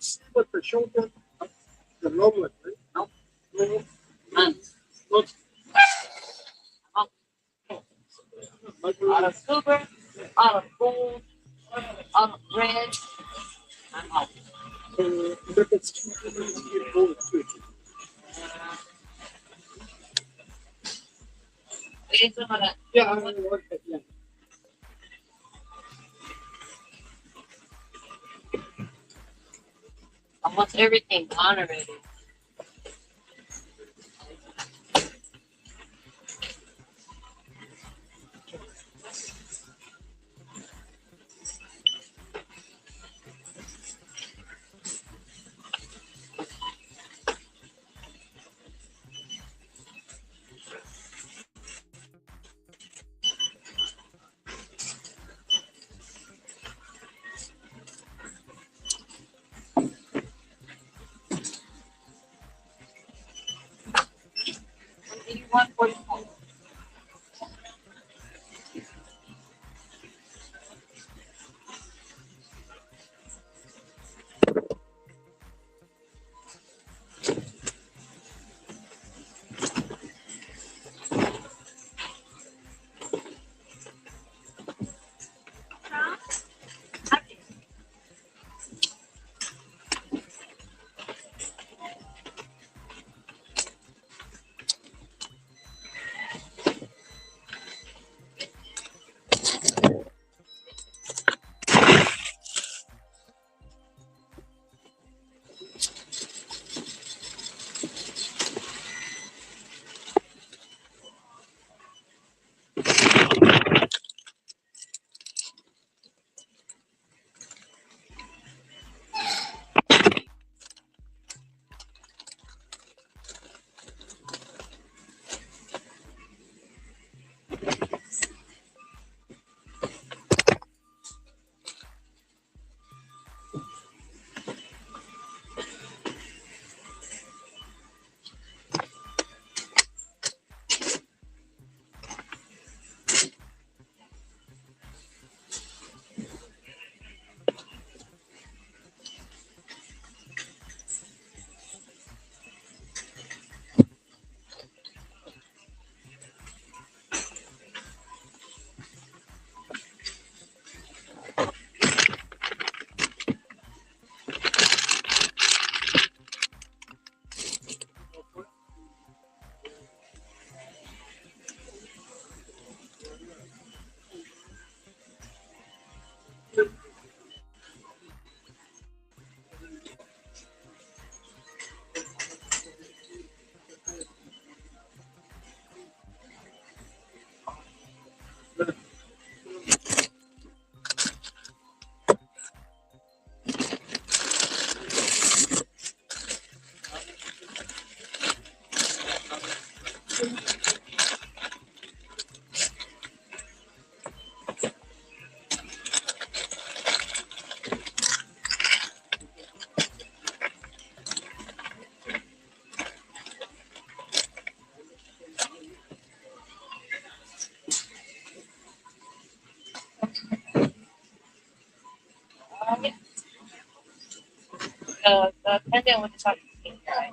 see what the shoulder, the lower, no, no, not. Out of silver, out of gold, out of red, and out. But it's gold too. Yeah, I want that. Yeah. Almost everything gone already. The pendant with the top pink guy.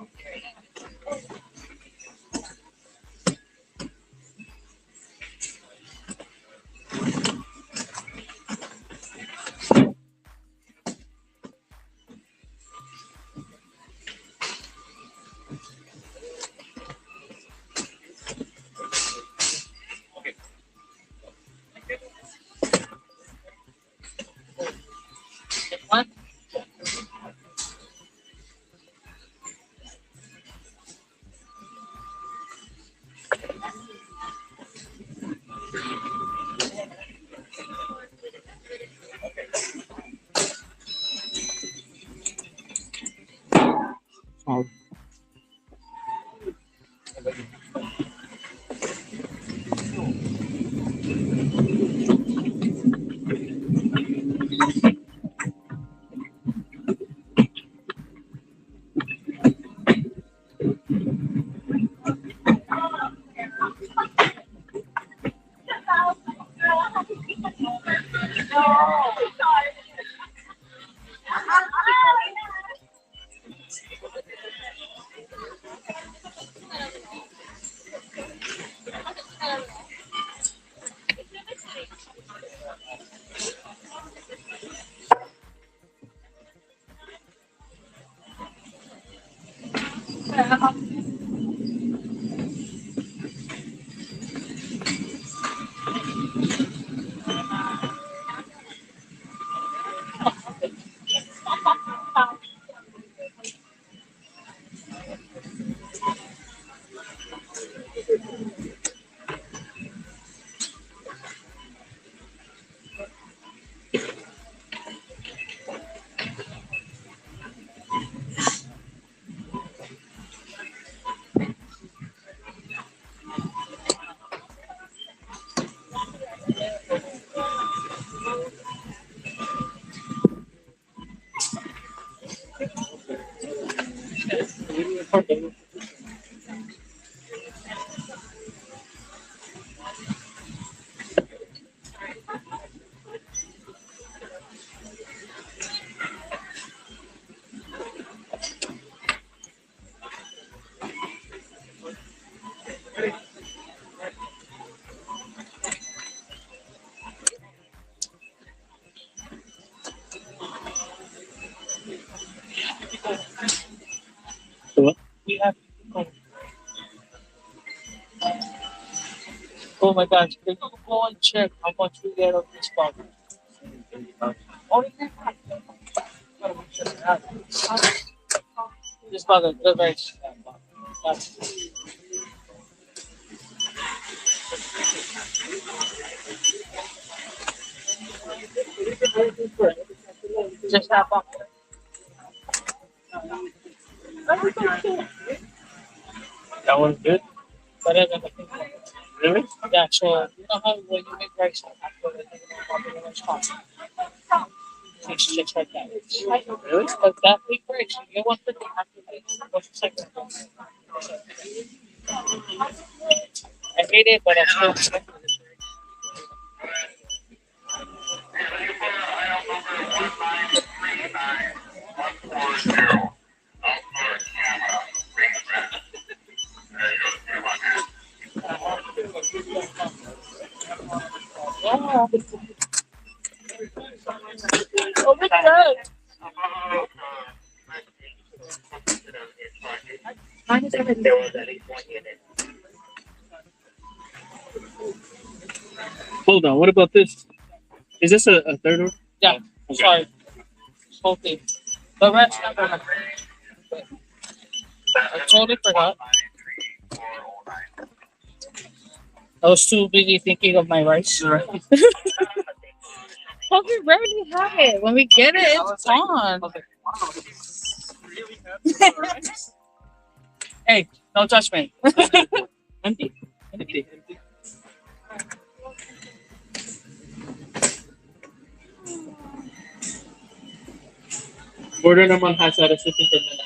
This one? We have. Oh my gosh! Can you go and check how much we get on this box? Only this box is very cheap. Just have one. That one's good. Better than the pink one. Really? Yeah, so you know how when you make rice after the spot. It's just like that. Really? But that big rice, you get one for the after what's the second one? I hate it, but I'm still yeah. Oh my god. Mine is already Hold on, what about this? Is this a third one? Yeah. Okay. Sorry. This whole thing. The rest never happened. I totally forgot. I was too busy thinking of my rice. But we rarely have it. When we get it, it's gone. Hey, don't touch me. Empty. Empty. Border naman has a recipe for that.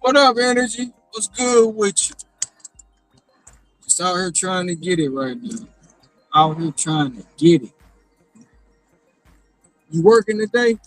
What up, Energy? What's good with you? Just out here trying to get it right now. Out here trying to get it. You working today?